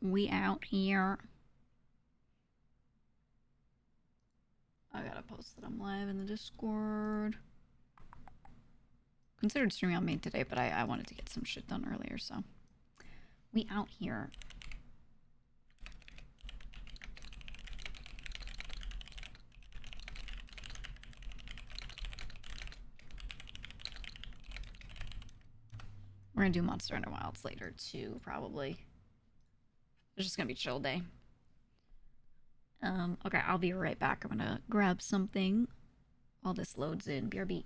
We out here. I gotta post that I'm live in the Discord. Considered streaming on me today, but I wanted to get some shit done earlier, so. We out here. We're gonna do Monster Hunter Wilds later too, probably. It's just gonna be a chill day. Okay, I'll be right back. I'm gonna grab something while this loads in. BRB.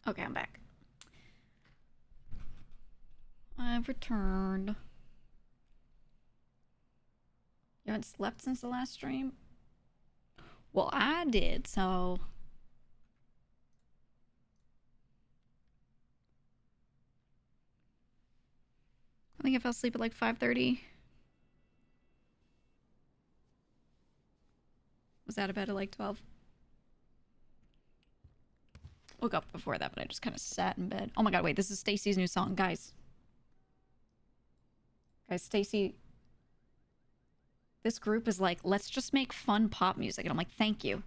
Okay, I'm back. I've returned. You haven't slept since the last stream? Well, I did, so... I think I fell asleep at like 5:30. Was out of bed at like 12. Woke up before that, but I just kind of sat in bed. Oh my god, wait, this is Stacy's new song, guys. Guys, Stacy... This group is like, let's just make fun pop music. And I'm like, thank you.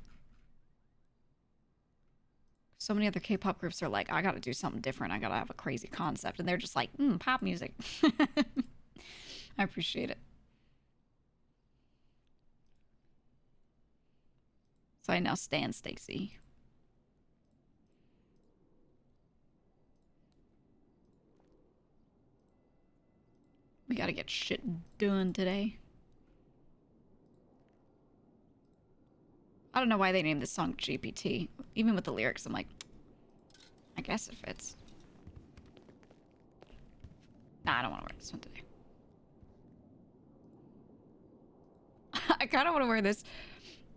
So many other K-pop groups are like, I gotta do something different. I gotta have a crazy concept. And they're just like, pop music. I appreciate it. So I now stand Stacy. We gotta get shit done today. I don't know why they named this song GPT. Even with the lyrics, I'm like, I guess it fits. Nah, I don't want to wear this one today. I kind of want to wear this,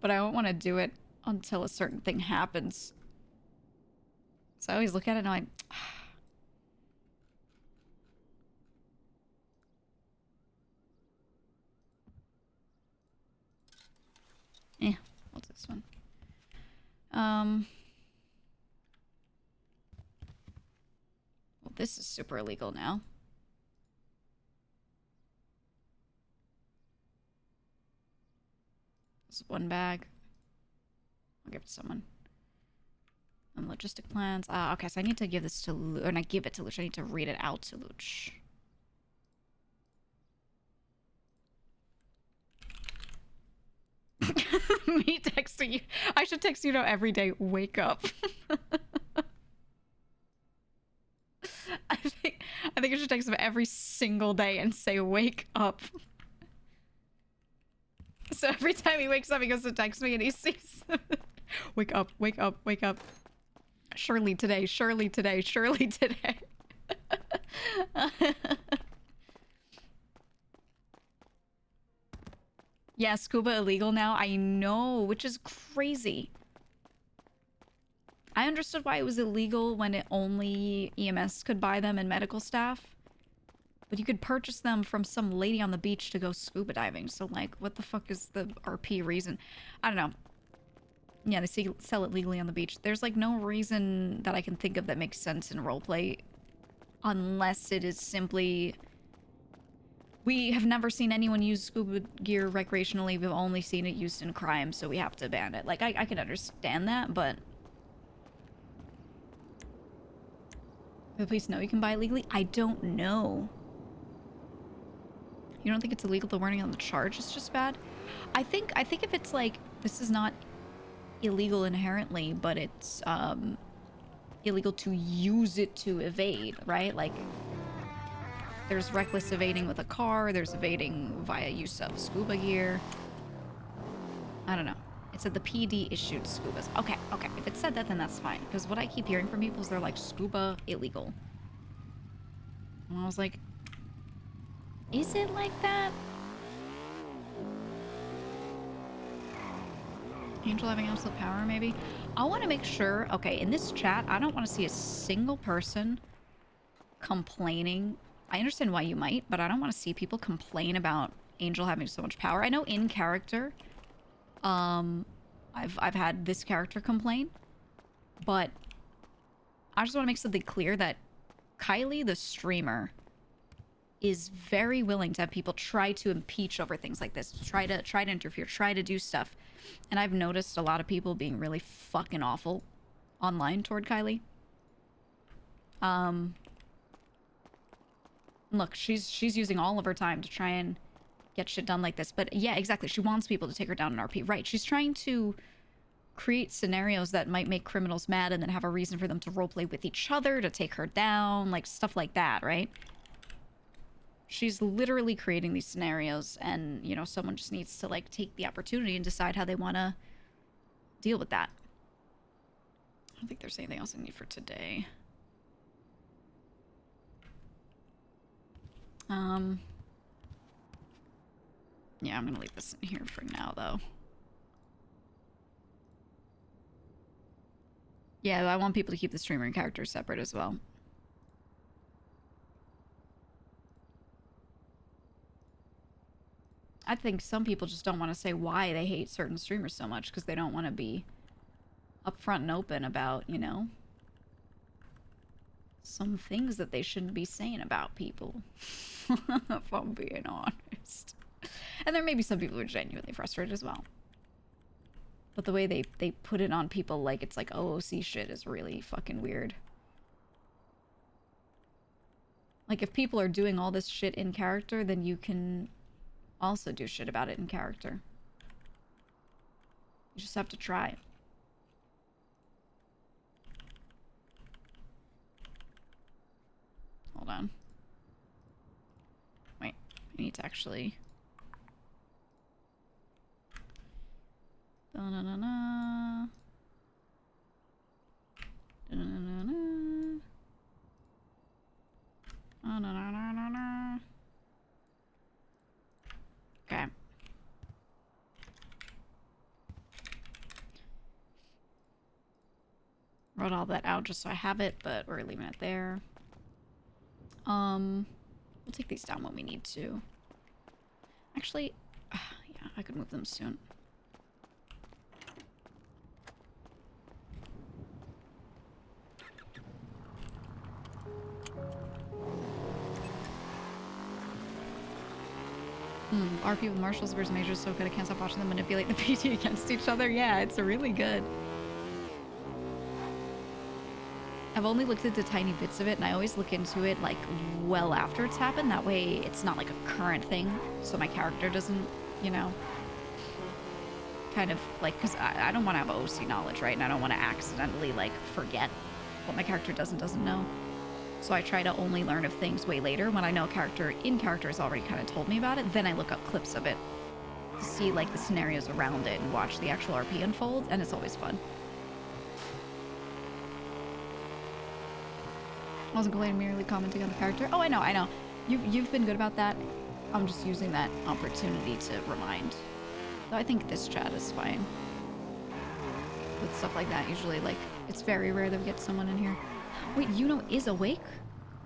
but I don't want to do it until a certain thing happens. So I always look at it and I'm like, eh, what's this one? Well, this is super illegal now. This is one bag. I'll give it to someone. And logistic plans. Okay, so I need to give this to Luch, or not give it to Luch. I need to read it out to Luch. Me texting you. I should text you every day. Wake up. I think I should text him every single day and say wake up. So every time he wakes up, he goes to text me and he sees wake up, wake up, wake up. Surely today, surely today, surely today. Yeah, scuba illegal now. I know, which is crazy. I understood why it was illegal when it only EMS could buy them and medical staff. But you could purchase them from some lady on the beach to go scuba diving. So, like, what the fuck is the RP reason? I don't know. Yeah, they sell it legally on the beach. There's, like, no reason that I can think of that makes sense in roleplay. Unless it is simply... We have never seen anyone use scuba gear recreationally. We've only seen it used in crime, so we have to ban it. Like, I can understand that, but... The police know you can buy it legally? I don't know. You don't think it's illegal? The wording on the charge is just bad? I think if it's like, this is not illegal inherently, but it's illegal to use it to evade, right? Like, there's reckless evading with a car, there's evading via use of scuba gear. I don't know. It said the PD issued scubas. Okay, okay. If it said that, then that's fine. Because what I keep hearing from people is they're like, scuba illegal. And I was like, is it like that? Angel having absolute power, maybe? I want to make sure... Okay, in this chat, I don't want to see a single person complaining. I understand why you might, but I don't want to see people complain about Angel having so much power. I know in character, I've had this character complain, but I just want to make something clear that Kylie, the streamer, is very willing to have people try to impeach over things like this, try to interfere, try to do stuff. And I've noticed a lot of people being really fucking awful online toward Kylie. Look, she's using all of her time to try and get shit done like this. But yeah, exactly. She wants people to take her down in RP. Right. She's trying to create scenarios that might make criminals mad and then have a reason for them to roleplay with each other to take her down, like stuff like that, right? She's literally creating these scenarios, and, you know, someone just needs to, like, take the opportunity and decide how they want to deal with that. I don't think there's anything else I need for today. Yeah, I'm gonna leave this in here for now, though. Yeah, I want people to keep the streamer and characters separate as well. I think some people just don't want to say why they hate certain streamers so much because they don't want to be upfront and open about, you know, some things that they shouldn't be saying about people. If I'm being honest. And there may be some people who are genuinely frustrated as well. But the way they put it on people like it's like OOC shit is really fucking weird. Like, if people are doing all this shit in character, then you can also do shit about it in character. You just have to try. Hold on. Wait, I need to actually... Da-na-na-na. Da-na-na-na. Da-na-na-na-na. Okay. Wrote all that out just so I have it, but we're leaving it there. We'll take these down when we need to. Actually, yeah, I could move them soon. RP with marshals versus majors, so good. I can't stop watching them manipulate the PT against each other. Yeah, it's really good. I've only looked into tiny bits of it, and I always look into it, like, well after it's happened. That way it's not, like, a current thing, so my character doesn't, you know, kind of, like, because I don't want to have OC knowledge, right? And I don't want to accidentally, like, forget what my character doesn't know. So I try to only learn of things way later. When I know a character in character has already kind of told me about it, then I look up clips of it to see, like, the scenarios around it and watch the actual RP unfold, and it's always fun. I wasn't complaining, merely commenting on the character. Oh, I know. You've been good about that. I'm just using that opportunity to remind So I think this chat is fine with stuff like that. Usually, like, it's very rare that we get someone in here. Wait, is awake?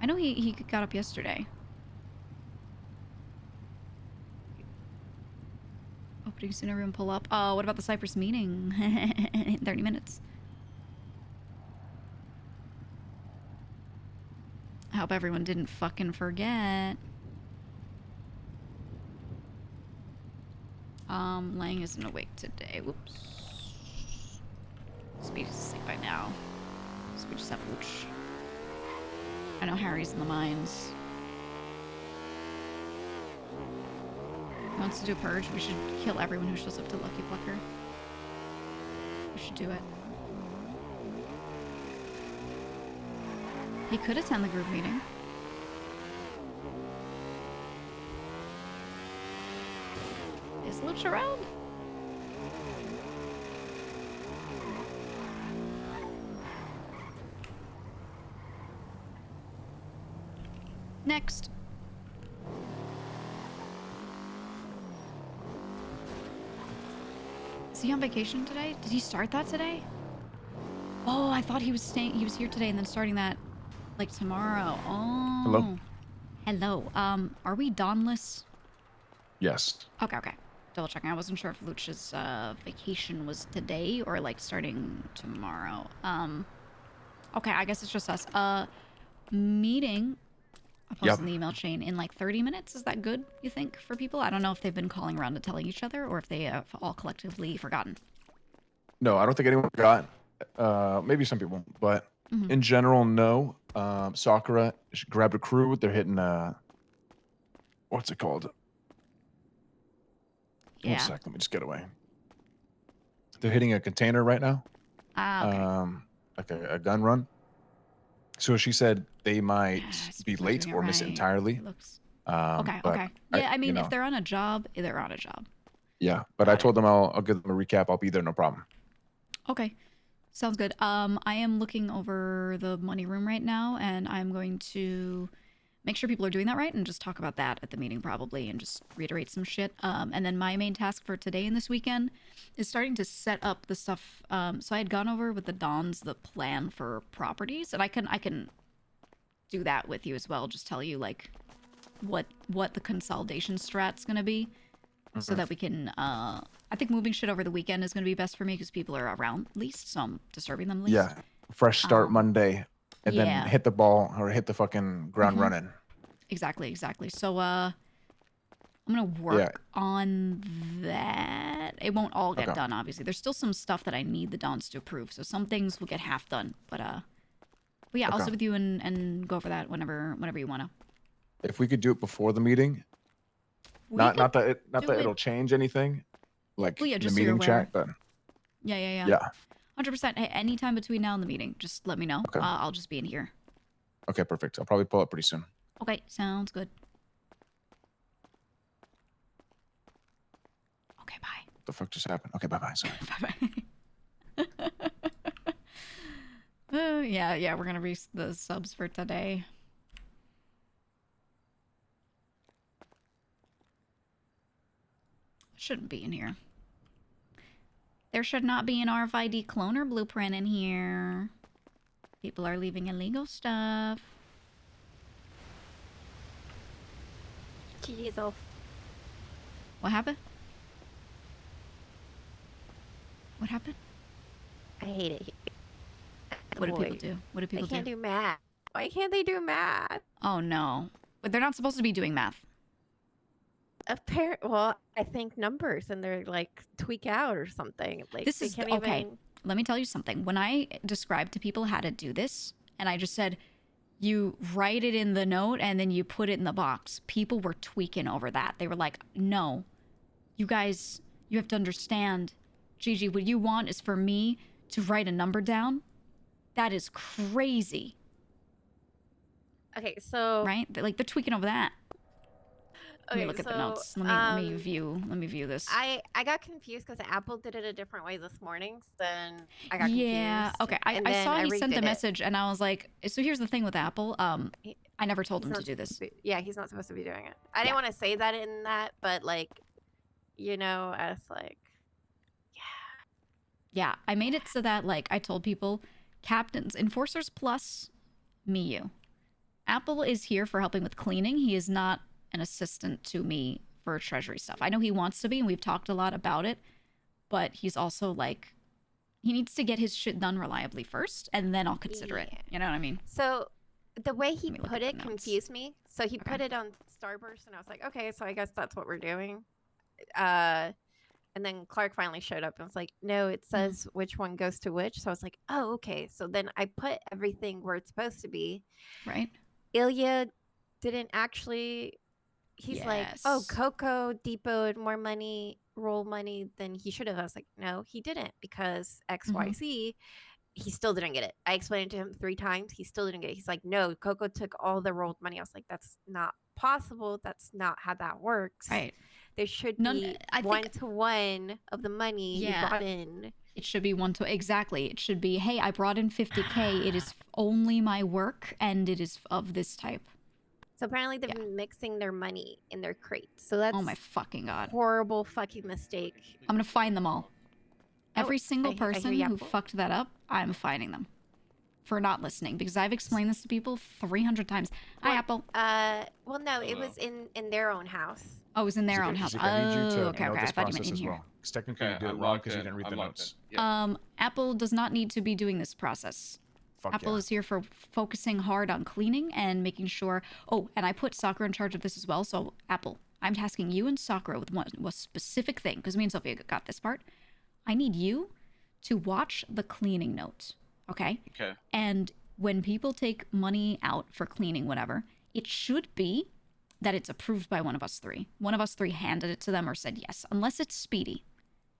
I know he got up yesterday. Opening soon, everyone pull up. Oh, what about the Cyprus meeting? In 30 minutes. I hope everyone didn't fucking forget. Lang isn't awake today. Whoops. Speed is asleep by now. So we just have Wooch. I know Harry's in the mines. He wants to do a purge. We should kill everyone who shows up to Lucky Plucker. We should do it. He could attend the group meeting. Is Luch around? Next. Is he on vacation today? Did he start that today? Oh, I thought he was staying. He was here today and then starting that like tomorrow. Oh. Hello? Hello. Are we dawnless? Yes. Okay, okay. Double checking. I wasn't sure if Luch's vacation was today or like starting tomorrow. Okay, I guess it's just us. Meeting. I'll post in the email chain in like 30 minutes. Is that good, you think, for people? I don't know if they've been calling around and telling each other or if they have all collectively forgotten. No, I don't think anyone forgot. Maybe some people, but in general, no. Sakura grabbed a crew. They're hitting what's it called? Yeah. 1 sec, let me just get away. They're hitting a container right now. Ah, okay. Like a gun run. So she said they might be late or miss it entirely. It looks... okay, okay. Yeah, I mean, if they're on a job, they're on a job. Yeah, but I told them I'll give them a recap. I'll be there, no problem. Okay, sounds good. I am looking over the money room right now, and I'm going to make sure people are doing that right and just talk about that at the meeting probably and just reiterate some shit. And then my main task for today and this weekend is starting to set up the stuff. So I had gone over with the Dons the plan for properties, and I can do that with you as well. Just tell you like what the consolidation strat's gonna be, so that we can. I think moving shit over the weekend is gonna be best for me because people are around least, so I'm disturbing them least. Yeah, fresh start Monday. And then hit the ball or hit the fucking ground running. Exactly, exactly. So, I'm gonna work on that. It won't all get done, obviously. There's still some stuff that I need the Dons to approve, so some things will get half done. But yeah, I'll sit with you and go over that whenever you wanna. If we could do it before the meeting, not that it'll change anything, like in the meeting chat, but yeah. 100%. Hey, anytime between now and the meeting, just let me know. Okay. I'll just be in here. Okay, perfect. I'll probably pull up pretty soon. Okay, sounds good. Okay, bye. What the fuck just happened? Okay, bye-bye. Sorry. Bye-bye. Yeah, we're gonna reach the subs for today. Shouldn't be in here. There should not be an RFID cloner blueprint in here. People are leaving illegal stuff. GG's off. What happened? What happened? I hate it. What do people do? What do people do? They can't do math. Why can't they do math? Oh no. But they're not supposed to be doing math. Well, I think numbers and they're like tweak out or something. Like this is okay. Even... Let me tell you something. When I described to people how to do this, and I just said, you write it in the note and then you put it in the box. People were tweaking over that. They were like, no, you guys, you have to understand, Gigi, what you want is for me to write a number down. That is crazy. Okay, so... Right? They're tweaking over that. Okay, let me look at the notes. Let me view this. I got confused because Apple did it a different way this morning. Then I got confused. Yeah. Okay. I saw he sent a message, and I was like, so here's the thing with Apple. I never told him to do this. Yeah, he's not supposed to be doing it. I didn't want to say that in that, but like, you know, as like, Yeah, I made it so that, like, I told people, captains, enforcers plus me, you. Apple is here for helping with cleaning. He is not an assistant to me for treasury stuff. I know he wants to be, and we've talked a lot about it, but he's also, like, he needs to get his shit done reliably first, and then I'll consider it. yeah. You know what I mean? So the way he Let me look put at the it notes. confused me. So he Okay. put it on Starburst, and I was like, okay, so I guess that's what we're doing. And then Clark finally showed up and was like, no, it says which one goes to which. So I was like, oh, okay. So then I put everything where it's supposed to be. Right? Ilya didn't actually. He's like, oh, Yes. Coco depoted more money, roll money than he should have. I was like, no, he didn't, because XYZ. He still didn't get it. I explained it to him 3 times. He still didn't get it. He's like, no, Coco took all the rolled money. I was like, that's not possible. That's not how that works. Right. There should None- be I think- 1-to-1 of the money you Yeah. brought in. It should be 1 to exactly. It should be, hey, I brought in 50K. It is only my work, and it is of this type. So apparently they've been mixing their money in their crates. So that's Oh my fucking god. horrible fucking mistake. I'm gonna find them all. Every single I hear person you, who Apple. fucked that up, I'm fining them for not listening, because I've explained this to people 300 times. Hi, Well, Apple. Well, no, it was in their own house. Oh, it was in their own house. Zeke, I need you to Oh, okay, know okay. I this thought you meant process in as here. well. Because technically you Okay, did it I'm wrong locked because you in. didn't read I'm the locked notes. in. Yeah. Apple does not need to be doing this process. Fuck Apple yeah. is here for focusing hard on cleaning and making sure. Oh, and I put Sakura in charge of this as well. So, Apple, I'm tasking you and Sakura with one specific thing, because me and Sophia got this part. I need you to watch the cleaning notes, okay? Okay. And when people take money out for cleaning, whatever, it should be that it's approved by one of us 3. One of us 3 handed it to them or said yes, unless it's speedy.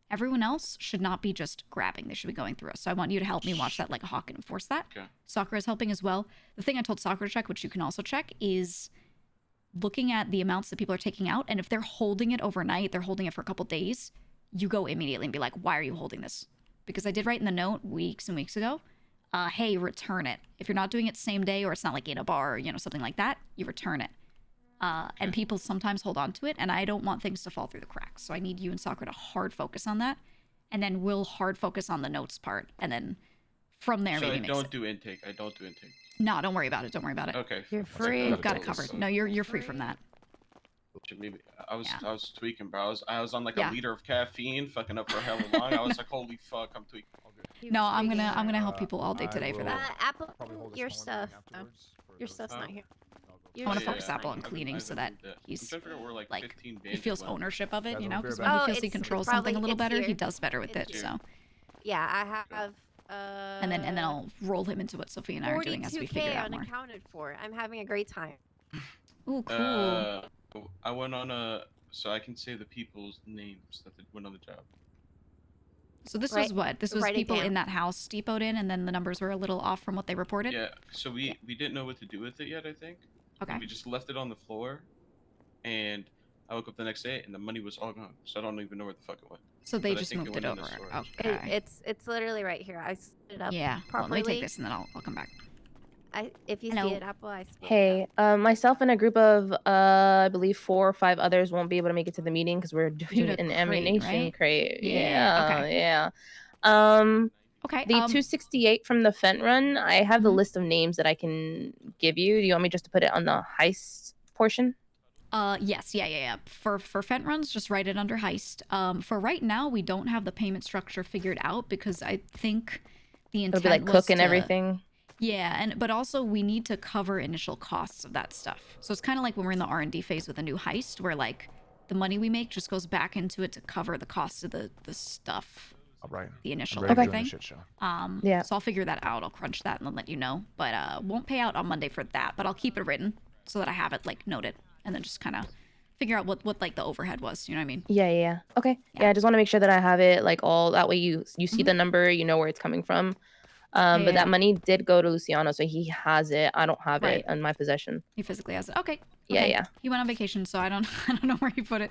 Everyone else should not be just grabbing. They should be going through us. So I want you to help me watch that like a hawk and enforce that. Okay. Sakura is helping as well. The thing I told Sakura to check, which you can also check, is looking at the amounts that people are taking out. And if they're holding it overnight, they're holding it for a couple days, you go immediately and be like, why are you holding this? Because I did write in the note weeks and weeks ago, hey, return it. If you're not doing it same day, or it's not like in a bar, or, you know, something like that, you return it. And people sometimes hold on to it, and I don't want things to fall through the cracks. So I need you and Sakura to hard focus on that, and then we'll hard focus on the notes part, and then from there So maybe I mix don't it. do intake. I don't do intake. No, don't worry about it. Don't worry about it. Okay. You're That's free. okay. We've got it Totally. covered. No, you're free from that. Shit, maybe I was Yeah. I was tweaking, bro. I was on like Yeah. a liter of caffeine, fucking up for hella long. I was like, holy fuck, I'm tweaking. No, I'm gonna help people all day I today for will- that. Apple, Probably hold this your phone line stuff. afterwards for Your those stuff's who- not here. I'll go. Your I wanna stuff's focus not Apple on here. cleaning so that I'm trying he's to figure out where like like 15 he bandits feels went. ownership of it, Guys, you we'll know, be because right when back. he feels he It's controls probably- something a little it's better, he here. does better with It's it. here. So, Yeah, I have. and then I'll roll him into what Sophie and I are doing as we figure it 42K out more. unaccounted for. I'm having a great time. Ooh, cool. I went on so I can say the people's names that went on the job. So this Right- was what? This was write it people in down. that house depoted in, and then the numbers were a little off from what they reported? Yeah. So we didn't know what to do with it yet. I think. Okay. We just left it on the floor, and I woke up the next day and the money was all gone. So I don't even know where the fuck it went. So they but I just think it moved it went in over. the storage. Okay. It's literally right here. I split it up. Yeah. Well, properly. let me take this and then I'll come back. If you Hello. see it, Apple, I split it Hey, up. myself and a group of I believe 4 or 5 others won't be able to make it to the meeting because we're doing a an crate, ammunition right? crate. Yeah, okay. Yeah. Okay. The 268 from the Fent run, I have the Mhm. list of names that I can give you. Do you want me just to put it on the heist portion? Yes, yeah. For Fent runs, just write it under heist. For right now, we don't have the payment structure figured out because I think the It'll intent be like was cook and to- everything. Yeah, but also we need to cover initial costs of that stuff. So it's kind of like when we're in the R&D phase with a new heist, where like the money we make just goes back into it to cover the cost of the stuff, All right. the initial I'm ready to join the everything. shit show. Yeah. So I'll figure that out. I'll crunch that and then let you know. But won't pay out on Monday for that. But I'll keep it written so that I have it like noted, and then just kind of figure out what like the overhead was. You know what I mean? Yeah. Okay. Yeah. Yeah, I just want to make sure that I have it like all that way you see the number, you know where it's coming from. But Yeah. that money did go to Luciano, so he has it. I don't have Right. it in my possession. He physically has it. Okay. Yeah, okay. yeah. He went on vacation, so I don't know where he put it.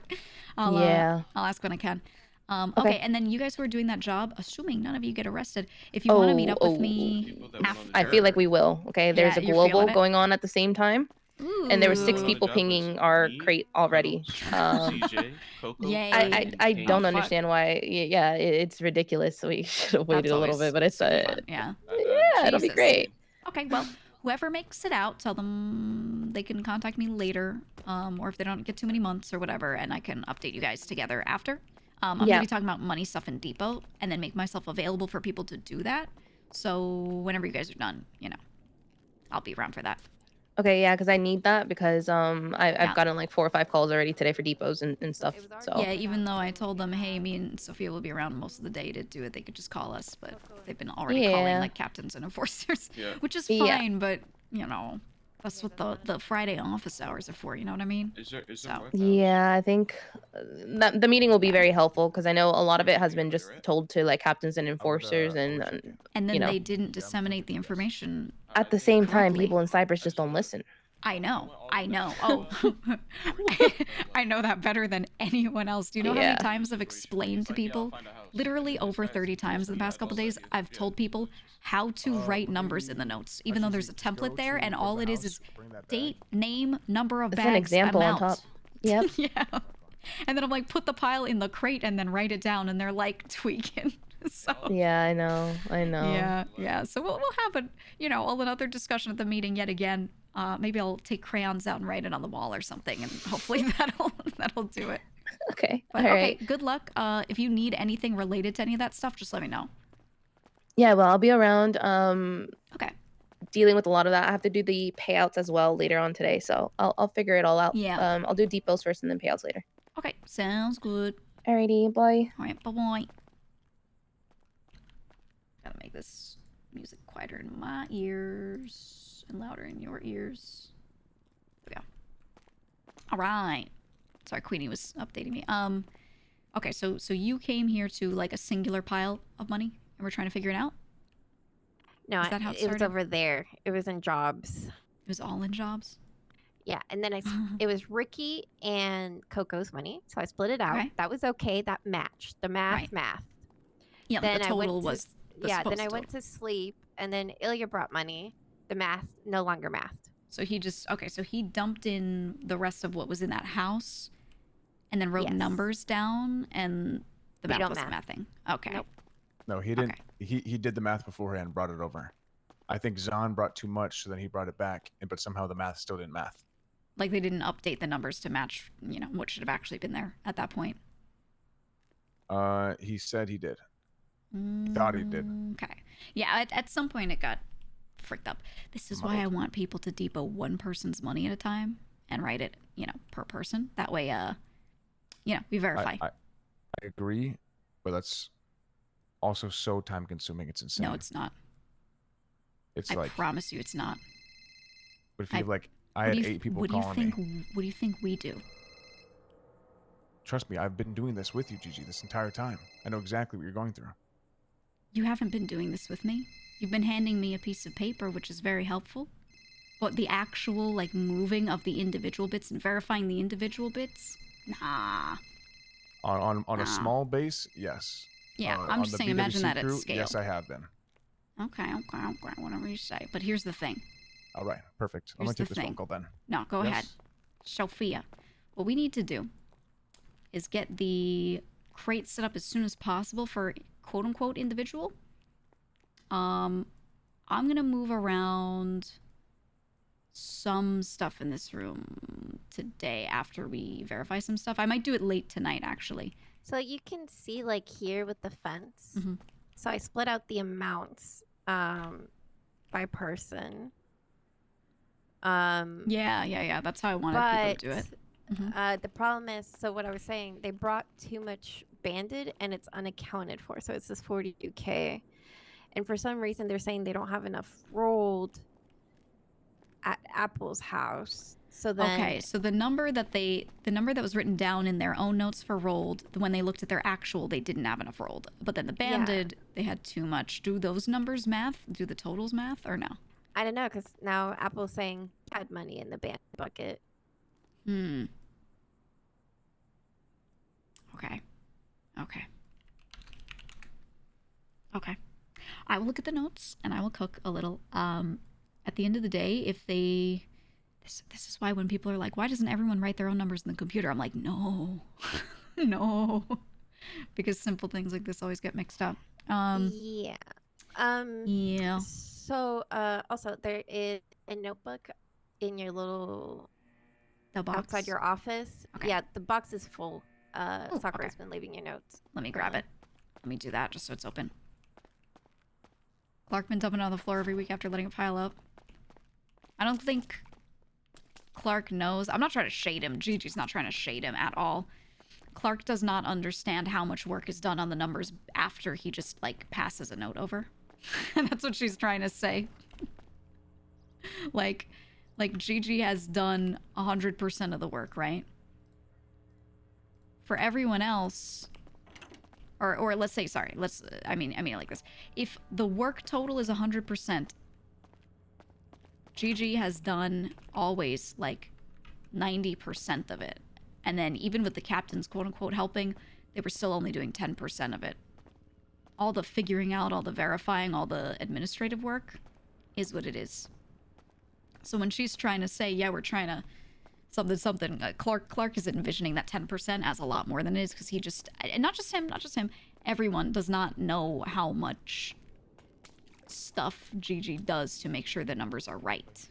I'll ask when I can. Okay, Okay. and then you guys who are doing that job, assuming none of you get arrested, if you want to meet up with me, People that went on the I feel like job. we will. Okay, there's Yeah, a you're global feeling it? going on at the same time. and there were 6 Ooh. people pinging our crate already. CJ, Coco, Yay. Fred, I and I Kane. don't fuck. understand why. Yeah, it's ridiculous. So we should have waited That's a little always bit, but it's super fun. Yeah. yeah, it'll be Jesus. great. Okay, well, whoever makes it out, tell them they can contact me later, or if they don't get too many months or whatever, and I can update you guys together after. I'm Yeah. gonna be talking about money stuff in Depot, and then make myself available for people to do that. So whenever you guys are done, you know, I'll be around for that. Okay, yeah, because I need that because Yeah. I've gotten like 4 or 5 calls already today for depots and stuff. It was already So Yeah, put even out, though I so told them, we hey, have- me and Sophia will be around most of the day to do it, they could just call us, but they've been already calling Yeah. like captains and enforcers, Yeah. which is Yeah. fine, but you know, that's what the Friday office hours are for. You know what I mean? Is there So- more? yeah, I think that the meeting will be very helpful because I know a lot of it has been just Right? told to like captains and enforcers, I'll and check in. And then you know. they didn't disseminate the information. At the same time, Correctly. people in Cyprus just don't listen. I know. Oh, I know that better than anyone else. Do you know how Yeah. many times I've explained to people? Literally over 30 times in the past couple days, I've told people how to write numbers in the notes, even though there's a template there, and all it is date, name, number of It's bags, an example amount. on top. Yep. Yeah. And then I'm like, put the pile in the crate and then write it down, and they're like tweaking. So Yeah, I know. yeah. So we'll have another discussion at the meeting yet again. Maybe I'll take crayons out and write it on the wall or something, and hopefully that'll do it. Okay. But All okay, right. good luck. If you need anything related to any of that stuff, just let me know. Yeah, well, I'll be around Okay. dealing with a lot of that. I have to do the payouts as well later on today, so I'll figure it all out. Yeah. I'll do depots first and then payouts later. Okay. Sounds good. Alrighty, bye. All right. Bye. Gotta make this music quieter in my ears and louder in your ears. There we go. All right. Sorry, Queenie was updating me. Okay, so you came here to like a singular pile of money, and we're trying to figure it out. No, Is that how it it was started? over there. It was in jobs. It was all in jobs. Yeah, and then it was Ricky and Coco's money, so I split it out. Okay. That was okay. That matched the math. Right. Yeah, Then the I went total to- was the Yeah, then supposed I went total. to sleep, and then Ilya brought money. The math no longer mathed. So he just so he dumped in the rest of what was in that house, and then wrote Yes. numbers down, and the They math don't wasn't math. mathing. Okay. Nope. No, he didn't. He did the math beforehand and brought it over. I think Zahn brought too much, so then he brought it back, but somehow the math still didn't math. Like they didn't update the numbers to match, what should have actually been there at that point. He said he did. Thought he did. Okay. Yeah, at some point it got fricked up. This is why I want people to depot one person's money at a time and write it, per person. That way, we verify. I agree, but that's also so time consuming. It's insane. No, it's not. It's I like, promise you it's not. but if you have like, I What had do you 8 people what do you calling think? me. What do you think we do? Trust me, I've been doing this with you, Gigi, this entire time. I know exactly what you're going through. You haven't been doing this with me. You've been handing me a piece of paper, which is very helpful. But the actual, moving of the individual bits and verifying the individual bits? Nah. On Nah. a small base, yes. Yeah, I'm on just the saying imagine BWC that at crew, scale. Yes, I have been. Okay, whatever you say. But here's the thing. All right, perfect. I'm Here's going to the take this phone thing. call then. No, go ahead. Yes? Sophia, what we need to do is get the crate set up as soon as possible for quote-unquote individual. I'm going to move around some stuff in this room today after we verify some stuff. I might do it late tonight, actually. So you can see here with the fence. Mhm. So I split out the amounts by person. Yeah. That's how I wanted people to do it. Mhm. The problem is, so what I was saying, they brought too much banded and it's unaccounted for. So it's this 42K. And for some reason, they're saying they don't have enough rolled at Apple's house. So then, Okay, so the number that was written down in their own notes for rolled, when they looked at their actual, they didn't have enough rolled. But then the banded, they had too much. Do those numbers math? Do the totals math or no? I don't know, because now Apple's saying had money in the band bucket. Okay. I will look at the notes and I will cook a little. At the end of the day, if they This is why when people are like, why doesn't everyone write their own numbers in the computer? I'm like, no, no, because simple things like this always get mixed up. Yeah. Yeah. So, also there is a notebook in your little The box. outside your office. Okay. Yeah, the box is full. Oh, Sakura's okay. been leaving you notes. Let me grab it. Let me do that just so it's open. Clark been dumping it on the floor every week after letting it pile up. I don't think Clark knows. I'm not trying to shade him. Gigi's not trying to shade him at all. Clark does not understand how much work is done on the numbers after he just, like, passes a note over. And that's what she's trying to say. like Gigi has done 100% of the work, right? For everyone else, or let's say, sorry, I mean it like this. If the work total is 100%, Gigi has done always like 90% of it. And then even with the captains, quote unquote, helping, they were still only doing 10% of it. All the figuring out, all the verifying, all the administrative work is what it is. So when she's trying to say, yeah, we're trying to something, Clark is envisioning that 10% as a lot more than it is, because he just, and not just him, everyone does not know how much stuff Gigi does to make sure the numbers are right.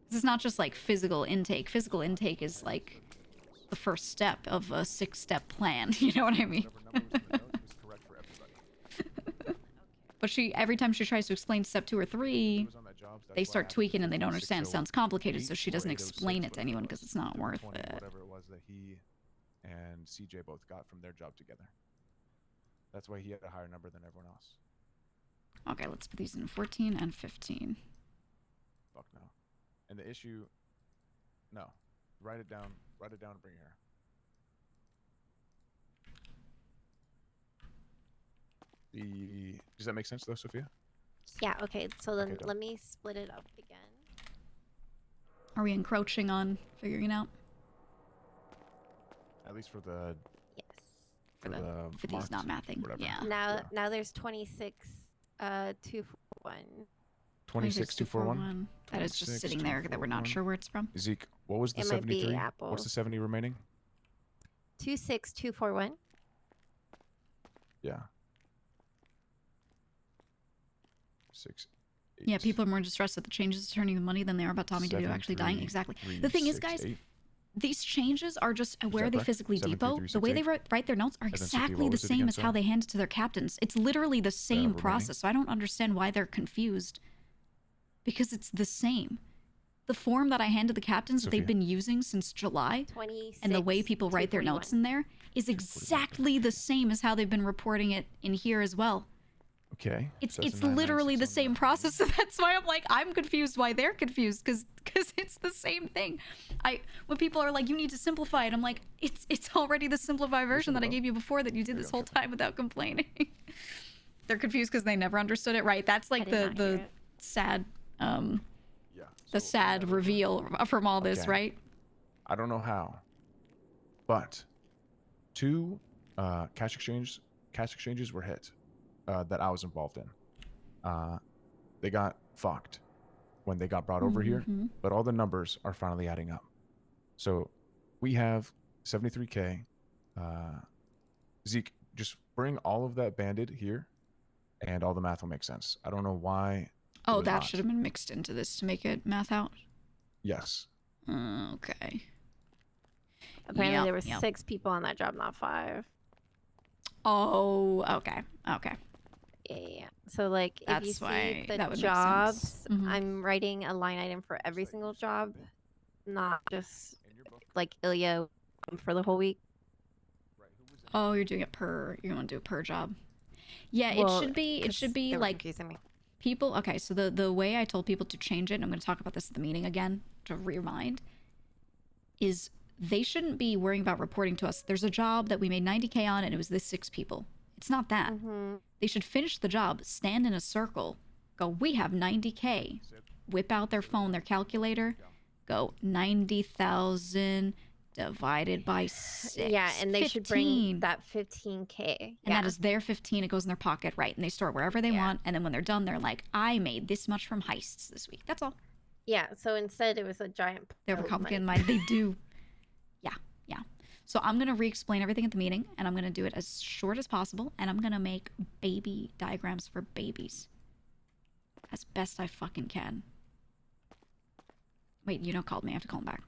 This is not just like physical intake. Physical intake is like the first step of a 6-step plan. You know what I mean? But every time she tries to explain step 2 or 3, they start tweaking and they don't understand. It sounds complicated, so she doesn't explain it to anyone because it's not worth it. Whatever it was that he and CJ both got from their job together. That's why he had a higher number than everyone else. Okay, let's put these in 14 and 15. Fuck no. And the issue, no. Write it down and bring it here. Does that make sense though, Sophia? Yeah, okay, so then Okay, let me split it up again. Are we encroaching on figuring it out? At least for the Yes. For these mocked, not mathing. whatever. Yeah. Now there's 26, 241. 26241. That is just sitting there that we're not sure where it's from. Zeke, what was the It might be 73? Apple. What's the 70 remaining? 26241. Yeah. 6. Yeah, people are more distressed at the changes turning the money than they are about Tommy DeVito actually dying. Exactly. The thing is, guys, these changes are just where they physically depot. The way they write their notes are exactly the same as how they hand it to their captains. It's literally the same process, so I don't understand why they're confused. Because it's the same. The form that I handed the captains that they've been using since July, and the way people write their notes in there, is exactly the same as how they've been reporting it in here as well. Okay. It's literally the same process, so that's why I'm like, I'm confused why they're confused, because it's the same thing. When people are like, you need to simplify it, I'm like, it's already the simplified version that I gave you before that you did this whole time without complaining. They're confused because they never understood it, right? That's like the sad sad reveal from all this, right? I don't know how, but 2 cash exchanges were hit. That I was involved in. They got fucked when they got brought over here, but all the numbers are finally adding up. So we have 73K. Zeke, just bring all of that banded here, and all the math will make sense. I don't know why. Oh, that should have been mixed into this to make it math out? Yes. Okay. Apparently there were 6 people on that job, not 5. Oh, okay. Yeah. So like, That's if you why see that the would jobs, make sense. I'm writing a line item for every single job, not just like Ilya for the whole week. Oh, you're doing it per. You want to do it per job? Yeah, Well, it should be like people. Okay, so the way I told people to change it, and I'm going to talk about this at the meeting again to remind, is they shouldn't be worrying about reporting to us. There's a job that we made 90K on, and it was this 6 people. It's not that. They should finish the job, stand in a circle, go, we have 90K. Whip out their phone, their calculator, go 90,000 divided by 6. Yeah, and they 15. should bring that 15K. And that is their 15. It goes in their pocket, right? And they store it wherever they want. And then when they're done, they're like, I made this much from heists this week. That's all. Yeah, so instead it was a giant. They have a pile of complicated money. mind. They do. Yeah, yeah. So I'm gonna re-explain everything at the meeting, and I'm gonna do it as short as possible, and I'm gonna make baby diagrams for babies as best I fucking can. Wait, you know, called me. I have to call him back.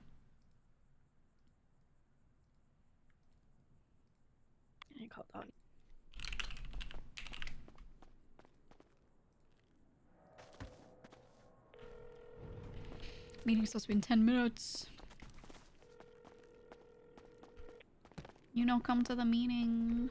I called on. Meeting's supposed to be in 10 minutes. You know, come to the meeting.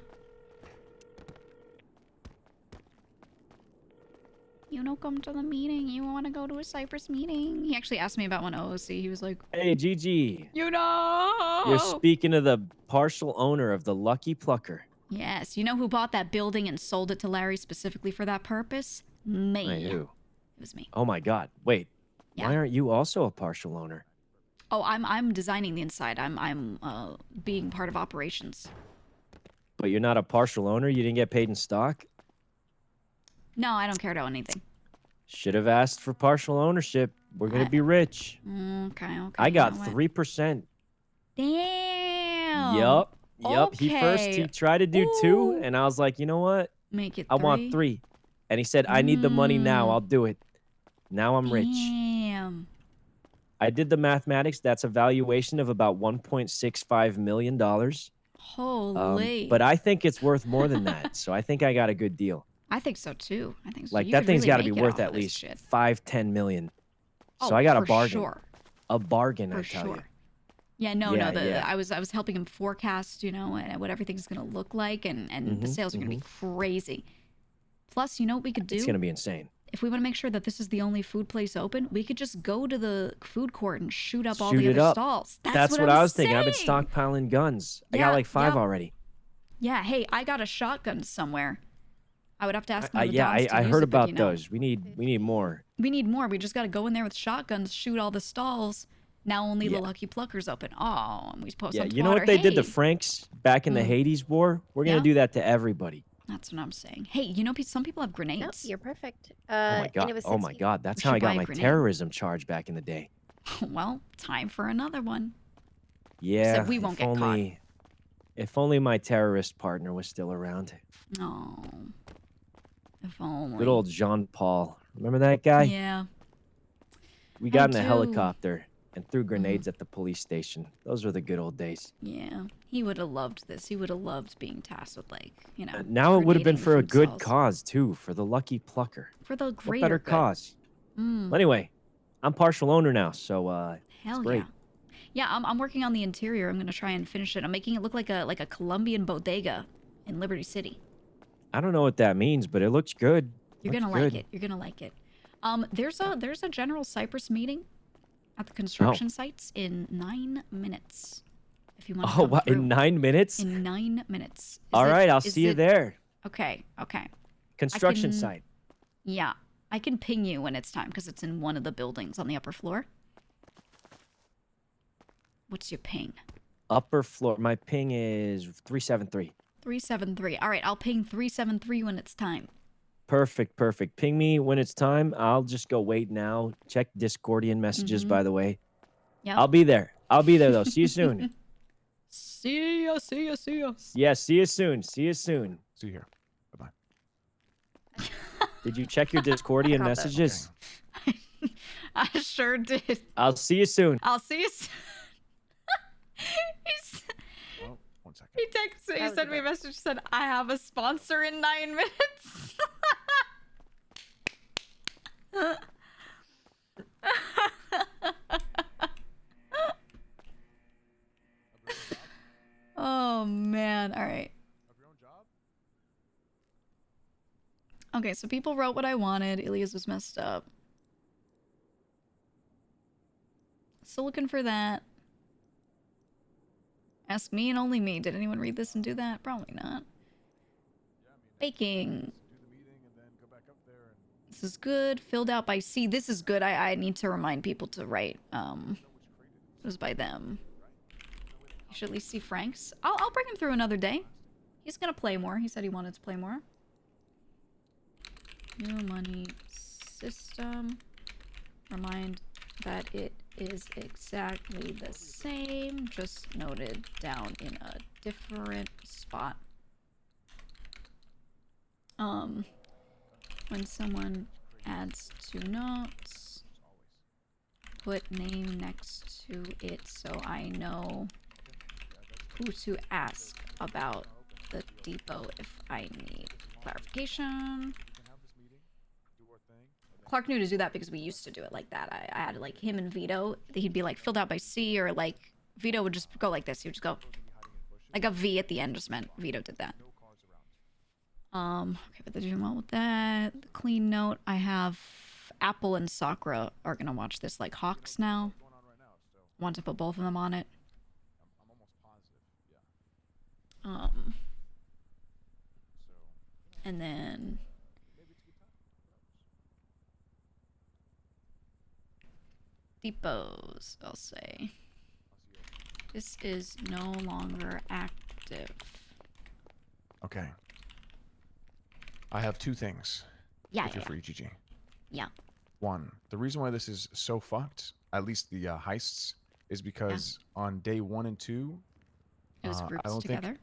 You know, come to the meeting. You want to go to a Cyprus meeting? He actually asked me about one OOC. He was like, Hey, Gigi. you know. You're speaking of the partial owner of the Lucky Plucker. Yes, you know who bought that building and sold it to Larry specifically for that purpose? Me. Wait, who? It was me. Oh my God. Wait. Yeah. Why aren't you also a partial owner? Oh, I'm designing the inside. I'm being part of operations. But you're not a partial owner? You didn't get paid in stock? No, I don't care to own anything. Should have asked for partial ownership. We're going to be rich. Okay. I got you know what? 3%. Damn. Yup. He Okay. tried to do 2, Ooh. and I was like, you know what? Make it I want 3. And he said, I need the money now. I'll do it. Now I'm rich. Damn. I did the mathematics. That's a valuation of about $1.65 million. Holy. But I think it's worth more than that. So I think I got a good deal. I think so too. I think so. Like You that could thing's really got to make be it worth off at of this least shit. 5-10 million. So Oh, I got a for bargain. Sure. A bargain, For I tell sure. you. Yeah, no. Yeah. I was helping him forecast, you know, and what everything's gonna look like, and the sales are gonna be crazy. Plus, you know what we could do? It's gonna be insane. If we want to make sure that this is the only food place open, we could just go to the food court and shoot up all Shoot the it other up. stalls. That's what I was thinking. I've been saying. stockpiling guns. I Yeah, got like 5 yeah. already. Yeah, hey, I got a shotgun somewhere. I would have to ask one of the Yeah, Dons to I use heard it, but, about you know, those. We need more. We need more. We just got to go in there with shotguns, shoot all the stalls. Now only the Lucky Plucker's open. Oh, and we post Yeah, on you know Twitter. what they did to Hey, Franks back in the Hades War? We're gonna Yeah? do that to everybody. that's what I'm saying. Hey, you know, some people have No, grenades. you're perfect. Oh my And god. it was Oh my 60 god. That's We how I should got buy a my grenade. terrorism charge back in the day. Well, time for another one. Yeah. Except we won't get caught. If only my terrorist partner was still around. Oh, if only. Good old Jean Paul. Remember that guy? Yeah. We got in do. a helicopter and threw grenades at the police station. Those were the good old days. Yeah. He would have loved this. He would have loved being tasked with, like, you know. Now it would have been grenading the for a food good stalls. cause too, for the Lucky Plucker. For the What greater better good. cause? Mm. Well, anyway, I'm partial owner now, so it's Hell great. yeah. Yeah, I'm working on the interior. I'm gonna try and finish it. I'm making it look like a Colombian bodega in Liberty City. I don't know what that means, but it looks good. You're Looks gonna like good. it. You're gonna like it. There's a general Cyprus meeting at the construction sites in 9 minutes. If you want to Oh, come what? through. In 9 minutes? In 9 minutes. All right, I'll see you there. Okay. Construction can- site. Yeah, I can ping you when it's time because it's in one of the buildings on the upper floor. What's your ping? Upper floor. My ping is 373. 373. All right, I'll ping 373 when it's time. Perfect. Ping me when it's time. I'll just go wait now. Check Discordian messages, by the way. Yeah. I'll be there. Though. See you soon. See ya. Yeah, see you soon. See you here. Bye-bye. Did you check your Discordian Got that. messages? I sure did. I'll see you soon. I'll see you soon. Oh, 1 second. He texted. He was sent me a message. Said, "I have a sponsor in 9 minutes." Oh man! All right. Of your own job? Okay, so people wrote what I wanted. Ilias was messed up. Still looking for that. Ask me and only me. Did anyone read this and do that? Probably not. Baking. Do the meeting and then go back up there and This is good. Filled out by C. This is good. I need to remind people to write. It was by them. You should at least see Frank's. I'll bring him through another day. He's gonna play more. He said he wanted to play more. New money system. Remind that it is exactly the same, just noted down in a different spot. When someone adds two notes, put name next to it so I know who to ask about the depot if I need clarification. Clark knew to do that because we used to do it like that. I had like him and Vito. He'd be like filled out by C, or like Vito would just go like this. He would just go like a V at the end just meant Vito did that. Okay, but they're doing well with that. The clean note, I have Apple and Sakura are gonna watch this like hawks now. Want to put both of them on it. And then depots, I'll say. This is no longer active. Okay. I have two things. Yeah, If you're yeah, free, GG. yeah. One, the reason why this is so fucked, at least the heists, is because on day 1 and 2, It was I grouped don't together. think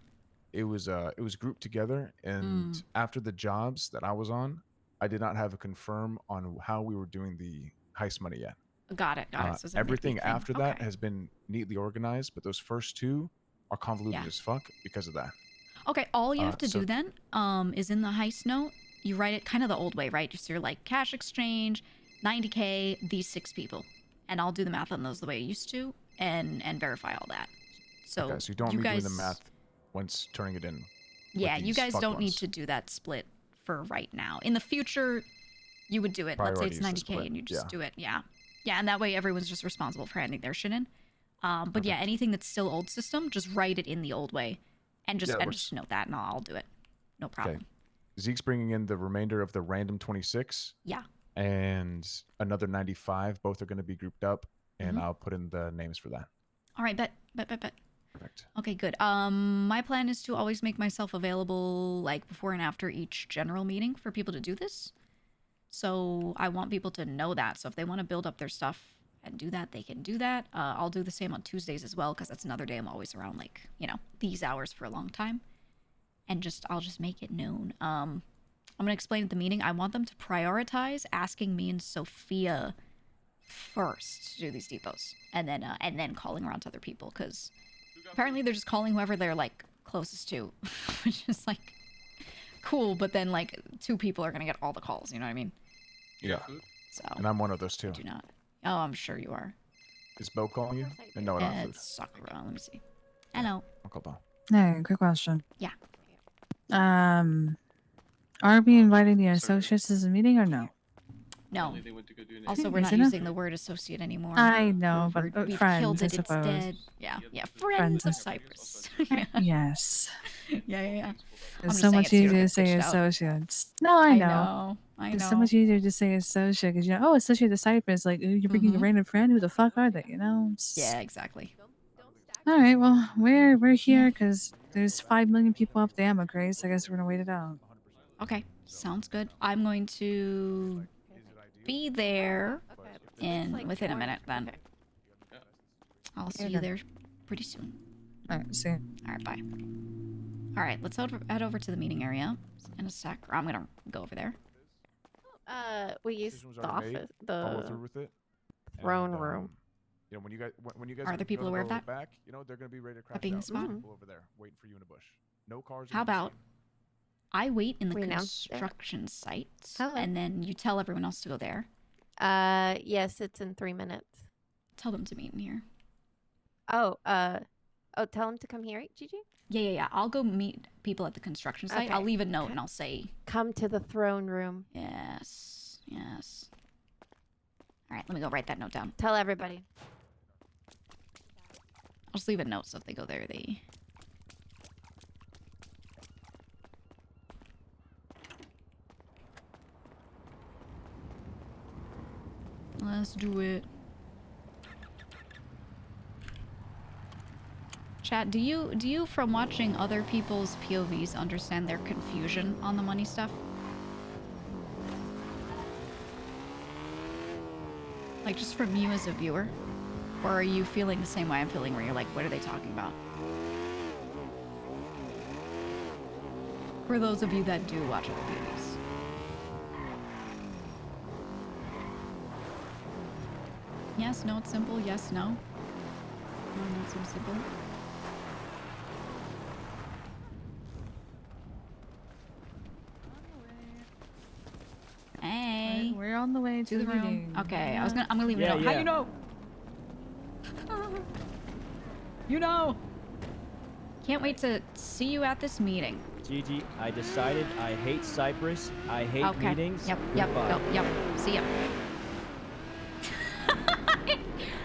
it was grouped together, and after the jobs that I was on, I did not have a confirm on how we were doing the heist money yet. Got it. So it's a Everything nitpicky thing. after that Okay. has been neatly organized, but those first two are convoluted as fuck because of that. Okay, all you have to so- do then is in the heist note, you write it kind of the old way, right? Just you're like cash exchange, 90K, these 6 people. And I'll do the math on those the way I used to and verify all that. So, Okay, so you don't want me doing the math once turning it in. Yeah, with you these guys fucked don't need ones. to do that split for right now. In the future, you would do it. Let's say it's Priority is the 90K split, and you just yeah. do it. Yeah. Yeah, and that way everyone's just responsible for handing their shit in. But yeah, anything that's still old system, just write it in the old way. And just, Yeah, it and works. just note that and I'll do it. No problem. Okay. Zeke's bringing in the remainder of the random 26. Yeah. And another 95. Both are going to be grouped up, and Mhm. I'll put in the names for that. All right, bet. Perfect. Okay, good. My plan is to always make myself available like before and after each general meeting for people to do this. So I want people to know that. So if they want to build up their stuff and do that, they can do that. I'll do the same on Tuesdays as well, because that's another day I'm always around, like, you know, these hours for a long time. And I'll just make it known. I'm gonna explain at the meeting. I want them to prioritize asking me and Sophia first to do these depots, and then calling around to other people, because apparently they're just calling whoever they're like closest to, which is like cool. But then like 2 people are gonna get all the calls. You know what I mean? Yeah. So And I'm one of those too. do not. Oh, I'm sure you are. Is Bo calling you? And no, I don't have food. It's Sakura. Let me see. Hello. I'll call Bo. Hey, quick question. Yeah. Are we inviting the associates to the meeting or no? No. They went to go do an Also, we're Is not it not? using the word associate anymore. I know, We've but killed friends, I it suppose. instead. Yeah. Friends Friends of is- Cyprus. Yes. Yeah. I'm It's just so saying much it so you don't easier get to say bitched out. associates. No, I know. I It's know. so much easier to say associate because you know, oh, associate to Cyprus. Like, ooh, you're bringing a random friend. Who the fuck are they? You know? Yeah, exactly. All right. Well, we're here because there's 5 million people up the ammo crate. So I guess we're gonna wait it out. Okay, sounds good. I'm going to be there within a minute then. I'll see you Okay. there pretty soon. All right. See. You. All right, bye. All right, let's head over to the meeting area in a sec. I'm gonna go over there. We used Decision was the already made. office, Follow through the with it. throne And, room. You know, when you guys Are other people gonna aware of go that? back, you know, they're gonna be ready to crash being out. the spot? There's people over there waiting for you in a bush. No cars. are How gonna be about seen. I wait in the We announced it. construction site, Hello. and then you tell everyone else to go there. Yes, it's in 3 minutes. Tell them to meet in here. Oh, tell him to come here, Gigi. Yeah. I'll go meet people at the construction site. I'll Okay. leave a note and I'll say Come to the throne room. yes. All right, let me go write that note down. Tell everybody. I'll just leave a note so if they go there, they. Let's do it. Chat, do you from watching other people's POVs understand their confusion on the money stuff? Like, just from you as a viewer? Or are you feeling the same way I'm feeling where you're like, what are they talking about? For those of you that do watch other movies. Yes, no, it's simple. Yes, no. No, not so simple. Hey. We're on the way to the room. meeting. Okay, Yeah. I'm gonna leave it out. How you know? You know. Can't wait to see you at this meeting. Gigi, I decided I hate Cyprus. I hate Okay. meetings. Yep. Goodbye. Yep. See ya.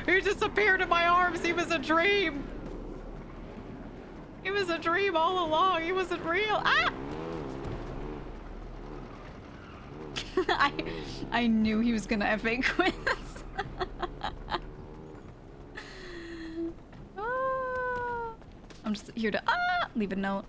He disappeared in my arms. He was a dream. He was a dream all along. He wasn't real. Ah! I knew he was gonna FA quiz. I'm just here to leave a note.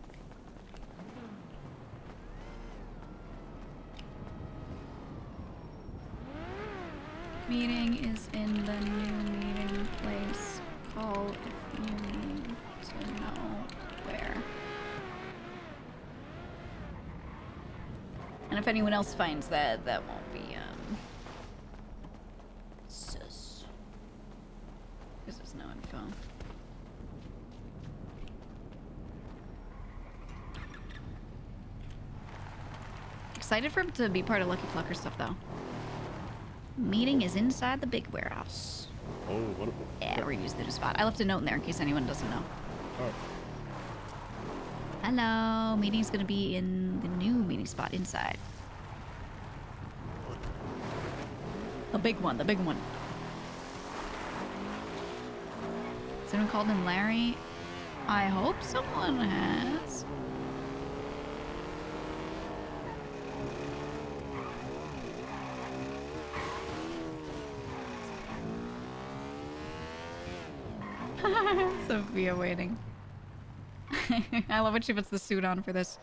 Meeting is in the new meeting place. Call if you need to know where. And if anyone else finds that, that won't be, sus. Because there's no info. Excited for him to be part of Lucky Plucker stuff, though. Meeting is inside the big warehouse. Oh, wonderful. Yeah, we're using the new spot. I left a note in there in case anyone doesn't know. All right. Hello, meeting's gonna be in the new meeting spot inside. The big one, the big one. Has anyone called in Larry? I hope someone has. Sophia waiting. I love when she puts the suit on for this.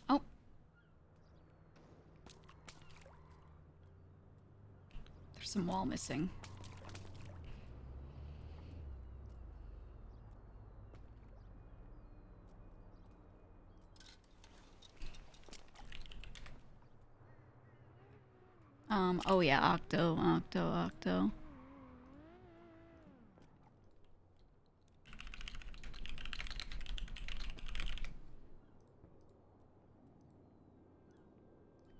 Oh. There's some wall missing. Oh yeah, Octo.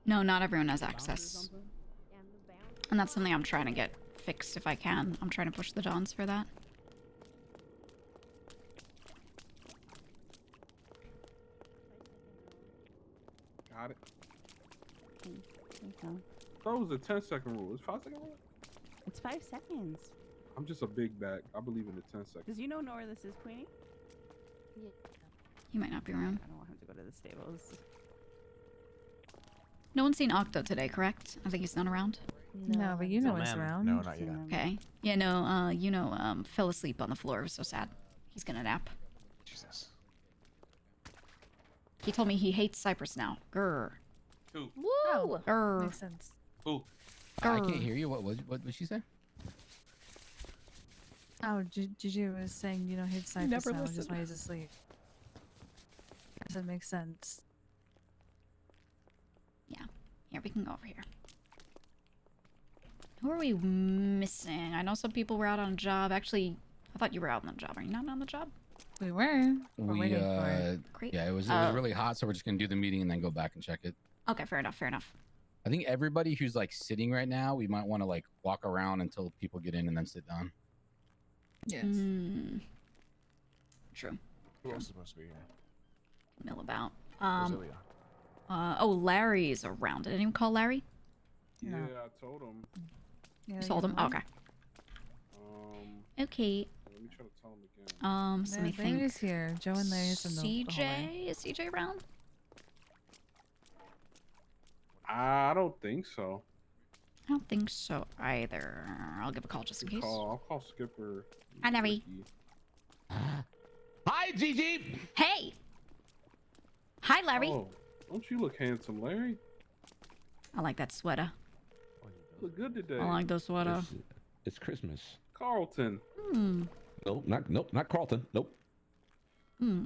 No, not everyone has access. And that's something I'm trying to get fixed if I can. I'm trying to push the Dons for that. Got it. Okay. That was a 10-second rule. Is 5-second rule? It's 5 seconds. I'm just a big back. I believe in the 10 seconds. Does you know where this is, Queenie? Yeah. He might not be around. I don't want him to go to the stables. No one's seen Octo today, correct? I think he's not around. No, but you know No, it's ma'am. around. No, not yet. Okay. Yeah, no, fell asleep on the floor. It was so sad. He's gonna nap. Jesus. He told me he hates Cyprus now. Grr. Who? Woo! Grr. Makes sense. Who? I can't hear you. What did she say? Oh, Gigi was saying you don't hate Cypress never now, just listened. while he's asleep. Guess that makes sense. Yeah. Here, we can go over here. Who are we missing? I know some people were out on a job. Actually, I thought you were out on the job. Are you not on the job? We were. We're We waiting for it. Great. yeah, it was really hot, so we're just gonna do the meeting and then go back and check it. Okay, fair enough, fair enough. I think everybody who's like sitting right now, we might want to like walk around until people get in and then sit down. Yes. Mm. True. Who else is supposed to be here? Mill about. Rosalia. Oh, Larry's around. Did anyone call Larry? Yeah, No. I told him. Yeah, You told him? know. Okay. Let Okay. me try to tell him again. So let me think. Larry's here. Joe and Larry's in the hallway. CJ? Is CJ around? I don't think so. I don't think so either. I'll give a call just in case. I'll call Skipper. Hi, Larry. Ricky. Hi, Gigi. Hey! Hi, Larry. Oh, don't you look handsome, Larry? I like that sweater. Look good today. I like the sweater. It's Christmas. Carlton. Hmm. Nope, not Carlton. Nope. Hmm.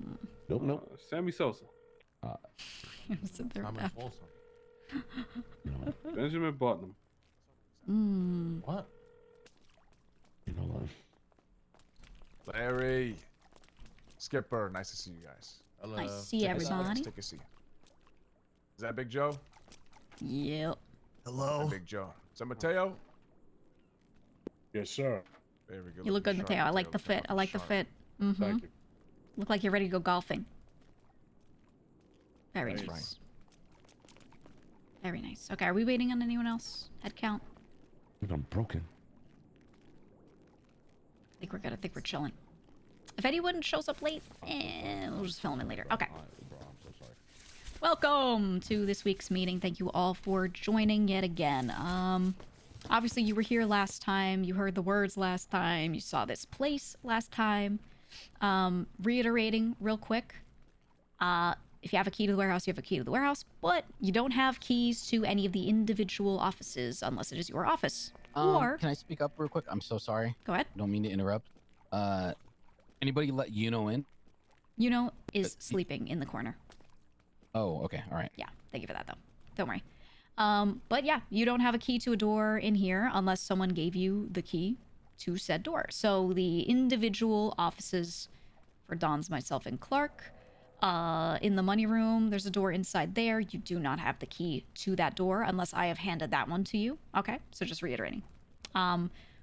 Nope. Sammy Sosa. Sit there with Thomas that. Wilson. Benjamin Button. Hmm. What? You know, Larry. Skipper, nice to see you guys. Hello. Nice to see everybody. Take a seat. Is that Big Joe? Yep. Hello. Big Joe. Is that Mateo? Yes, sir. Very good. You look good, Mateo. I like the fit. I like the fit. Mm-hmm. Thank you. Look like you're ready to go golfing. Very That's nice. right. Very nice. Okay, are we waiting on anyone else? Head count? I'm broken. I think we're good. I think we're chilling. If anyone shows up late, we'll just film it later. Okay. Bro, I'm so sorry. Welcome to this week's meeting. Thank you all for joining yet again. Obviously you were here last time. You heard the words last time. You saw this place last time. Reiterating real quick. If you have a key to the warehouse, you have a key to the warehouse, but you don't have keys to any of the individual offices unless it is your office. Or Can I speak up real quick? I'm so sorry. go ahead. Don't mean to interrupt. Anybody let Yuno in? Yuno is sleeping in the corner. Oh, okay. All right. Yeah, thank you for that though. Don't worry. But yeah, you don't have a key to a door in here unless someone gave you the key to said door. So the individual offices for Dons, myself, and Clark, in the money room, there's a door inside there. You do not have the key to that door unless I have handed that one to you. Okay, so just reiterating.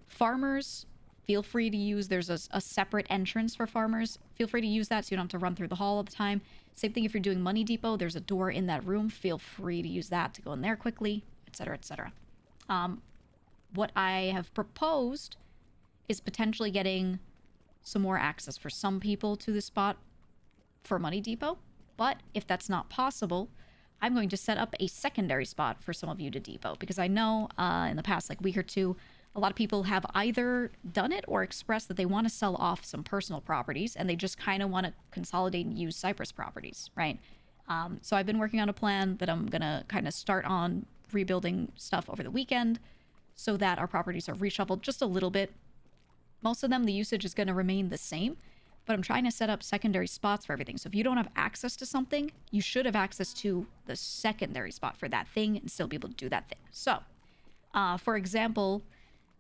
Farmers, feel free to use, there's a separate entrance for farmers. Feel free to use that so you don't have to run through the hall all the time. Same thing if you're doing Money Depot, there's a door in that room. Feel free to use that to go in there quickly, etc., etc. What I have proposed is potentially getting some more access for some people to the spot for Money Depot. But if that's not possible, I'm going to set up a secondary spot for some of you to depot. Because I know in the past like week or two, a lot of people have either done it or expressed that they want to sell off some personal properties and they just kind of want to consolidate and use Cypress properties, right? So I've been working on a plan that I'm going to kind of start on rebuilding stuff over the weekend so that our properties are reshuffled just a little bit. Most of them, the usage is going to remain the same, but I'm trying to set up secondary spots for everything. So if you don't have access to something, you should have access to the secondary spot for that thing and still be able to do that thing. So, for example,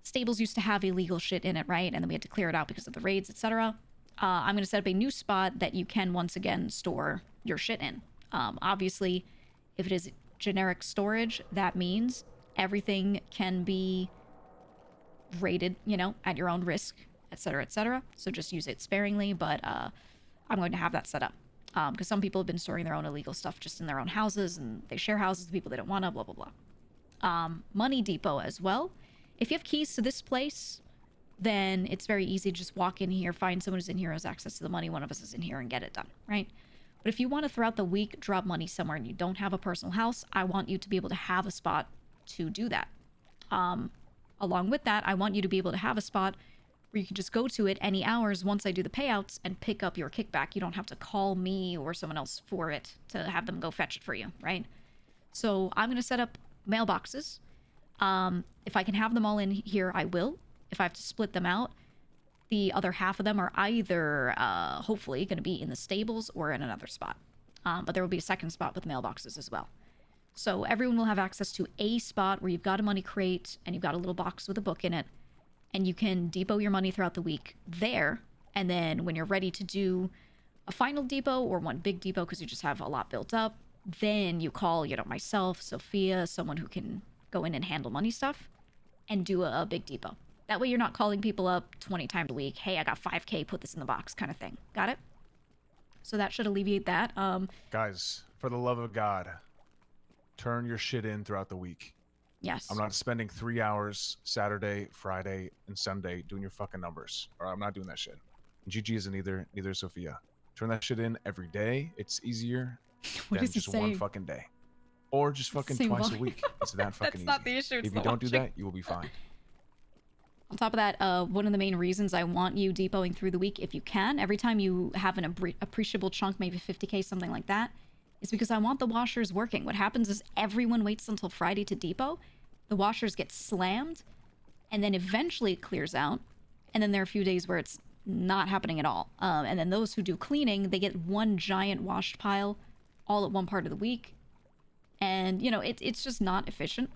stables used to have illegal shit in it, right? And then we had to clear it out because of the raids, etc. I'm going to set up a new spot that you can once again store your shit in. Obviously, if it is generic storage, that means everything can be rated, you know, at your own risk, etc., etc. So just use it sparingly, but I'm going to have that set up. Because some people have been storing their own illegal stuff just in their own houses, and they share houses with people they don't want to, blah, blah, blah. Money Depot as well. If you have keys to this place, then it's very easy to just walk in here, find someone who's in here who has access to the money, one of us is in here, and get it done, right? But if you want to, throughout the week, drop money somewhere and you don't have a personal house, I want you to be able to have a spot to do that. Along with that, I want you to be able to have a spot where you can just go to it any hours once I do the payouts and pick up your kickback. You don't have to call me or someone else for it to have them go fetch it for you, right? So I'm going to set up mailboxes. If I can have them all in here, I will. If I have to split them out, the other half of them are either, hopefully, going to be in the stables or in another spot. But there will be a second spot with mailboxes as well. So everyone will have access to a spot where you've got a money crate and you've got a little box with a book in it. And you can depot your money throughout the week there. And then when you're ready to do a final depot or one big depot because you just have a lot built up, then you call, you know, myself, Sophia, someone who can go in and handle money stuff and do a big depot. That way you're not calling people up 20 times a week. Hey, I got 5K, put this in the box kind of thing. Got it? So that should alleviate that. Guys, for the love of God, turn your shit in throughout the week. Yes. I'm not spending 3 hours Saturday, Friday, and Sunday doing your fucking numbers. Or I'm not doing that shit. GG isn't either. Neither is Sophia. Turn that shit in every day. It's easier What than is he just one saying? fucking day. Or just fucking Same twice a volume. week. It's that fucking That's easy. not the issue. It's If you the don't do watching. that, you will be fine. On top of that, one of the main reasons I want you depoting through the week, if you can, every time you have an appreciable chunk, maybe 50K, something like that, is because I want the washers working. What happens is everyone waits until Friday to depot. The washers get slammed, and then eventually it clears out. And then there are a few days where it's not happening at all. And then those who do cleaning, they get one giant washed pile all at one part of the week. And, you know, it's just not efficient.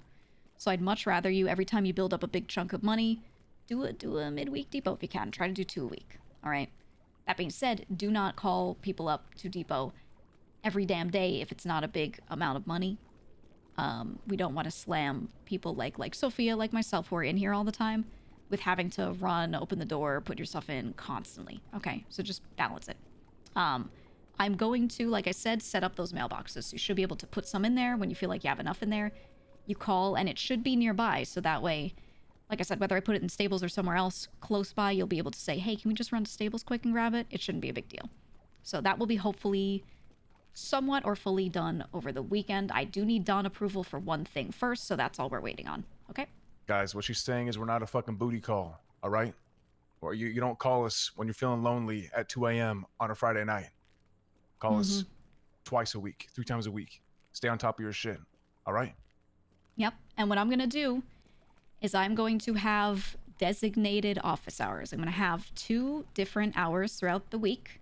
So I'd much rather you, every time you build up a big chunk of money, do a midweek depot if you can. Try to do 2 a week. All right? That being said, do not call people up to depot every damn day if it's not a big amount of money. We don't want to slam people like Sophia, like myself, who are in here all the time with having to run, open the door, put your stuff in constantly. Okay, so just balance it. I'm going to, like I said, set up those mailboxes. You should be able to put some in there when you feel like you have enough in there. You call, and it should be nearby, so that way, like I said, whether I put it in Stables or somewhere else close by, you'll be able to say, hey, can we just run to Stables quick and grab it? It shouldn't be a big deal. So that will be hopefully somewhat or fully done over the weekend. I do need Dawn approval for one thing first, so that's all we're waiting on. Okay? Guys, what she's saying is we're not a fucking booty call, all right? Or you don't call us when you're feeling lonely at 2 a.m. on a Friday night. Call us twice a week, 3 times a week. Stay on top of your shit, all right? Yep. And what I'm going to do is I'm going to have designated office hours. I'm going to have 2 different hours throughout the week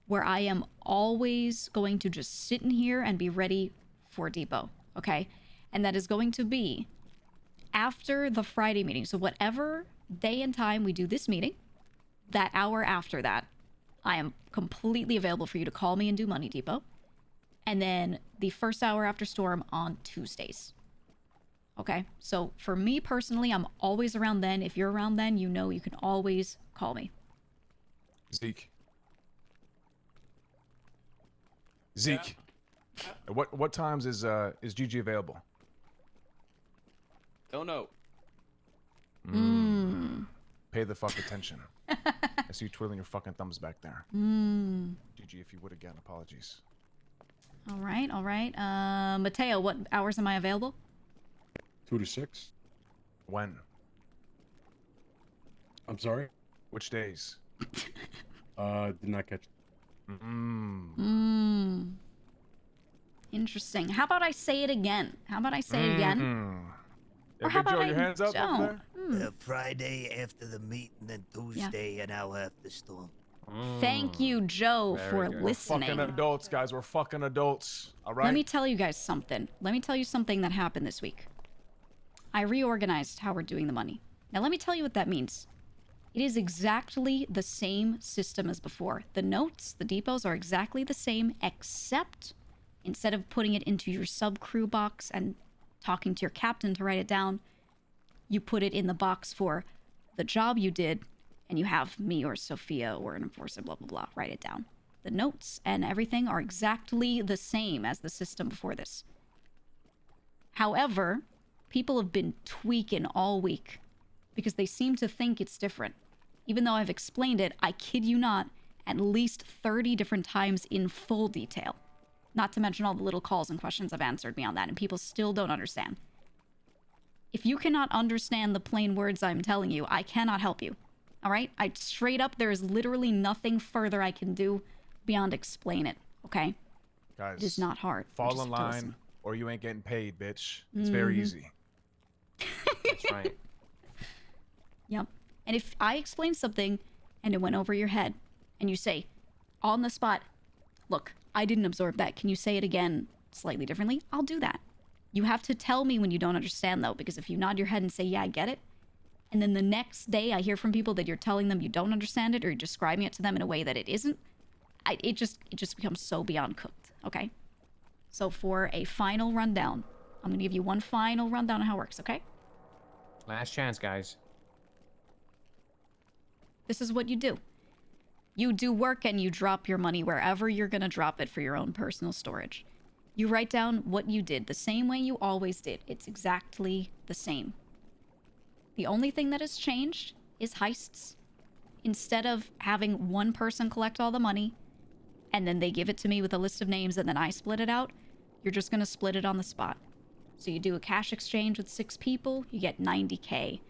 where I am always going to just sit in here and be ready for depot, okay? And that is going to be after the Friday meeting. So whatever day and time we do this meeting, that hour after that, I am completely available for you to call me and do Money Depot. And then the first hour after Storm on Tuesdays. Okay? So for me personally, I'm always around then. If you're around then, you know you can always call me. Zeke. Zeke. What times is Gigi available? Don't know. Pay the fuck attention. I see you twirling your fucking thumbs back there. Gigi, if you would again, apologies. All right, all right. Mateo, what hours am I available? 2 to 6. When? I'm sorry? Which days? Did not catch. Interesting. How about I say it again? How about I say it again? Yeah, Or how Big Joe, about your I hands up over don't? there? Friday after the meeting, then Tuesday an hour after Storm. Thank you, Joe, for We're listening. fucking adults, guys. We're fucking adults. All right? Let me tell you guys something. Let me tell you something that happened this week. I reorganized how we're doing the money. Now, let me tell you what that means. It is exactly the same system as before. The notes, the depots are exactly the same, except instead of putting it into your sub-crew box and talking to your captain to write it down, you put it in the box for the job you did, and you have me or Sophia or an enforcer, blah, blah, blah, write it down. The notes and everything are exactly the same as the system before this. However, people have been tweaking all week because they seem to think it's different. Even though I've explained it, I kid you not, at least 30 different times in full detail. Not to mention all the little calls and questions I've answered me on that, and people still don't understand. If you cannot understand the plain words I'm telling you, I cannot help you. All right? I straight up, there is literally nothing further I can do beyond explain it, okay? Guys, it is not hard. You fall just in have to line listen. or you ain't getting paid, bitch. It's very easy. That's right. Yep. And if I explain something and it went over your head and you say on the spot, look, I didn't absorb that. Can you say it again slightly differently? I'll do that. You have to tell me when you don't understand, though, because if you nod your head and say, yeah, I get it, and then the next day I hear from people that you're telling them you don't understand it or you're describing it to them in a way that it isn't, it just becomes so beyond cooked, okay? So for a final rundown, I'm going to give you one final rundown on how it works, okay? Last chance, guys. This is what you do. You do work and you drop your money wherever you're going to drop it for your own personal storage. You write down what you did the same way you always did. It's exactly the same. The only thing that has changed is heists. Instead of having one person collect all the money and then they give it to me with a list of names and then I split it out, you're just going to split it on the spot. So you do a cash exchange with 6 people, you get 90K.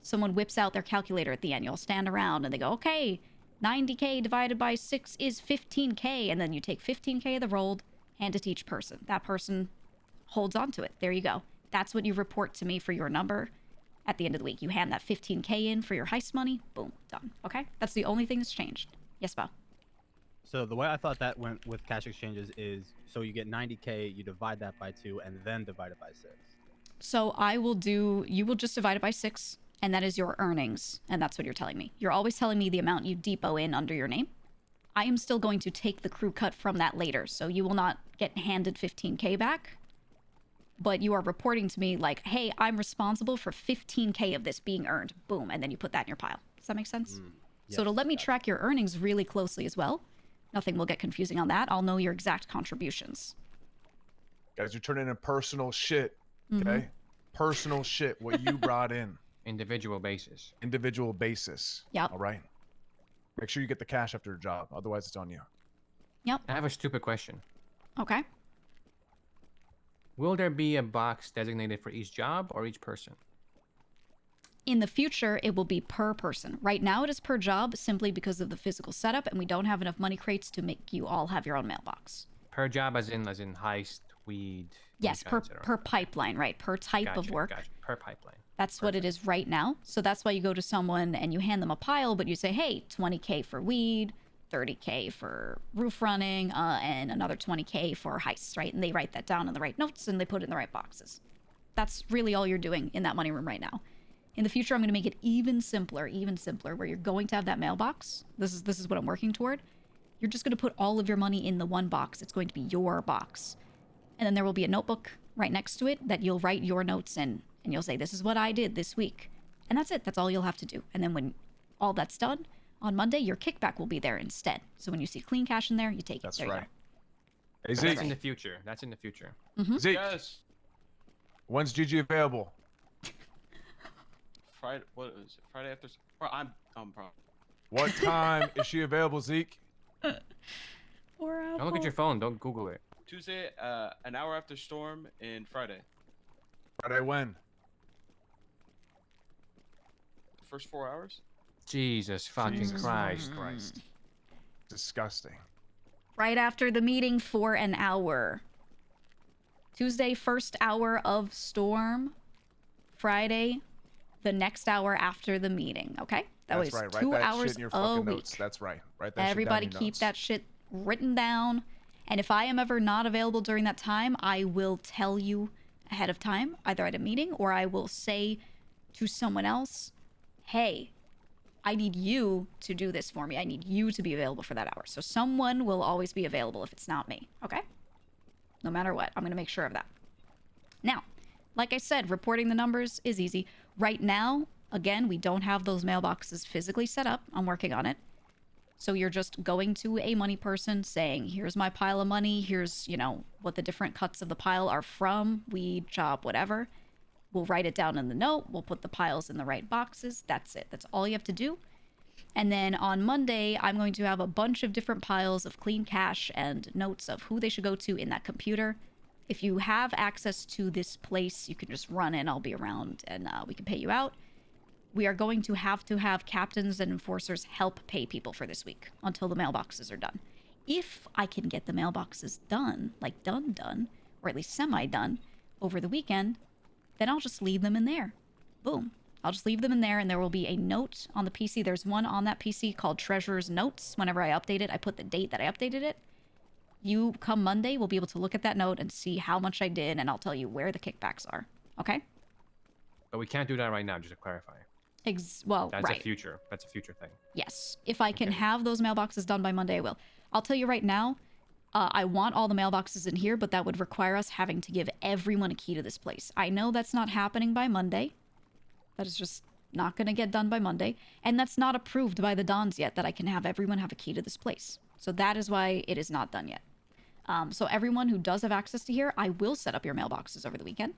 Someone whips out their calculator at the end. You'll stand around and they go, okay, 90K divided by 6 is 15K. And then you take 15K of the rolled hand it to each person. That person holds on to it. There you go. That's what you report to me for your number at the end of the week. You hand that 15K in for your heist money. Boom, done. Okay? That's the only thing that's changed. Yes, Bo. So the way I thought that went with cash exchanges is, so you get 90K, you divide that by 2, and then divide it by 6. So you will just divide it by 6, and that is your earnings, and that's what you're telling me. You're always telling me the amount you depot in under your name. I am still going to take the crew cut from that later, so you will not get handed 15K back. But you are reporting to me like, hey, I'm responsible for 15K of this being earned. Boom, and then you put that in your pile. Does that make sense? Yes, so to let me track your earnings really closely as well, nothing will get confusing on that. I'll know your exact contributions. Guys, you're turning in personal shit, okay? Personal shit, what you brought in. Individual basis. Individual basis. Yep. All right? Make sure you get the cash after your job. Otherwise, it's on you. Yep. I have a stupid question. Okay. Will there be a box designated for each job or each person? In the future, it will be per person. Right now, it is per job simply because of the physical setup, and we don't have enough money crates to make you all have your own mailbox. Per job as in heist, weed. Yes, per pipeline, right? Per type of work. Gotcha. Per pipeline. That's what it is right now. So that's why you go to someone and you hand them a pile, but you say, hey, 20K for weed, 30K for roof running, and another 20K for heists, right? And they write that down in the right notes and they put it in the right boxes. That's really all you're doing in that money room right now. In the future, I'm going to make it even simpler, where you're going to have that mailbox. This is what I'm working toward. You're just going to put all of your money in the one box. It's going to be your box. And then there will be a notebook right next to it that you'll write your notes in. And you'll say, this is what I did this week. And that's it. That's all you'll have to do. And then when all that's done, on Monday, your kickback will be there instead. So when you see clean cash in there, you take it. That's there right. You go. Hey, That's Zeke. in the future. That's in the future. Zeke, Yes. when's Gigi available? Friday. What is it? Friday after. Bro, I'm bro. What time is she available, Zeke? Don't look at your phone. Don't Google it. Tuesday, an hour after storm, and Friday. Friday when? First 4 hours. Jesus fucking Christ. Disgusting. Right after the meeting for an hour. Tuesday, first hour of storm. Friday, the next hour after the meeting. Okay? That That's was right. 2 Write that hours shit in your a fucking week. notes. That's right. Write that Everybody shit down in your keep notes. that shit written down. And if I am ever not available during that time, I will tell you ahead of time, either at a meeting or I will say to someone else, hey, I need you to do this for me. I need you to be available for that hour. So someone will always be available if it's not me. Okay? No matter what. I'm going to make sure of that. Now, like I said, reporting the numbers is easy. Right now, again, we don't have those mailboxes physically set up. I'm working on it. So you're just going to a money person saying, here's my pile of money. Here's, what the different cuts of the pile are from, weed, job, whatever. We'll write it down in the note. We'll put the piles in the right boxes. That's it. That's all you have to do. And then on Monday, I'm going to have a bunch of different piles of clean cash and notes of who they should go to in that computer. If you have access to this place, you can just run in. I'll be around and we can pay you out. We are going to have captains and enforcers help pay people for this week until the mailboxes are done. If I can get the mailboxes done, like done, or at least semi-done over the weekend, then I'll just leave them in there. Boom. I'll just leave them in there and there will be a note on the PC. There's one on that PC called Treasurer's Notes. Whenever I update it, I put the date that I updated it. You come Monday, will be able to look at that note and see how much I did, and I'll tell you where the kickbacks are. Okay? But we can't do that right now, just to clarify. Well, That's right. a future. That's a future thing. Yes. If I can have those mailboxes done by Monday, I will. I'll tell you right now, I want all the mailboxes in here, but that would require us having to give everyone a key to this place. I know that's not happening by Monday. That is just not going to get done by Monday. And that's not approved by the Dons yet, that I can have everyone have a key to this place. So that is why it is not done yet. So everyone who does have access to here, I will set up your mailboxes over the weekend.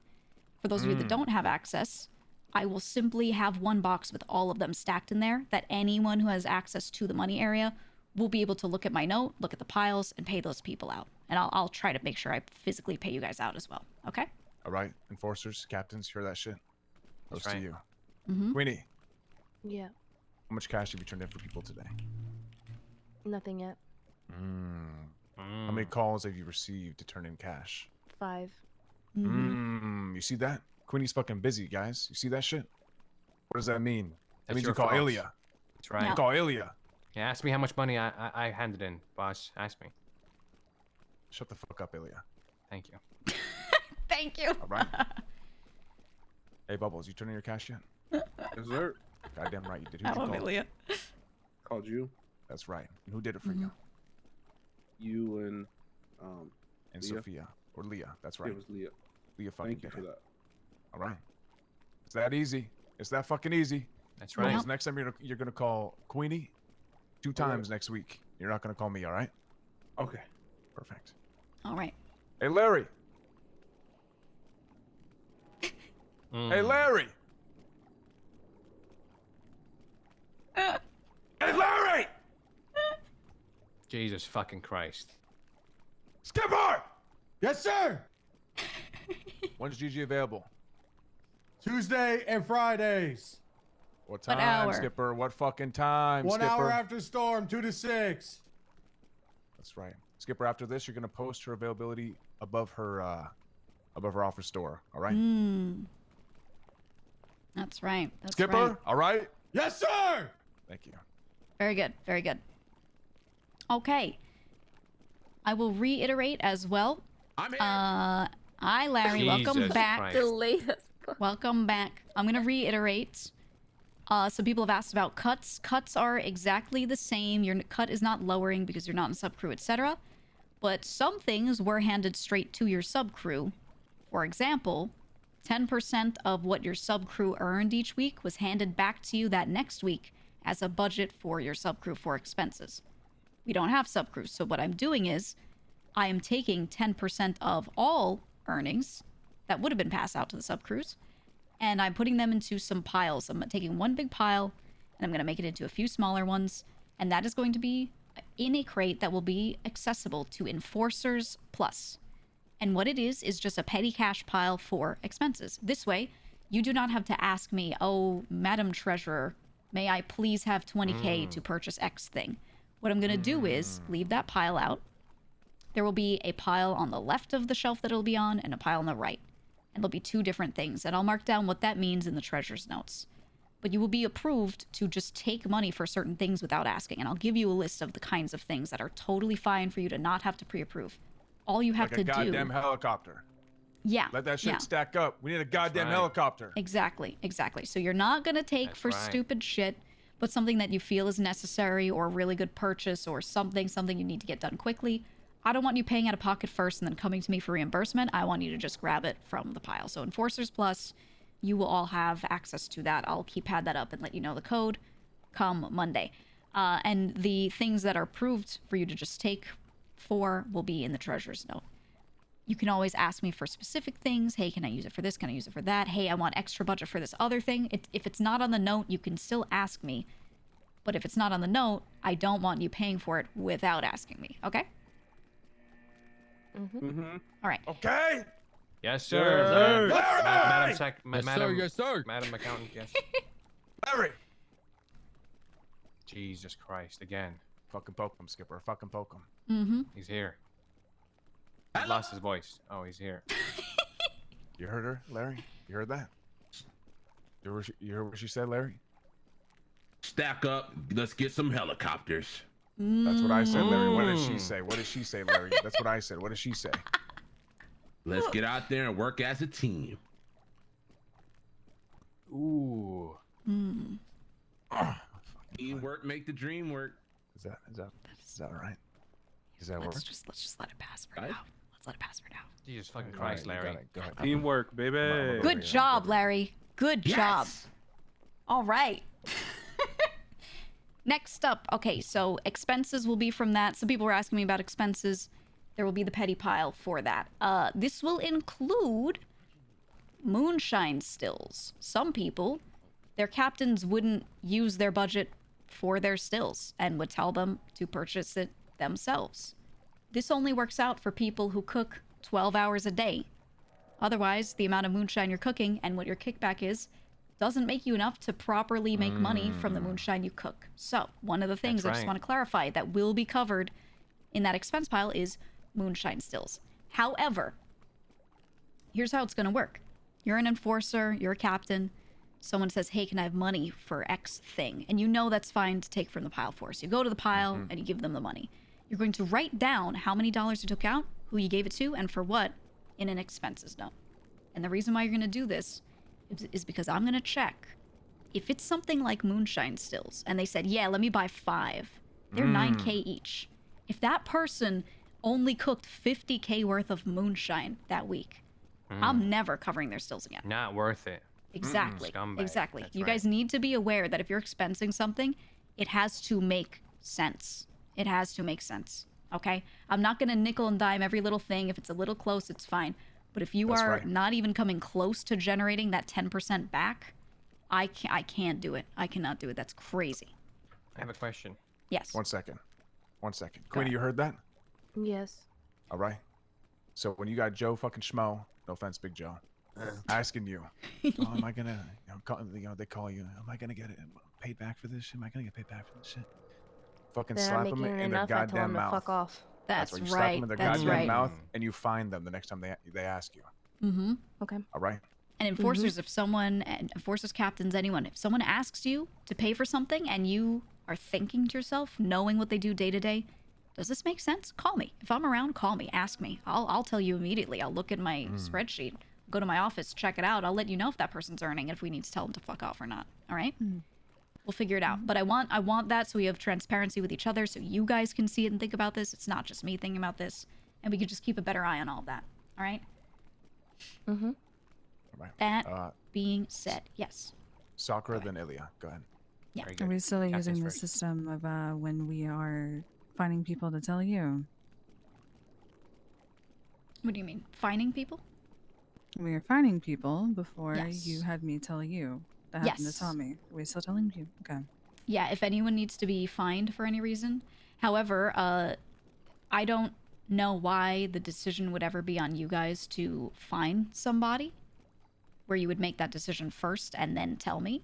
For those of you that don't have access, I will simply have one box with all of them stacked in there that anyone who has access to the money area will be able to look at my note, look at the piles, and pay those people out. And I'll try to make sure I physically pay you guys out as well. Okay? All right. Enforcers, captains, hear that shit? Those That's to right. you. Queenie, Yeah. how much cash have you turned in for people today? Nothing yet. How many calls have you received to turn in cash? 5. You see that? Queenie's fucking busy, guys. You see that shit? What does that mean? That That's means you your call fault. Ilya. That's right. You call Ilya. Yeah, ask me how much money I handed in, boss. Ask me. Shut the fuck up, Ilya. Thank you. Thank you. All right. Hey, Bubbles, you turning your cash yet? Yes, sir. Goddamn right you did. Who'd you Oh, call? Amelia. Called you. That's right. And who did it for you? You and And Leah. Sophia. Or Leah. That's right. It was Leah. Leah fucking Thank you did for it. that. All right. It's that easy. It's that fucking easy. That's right. Bubbles, next time you're gonna call Queenie 2 times next week. You're not gonna call me, all right? Okay. Perfect. All right. Hey, Larry. Hey, Larry. Hey, Larry! Jesus fucking Christ. Skipper! Yes, sir. When's GG available? Tuesday and Fridays. What time, hour? Skipper? What fucking time, 1 Skipper? hour after storm, 2 to 6. That's right. Skipper, after this, you're gonna post her availability above her office door. All right? That's right. That's Skipper, right. all right? Yes, sir. Thank you. Very good. Very good. Okay. I will reiterate as well. I'm here. Hi, Larry. Welcome Jesus back. Christ. Delayed as fuck. Welcome back. I'm going to reiterate. Some people have asked about cuts. Cuts are exactly the same. Your cut is not lowering because you're not in subcrew, etc. But some things were handed straight to your subcrew. For example, 10% of what your subcrew earned each week was handed back to you that next week as a budget for your subcrew for expenses. We don't have subcrews, so what I'm doing is I am taking 10% of all earnings that would have been passed out to the subcrews, and I'm putting them into some piles. I'm taking one big pile, and I'm going to make it into a few smaller ones, and that is going to be in a crate that will be accessible to Enforcers Plus. And what it is just a petty cash pile for expenses. This way, you do not have to ask me, oh, Madam Treasurer, may I please have 20K to purchase X thing? What I'm going to do is leave that pile out. There will be a pile on the left of the shelf that it'll be on and a pile on the right. And there'll be 2 different things. And I'll mark down what that means in the treasurer's notes. But you will be approved to just take money for certain things without asking. And I'll give you a list of the kinds of things that are totally fine for you to not have to pre-approve. All you have like a to goddamn do... helicopter. Yeah. Let that shit yeah. stack up. We need a goddamn right. helicopter. Exactly, exactly. So you're not going to take That's for right. stupid shit, but something that you feel is necessary or a really good purchase or something you need to get done quickly. I don't want you paying out of pocket first and then coming to me for reimbursement. I want you to just grab it from the pile. So Enforcers Plus, you will all have access to that. I'll pad that up and let you know the code come Monday. And the things that are approved for you to just take for will be in the treasurer's note. You can always ask me for specific things. Hey, can I use it for this? Can I use it for that? Hey, I want extra budget for this other thing. If it's not on the note, you can still ask me. But if it's not on the note, I don't want you paying for it without asking me. Okay? All right. Okay? Yes, Yes, sir. sir. Madam Yes, Madam, sir. Yes, sir. Madam Accountant, yes. Larry! Jesus Christ, again. Fucking poke him, Skipper. Fucking poke him. Mm-hmm. He's here. He lost his voice. Oh, he's here. You heard her, Larry? You heard that? You heard what she said, Larry? Stack up. Let's get some helicopters. That's what I said, Larry. What did she say? What did she say, Larry? That's what I said. What did she say? Let's get out there and work as a team. Ooh. Teamwork make the dream work. Is that all right? Does that work? Let's just let it pass for now. Let's let it pass for now. Jesus fucking All Christ, right, you Larry. got it. Go ahead. Teamwork, baby. Good job, Larry. Good job. All right. Next up, okay, so expenses will be from that. Some people were asking me about expenses. There will be the petty pile for that. This will include moonshine stills. Some people, their captains wouldn't use their budget for their stills and would tell them to purchase it themselves. This only works out for people who cook 12 hours a day. Otherwise, the amount of moonshine you're cooking and what your kickback is doesn't make you enough to properly make money from the moonshine you cook. So, one of the things That's I just right. want to clarify that will be covered in that expense pile is moonshine stills. However, here's how it's going to work. You're an enforcer, you're a captain. Someone says, hey, can I have money for X thing? And you know that's fine to take from the pile for. So you go to the pile and you give them the money. You're going to write down how many dollars you took out, who you gave it to, and for what in an expenses note. And the reason why you're going to do this is because I'm going to check. If it's something like moonshine stills, and they said, yeah, let me buy 5. They're 9K each. If that person only cooked 50K worth of moonshine that week, I'm never covering their stills again. Not worth it. Exactly. Scumbag. Exactly. That's You right. guys need to be aware that if you're expensing something, it has to make sense. It has to make sense. Okay? I'm not going to nickel and dime every little thing. If it's a little close, it's fine. But if you That's are right. not even coming close to generating that 10% back, I can't do it. I cannot do it. That's crazy. I have a question. Yes. 1 second. 1 second. Queenie, you heard that? Yes. All right. So when you got Joe fucking Schmo, no offense, Big Joe, asking you, oh, am I gonna, they call you, am I gonna get it paid back for this shit? Am I gonna get paid back for this shit? Fucking They're slap not them making in their enough. I told goddamn them to mouth. fuck off. That's right. You slap them in their goddamn right. mouth, and you find them the next time they ask you. Mm-hmm. Okay. All right. And enforcers, if someone, enforcers, captains, anyone, if someone asks you to pay for something and you are thinking to yourself, knowing what they do day to day, does this make sense? Call me. If I'm around, call me. Ask me. I'll tell you immediately. I'll look at my spreadsheet, go to my office, check it out. I'll let you know if that person's earning and if we need to tell them to fuck off or not. All right? We'll figure it out. But I want that so we have transparency with each other so you guys can see it and think about this. It's not just me thinking about this. And we can just keep a better eye on all of that. All right? Mm-hmm. All right. That being said, yes. Sakura, then Ilya. Go ahead. Yeah. Very Are good. we still Captain's using the first. system of when we are finding people to tell you? What do you mean? Finding people? We are finding people before Yes. you had me tell you that happened Yes. to Tommy. Are we still telling you? Okay. Yeah, if anyone needs to be fined for any reason. However, I don't know why the decision would ever be on you guys to fine somebody, where you would make that decision first and then tell me.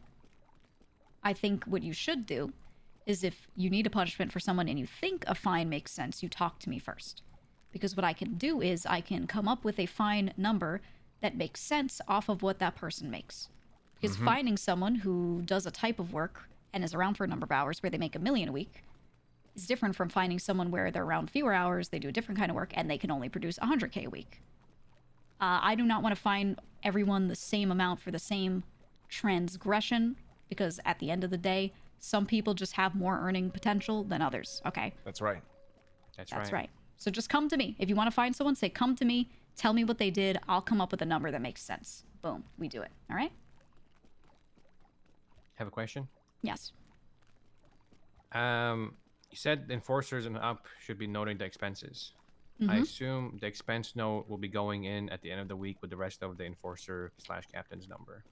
I think what you should do is if you need a punishment for someone and you think a fine makes sense, you talk to me first. Because what I can do is I can come up with a fine number that makes sense off of what that person makes. Because finding someone who does a type of work and is around for a number of hours where they make $1 million a week is different from finding someone where they're around fewer hours, they do a different kind of work, and they can only produce 100K a week. I do not want to fine everyone the same amount for the same transgression, because at the end of the day, some people just have more earning potential than others, okay? That's right. That's right. So just come to me. If you want to find someone, say, come to me, tell me what they did, I'll come up with a number that makes sense. Boom, we do it, all right? Have a question? Yes. You said enforcers and up should be noting the expenses. I assume the expense note will be going in at the end of the week with the rest of the enforcer/captain's number.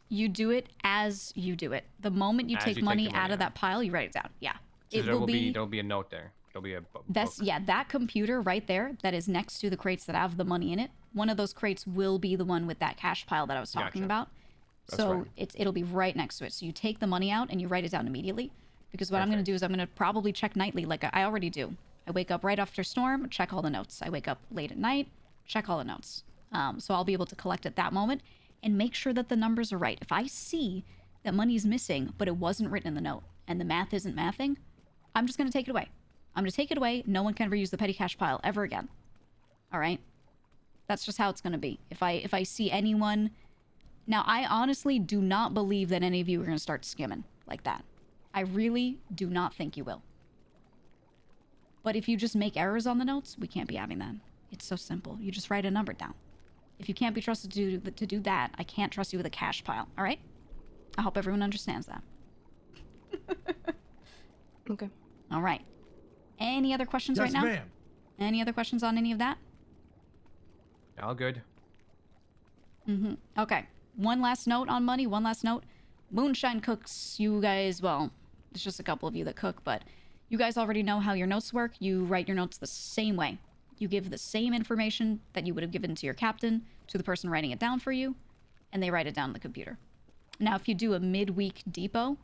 You do it as you do it. The moment you As take you take money the money out of out. that pile, you write it down. Yeah. So It there will be there'll be a note there. There'll be a book. that computer right there that is next to the crates that have the money in it. One of those crates will be the one with that cash pile that I was talking Gotcha. about. That's So right. it'll be right next to it. So you take the money out and you write it down immediately. Because what I'm going to do is I'm going to probably check nightly like I already do. I wake up right after storm, check all the notes. I wake up late at night, check all the notes. So I'll be able to collect at that moment and make sure that the numbers are right. If I see that money is missing, but it wasn't written in the note and the math isn't mathing, I'm just going to take it away. I'm going to take it away. No one can ever use the petty cash pile ever again. All right? That's just how it's going to be. If I see anyone... Now, I honestly do not believe that any of you are going to start skimming like that. I really do not think you will. But if you just make errors on the notes, we can't be having that. It's so simple. You just write a number down. If you can't be trusted to do that, I can't trust you with a cash pile. All right? I hope everyone understands that. Okay. All right. Any other questions right now? ma'am. Any other questions on any of that? All good. Okay. One last note on money. One last note. Moonshine cooks, you guys, well, it's just a couple of you that cook, but you guys already know how your notes work. You write your notes the same way. You give the same information that you would have given to your captain to the person writing it down for you, and they write it down on the computer. Now, if you do a midweek depot,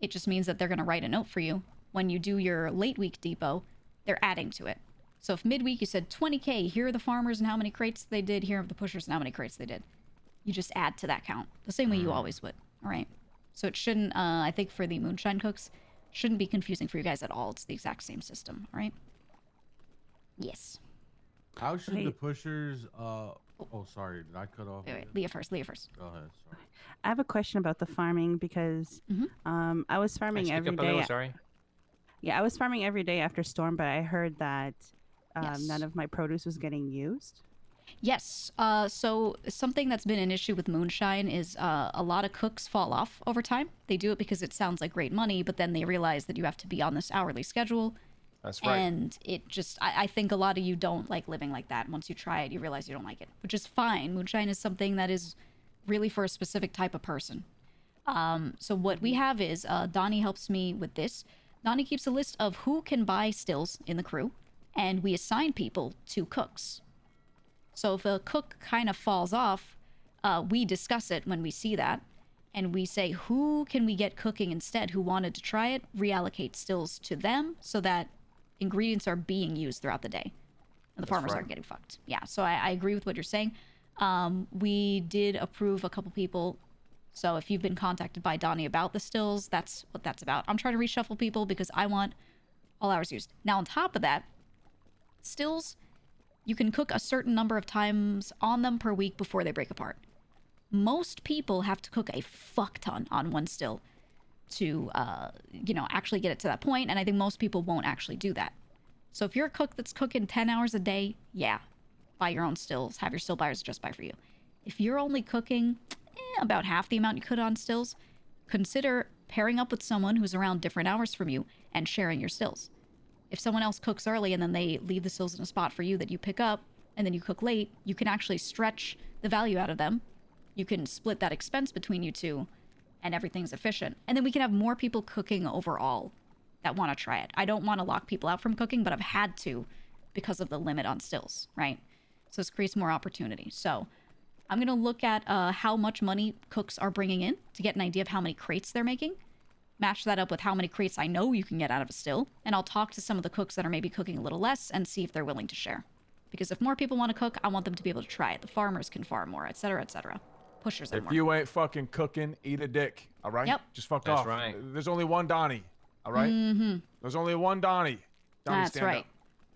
it just means that they're going to write a note for you. When you do your late week depot, they're adding to it. So if midweek you said 20K, here are the farmers and how many crates they did, here are the pushers and how many crates they did. You just add to that count, the same way you always would, all right? So it shouldn't, I think for the moonshine cooks, shouldn't be confusing for you guys at all. It's the exact same system, all right? Yes. How should the pushers, oh, sorry, did I cut off? Wait, Leah first, Leah first. Go ahead, sorry. I have a question about the farming because I was farming every day. Sorry. Yeah, I was farming every day after storm, but I heard that none of my produce was getting used. Yes. So something that's been an issue with moonshine is a lot of cooks fall off over time. They do it because it sounds like great money, but then they realize that you have to be on this hourly schedule. That's right. And it just, I think a lot of you don't like living like that. Once you try it, you realize you don't like it, which is fine. Moonshine is something that is really for a specific type of person. So what we have is, Donnie helps me with this. Donnie keeps a list of who can buy stills in the crew, and we assign people to cooks. So if a cook kind of falls off, we discuss it when we see that, and we say, who can we get cooking instead? Who wanted to try it? Reallocate stills to them so that ingredients are being used throughout the day. And the farmers aren't getting fucked. Yeah, so I agree with what you're saying. We did approve a couple people. So if you've been contacted by Donnie about the stills, that's what that's about. I'm trying to reshuffle people because I want all hours used. Now, on top of that, stills, you can cook a certain number of times on them per week before they break apart. Most people have to cook a fuck ton on one still to, you know, actually get it to that point, and I think most people won't actually do that. So if you're a cook that's cooking 10 hours a day, yeah, buy your own stills. Have your still buyers just buy for you. If you're only cooking about half the amount you could on stills, consider pairing up with someone who's around different hours from you and sharing your stills. If someone else cooks early and then they leave the stills in a spot for you that you pick up, and then you cook late, you can actually stretch the value out of them. You can split that expense between you two, and everything's efficient. And then we can have more people cooking overall that want to try it. I don't want to lock people out from cooking, but I've had to because of the limit on stills, right? So this creates more opportunity. So I'm going to look at how much money cooks are bringing in to get an idea of how many crates they're making. Match that up with how many crates I know you can get out of a still. And I'll talk to some of the cooks that are maybe cooking a little less and see if they're willing to share. Because if more people want to cook, I want them to be able to try it. The farmers can farm more, etc., etc. Pushers and If more. you ain't fucking cooking, eat a dick. All right? Yep. Just fuck That's off. right. There's only one Donnie. All right? Mm-hmm. There's only one Donnie. Donnie, That's stand right. up.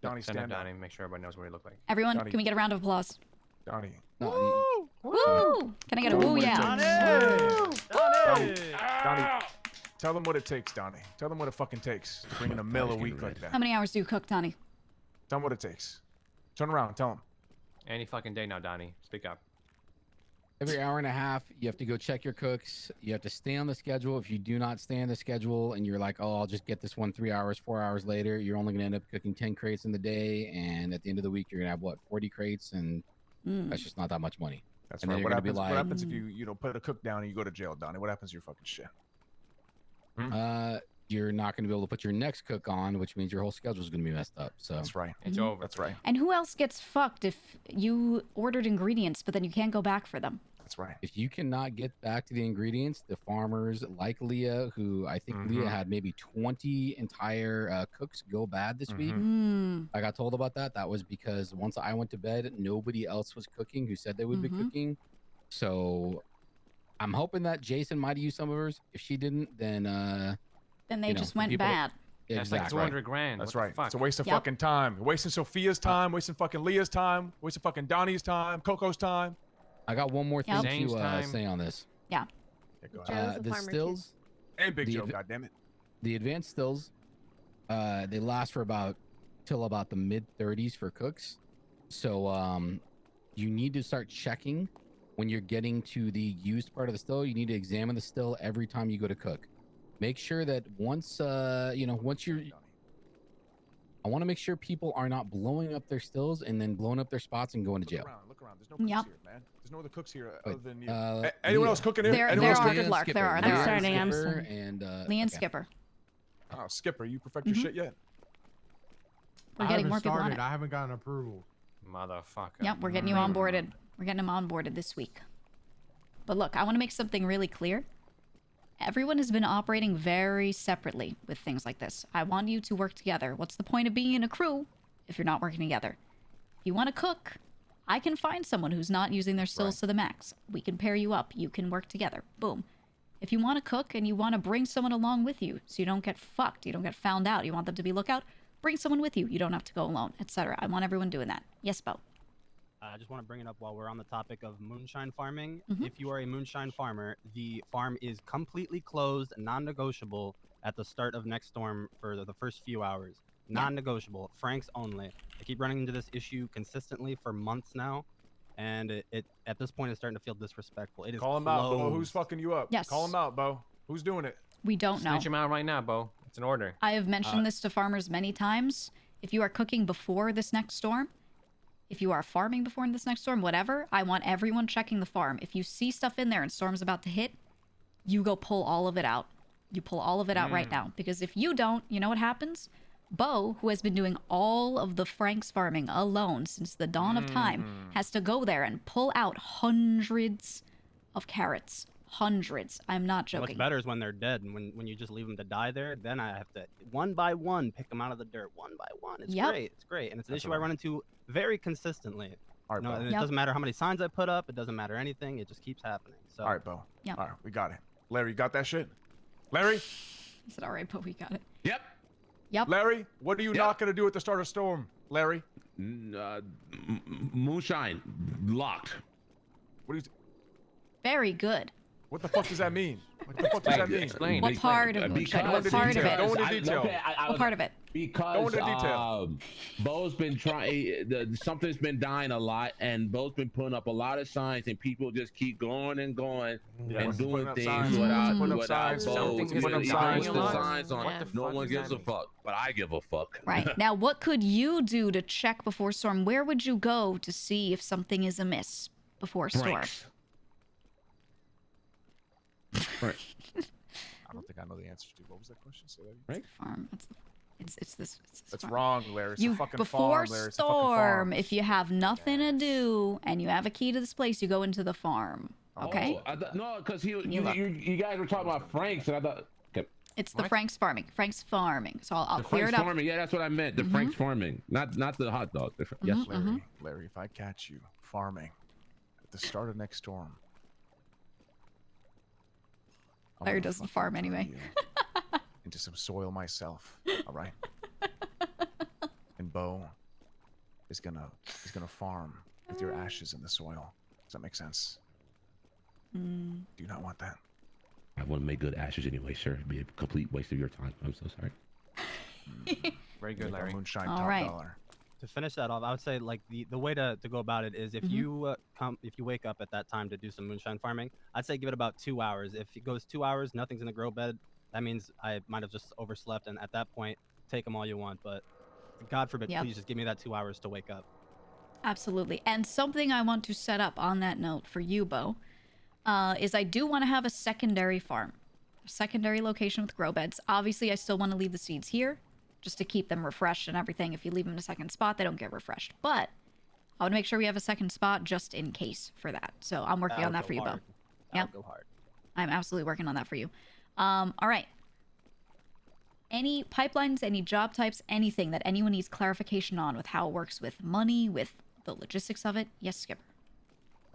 Donnie, Send up stand up. Donnie. Make sure everybody knows what he looked like. Everyone, Donnie. can we get a round of applause? Donnie. No, Woo! Can I get a woo, yeah? Donnie, tell them what it takes, Donnie. Tell them what it fucking takes to bring in a mill a week like that. How many hours do you cook, Donnie? Tell them what it takes. Turn around. Tell them. Any fucking day now, Donnie. Speak up. Every hour and a half, you have to go check your cooks. You have to stay on the schedule. If you do not stay on the schedule and you're like, oh, I'll just get this one 3 hours, 4 hours later, you're only going to end up cooking 10 crates in the day. And at the end of the week, you're going to have, what, 40 crates? And that's just not that much money. That's and right. then What you're gonna happens, be like, what happens if you know, put a cook down and you go to jail, Donnie? What happens to your fucking shit? you're not going to be able to put your next cook on, which means your whole schedule is going to be messed up. So that's right. It's over. That's right. And who else gets fucked if you ordered ingredients, but then you can't go back for them? That's right. If you cannot get back to the ingredients, the farmers like Leah, who I think Leah had maybe 20 entire cooks go bad this week. I got told about that. That was because once I went to bed, nobody else was cooking who said they would be cooking. So I'm hoping that Jason might have used some of hers. If she didn't, then they just went bad. Yeah, it's like 200 grand. That's What the right. fuck? It's a waste of fucking time. You're wasting Sophia's time, wasting fucking Leah's time, wasting fucking Donnie's time, Coco's time. I got one more thing Zane's to time. say on this. Yeah. The stills and Big Joe, goddammit. The advanced stills, they last for about till about the mid 30s for cooks. So you need to start checking when you're getting to the used part of the still. You need to examine the still every time you go to cook. Make sure that once once you're, I want to make sure people are not blowing up their stills and then blowing up their spots and going to jail. Look around. There's no cooks here, man. There's no other cooks here other than you. Anyone Leah. else cooking here? There Anyone else are. cooking? Good luck. There are. Leah, There are. Skipper, and Lee and Skipper. Oh, Skipper, you perfect your shit yet? We're I getting haven't more people on started. it. I haven't gotten approval. Motherfucker. Yep, we're getting you onboarded. We're getting them onboarded this week. But look, I want to make something really clear. everyone has been operating very separately with things like this. I want you to work together. What's the point of being in a crew if you're not working together? If you want to cook, I can find someone who's not using their skills to the max. We can pair you up. You can work together. Boom. If you want to cook and you want to bring someone along with you so you don't get fucked, you don't get found out, you want them to be lookout, bring someone with you. You don't have to go alone, etc. I want everyone doing that. Yes, Bo. I just want to bring it up while we're on the topic of moonshine farming. Mhm. If you are a moonshine farmer, the farm is completely closed, non-negotiable at the start of next storm for the first few hours. Non-negotiable, Franks only. I keep running into this issue consistently for months now, and it at this point is starting to feel disrespectful. It is Call him out, Bo. Who's fucking you up? Yes. Call him out, Bo. Who's doing it? We don't know. Snitch him out right now, Bo. It's an order. I have mentioned this to farmers many times. If you are cooking before this next storm, if you are farming before this next storm, whatever, I want everyone checking the farm. If you see stuff in there and storm's about to hit, you go pull all of it out. You pull all of it out right now. Because if you don't, you know what happens? Bo, who has been doing all of the Franks farming alone since the dawn of time, has to go there and pull out hundreds of carrots. Hundreds. I'm not joking. What's better is when they're dead, and when you just leave them to die there, then I have to, one by one, pick them out of the dirt, one by one. It's great. It's great. And it's an issue I run into very consistently. All right, Bo. And it doesn't matter how many signs I put up. It doesn't matter anything. It just keeps happening. So. All right, Bo. Yep. All right, we got it. Larry, you got that shit? Larry? I said, all right, but we got it. Yep. Yep. Larry, what are you not going to do at the start of storm? Larry? Moonshine locked. What do you? Very good. What the fuck does that mean? What the fuck does that mean? Explain. What part of moonshine? What part of it? Go into detail. What part of it? Because Go into detail. Bo's been trying. Something's been dying a lot, and Bo's been putting up a lot of signs, and people just keep going and going and doing things without Bo. Putting signs. The signs on. What the No fuck one does gives that a mean? fuck, but I give a fuck. Right. Now, what could you do to check before storm? Where would you go to see if something is amiss before storm? Franks. Right. I don't think I know the answer to. What was that question? Say that. Right. Farm. It's this That's farm. wrong, Larry. It's a You fucking before farm, Larry. It's a fucking farm. storm, if you have nothing to do and you have a key to this place, you go into the farm. Okay. Oh, no, because you look. guys were talking about Franks, and I thought. Okay. It's the Frank's farming. Frank's farming. So I'll The clear Frank's it up. farming, yeah, that's what I meant. The Frank's farming, not the hot dog. Yes, Larry, if I catch you farming at the start of next storm, I'm Larry gonna doesn't fucking farm turn anyway. you into some soil myself. All right. And Bo is gonna farm with your ashes in the soil. Does that make sense? Do you not want that? I want to make good ashes anyway, sir. It'd be a complete waste of your time. I'm so sorry. Very good, Larry. Moonshine All top right. dollar. To finish that off, I would say like the way to go about it is if you if you wake up at that time to do some moonshine farming, I'd say give it about 2 hours. If it goes 2 hours, nothing's in the grow bed, that means I might have just overslept, and at that point, take them all you want. But God forbid, please just give me that 2 hours to wake up. Absolutely. And something I want to set up on that note for you, Bo, is I do want to have a secondary farm, a secondary location with grow beds. Obviously, I still want to leave the seeds here just to keep them refreshed and everything. If you leave them in a second spot, they don't get refreshed. But I want to make sure we have a second spot just in case for that. So I'm working on that for you, Bo. Yeah. Go hard. I'm absolutely working on that for you. All right. Any pipelines, any job types, anything that anyone needs clarification on with how it works with money, with the logistics of it? Yes, Skipper.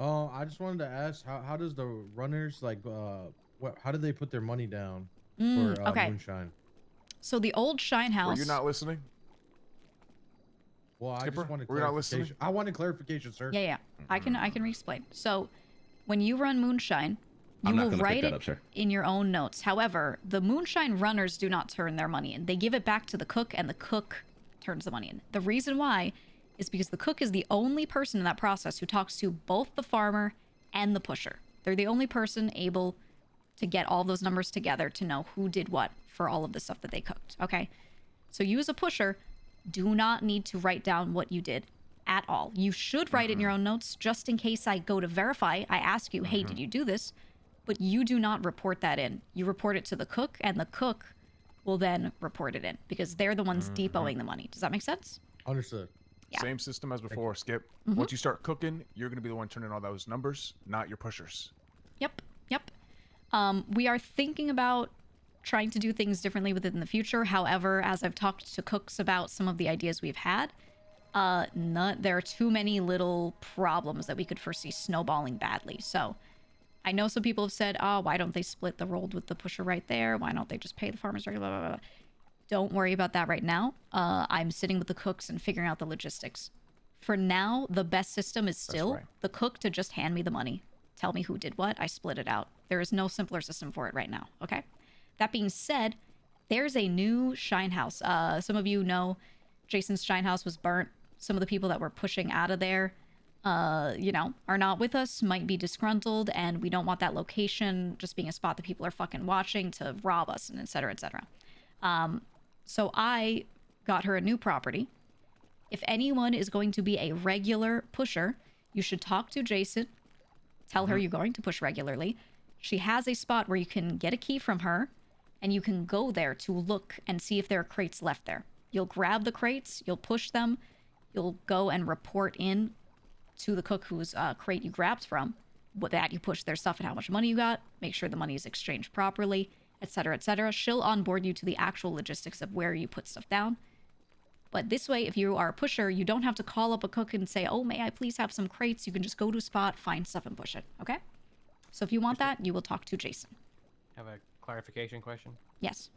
I just wanted to ask, how does the runners like how do they put their money down for okay. moonshine? So the old Shine House. Were you not listening? Well, Skipper, I just wanted were you not listening? clarification. I wanted clarification, sir. Yeah. I can re-explain. So when you run moonshine, you will write it in your own notes. However, the moonshine runners do not turn their money in. They give it back to the cook, and the cook turns the money in. The reason why is because the cook is the only person in that process who talks to both the farmer and the pusher. They're the only person able to get all those numbers together to know who did what for all of the stuff that they cooked. Okay? So you as a pusher do not need to write down what you did at all. You should write it in your own notes just in case I go to verify. I ask you, hey, did you do this? But you do not report that in. You report it to the cook, and the cook will then report it in because they're the ones depoting the money. Does that make sense? Understood. Yeah. Same system as before, Skip. Once you start cooking, you're going to be the one turning all those numbers, not your pushers. Yep. We are thinking about trying to do things differently within the future. However, as I've talked to cooks about some of the ideas we've had, there are too many little problems that we could foresee snowballing badly. So I know some people have said, oh, why don't they split the rolled with the pusher right there? Why don't they just pay the farmers regular, blah, blah, blah. Don't worry about that right now. I'm sitting with the cooks and figuring out the logistics. For now, the best system is still the cook to just hand me the money. Tell me who did what, I split it out. There is no simpler system for it right now, okay? That being said, there's a new Shine House. Some of you know Jason's Shine House was burnt. Some of the people that were pushing out of there, you know, are not with us, might be disgruntled, and we don't want that location just being a spot that people are fucking watching to rob us, and et cetera, et cetera. So I got her a new property. If anyone is going to be a regular pusher, you should talk to Jason. Tell her you're going to push regularly. She has a spot where you can get a key from her, and you can go there to look and see if there are crates left there. You'll grab the crates, you'll push them, you'll go and report in to the cook whose crate you grabbed from, what that you push their stuff and how much money you got, make sure the money is exchanged properly, etc., etc. She'll onboard you to the actual logistics of where you put stuff down. But this way, if you are a pusher, you don't have to call up a cook and say, oh, may I please have some crates? You can just go to a spot, find stuff, and push it, okay? So if you want that, you will talk to Jason. Have a clarification question? Yes.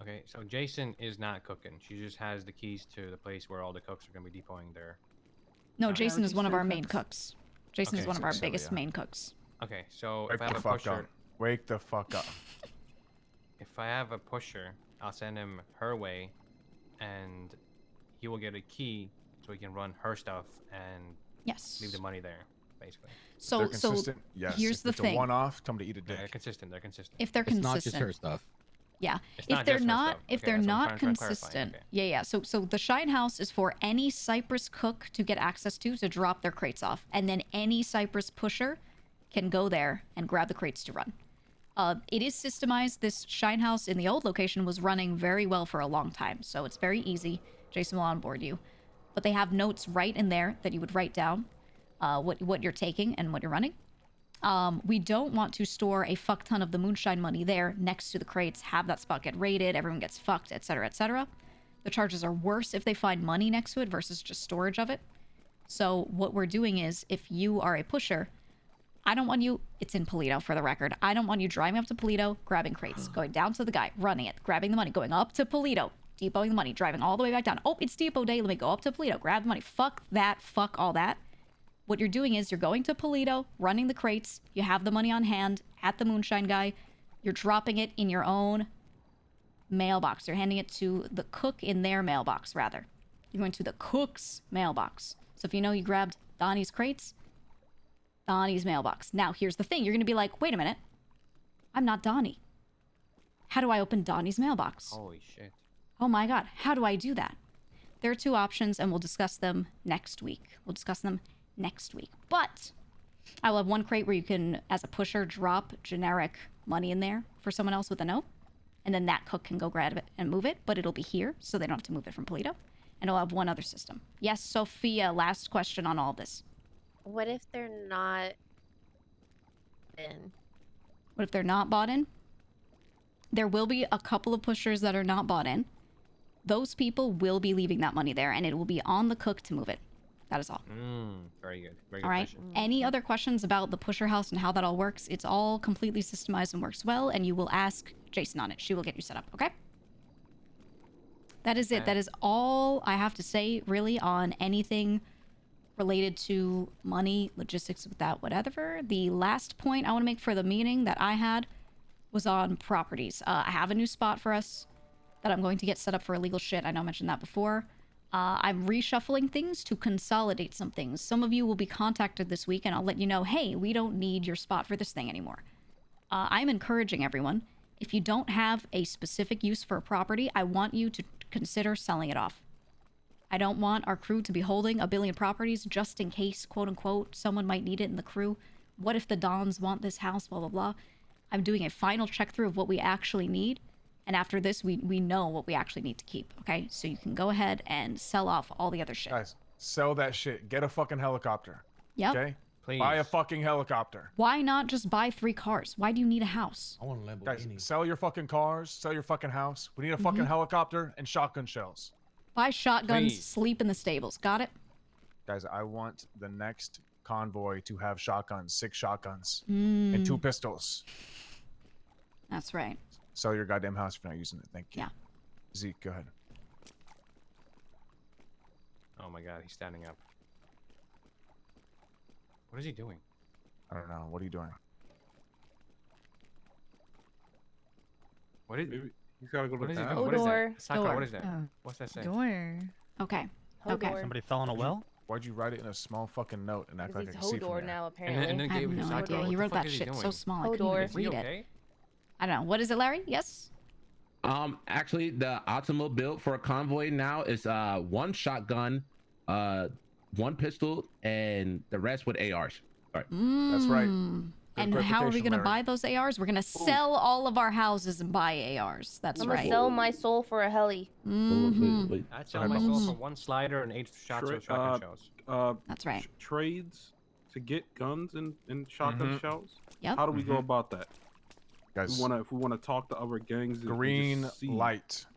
Okay, so Jason is not cooking. She just has the keys to the place where all the cooks are going to be depoting their... No, Jason is one of our main cooks. Jason is one of our biggest main cooks. Okay, so Wake if I have the a fuck pusher... up. Wake the fuck up. If I have a pusher, I'll send him her way, and he will get a key so he can run her stuff and leave the money there, basically. So, they're consistent, yes. Here's if the it's thing. A one-off, tell them to eat a dick. They're consistent. They're consistent. If they're consistent, It's not just her stuff. Yeah. It's If not they're just her not, stuff. if Okay, they're that's what I'm not trying to clarify. consistent, Okay. yeah. So the Shine House is for any Cypress cook to get access to drop their crates off, and then any Cypress pusher can go there and grab the crates to run. It is systemized. This Shine House in the old location was running very well for a long time, so it's very easy. Jason will onboard you. But they have notes right in there that you would write down what you're taking and what you're running. We don't want to store a fuck ton of the moonshine money there next to the crates, have that spot get raided, everyone gets fucked, etc., etc. The charges are worse if they find money next to it versus just storage of it. So what we're doing is, if you are a pusher, I don't want you, it's in Polito for the record, I don't want you driving up to Polito, grabbing crates, going down to the guy, running it, grabbing the money, going up to Polito, depoting the money, driving all the way back down. Oh, it's depot day, let me go up to Polito, grab the money. Fuck that, fuck all that. What you're doing is you're going to Polito, running the crates, you have the money on hand at the moonshine guy, you're dropping it in your own mailbox. You're handing it to the cook in their mailbox, rather. You're going to the cook's mailbox. So if you know you grabbed Donnie's crates, Donnie's mailbox. Now, here's the thing. You're going to be like, wait a minute. I'm not Donnie. How do I open Donnie's mailbox? Holy shit. Oh my god, how do I do that? There are two options, and we'll discuss them next week. But I will have one crate where you can, as a pusher, drop generic money in there for someone else with a note. And then that cook can go grab it and move it, but it'll be here, so they don't have to move it from Polito. And it'll have one other system. Yes, Sophia, last question on all this. What if they're not in? What if they're not bought in? There will be a couple of pushers that are not bought in. Those people will be leaving that money there, and it will be on the cook to move it. That is all. Very good. Very good All right. question. Any other questions about the pusher house and how that all works? It's all completely systemized and works well, and you will ask Jason on it. She will get you set up, okay? That is it. That is all I have to say, really, on anything related to money, logistics, with that, whatever. The last point I want to make for the meeting that I had was on properties. I have a new spot for us that I'm going to get set up for illegal shit. I know I mentioned that before. I'm reshuffling things to consolidate some things. Some of you will be contacted this week, and I'll let you know, hey, we don't need your spot for this thing anymore. I'm encouraging everyone, if you don't have a specific use for a property, I want you to consider selling it off. I don't want our crew to be holding a billion properties just in case, quote unquote, someone might need it in the crew. What if the Dons want this house, blah, blah, blah. I'm doing a final check through of what we actually need. And after this, we know what we actually need to keep, okay? So you can go ahead and sell off all the other shit. Guys, sell that shit. Get a fucking helicopter. Yep. Okay? Please. Buy a fucking helicopter. Why not just buy 3 cars? Why do you need a house? I want a Lamborghini. Guys, sell your fucking cars, sell your fucking house. We need a fucking helicopter and shotgun shells. Buy shotguns, Please. sleep in the stables. Got it? Guys, I want the next convoy to have shotguns, 6 shotguns, and 2 pistols. That's right. Sell your goddamn house if you're not using it. Thank you. Yeah. Zeke, go ahead. Oh my god, he's standing up. What is he doing? I don't know. What are you doing? What is? Maybe he's gotta go to What the is he doing? bathroom. What is Hodor. that? Sakura, what is that? Oh. What's that say? Door. Okay. Hodor. Okay. Somebody fell in a well? Why'd you write it in a small fucking note and act Because like I he's can see from Hodor there? now, And apparently. then I have gave it to no Sakura. idea. What He the wrote fuck that is he shit doing? so small I couldn't Hodor. even Is he read it. okay? I don't know. What is it, Larry? Yes? Actually, the optimal build for a convoy now is 1 shotgun, 1 pistol, and the rest with ARs. All right. That's right. Good And how are we clarification, going to Larry. buy those ARs? We're going to sell all of our houses and buy ARs. That's I'm right. gonna sell my soul for a heli. Wait. I'd sell my soul for 1 slider and 8 shots of shotgun shells. That's right. Trades to get guns and shotgun shells. Yep. How do we go about that? Guys, If we wanna talk to other gangs. and green just see.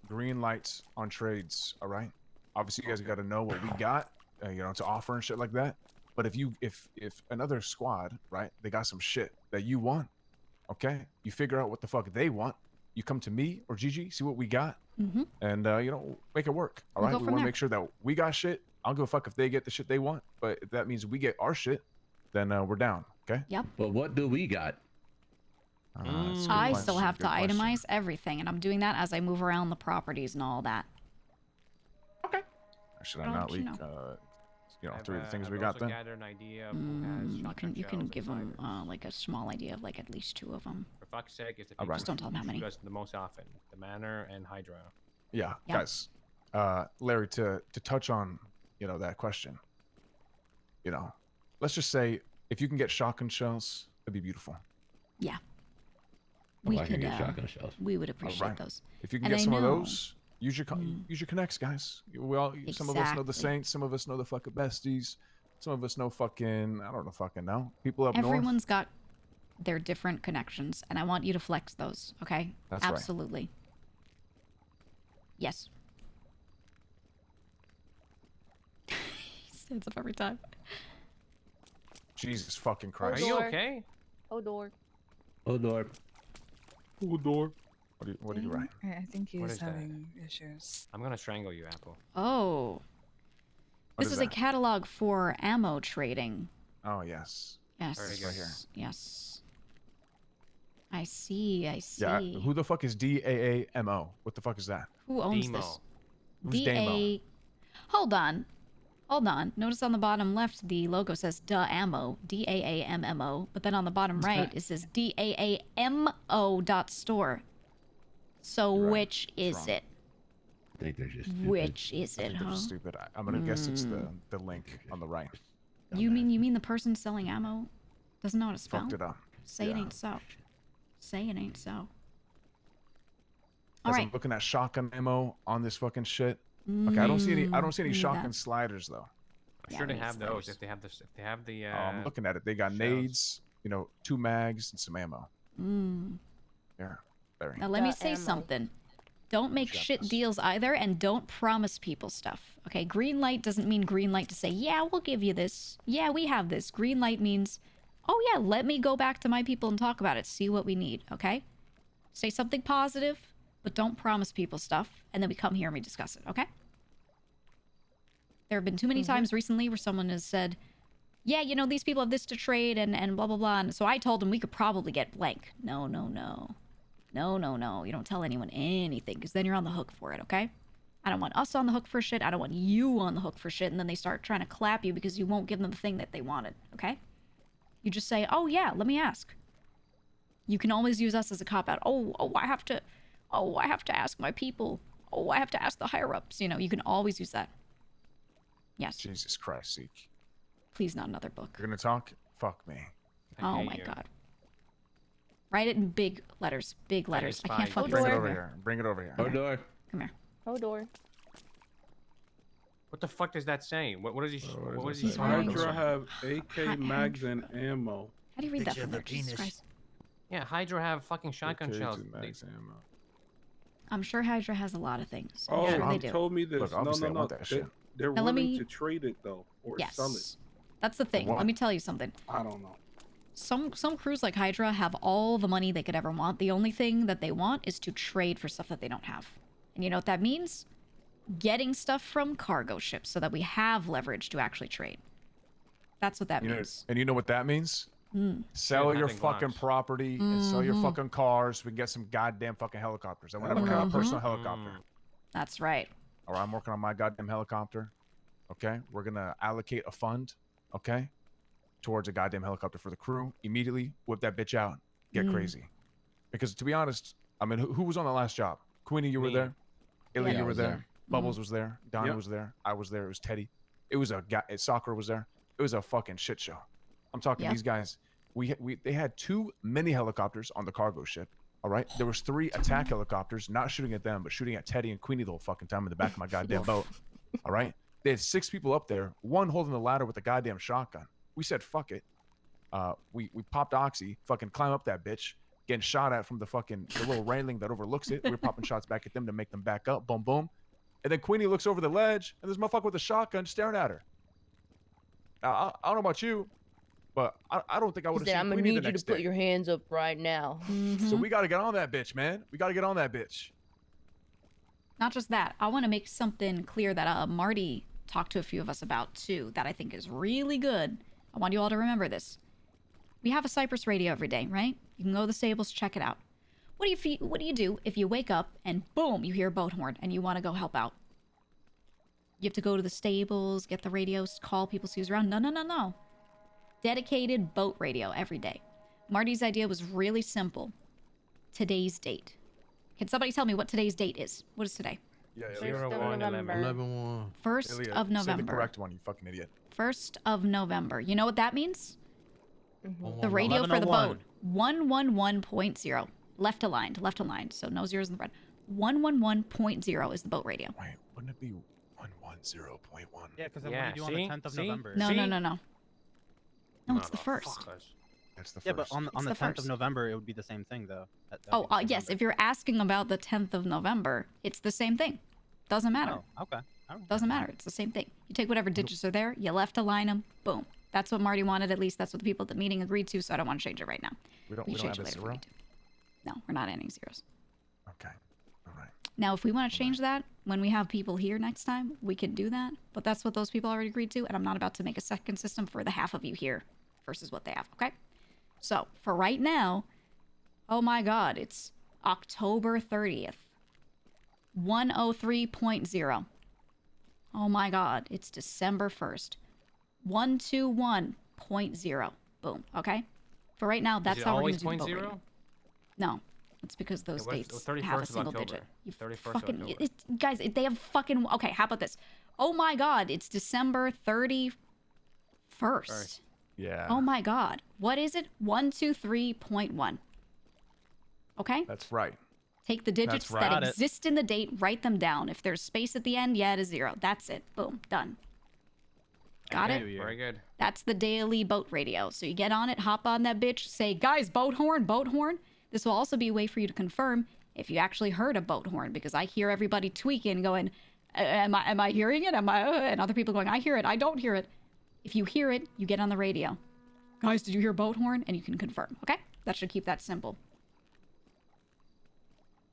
green lights on trades. All right. Obviously, you guys got to know what we got, to offer and shit like that. But if another squad, right, they got some shit that you want, okay, you figure out what the fuck they want. You come to me or Gigi, see what we got, and make it work. All We'll right. go We from want to there. make sure that we got shit. I don't give a fuck if they get the shit they want, but if that means we get our shit, then we're down. Okay. Yep. But what do we got? That's a good I question, still have to good question. itemize everything, and I'm doing that as I move around the properties and all that. Should I I'll not let you leak? I've, through the things I've we got also then. gathered an idea of who has You can shotgun give shells them and like a small idea of like at least 2 of them. For fuck's sake, it's the All people right. Just don't tell them how who many. shoot us the most often. The Manor and Hydra. Yeah, Yeah. guys. Larry, to touch on that question. Let's just say if you can get shotgun shells, that'd be beautiful. Yeah. Oh, We I can could. get shotgun shells. We would appreciate right. those. If you can And get I some of know- those, use your connects, guys. Some of us know the Exactly. Saints, some of us know the fucking besties, some of us know fucking I don't know fucking know people up north. Everyone's got their different connections, and I want you to flex those. Okay. That's right. Absolutely. Yes. He stands up every time. Jesus fucking Are Christ. you okay? Hodor. Hodor. What do you write? I think What he's is that? having issues. I'm gonna strangle you, Apple. Oh. What This is is a that? catalog for ammo trading. Oh yes. Yes. Very good. Right here. Yes. I see. I see. Yeah. Who the fuck is DAAMO? What the fuck is that? Who owns Demo. this? Who's Damo? Hold on. Hold on. Notice on the bottom left, the logo says DAAMO, DAAMMO, but then on the bottom right, it says DAAMO.store. So You're right. which It's is wrong. it? I think they're just stupid. Which is I it, think they're huh? just stupid. I'm gonna guess it's the link on the right. You mean the person selling ammo doesn't know how to spell? Fucked it up. Say it Yeah. ain't so. Say it ain't so. All As right. I'm looking at shotgun ammo on this fucking shit. Okay, I don't see any. I don't see any need shotgun that. sliders though. I'm Yeah, sure they we need have those. sliders. If they have this, if they have the. I'm looking at it. They got shells. nades, 2 mags and some ammo. Mm. Yeah, very. Now let me Got say ammo. something. Don't make shit Shameless. deals either, and don't promise people stuff. Okay, green light doesn't mean green light to say, yeah, we'll give you this. Yeah, we have this. Green light means, oh yeah, let me go back to my people and talk about it, see what we need, okay? Say something positive, but don't promise people stuff, and then we come here and we discuss it, okay? There have been too many times recently where someone has said, yeah, these people have this to trade and blah, blah, blah. And so I told them we could probably get blank. No, no, no. No, no, no. You don't tell anyone anything because then you're on the hook for it, okay? I don't want us on the hook for shit. I don't want you on the hook for shit. And then they start trying to clap you because you won't give them the thing that they wanted, okay? You just say, oh, yeah, let me ask. You can always use us as a cop-out. I have to ask my people. Oh, I have to ask the higher-ups. You can always use that. Yes. Jesus Christ, Zeke. Please, not another book. You're gonna talk? Fuck me. I Oh hate my you. god. Write it in big letters. Big letters. I can't despise fucking Bring see it it. over here. Bring it over here. Hodor. Come here. Hodor. What the fuck does that say? What is he? What was he? He's wearing- Hydra have AK, mags, and ammo. How do you read that Picture from of there? a Jesus penis. Christ. Yeah, Hydra have fucking shotgun AK, shells. 2 mags, ammo. I'm sure Hydra has a lot of things. I'm Oh, sure they you do. told me this. Look, No, obviously no, I no. want that shit. They're Now let willing me- to trade it though, or sell it. Yes. That's the thing. What? Let me tell you something. I don't know. Some crews like Hydra have all the money they could ever want. The only thing that they want is to trade for stuff that they don't have. And you know what that means? Getting stuff from cargo ships so that we have leverage to actually trade. That's what that means. And you know what that means? Sell Shit, your having fucking Glocks. property and sell your fucking cars. We can get some goddamn fucking helicopters. I want to work on a personal helicopter. That's right. All right, I'm working on my goddamn helicopter. Okay, we're gonna allocate a fund. Okay, towards a goddamn helicopter for the crew. Immediately whip that bitch out. Get crazy. Because to be honest, I mean, who was on the last job? Queenie, you were Me. there. Illy, Yeah, you I were was there. there. Bubbles was there. Donnie Yep. was there. I was there. It was Teddy. It was a guy. Soccer was there. It was a fucking shit show. I'm talking Yep. these guys. They had 2 mini helicopters on the cargo ship. All right, there was 3 attack helicopters, not shooting at them, but shooting at Teddy and Queenie the whole fucking time in the back of my goddamn boat. All right, they had 6 people up there, one holding the ladder with a goddamn shotgun. We said fuck it. We popped Oxy, fucking climb up that bitch, getting shot at from the little railing that overlooks it. We're popping shots back at them to make them back up. Boom, boom. And then Queenie looks over the ledge, and there's a motherfucker with a shotgun staring at her. Now, I don't know about you, but I don't think I would have He said, seen I'm gonna Queenie the need you to next put day. your hands up right now. So we got to get on that bitch, man. We got to get on that bitch. Not just that. I want to make something clear that Marty talked to a few of us about too that I think is really good. I want you all to remember this. We have a Cypress radio every day, right? You can go to the stables, check it out. What do you do if you wake up and boom, you hear a boat horn and you want to go help out? You have to go to the stables, get the radios, call people, see who's around. No. Dedicated boat radio every day. Marty's idea was really simple. Today's date. Can somebody tell me what today's date is? What is today? Yeah, First of November. 11-1. 1st Ilya, of say the November. correct one, you fucking idiot. 1st of November. You know what that means? Mm-hmm. The radio for the 1101. boat. 111.0. Left aligned. So no zeros in the front. 111.0 is the boat radio. Wait, wouldn't it be 110.1? Yeah, because then Yeah, what do you do on the 10th of see? November? No. See? No, it's the 1st. Motherfuckers. That's the first. Yeah, but on It's the the 10th of first. November, it would be the same thing, though. That'd Oh, be the same yes. number. If you're asking about the 10th of November, it's the same thing. Doesn't matter. Oh, okay. All right. Doesn't matter. It's the same thing. You take whatever digits are there, you left align them, boom. That's what Marty wanted. At least that's what the people at the meeting agreed to, so I don't want to change it right now. we don't We have change a it later if we zero? need to. No, we're not adding zeros. Okay. All right. Now, if we want to change that when we have people here next time, we can do that. But that's what those people already agreed to, and I'm not about to make a second system for the half of you here versus what they have, okay? So, for right now, oh my god, it's October 30th. 103.0. Oh my god, it's December 1st. 121.0. Boom, okay? For right now, that's Is it how we're always going to do the boat 0.0? radio. No, it's because those what's- dates 31st have a of single October. digit. You 31st of fucking October. guys, they have fucking okay. How about this? Oh my god, it's December 31st. First. Yeah. Oh my god, what is it? 123.1. Okay, That's right. take the digits right. that Got it. exist in the date, write them down. If there's space at the end, you add a 0. That's it. Boom, done. Got Okay, it? Very good. That's the daily boat radio. So you get on it, hop on that bitch, say, guys, boat horn, boat horn. This will also be a way for you to confirm if you actually heard a boat horn, because I hear everybody tweaking, going, am I hearing it? Am I? And other people going, I hear it. I don't hear it. If you hear it, you get on the radio. Guys, did you hear boat horn? And you can confirm. Okay? That should keep that simple.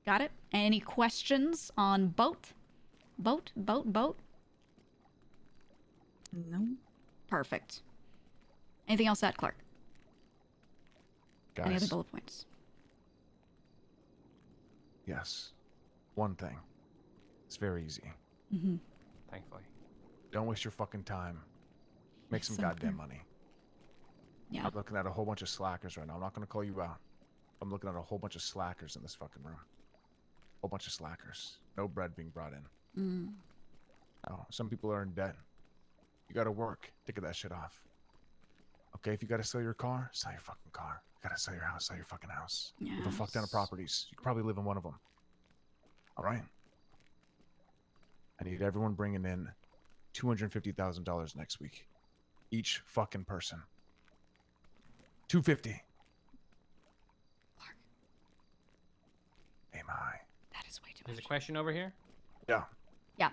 Got it? Any questions on boat? Boat? No. Perfect. Anything else to add, Clark? Any other Guys, bullet points? yes. One thing. It's very easy. Mm-hmm. Thankfully. Don't waste your fucking time. Make some goddamn money. Yeah. I'm looking at a whole bunch of slackers right now. I'm not going to call you out. I'm looking at a whole bunch of slackers in this fucking room. Whole bunch of slackers. No bread being brought in. Mm. Oh, some people are in debt. You got to work to get that shit off. Okay, if you got to sell your car, sell your fucking car. You got to sell your house, sell your fucking house. You have a fuck ton of properties. You could probably live in one of them. All right? I need everyone bringing in $250,000 next week. Each fucking person. 250. Aim high. That is way too There's a question over here. Yeah. Yeah.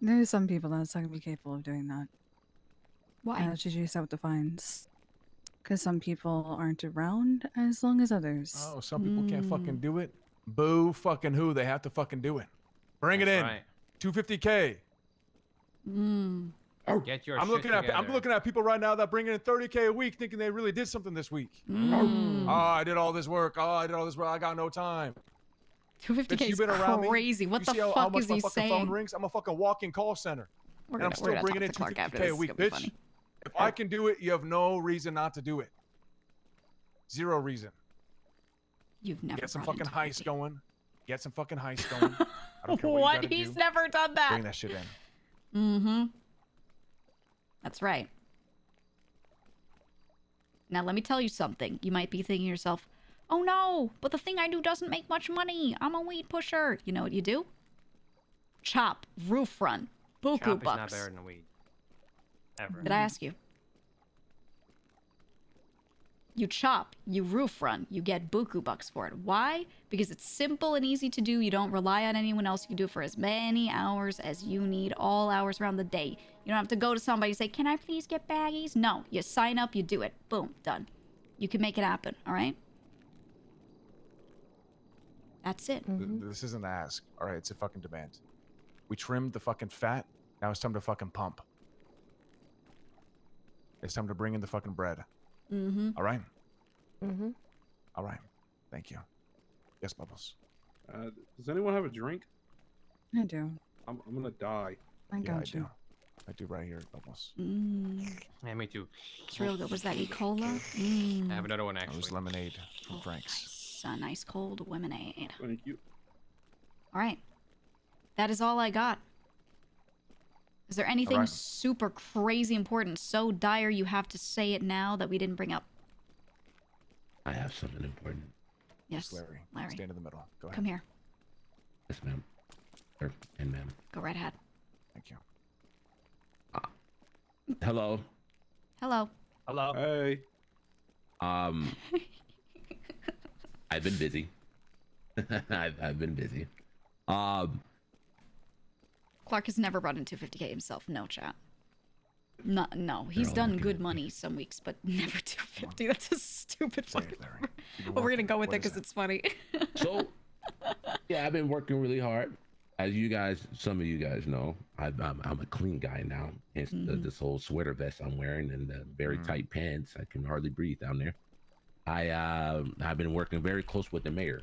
There's some people that's not gonna be capable of doing that. Why? GG said with the fines. Because some people aren't around as long as others. Oh, some people can't fucking do it. Boo fucking who. They have to fucking do it. Bring it in. Right. 250K. Get your I'm shit looking at people right now that bring in 30K a week thinking they really did something this week. Oh, I did all this work. I got no time. 250K is crazy. What You the see how fuck much is my he fucking phone saying? rings? I'm a fucking walk-in call center. We're And I'm gonna still bringing in talk to Clark after 250K this. a It's week, gonna be bitch. funny. If I can do it, you have no reason not to do it. Zero reason. You've never Get some brought in fucking heist 250. going. Get some fucking heist going. I don't care what you What? gotta He's do. never done that. Bring that shit in. That's right. Now let me tell you something. You might be thinking to yourself, oh no, but the thing I do doesn't make much money. I'm a weed pusher. You know what you do? Chop, roof run, buku Chop is not bucks. better than weed. Ever. Did I ask you? You chop, you roof run, you get buku bucks for it. Why? Because it's simple and easy to do. You don't rely on anyone else. You can do it for as many hours as you need, all hours around the day. You don't have to go to somebody and say, can I please get baggies? No, you sign up, you do it. Boom, done. You can make it happen, all right? That's it. This isn't an ask. All right, it's a fucking demand. We trimmed the fucking fat. Now it's time to fucking pump. It's time to bring in the fucking bread. All right? All right. Thank you. Yes, Bubbles. Does anyone have a drink? I do. I'm gonna die. I Yeah, got you. I do right here, Bubbles. Yeah, me too. It's real good. Was that E. Cola? I have another one It actually. was lemonade from Frank's. Nice. A nice cold lemonade. Thank you. All right. That is all I got. Is there anything right. super crazy important, so dire you have to say it now that we didn't bring up? I have something important. Yes, Larry. Larry. Stand in the middle. Go ahead. Come here. Yes, ma'am. And ma'am. Go right ahead. Thank you. Hello. Hello. Hello. Hey. I've been busy. I've been busy. Clark has never brought in 250K himself. No, chat. No. He's all done looking good at money some weeks, but never 250. That's a stupid Say it, fucking Larry. number. You've been But we're gonna working. go with What it is because it's funny. So, yeah, I've been working really hard. As you guys, some of you guys know, I'm a clean guy now. Hence this whole sweater vest I'm wearing and the very tight pants. I can hardly breathe down there. I've been working very close with the mayor.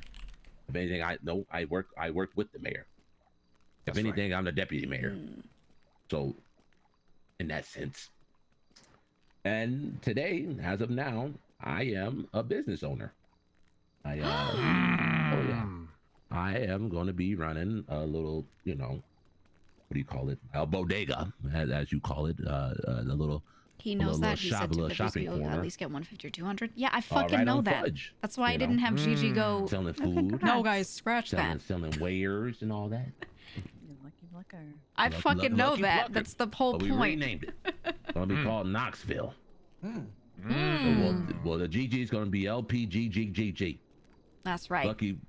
If anything, I work with the mayor. If anything, I'm the deputy mayor. So, in that sense. And today, as of now, I am a business owner. Oh yeah. I am going to be running a little, what do you call it? A bodega, as you call it. The little. He knows that. He said to shopping you'll corner. at least get 150 or 200. Yeah, I fucking right know on that. fudge, That's why I you didn't know. have Gigi go. Selling food. No, guys, scratch that. Selling wares and all that. You lucky lucker. I fucking know Lucky that. Plucker. That's the whole But we point. renamed it. It's gonna be called Knoxville. Mm. Well, the GG is gonna be LPGGGG. That's right.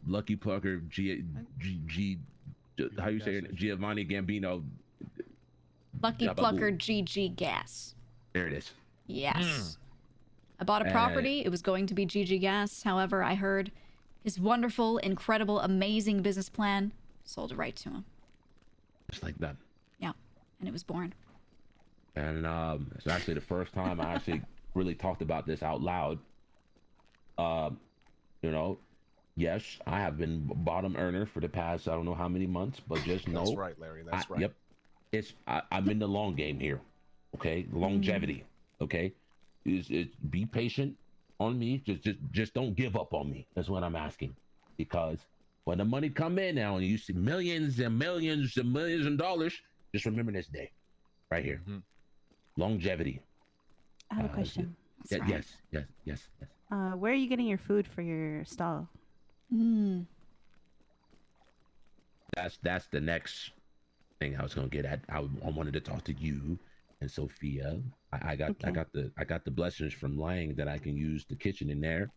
Lucky Plucker G. How you say it? Giovanni Gambino. Lucky Jabba Plucker Boo. GG Gas. There it is. Yes. I bought a property. It was going to be GG Gas. However, I heard his wonderful, incredible, amazing business plan. Sold it right to him. Just like that. Yeah. And it was born. And it's actually the first time I actually really talked about this out loud. Yes, I have been bottom earner for the past, I don't know how many months, but just know. That's right, Larry. That's right. Yep. I'm in the long game here. Okay. Longevity. Okay. Be patient on me. Just don't give up on me. That's what I'm asking. Because when the money come in now and you see millions and millions and millions of dollars, just remember this day right here. Longevity. I have a question. Yes. Where are you getting your food for your stall? That's the next thing I was gonna get at. I wanted to talk to you and Sophia. I got the blessings from Lang that I can use the kitchen in there.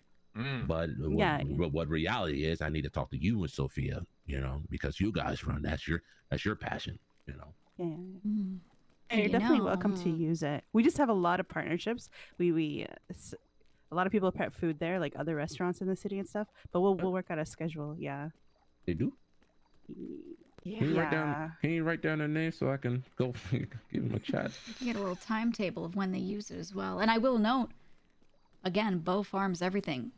But what reality is, I need to talk to you and Sophia, you know, because you guys run, that's your passion, you know. Yeah. And you're definitely welcome to use it. We just have a lot of partnerships. A lot of people prep food there, like other restaurants in the city and stuff. But we'll work out a schedule. Yeah. They do. Yeah. Can you write down their name so I can go give them a chat? You can get a little timetable of when they use it as well. And I will note, again, Bo farms everything,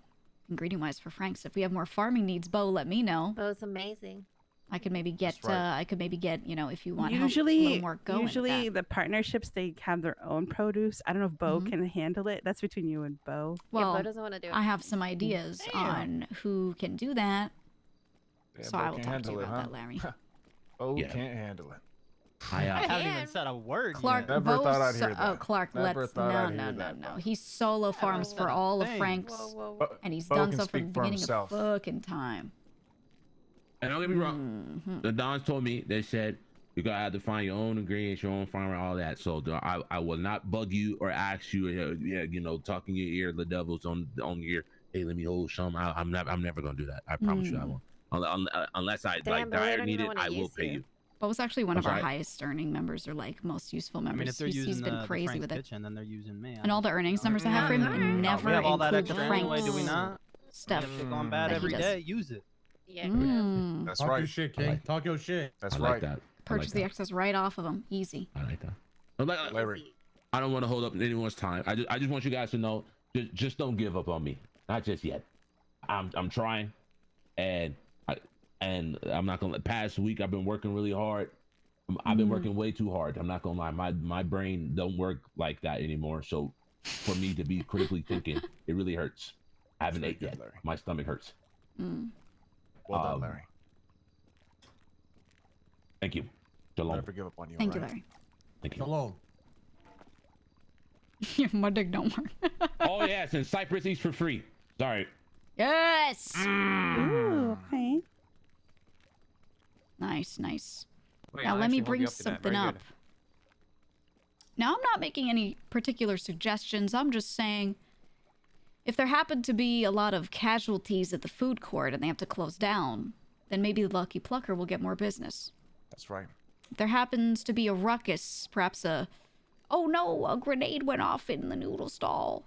ingredient-wise for Frank's. If we have more farming needs, Bo, let me know. Bo's amazing. I could maybe get, you know, if you want Usually, help, a little more going. usually the partnerships, they have their own produce. I don't know if Bo can handle it. That's between you and Bo. Well, Bo doesn't want to do it. I have some ideas on who can do that. Yeah, So Bo I will can't talk to you handle it, about huh? that, Larry. Bo can't handle it. I haven't even said a word Clark, yet. Never thought I'd hear Oh, that. Clark, Never let's thought I'd no. hear that, Bo. He solo farms for all of Frank's, and he's Bo done can so from speak the for beginning himself. of fucking time. And don't get me wrong, the Dons told me, they said you gotta have to find your own ingredients, your own farmer, all that. So I will not bug you or ask you, you know, talk in your ear, the devil's on your ear. Hey, let me hold some. I'm never gonna do that. I promise you, I won't. Unless I like dire need it, I will pay you. Bo was actually one I'm of our sorry? highest earning members, or like most useful I members. mean, if they're he's using been the crazy Frank's with it. kitchen, then they're using me. And all the earnings numbers I have for him never we have all that include the extra anyway, do we Frank's not? stuff. If shit going bad that he every does. day, use it. Yeah. That's Talk right. your shit, King. Talk your shit. That's I right. like that. Purchase the excess right off of him. Easy. I like that. I'm like, Larry. I don't want to hold up anyone's time. I just want you guys to know, just don't give up on me. Not just yet. I'm trying, and I'm not gonna. Past week I've been working really hard. I've been working way too hard. I'm not gonna lie. My brain don't work like that anymore. So for me to be critically thinking, it really hurts. I haven't ate yet. Larry. My stomach hurts. Well done, Larry. Thank you. Shalom. Never give up on you. Thank you, alright? Larry. Thank you. Shalom. My dick don't work. Oh yes, and Cypress eats for free. Sorry. Yes. Ooh, okay. Nice. Wait, Now I'll let me actually hold bring you up to that. something Very up. good. Now, I'm not making any particular suggestions. I'm just saying, if there happen to be a lot of casualties at the food court and they have to close down, then maybe the Lucky Plucker will get more business. That's right. If there happens to be a ruckus, perhaps oh no, a grenade went off in the noodle stall.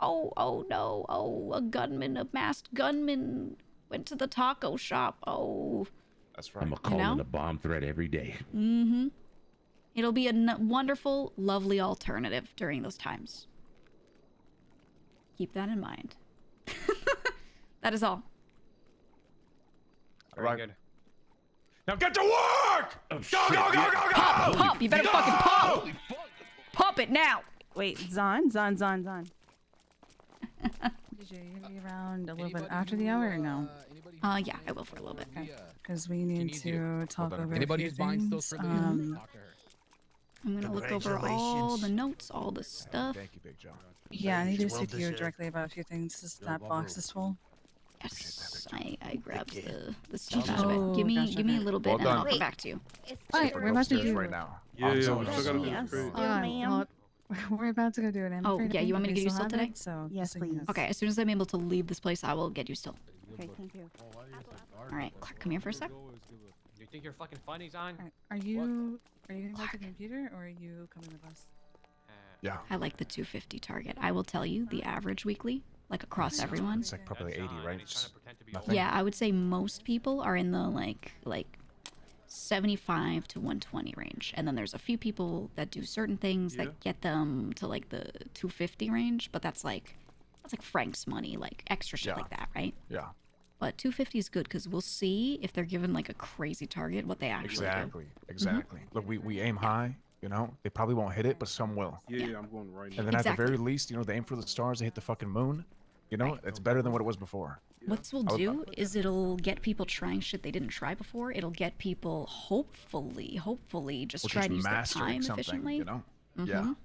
Oh no, a masked gunman went to the taco shop. Oh. That's right. I'm calling a bomb threat every day. It'll be a wonderful, lovely alternative during those times. Keep that in mind. That is all. Very good. Now get to work! Go! Pop! You better fucking pop! Pop it now! Wait, Zon. DJ, you gonna be around a little bit after the hour or no? Yeah, I will for a little bit. Because we need to talk over Anybody a who's few buying still things. for the talk to her. I'm gonna look over all the notes, all the stuff. Thank you, Big Joe. Yeah, I need to Well speak to you deserved. directly about a few things. That box is full. Yes, I grabbed the stuff out of Oh, it. Give me gotcha, a okay. little bit Well and done. I'll come Wait. back to you. Alright, we're about to Upstairs do right now. Yeah, we So- still gotta Yes. go. Ma'am. We're about to go do it. I'm Oh, afraid I yeah, you think want me to we get you still still have today? it, so Yes, just so you know. please. Okay, as soon as I'm able to leave this place, I will get you still. Okay, thank you. Alright, Clark, come here for a sec. You think you're fucking funny, Zon? Alright, Are you gonna go to the computer or are you coming with us? Yeah. I like the 250 target. I will tell you, the average weekly, like across everyone. It's like probably 80, right? Just Nothing. nothing. Yeah, I would say most people are in the like 75 to 120 range, and then there's a few people that do certain things Yeah. that get them to like the 250 range, but that's like Frank's money, like extra shit Yeah. like that, right? Yeah. But 250 is good because we'll see if they're given like a crazy target, what they actually do. Exactly. Look, we aim high. You know, they probably won't hit it, but some will. Yeah, I'm going right now. And then at the Exactly. very least, you know, they aim for the stars. They hit the fucking moon. You know, it's better than what it was before. What this will I would- do is it'll get people trying shit they didn't try before. It'll get people hopefully just Or try to use their mastering time something, efficiently. you know? Yeah. Mhm.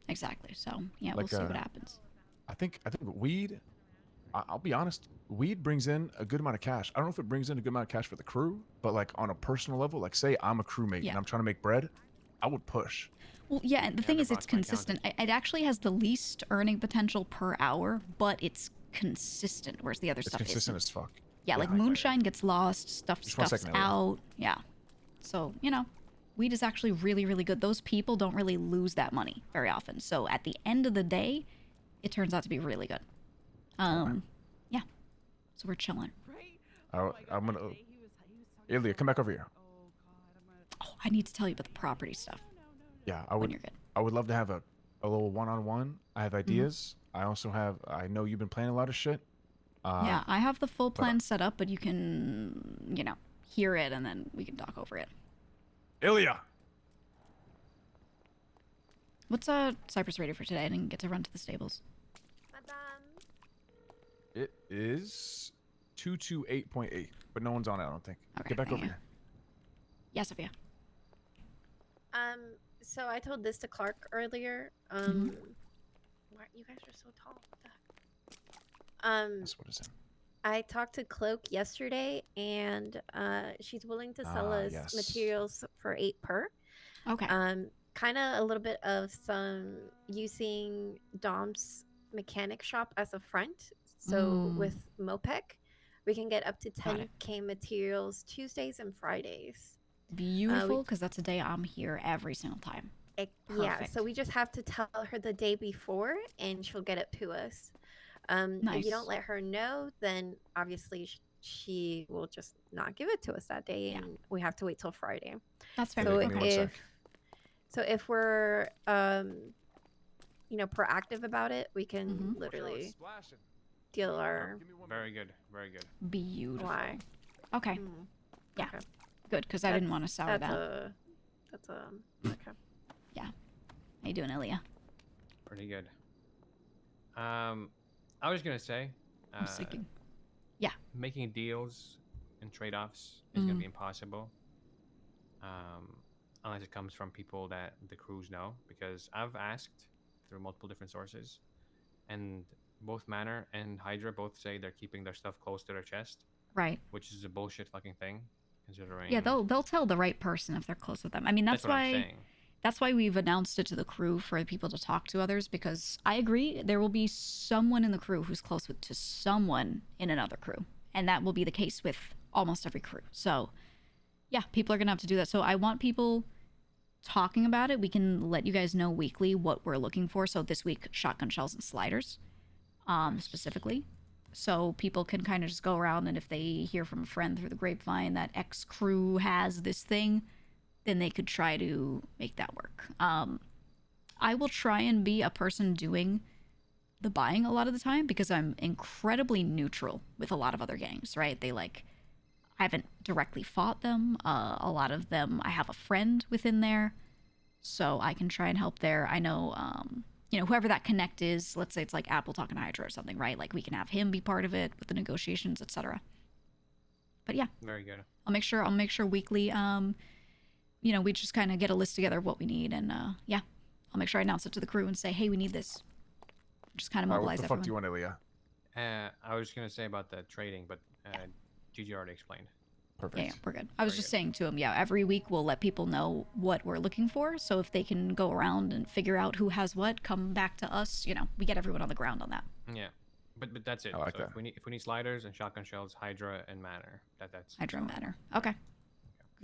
Exactly. So yeah, we'll Like, see what happens. I think weed I'll be honest. Weed brings in a good amount of cash. I don't know if it brings in a good amount of cash for the crew, but like on a personal level, like say I'm a crewmate and I'm trying to make bread, I would push. Well, yeah, and the thing is, it's consistent. It actually has the least earning potential per hour, but it's consistent, whereas the other stuff isn't. It's consistent as fuck. Yeah, like moonshine gets lost, stuff Just 1 stuffs second, Elliot. out. Yeah. So, you know, weed is actually really, really good. Those people don't really lose that money very often. So at the end of the day, it turns out to be really good. Yeah. So we're chilling. I'm gonna. Ilya, come back over here. Oh, I need to tell you about the property stuff. Yeah, I would. You're good. I would love to have a little one-on-one. I have ideas. I also have. I know you've been planning a lot of shit. Yeah, I have the full plan set up, but you can, you know, hear it and then we can talk over it. Ilya. What's Cypress rated for today? I didn't get to run to the stables. It is 228.8, but no one's on it. I don't think. Okay, Get back over here. Yes, Sophia. So I told this to Clark earlier. Why, you guys are so tall. What the heck? That's what it's in. I talked to Cloak yesterday, and she's willing to sell us yes. materials for 8 per. Okay. Kind of a little bit of some using Dom's mechanic shop as a front. So with Mopec, we can get up to 10K materials Tuesdays and Fridays. Beautiful, because that's a day I'm here every single time. Yeah, so we just have to tell her the day before, and she'll get it to us. If you don't let her know, then obviously she will just not give it to us that day, and we have to wait till Friday. That's fair. So if we're you know, proactive about it, we can literally deal our Very good. Very good. Beautiful. Why? Okay. Yeah. Okay. Good, because I didn't want to sour that. That's okay. Yeah. How you doing, Ilya? Pretty good. I was gonna say, I'm thinking. Yeah. making deals and trade-offs is gonna be impossible, unless it comes from people that the crews know. Because I've asked through multiple different sources, and both Manor and Hydra both say they're keeping their stuff close to their chest. Right. Which is a bullshit fucking thing, considering. Yeah, they'll tell the right person if they're close with them. I mean, that's what I'm why. saying. That's why we've announced it to the crew for people to talk to others, because I agree there will be someone in the crew who's close to someone in another crew. And that will be the case with almost every crew. So, yeah, people are going to have to do that. So I want people talking about it. We can let you guys know weekly what we're looking for. So this week, shotgun shells and sliders, specifically. So people can kind of just go around, and if they hear from a friend through the grapevine that X crew has this thing, then they could try to make that work. I will try and be a person doing the buying a lot of the time, because I'm incredibly neutral with a lot of other gangs, right? I haven't directly fought them. A lot of them, I have a friend within there, so I can try and help there. I know, you know, whoever that connect is, let's say it's like Apple talking to Hydra or something, right? Like we can have him be part of it with the negotiations, etc. But yeah. Very good. I'll make sure weekly, you know, we just kind of get a list together of what we need, and yeah, I'll make sure I announce it to the crew and say, hey, we need this. Just kind of mobilize what the fuck do you want, Ilya? I was gonna say about the trading, but Gigi already explained. Perfect. Yeah, we're good. I was just saying to him, yeah, every week we'll let people know what we're looking for, so if they can go around and figure out who has what, come back to us. You know, we get everyone on the ground on that. Yeah, but that's it. I like so that. If we need sliders and shotgun shells, Hydra and Manor. That's Hydra and Manor. Okay.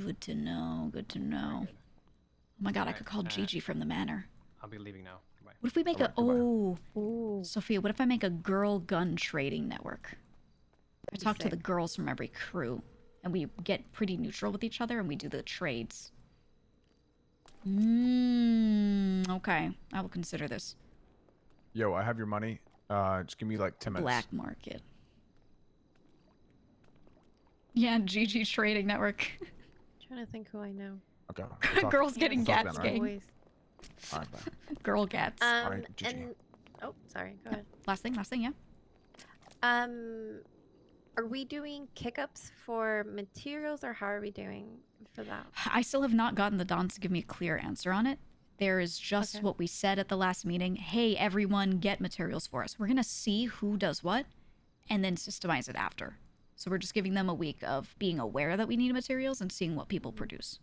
Good to know. Good to know. Oh my god, I could call Gigi from the Manor. I'll be leaving now. Bye. What if we make Sophia, what if I make a girl gun trading network? I talk to the girls from every crew, and we get pretty neutral with each other, and we do the trades. Okay. I will consider this. Yo, I have your money. Just give me like 10 minutes. Black market. Yeah, GG Trading Network. Trying to think who I know. Okay. Girls getting gats gang. Always. All right, bye. Girl gats. All right, GG. And oh, sorry. Go ahead. Last thing, yeah. Are we doing kick-ups for materials, or how are we doing for that? I still have not gotten the Dons to give me a clear answer on it. There is just what we said at the last meeting. Hey, everyone, get materials for us. We're going to see who does what, and then systemize it after. So we're just giving them a week of being aware that we need materials and seeing what people produce.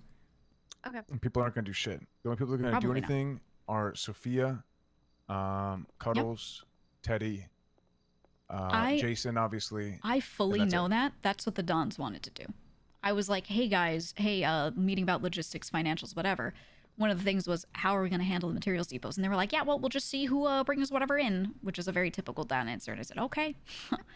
Okay. And people aren't gonna do shit. The only people that are gonna Probably do not. anything are Sophia, Cuddles, Teddy, Jason, obviously. I fully that's know it. that. That's what the Dons wanted to do. I was like, hey guys, meeting about logistics, financials, whatever. One of the things was, how are we going to handle the materials depots? And they were like, yeah, well, we'll just see who brings whatever in, which is a very typical Don answer. And I said, okay.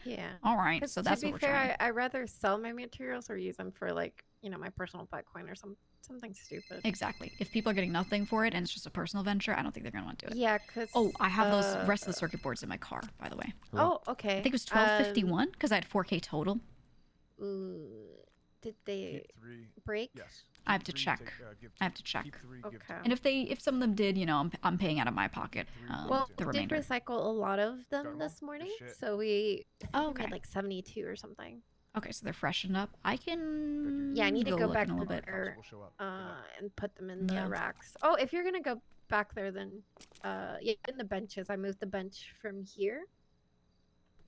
Yeah. All right. 'Cause So that's to be what we're fair, trying. I rather sell my materials or use them for like, you know, my personal Bitcoin or something stupid. Exactly. If people are getting nothing for it and it's just a personal venture, I don't think they're going to want to do it. Yeah, because... Oh, I have those rest of the circuit boards in my car, by the way. Oh, okay. I think it was 1251 because I had 4K total. Did they break? Yes. I have to check. I have to check. Okay. And if some of them did, you know, I'm paying out of my pocket. Well, the we did remainder. recycle a lot of them this morning, so we made like 72 or something. Okay, so they're freshened up. I can. Yeah, I need to go look back in a little bit. there and put them in the racks. Oh, if you're gonna go back there, then yeah, in the benches. I moved the bench from here,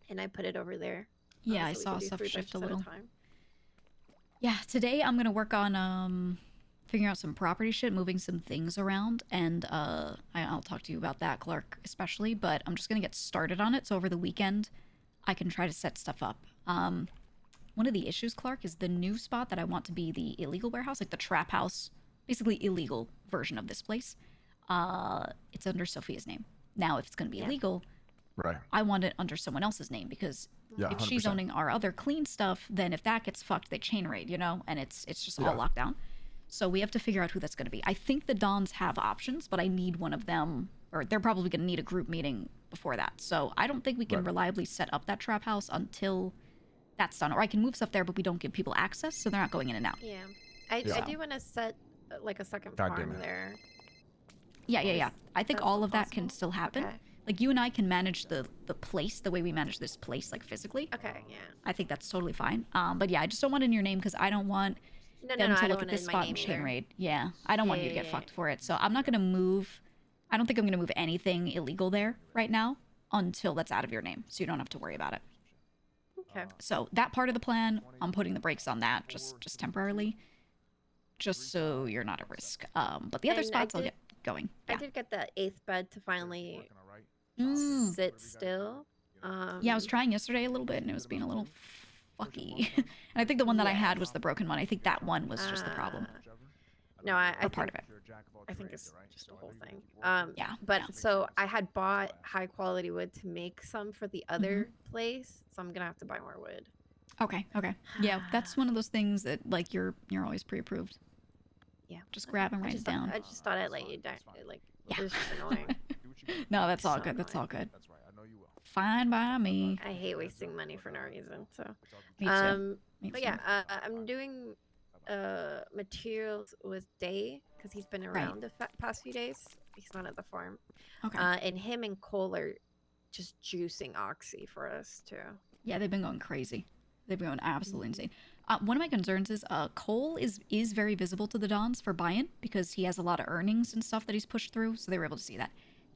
and I put it over there. Yeah, I so we saw could do stuff 3 shift a benches at little. time. Yeah, today I'm gonna work on figuring out some property shit, moving some things around, and I'll talk to you about that, Clark, especially. But I'm just gonna get started on it, so over the weekend I can try to set stuff up. One of the issues, Clark, is the new spot that I want to be the illegal warehouse, like the trap house, basically illegal version of this place. It's under Sophia's name. Now, if it's gonna be illegal, right, I want it under someone else's name because Yeah, if she's 100%. owning our other clean stuff, then if that gets fucked, they chain raid, you know, and it's just all Yeah. locked down. So we have to figure out who that's going to be. I think the Dons have options, but I need one of them, or they're probably going to need a group meeting before that. So I don't think we can reliably set up that trap house until that's done. Or I can move stuff there, but we don't give people access, so they're not going in and out. Yeah, I do want to set like a second farm there. Yeah. I think That's all of that possible? can still happen. Okay. Like, you and I can manage the place the way we manage this place, like, physically. Okay, yeah. I think that's totally fine. But yeah, I just don't want it in your name because I don't want No, them I to don't look want at it this in my spot name and chain either. raid. Yeah, I don't want you to get fucked for it. So I'm not going to move. I don't think I'm going to move anything illegal there right now until that's out of your name, so you don't have to worry about it. Okay. So that part of the plan, I'm putting the brakes on that just temporarily, just so you're not at risk. But the other And spots I'll get going. I did get the 8th bed to finally sit still. Yeah, I was trying yesterday a little bit, and it was being a little fucky. And I think the one that I had was the broken one. I think that one was just the problem. No, I Or part of it. I think it's just the whole thing. But so I had bought high quality wood to make some for the other place, so I'm gonna have to buy more wood. Okay. Yeah, that's one of those things that, like, you're always pre-approved. Yeah. Just grab and write it down. I just thought I'd let you down. Like, it was just annoying. No, that's all So good. That's all good. That's right. I know you will. Fine by me. I hate wasting money for no reason. So, Me too. Me but too. yeah, I'm doing materials with Day because he's been around the past few days. He's not at the farm. Okay. And him and Cole are just juicing oxy for us too. Yeah, they've been going crazy. They've been going absolutely insane. One of my concerns is Cole is very visible to the Dons for buy-in because he has a lot of earnings and stuff that he's pushed through, so they were able to see that.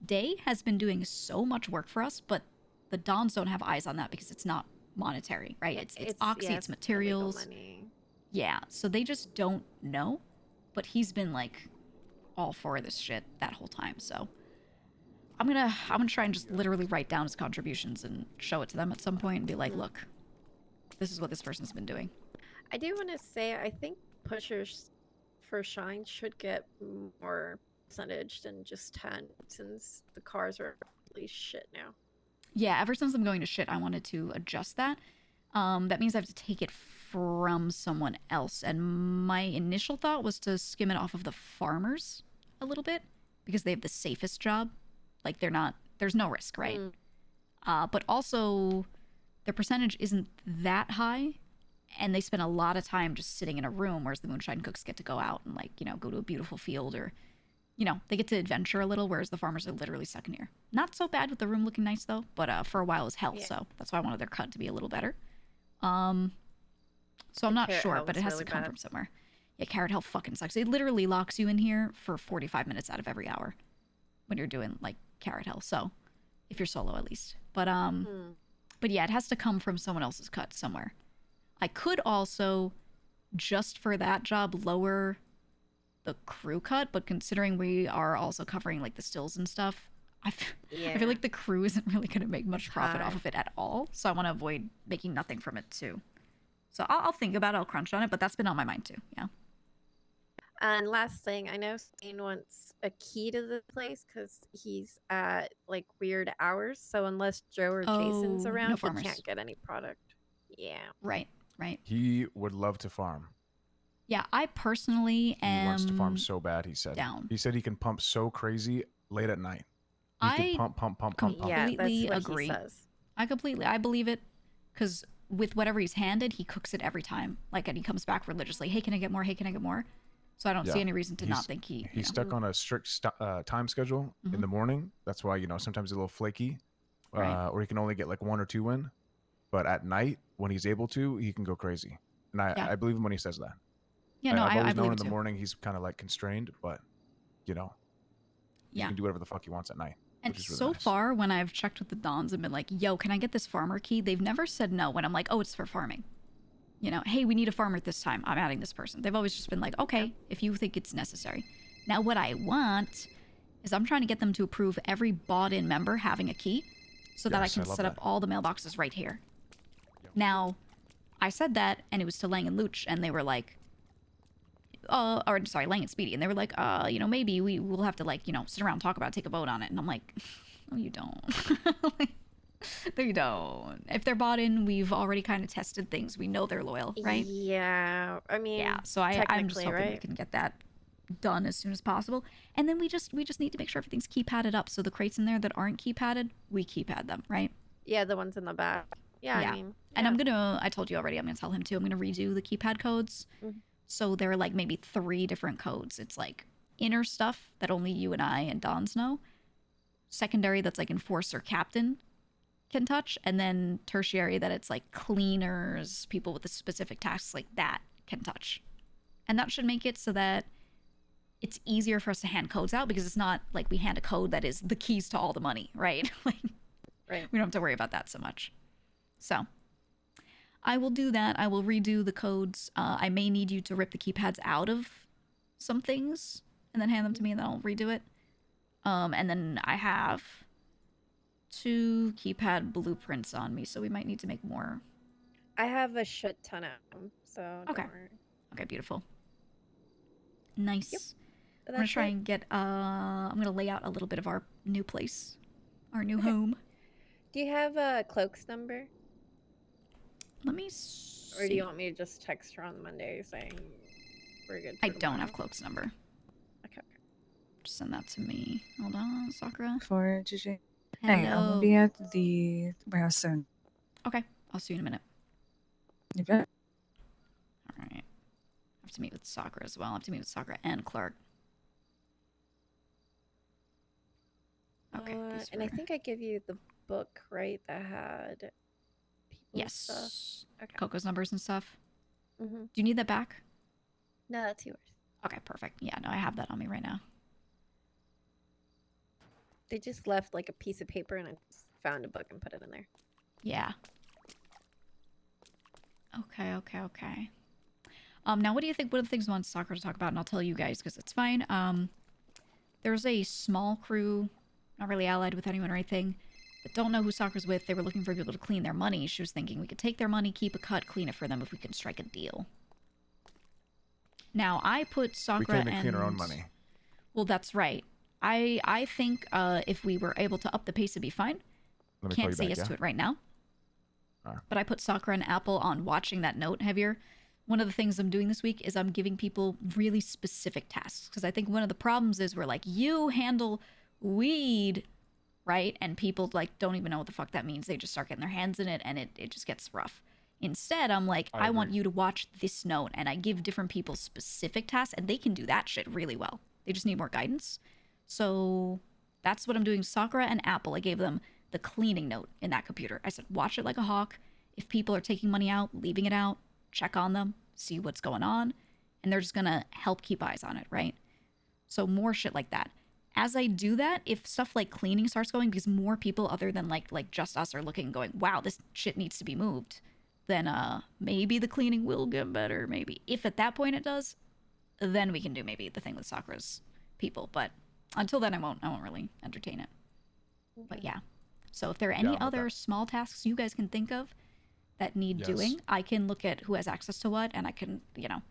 Day has been doing so much work for us, but the Dons don't have eyes on that because it's not monetary, right? It's oxy, it's materials. Money. Yeah, so they just don't know, but he's been like all for this shit that whole time. So I'm gonna try and just literally write down his contributions and show it to them at some point and be like, look, this is what this person's been doing. I do want to say I think pushers for Shine should get more percentage than just 10 since the cars are really shit now. Yeah, ever since I'm going to shit, I wanted to adjust that. That means I have to take it from someone else. And my initial thought was to skim it off of the farmers a little bit because they have the safest job. Like, there's no risk, right? But also their percentage isn't that high. And they spend a lot of time just sitting in a room, whereas the Moonshine Cooks get to go out and, like, you know, go to a beautiful field or, you know, they get to adventure a little, whereas the farmers are literally stuck in here. Not so bad with the room looking nice, though, but for a while it was hell, so that's why I wanted their cut to be a little better. So I'm not sure, but it has to come from somewhere. Yeah, Carrot Hell fucking sucks. It literally locks you in here for 45 minutes out of every hour when you're doing, like, Carrot Hell, so if you're solo at least. But But yeah, it has to come from someone else's cut somewhere. I could also, just for that job, lower the crew cut, but considering we are also covering like the stills and stuff, I feel like the crew isn't really going to make much profit off of it at all. So I want to avoid making nothing from it too. So I'll think about it. I'll crunch on it, but that's been on my mind too. Yeah. And last thing, I know Stain wants a key to the place because he's at like weird hours. So unless Joe or Jason's Oh, around, no he farmers. can't get any product. Yeah. Right. He would love to farm. Yeah, I personally am. He wants to farm so bad. He said. Down. He said he can pump so crazy late at night. He can pump. Completely that's what agree. he says. I believe it, because with whatever he's handed, he cooks it every time. Like, and he comes back religiously. Hey, can I get more? Hey, can I get more? So I don't see any reason to not think He's stuck on a strict time schedule in the morning. That's why, you know, sometimes he's a little flaky, or he can only get like 1 or 2 in. But at night, when he's able to, he can go crazy. And I believe him when he says that. Yeah, no, I've always I believe known it in the too. morning he's kind of like constrained, but you know, he can do whatever the fuck he wants at night. And which is really so nice. far, when I've checked with the Dons and been like, yo, can I get this farmer key? They've never said no when I'm like, oh, it's for farming. You know, hey, we need a farmer this time. I'm adding this person. They've always just been like, okay, if you think it's necessary. Now, what I want is I'm trying to get them to approve every bought-in member having a key so that I can set up all the mailboxes right here. Now, I said that, and it was to Lang and Luch, and they were like, Lang and Speedy, and they were like, you know, maybe we will have to, like, you know, sit around and talk about it, take a vote on it. And I'm like, no, you don't. No, you don't. If they're bought in, we've already kind of tested things. We know they're loyal, right? Yeah. I mean, yeah. So I'm just hoping we can get that done as soon as possible. And then we just need to make sure everything's keypadded up. So the crates in there that aren't keypadded, we keypad them, right? Yeah, the ones in the back. Yeah, I mean. And I told you already, I'm gonna tell him too. I'm gonna redo the keypad codes. So there are like maybe 3 different codes. It's like inner stuff that only you and I and Dons know. Secondary, that's like enforcer captain can touch, and then tertiary, that it's like cleaners, people with the specific tasks like that can touch. And that should make it so that it's easier for us to hand codes out, because it's not like we hand a code that is the keys to all the money, right? Like, we don't have to worry about that so much. So I will do that. I will redo the codes. I may need you to rip the keypads out of some things and then hand them to me, and then I'll redo it. And then I have 2 keypad blueprints on me, so we might need to make more. I have a shit ton of them, so don't worry. Okay, beautiful. Nice. Yep. I'm gonna try and get I'm gonna lay out a little bit of our new place, our new home. Do you have a Cloak's number? Let me see. Or do you want me to just text her on Monday saying we're good? I don't have Cloak's number. Okay. Just send that to me. Hold on, Sakura. For GG. Hey, I'll be at the warehouse soon. Okay, I'll see you in a minute. You bet. All right. I have to meet with Sakura as well. I have to meet with Sakura and Clark. Okay. And I think I give you the book, right? That had people's stuff. Okay. Coco's numbers and stuff. Mm-hmm. Do you need that back? No, that's yours. Okay, perfect. Yeah, no, I have that on me right now. They just left like a piece of paper, and I just found a book and put it in there. Yeah. Okay. Now what do you think? What are the things we want Sakura to talk about? And I'll tell you guys, because it's fine. There's a small crew, not really allied with anyone or anything, that don't know who Sakura's with. They were looking for people to clean their money. She was thinking we could take their money, keep a cut, clean it for them if we can strike a deal. Now, I put Sakura We can't clean our own money. Well, that's right. I think if we were able to up the pace, it'd be fine. Let me Can't call you say back, yes to it right now. But I put Sakura and Apple on watching that note heavier. One of the things I'm doing this week is I'm giving people really specific tasks, because I think one of the problems is we're like, you handle weed, right? And people like don't even know what the fuck that means. They just start getting their hands in it, and it just gets rough. Instead, I'm like, I want you to watch this note, and I give different people specific tasks, and they can do that shit really well. They just need more guidance. So that's what I'm doing. Sakura and Apple, I gave them the cleaning note in that computer. I said, watch it like a hawk. If people are taking money out, leaving it out, check on them, see what's going on, and they're just gonna help keep eyes on it, right? So more shit like that. as I do that, if stuff like cleaning starts going, because more people other than like just us are looking and going, wow, this shit needs to be moved, then maybe the cleaning will get better. Maybe if at that point it does, then we can do maybe the thing with Sakura's people. But until then, I won't really entertain it. But yeah. So if there are any other small tasks you guys can think of that need doing, I can look at who has access to what, and I can, you know,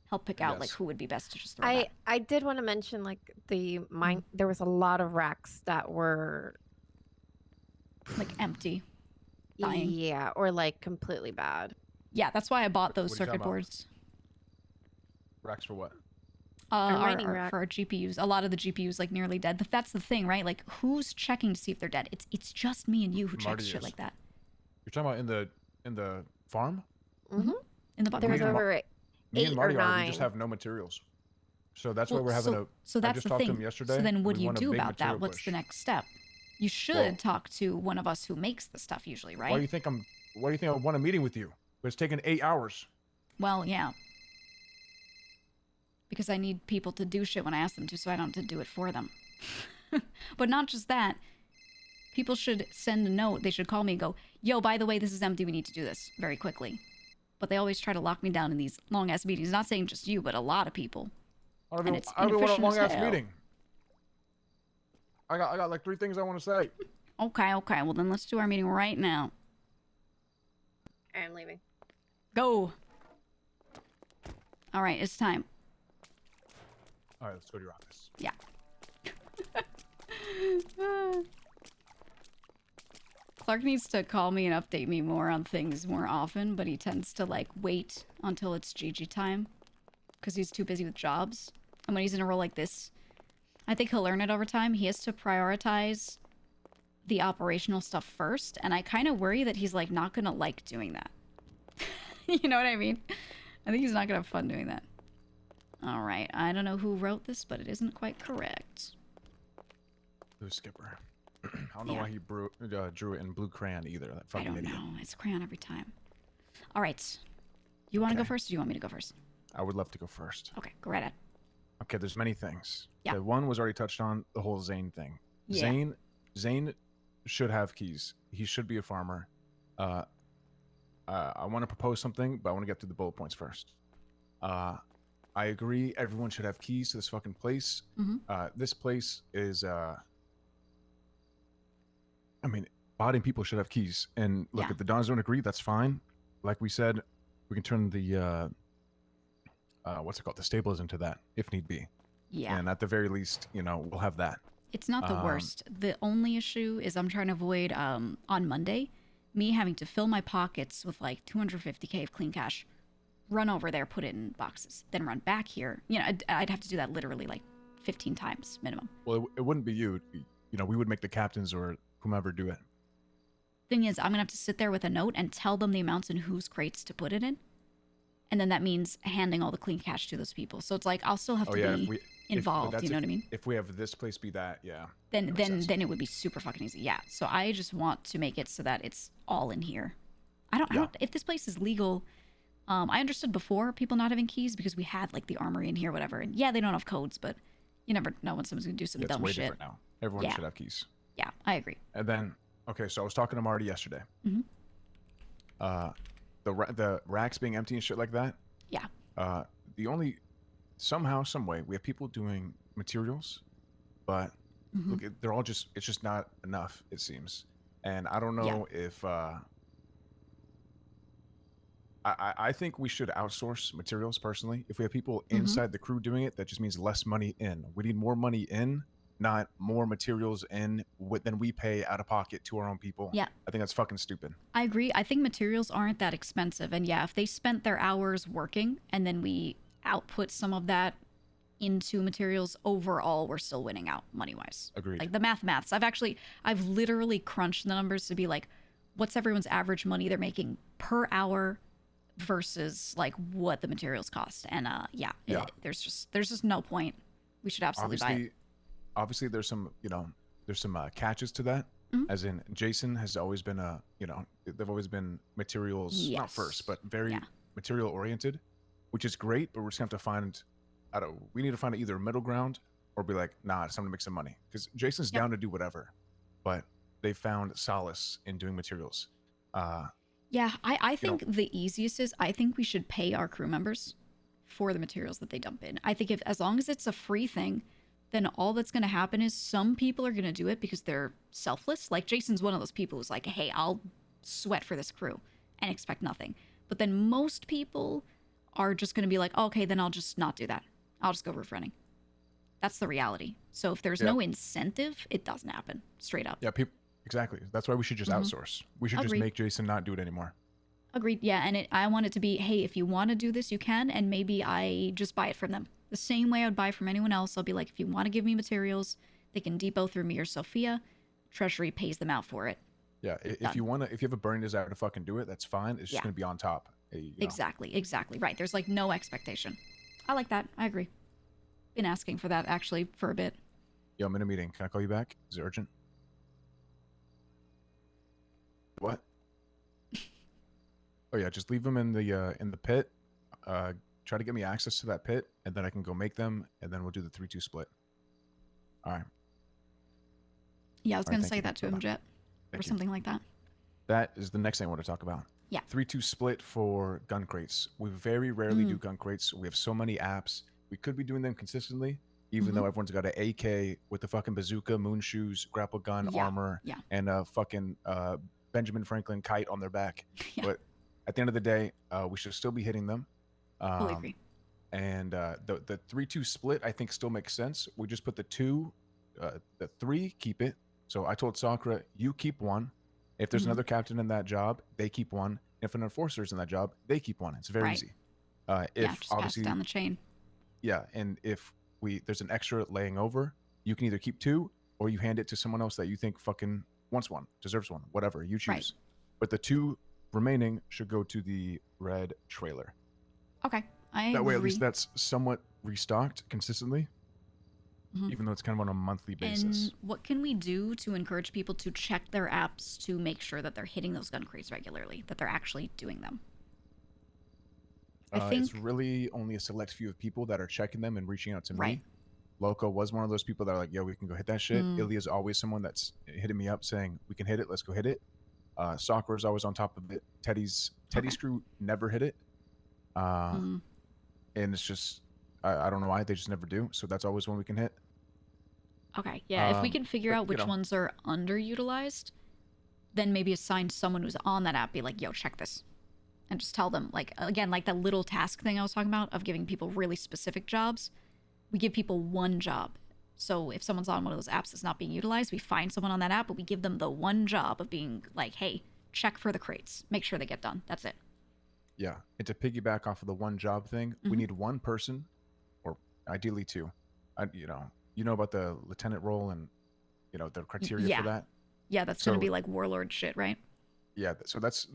help pick out like who would be best to just throw that. I did want to mention like the mine. There was a lot of racks that were like empty, dying. Yeah, or like completely bad. Yeah, that's why I bought those What are you circuit talking about? boards. Racks for what? For our GPUs. A lot of the GPUs like nearly dead. But that's the thing, right? Like who's checking to see if they're dead? It's just me and you who checks shit like that. You're talking about in the farm? Mm-hmm. In the there was over Me and 8 Marty or 9. we just have no materials. So that's why we're having a. So that's I just the talked thing. to him yesterday. So then what we do you want a do big about that? material What's push. the next step? You should talk to one of us who makes the stuff usually, right? Why do you think I want a meeting with you? But it's taken 8 hours. Well, yeah. Because I need people to do shit when I ask them to, so I don't have to do it for them. But not just that. People should send a note. They should call me and go, yo, by the way, this is empty. We need to do this very quickly. But they always try to lock me down in these long-ass meetings. Not saying just you, but a lot of people. I don't want a long-ass meeting. I got like 3 things I want to say. Okay. Well, then let's do our meeting right now. I'm leaving. Go. All right, it's time. All right, let's go to your office. Yeah. Clark needs to call me and update me more on things more often, but he tends to like wait until it's GG time because he's too busy with jobs. And when he's in a role like this, I think he'll learn it over time. He has to prioritize the operational stuff first, and I kind of worry that he's like not gonna like doing that. You know what I mean? I think he's not gonna have fun doing that. All right, I don't know who wrote this, but it isn't quite correct. Who's Skipper? I don't know why he drew it in blue crayon either. That fucking I don't idiot. know. It's crayon every time. All right. You want to go first, or do you want me to go first? I would love to go first. Okay, go right ahead. Okay, there's many things. Yeah. The one was already touched on, the whole Zane thing. Yeah. Zane should have keys. He should be a farmer. I want to propose something, but I want to get through the bullet points first. I agree. Everyone should have keys to this fucking place. This place is. I mean, body people should have keys. And look, if the Dons don't agree, that's fine. Like we said, we can turn the what's it called, the stables into that if need be. Yeah. And at the very least, you know, we'll have that. It's not the worst. The only issue is I'm trying to avoid on Monday me having to fill my pockets with like 250K of clean cash, run over there, put it in boxes, then run back here. You know, I'd have to do that literally like 15 times minimum. Well, it wouldn't be you. You know, we would make the captains or whomever do it. Thing is, I'm gonna have to sit there with a note and tell them the amounts and whose crates to put it in. And then that means handing all the clean cash to those people. So it's like I'll still have to be involved. You know what I mean? If we have this place be that, yeah. Then it would be super fucking easy. Yeah. So I just want to make it so that it's all in here. I don't if this place is legal. I understood before people not having keys because we had like the armory in here, whatever. And yeah, they don't have codes, but you never know when someone's gonna do some dumb way shit. Different now. Everyone should have keys. Yeah, I agree. And then, okay, so I was talking to Marty yesterday. The racks being empty and shit like that. Yeah. The only somehow, some way, we have people doing materials, but look, they're all just, it's just not enough, it seems. And I don't know if I think we should outsource materials personally. If we have people inside the crew doing it, that just means less money in. We need more money in, not more materials in than we pay out of pocket to our own people. Yeah. I think that's fucking stupid. I agree. I think materials aren't that expensive. And yeah, if they spent their hours working and then we output some of that into materials, overall, we're still winning out money-wise. Agreed. Like the maths. I've literally crunched the numbers to be like, what's everyone's average money they're making per hour versus like what the materials cost. And there's just no point. We should absolutely buy it. Obviously there's some, there's some catches to that. As in Jason has always been they've always been materials, not first, but very material oriented, which is great, but we're just gonna have to find, we need to find either a middle ground or be like, nah, it's time to make some money. Because Jason's down to do whatever, but they found solace in doing materials. Yeah, I think the easiest is I think we should pay our crew members for the materials that they dump in. I think if as long as it's a free thing, then all that's going to happen is some people are going to do it because they're selfless. Like Jason's one of those people who's like, hey, I'll sweat for this crew and expect nothing. But then most people are just going to be like, oh, okay, then I'll just not do that. I'll just go roof running. That's the reality. So if there's no incentive, it doesn't happen. Straight up. Yeah, exactly. That's why we should just outsource. We should just make Jason not do it anymore. Agreed. Yeah, and I want it to be, hey, if you want to do this, you can, and maybe I just buy it from them. The same way I would buy from anyone else. I'll be like, if you want to give me materials, they can depot through me or Sophia. Treasury pays them out for it. Yeah, if you have a burning desire to fucking do it, that's fine. It's just going to be on top. You know. Exactly. Right. There's like no expectation. I like that. I agree. Been asking for that actually for a bit. Yo, I'm in a meeting. Can I call you back? Is it urgent? What? Oh yeah, just leave them in the pit. Try to get me access to that pit, and then I can go make them, and then we'll do the 3-2 split. All right. Yeah, I was going to say that to him, Jet, or something like that. That is the next thing I want to talk about. Yeah. 3-2 split for gun crates. We very rarely do gun crates. We have so many apps. We could be doing them consistently, even though everyone's got an AK with the fucking bazooka, moon shoes, grapple gun, armor, and a fucking Benjamin Franklin kite on their back. But at the end of the day, we should still be hitting them. Fully agree. And the 3-2 split, I think, still makes sense. We just put the 3, keep it. So I told Sakura, you keep 1. If there's another captain in that job, they keep 1. If an enforcer's in that job, they keep 1. It's very easy. Just pass it down the chain. Yeah, and if there's an extra laying over, you can either keep 2 or you hand it to someone else that you think fucking wants 1, deserves 1, whatever you choose. Right. But the 2 remaining should go to the red trailer. Okay, that way, at least that's somewhat restocked consistently, even though it's kind of on a monthly basis. And what can we do to encourage people to check their apps to make sure that they're hitting those gun crates regularly, that they're actually doing them? I think it's really only a select few of people that are checking them and reaching out to me. Loco was one of those people that are like, yo, we can go hit that shit. Ilya's always someone that's hitting me up saying, we can hit it, let's go hit it. Sakura's always on top of it. Teddy's crew never hit it. And it's just, I don't know why, they just never do. So that's always one we can hit. Okay, yeah, if we can figure out which ones are underutilized, then maybe assign someone who's on that app, be like, yo, check this. And just tell them, like, again, like that little task thing I was talking about of giving people really specific jobs. We give people 1 job. So if someone's on one of those apps that's not being utilized, we find someone on that app, but we give them the 1 job of being like, hey, check for the crates. Make sure they get done. That's it. Yeah. And to piggyback off of the 1 job thing, we need 1 person, or ideally 2. You know about the lieutenant role and, the criteria for that? Yeah, that's going to be like warlord shit, right? Yeah, so that's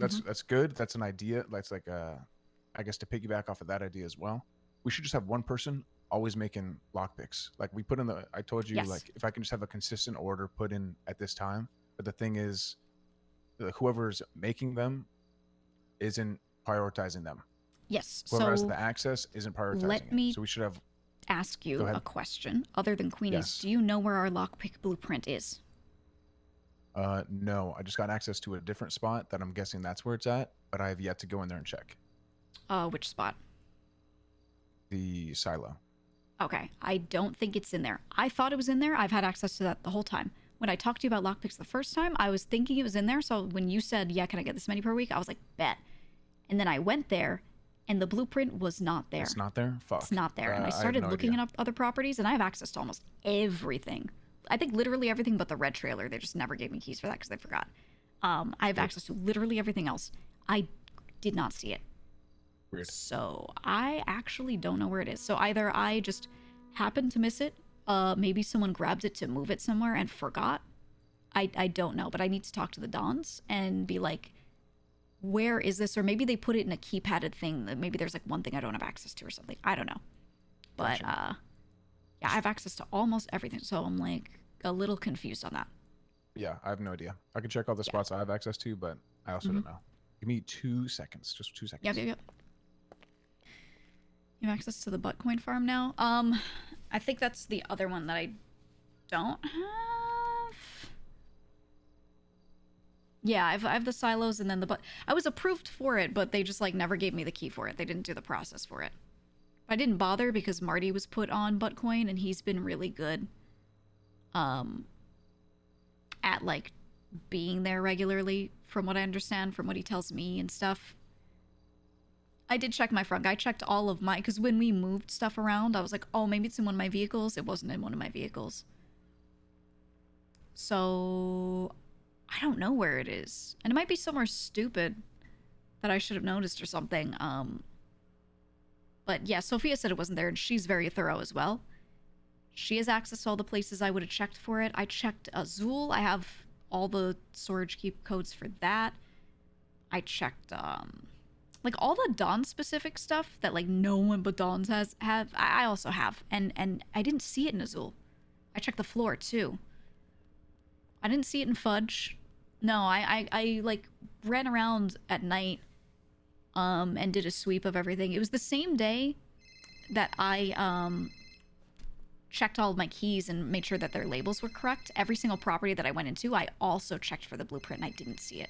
good. That's an idea. That's like I guess to piggyback off of that idea as well. We should just have 1 person always making lockpicks. Like we put in I told you, like if I can just have a consistent order put in at this time. But the thing is, whoever's making them isn't prioritizing them. Yes. Whoever has the access isn't prioritizing me so we should have ask you a question other than Queenies. Do you know where our lockpick blueprint is? No, I just got access to a different spot that I'm guessing that's where it's at, but I have yet to go in there and check. Which spot? The silo. Okay, I don't think it's in there. I thought it was in there. I've had access to that the whole time. When I talked to you about lockpicks the first time, I was thinking it was in there. So when you said, yeah, can I get this many per week? I was like, bet. And then I went there and the blueprint was not there. It's not there? Fuck. It's not there. And I started looking at other properties and I have access to almost everything. I think literally everything but the red trailer. They just never gave me keys for that because they forgot. I have access to literally everything else. I did not see it. Weird. So I actually don't know where it is. So either I just happened to miss it. Maybe someone grabbed it to move it somewhere and forgot. I don't know, but I need to talk to the Dons and be like, where is this? Or maybe they put it in a keypadded thing that maybe there's like one thing I don't have access to or something. I don't know. But yeah, I have access to almost everything. So I'm like a little confused on that. Yeah, I have no idea. I can check all the spots I have access to, but I also don't know. Give me 2 seconds. Just 2 seconds. Yep. You have access to the Buttcoin farm now? I think that's the other one that I don't have. Yeah, I have the silos and then the I was approved for it, but they just like never gave me the key for it. They didn't do the process for it. I didn't bother because Marty was put on Buttcoin and he's been really good at like being there regularly, from what I understand, from what he tells me and stuff. I did check my front. I checked all of my, because when we moved stuff around, I was like, oh, maybe it's in one of my vehicles. It wasn't in one of my vehicles. So I don't know where it is. And it might be somewhere stupid that I should have noticed or something. But yeah, Sophia said it wasn't there, and she's very thorough as well. She has access to all the places I would have checked for it. I checked Azul. I have all the storage keep codes for that. I checked like all the Dawn specific stuff that like no one but Dawns have. I also have, and I didn't see it in Azul. I checked the floor too. I didn't see it in Fudge. No, I like ran around at night and did a sweep of everything. It was the same day that I checked all of my keys and made sure that their labels were correct. Every single property that I went into, I also checked for the blueprint and I didn't see it.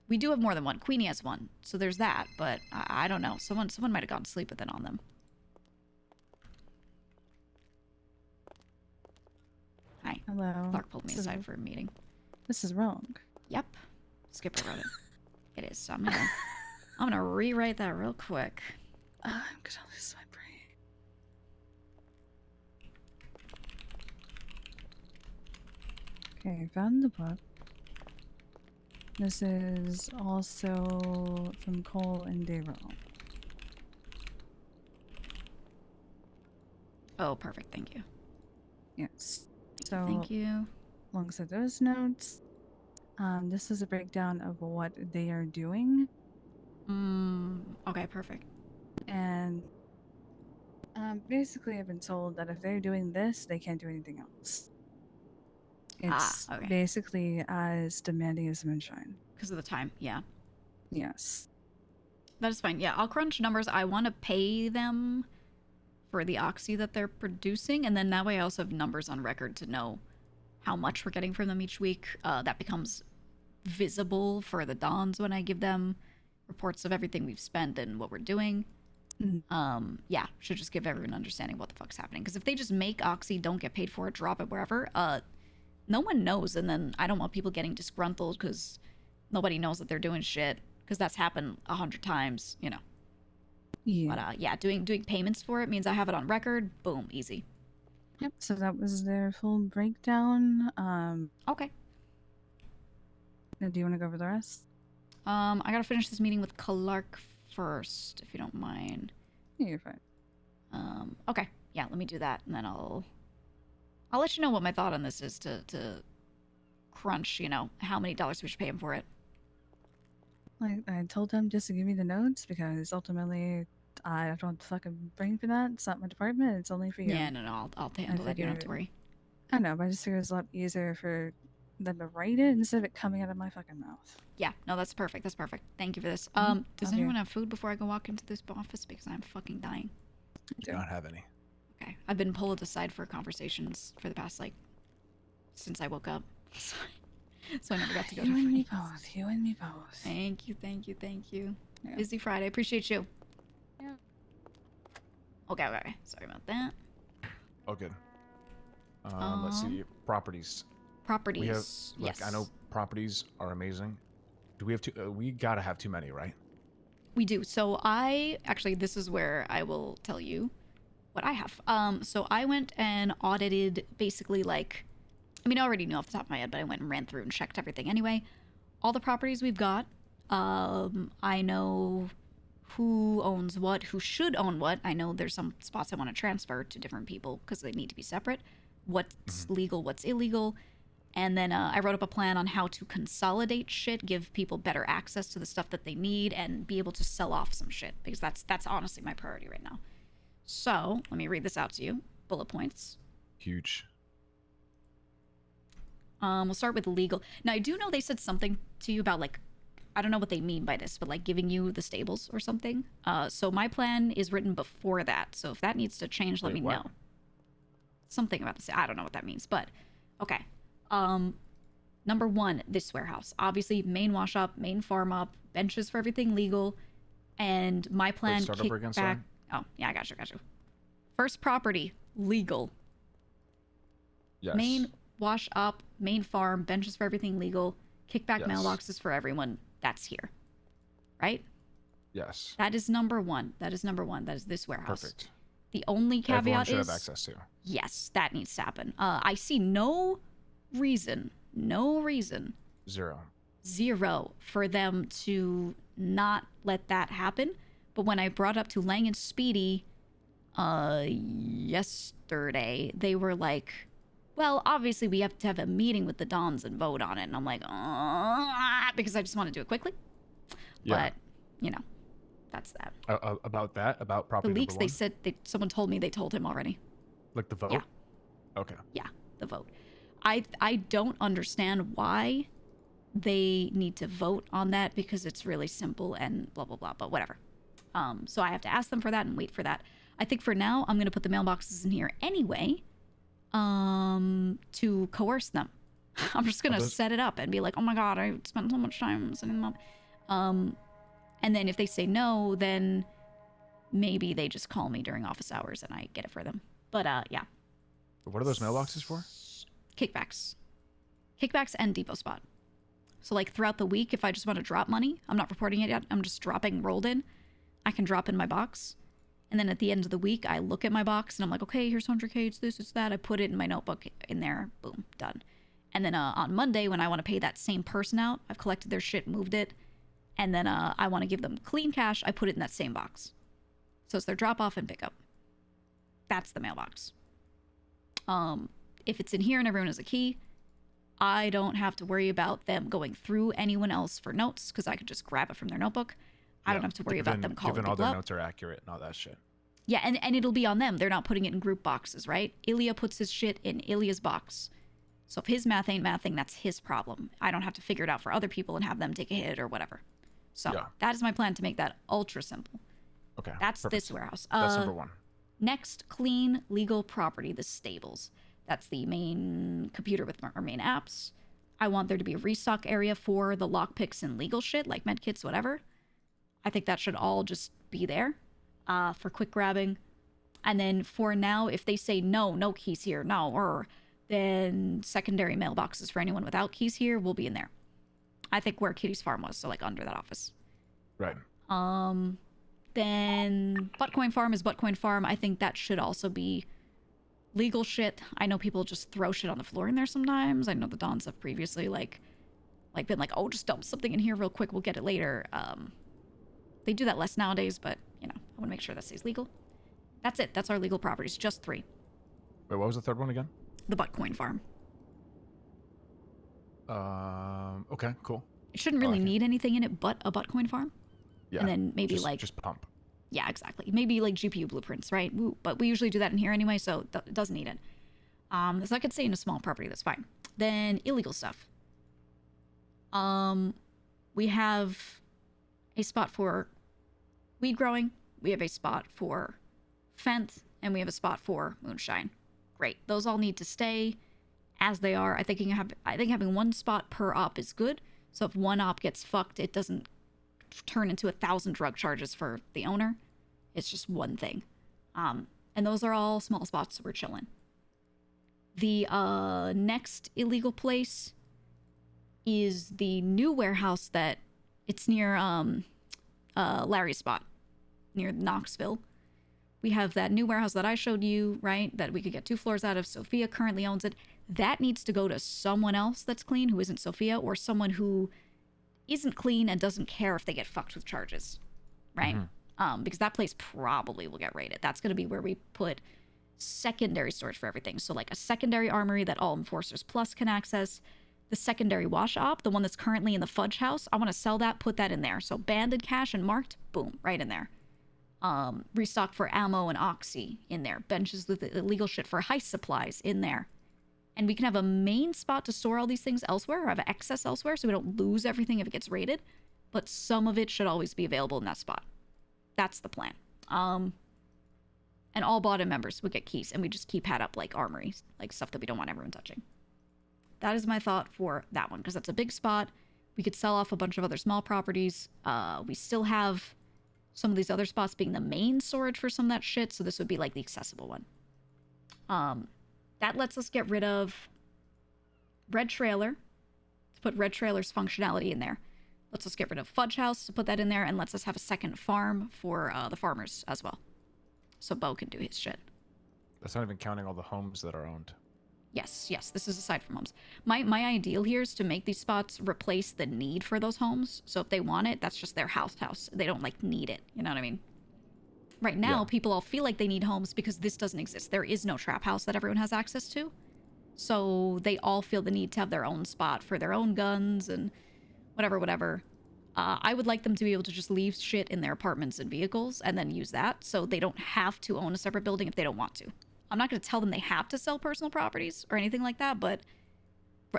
We do have more than one. Queenie has one, so there's that, but I don't know. Someone might have gone to sleep with it on them. Hi. Hello. Clark pulled me aside for a meeting. This is wrong. Yep. Skipper wrote it. It is. So I'm gonna rewrite that real quick. I'm gonna lose my brain. Okay, found the book. This is also from Cole and Daryl. Oh, perfect. Thank you. Yes. So thank you. Alongside those notes, this is a breakdown of what they are doing. Okay, perfect. And basically, I've been told that if they're doing this, they can't do anything else. It's okay. basically as demanding as moonshine. Because of the time, yeah. Yes. That is fine. Yeah, I'll crunch numbers. I want to pay them for the oxy that they're producing, and then that way I also have numbers on record to know how much we're getting from them each week. That becomes visible for the Dons when I give them reports of everything we've spent and what we're doing. Yeah, should just give everyone an understanding what the fuck's happening. Because if they just make oxy, don't get paid for it, drop it wherever, no one knows, and then I don't want people getting disgruntled because nobody knows that they're doing shit, because that's happened 100 times, you know. Yeah. But yeah, doing payments for it means I have it on record. Boom, easy. Yep. So that was their full breakdown. Okay. Now, do you want to go over the rest? I gotta finish this meeting with Clark first, if you don't mind. Yeah, you're fine. Okay. Yeah, let me do that, and then I'll let you know what my thought on this is to crunch, you know, how many dollars we should pay him for it. Like, I told them just to give me the notes because ultimately I don't have the fucking brain for that. It's not my department. It's only for you. Yeah, no, I'll handle that. You don't have to worry. I know, but I just figured it's a lot easier for them to write it instead of it coming out of my fucking mouth. Yeah, no, that's perfect. That's perfect. Thank you for this. Does anyone have food before I go walk into this office? Because I'm fucking dying. I do not have any. Okay. I've been pulled aside for conversations for the past, like, since I woke up. So I never got to go to You and me both. You and me both. Thank you, thank you, thank you. Yeah. Busy Friday. Appreciate you. Yeah. Okay. Sorry about that. Oh, good. Let's see. Properties. Properties. We have, look, yes. I know properties are amazing. Do we have to? We gotta have too many, right? We do. So this is where I will tell you what I have. So I went and audited basically like, I mean, I already knew off the top of my head, but I went and ran through and checked everything anyway. All the properties we've got. I know who owns what, who should own what. I know there's some spots I want to transfer to different people because they need to be separate. What's legal, what's illegal. And then I wrote up a plan on how to consolidate shit, give people better access to the stuff that they need, and be able to sell off some shit, because that's honestly my priority right now. So let me read this out to you. Bullet points. Huge. We'll start with legal. Now, I do know they said something to you about, like, I don't know what they mean by this, but like giving you the stables or something. So my plan is written before that. So if that needs to change, let me know. something about this. I don't know what that means, but okay. Number 1, this warehouse. Obviously, main wash up, main farm up, benches for everything legal, and my plan start over again, sorry? Oh, yeah, I got you. First property, legal. Yes. Main wash up, main farm, benches for everything legal, kickback Yes. mailboxes for everyone. That's here. Right? Yes. That is number 1. That is this warehouse. Perfect. The only caveat Everyone should is have access to. yes, that needs to happen. I see no reason, zero for them to not let that happen. But when I brought up to Lang and Speedy yesterday, they were like, well, obviously we have to have a meeting with the Dons and vote on it. And I'm like, because I just want to do it quickly. Yeah. But, you know, that's that. About property The leaks, number they 1? said, someone told me they told him already. Like the vote? Yeah. Okay. Yeah, the vote. I don't understand why they need to vote on that because it's really simple and blah, blah, blah, but whatever. So I have to ask them for that and wait for that. I think for now, I'm going to put the mailboxes in here anyway to coerce them. I'm just going to set it up and be like, oh my God, I spent so much time setting them up. And then if they say no, then maybe they just call me during office hours and I get it for them. But yeah. What are those mailboxes for? Kickbacks and depot spot. So like throughout the week, if I just want to drop money, I'm not reporting it yet, I'm just dropping rolled in, I can drop in my box. And then at the end of the week, I look at my box and I'm like, okay, here's 100K, it's this, it's that. I put it in my notebook in there, boom, done. And then on Monday, when I want to pay that same person out, I've collected their shit, moved it, and then I want to give them clean cash, I put it in that same box. So it's their drop off and pickup. That's the mailbox. If it's in here and everyone has a key, I don't have to worry about them going through anyone else for notes because I could just grab it from their notebook. I don't have to worry about them calling given all people their up. notes are accurate and all that shit. Yeah, and it'll be on them. They're not putting it in group boxes, right? Ilya puts his shit in Ilya's box. So if his math ain't mathing, that's his problem. I don't have to figure it out for other people and have them take a hit or whatever. So that is my plan to make that ultra simple. Okay. That's perfect. this warehouse. That's number 1. Next, clean legal property, the stables. That's the main computer with our main apps. I want there to be a restock area for the lockpicks and legal shit, like medkits, whatever. I think that should all just be there for quick grabbing. And then for now, if they say no keys here, then secondary mailboxes for anyone without keys here will be in there. I think where Kitty's farm was, so like under that office. Right. Then Buttcoin farm is Buttcoin farm. I think that should also be legal shit. I know people just throw shit on the floor in there sometimes. I know the Dons have previously been like, oh, just dump something in here real quick, we'll get it later. They do that less nowadays, but you know, I want to make sure that stays legal. That's it. That's our legal properties. Just 3. Wait, what was the third one again? The Buttcoin farm. Okay, cool. It shouldn't really need anything in it but a Buttcoin farm. Yeah. And then maybe just pump. Yeah, exactly. Maybe like GPU blueprints, right? But we usually do that in here anyway, so it doesn't need it. So I could say in a small property, that's fine. Then illegal stuff. We have a spot for weed growing. We have a spot for Fent, and we have a spot for moonshine. Great. Those all need to stay as they are. I think having one spot per op is good. So if one op gets fucked, it doesn't turn into 1,000 drug charges for the owner. It's just one thing. And those are all small spots, so we're chilling. The next illegal place is the new warehouse that it's near Larry's spot, near Knoxville. We have that new warehouse that I showed you, right? That we could get 2 floors out of. Sophia currently owns it. That needs to go to someone else that's clean who isn't Sophia, or someone who isn't clean and doesn't care if they get fucked with charges, right? Because that place probably will get raided. That's going to be where we put secondary storage for everything. So like a secondary armory that all Enforcers Plus can access. The secondary wash op, the one that's currently in the Fudge House, I want to sell that, put that in there. So banded cash and marked, boom, right in there. Restock for ammo and oxy in there. Benches with illegal shit for heist supplies in there. And we can have a main spot to store all these things elsewhere, or have excess elsewhere, so we don't lose everything if it gets raided. But some of it should always be available in that spot. That's the plan. And And all bottom members would get keys, and we just keep had up like armories, like stuff that we don't want everyone touching. That is my thought for that one, because that's a big spot. We could sell off a bunch of other small properties. We still have some of these other spots being the main storage for some of that shit, so this would be like the accessible one. That lets us get rid of Red Trailer, to put Red Trailer's functionality in there. Lets us get rid of Fudge House to put that in there, and lets us have a second farm for the farmers as well. So Bo can do his shit. That's not even counting all the homes that are owned. Yes, this is aside from homes. My ideal here is to make these spots replace the need for those homes. So if they want it, that's just their house. They don't, like, need it. You know what I mean? Right now, people all feel like they need homes because this doesn't exist. There is no trap house that everyone has access to. So they all feel the need to have their own spot for their own guns and whatever. I would like them to be able to just leave shit in their apartments and vehicles and then use that so they don't have to own a separate building if they don't want to. I'm not going to tell them they have to sell personal properties or anything like that, but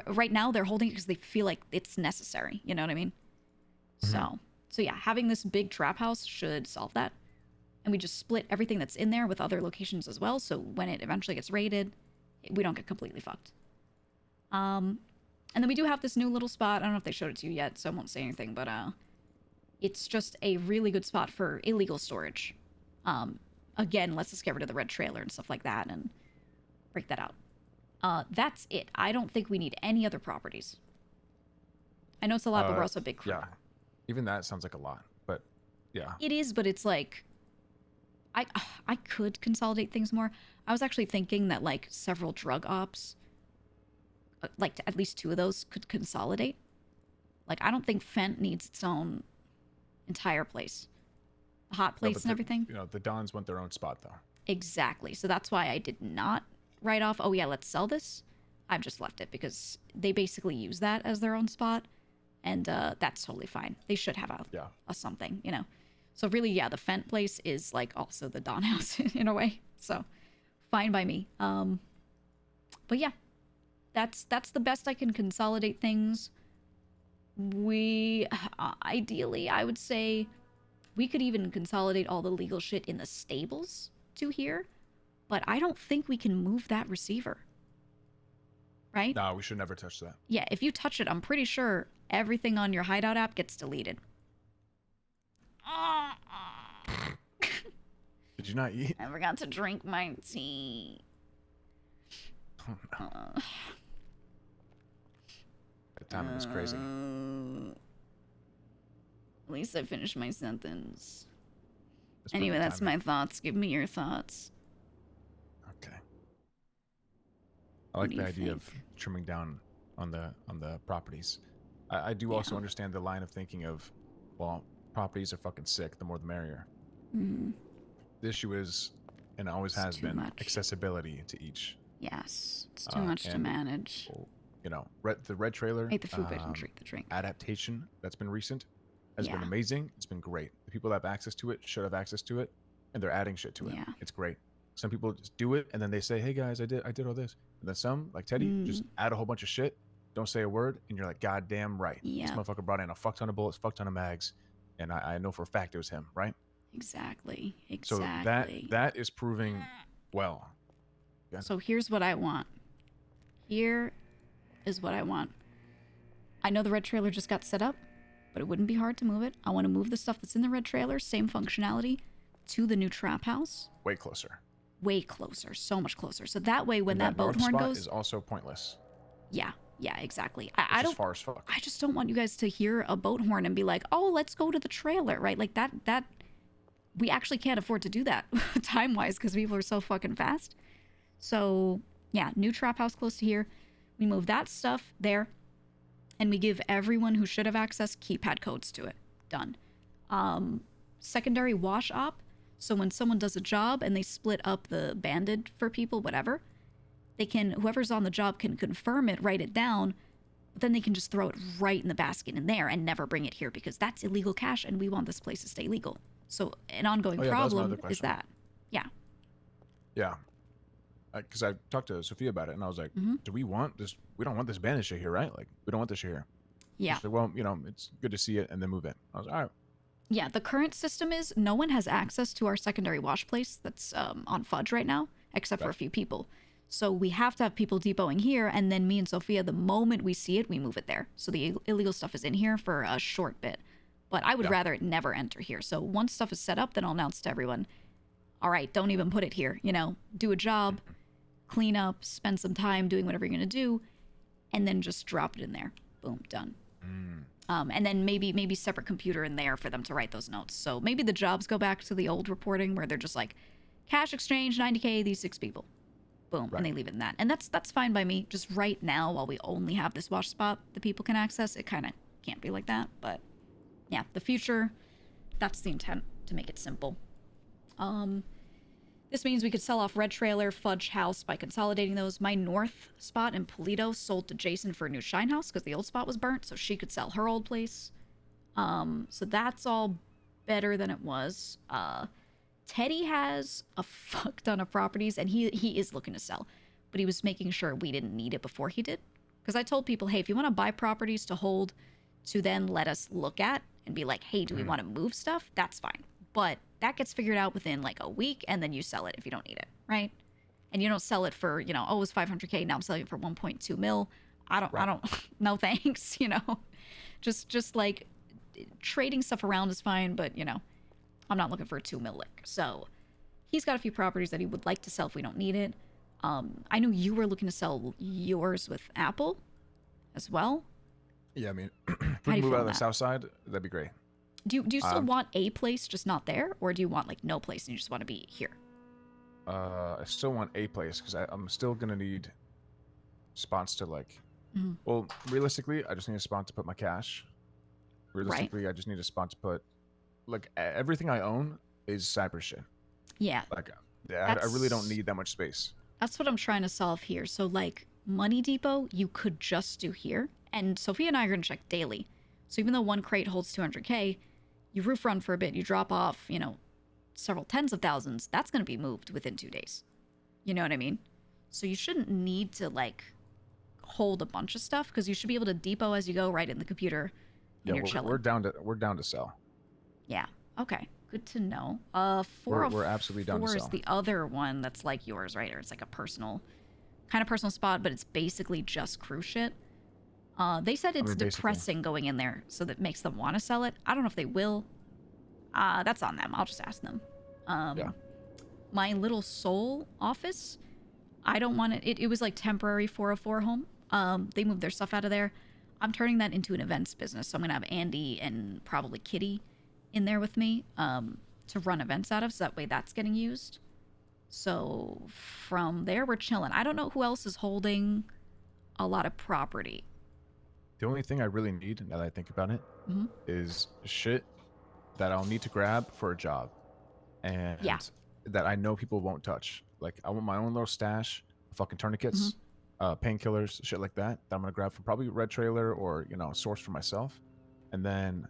right now they're holding it because they feel like it's necessary. You know what I mean? So yeah, having this big trap house should solve that. And we just split everything that's in there with other locations as well, so when it eventually gets raided, we don't get completely fucked. And then we do have this new little spot. I don't know if they showed it to you yet, so I won't say anything, but it's just a really good spot for illegal storage. Again, let's just get rid of the red trailer and stuff like that and break that out. That's it. I don't think we need any other properties. I know it's a lot, but we're also a big crew. Yeah. Even that sounds like a lot, but yeah. It is, but it's like... I could consolidate things more. I was actually thinking that, like, several drug ops, like, at least 2 of those could consolidate. Like, I don't think Fent needs its own entire place. The hot place and everything. You know, the Dons want their own spot, though. Exactly. So that's why I did not write off, oh, yeah, let's sell this. I've just left it because they basically use that as their own spot. And that's totally fine. They should have a something, you know. So really, yeah, the Fent place is like also the Don house in a way. So fine by me. But yeah, that's the best I can consolidate things. We ideally, I would say we could even consolidate all the legal shit in the stables to here, but I don't think we can move that receiver. Right? No, we should never touch that. Yeah, if you touch it, I'm pretty sure everything on your Hideout app gets deleted. Did you not eat? I forgot to drink my tea. Oh, no. That timing is crazy. At least I finished my sentence. That's Anyway, perfect that's timing. my thoughts. Give me your thoughts. Okay. I like do the you idea of trimming down on the properties. I do also understand the line of thinking of, well, properties are fucking sick. The more the merrier. Mm-hmm. The issue is, and always has too been, much. accessibility to each. Yes, it's too much to and, manage. You know, the red trailer. Ate the food, but I didn't drink the drink. Adaptation that's been recent has been amazing. It's been great. The people that have access to it should have access to it, and they're adding shit to it. Yeah. It's great. Some people just do it, and then they say, "Hey guys, I did all this." And then some, like Teddy, just add a whole bunch of shit, don't say a word, and you're like, "God damn right, this motherfucker brought in a fuck ton of bullets, fuck ton of mags," and I know for a fact it was him, right? Exactly. So that is proving well. Yeah. So here's what I want. Here is what I want. I know the red trailer just got set up, but it wouldn't be hard to move it. I want to move the stuff that's in the red trailer, same functionality, to the new trap house. Way closer. Way closer. So much closer. So that way, when And that boat north horn spot goes... is also pointless. Yeah, exactly. I don't. Far as fuck. I just don't want you guys to hear a boat horn and be like, "Oh, let's go to the trailer," right? Like that. We actually can't afford to do that time-wise because people are so fucking fast. So yeah, new trap house close to here. We move that stuff there, and we give everyone who should have access keypad codes to it. Done. Secondary wash op. So when someone does a job and they split up the banded for people, whatever, they can, whoever's on the job can confirm it, write it down, but then they can just throw it right in the basket in there and never bring it here because that's illegal cash and we want this place to stay legal. So an ongoing problem is that. Yeah. Yeah. Because I talked to Sophia about it and I was like, do we want this? We don't want this banded shit here, right? Like, we don't want this shit here. Yeah. She said, well, you know, it's good to see it and then move it. I was like, all right. Yeah, the current system is no one has access to our secondary wash place that's on Fudge right now, except for a few people. So we have to have people depoting here, and then me and Sophia, the moment we see it, we move it there. So the illegal stuff is in here for a short bit. But I would rather it never enter here. So once stuff is set up, then I'll announce to everyone, all right, don't even put it here. You know, do a job, clean up, spend some time doing whatever you're going to do, and then just drop it in there. Boom, done. And then maybe separate computer in there for them to write those notes. So maybe the jobs go back to the old reporting where they're just like, cash exchange, 90K, these 6 people. Boom, and they leave it in that. And that's fine by me. Just right now, while we only have this wash spot that people can access, it kind of can't be like that. But yeah, the future, that's the intent, to make it simple. This means we could sell off Red Trailer, Fudge House by consolidating those. My north spot in Polito sold to Jason for a new Shine House because the old spot was burnt, so she could sell her old place. So that's all better than it was. Teddy has a fuck ton of properties, and he is looking to sell, but he was making sure we didn't need it before he did. Because I told people, hey, if you want to buy properties to hold, to then let us look at and be like, hey, do we want to move stuff? That's fine. But that gets figured out within like a week, and then you sell it if you don't need it, right? And you don't sell it for, you know, oh, it was 500K, now I'm selling it for 1.2 mil. I don't, no thanks, you know? Just like trading stuff around is fine, but, you know, I'm not looking for a 2 mil lick. So he's got a few properties that he would like to sell if we don't need it. I know you were looking to sell yours with Apple as well. Yeah, I mean, if we can move out of the south side, that'd be great. Do you still want a place, just not there? Or do you want, like, no place and you just want to be here? I still want a place, because I'm still going to need spots to, like... Well, realistically, I just need a spot to put my cash. Realistically, I just need a spot to put... Like, everything I own is cyber shit. Yeah. Like, I really don't need that much space. That's what I'm trying to solve here. So, like, Money Depot, you could just do here. And Sophia and I are going to check daily. So even though one crate holds 200K, you roof run for a bit, you drop off, you know, several tens of thousands, that's going to be moved within 2 days. You know what I mean? So you shouldn't need to, like, hold a bunch of stuff, because you should be able to depot as you go right in the computer, and you're chilling. We're down to sell. Yeah. Okay. Good to know. We're absolutely down to sell. 404 is the other one that's like yours, right? Or it's like a personal spot, but it's basically just cruise shit. They said it's depressing going in there, so that makes them want to sell it. I don't know if they will. That's on them. I'll just ask them. My Little Soul office, I don't want it. It was like temporary 404 home. They moved their stuff out of there. I'm turning that into an events business, so I'm gonna have Andy and probably Kitty in there with me to run events out of, so that way that's getting used. So from there, we're chilling. I don't know who else is holding a lot of property. The only thing I really need, now that I think about it, is shit that I'll need to grab for a job. And that I know people won't touch. Like, I want my own little stash of fucking tourniquets, painkillers, shit like that I'm going to grab from probably Red Trailer or, you know, source for myself. And then,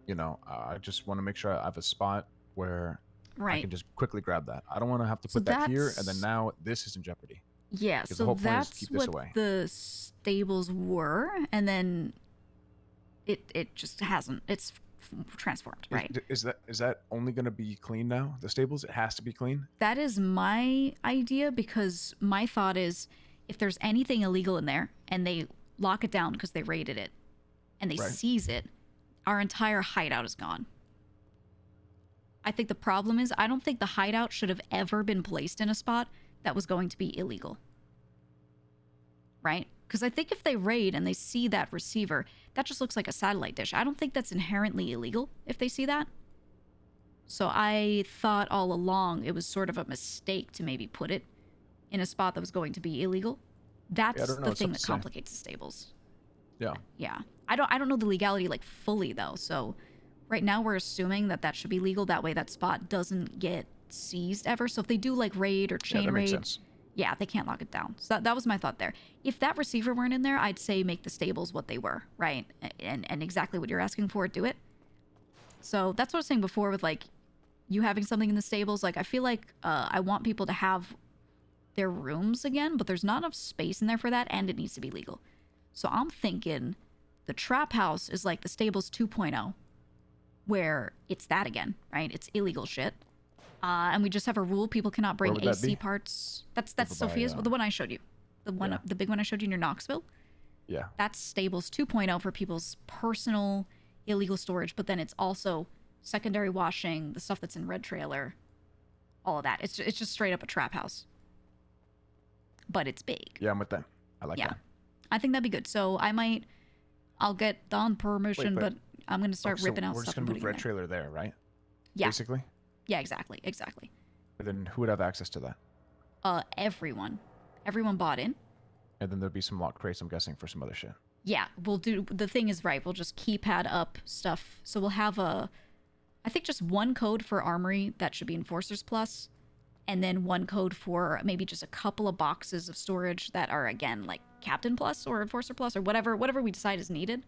you know, I just want to make sure I have a spot where I can just quickly grab that. I don't want to have to put that here, and then now this is in jeopardy. Yeah, so that's what the stables were, and then it just hasn't. It's transformed, right? Is that only going to be clean now? The stables, it has to be clean? That is my idea, because my thought is, if there's anything illegal in there and they lock it down because they raided it and they seize it, our entire hideout is gone. I think the problem is, I don't think the hideout should have ever been placed in a spot that was going to be illegal. Right? Because I think if they raid and they see that receiver, that just looks like a satellite dish. I don't think that's inherently illegal if they see that. So I thought all along it was sort of a mistake to maybe put it in a spot that was going to be illegal. That's the thing that complicates the stables. Yeah. Yeah. I don't know the legality, like, fully, though. So right now we're assuming that that should be legal. That way that spot doesn't get seized ever. So if they do, like, raid or chain raid, yeah, they can't lock it down. So that was my thought there. If that receiver weren't in there, I'd say make the stables what they were, right? And exactly what you're asking for, do it. So that's what I was saying before with, like, you having something in the stables. Like, I feel like I want people to have their rooms again, but there's not enough space in there for that, and it needs to be legal. So I'm thinking the trap house is like the stables 2.0. where it's that again, right? It's illegal shit. And we just have a rule: people cannot bring would that AC be? parts. That's Over by, Sophia's, the one I showed you, the big one I showed you near Knoxville. Yeah. That's Stables 2.0 for people's personal illegal storage, but then it's also secondary washing, the stuff that's in Red Trailer, all of that. It's just straight up a trap house. But it's big. Yeah, I'm with that. I like that. I think that'd be good. So I'll get Don permission, Wait, but I'm gonna start so ripping out we're stuff just and gonna move putting Red it there. Trailer there, right? Yeah. Basically. Yeah, exactly. And then who would have access to that? Everyone bought in. And then there'd be some locked crates, I'm guessing, for some other shit. Yeah, the thing is, right, we'll just keypad up stuff. So we'll have I think just one code for Armory that should be Enforcers Plus, and then one code for maybe just a couple of boxes of storage that are, again, like Captain Plus or Enforcer Plus or whatever we decide is needed.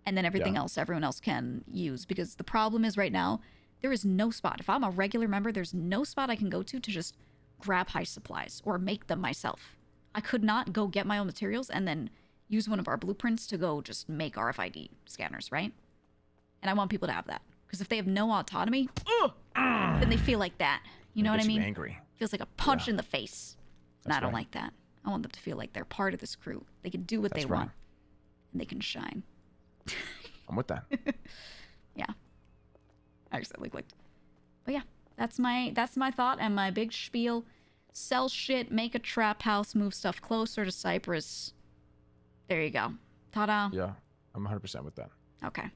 And then everything else, everyone else can use. Because the problem is right now, there is no spot. If I'm a regular member, there's no spot I can go to just grab high supplies or make them myself. I could not go get my own materials and then use one of our blueprints to go just make RFID scanners, right? And I want people to have that. Because if they have no autonomy, then they feel like that. You know what I mean? Angry. Feels like a punch in the face. And I don't like that. I want them to feel like they're part of this crew. They can do what they want. And they can shine. I'm with that. Yeah. I accidentally clicked. But yeah, that's my thought and my big spiel. Sell shit, make a trap house, move stuff closer to Cyprus. There you go. Ta-da. Yeah, I'm 100% with that. Okay.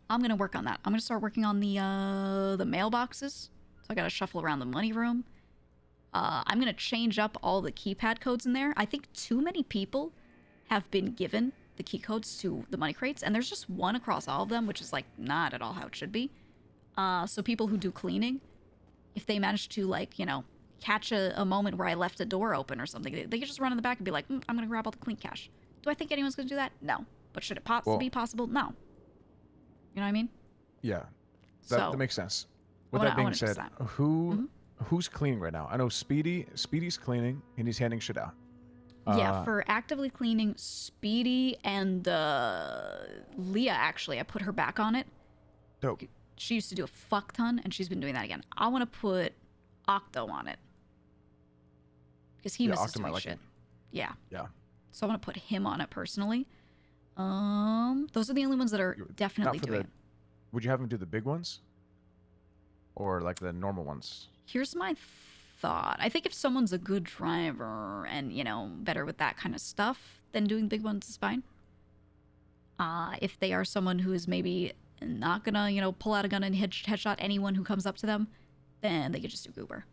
I'm gonna work on that. I'm gonna start working on the mailboxes. So I gotta shuffle around the money room. I'm gonna change up all the keypad codes in there. I think too many people have been given the key codes to the money crates, and there's just one across all of them, which is like not at all how it should be. So people who do cleaning, if they manage to, like, you know, catch a moment where I left a door open or something, they can just run in the back and be like, I'm gonna grab all the clean cash. Do I think anyone's gonna do that? No. But should it be possible? No. You know what I mean? Yeah, So, that makes sense. I With wanna- that I being wanna fix said, that. who's cleaning right now? I know Speedy's cleaning and he's handing shit out. Yeah, for actively cleaning, Speedy and Leah, actually, I put her back on it. Dope. She used to do a fuck ton, and she's been doing that again. I want to put Octo on it. Because he misses doing shit. Yeah. Yeah. So I want to put him on it personally. Those are the only ones that are definitely doing it. Would you have him do the big ones? Or like the normal ones? Here's my thought. I think if someone's a good driver and, you know, better with that kind of stuff, then doing big ones is fine. If they are someone who is maybe not gonna, you know, pull out a gun and headshot anyone who comes up to them, then they could just do goober.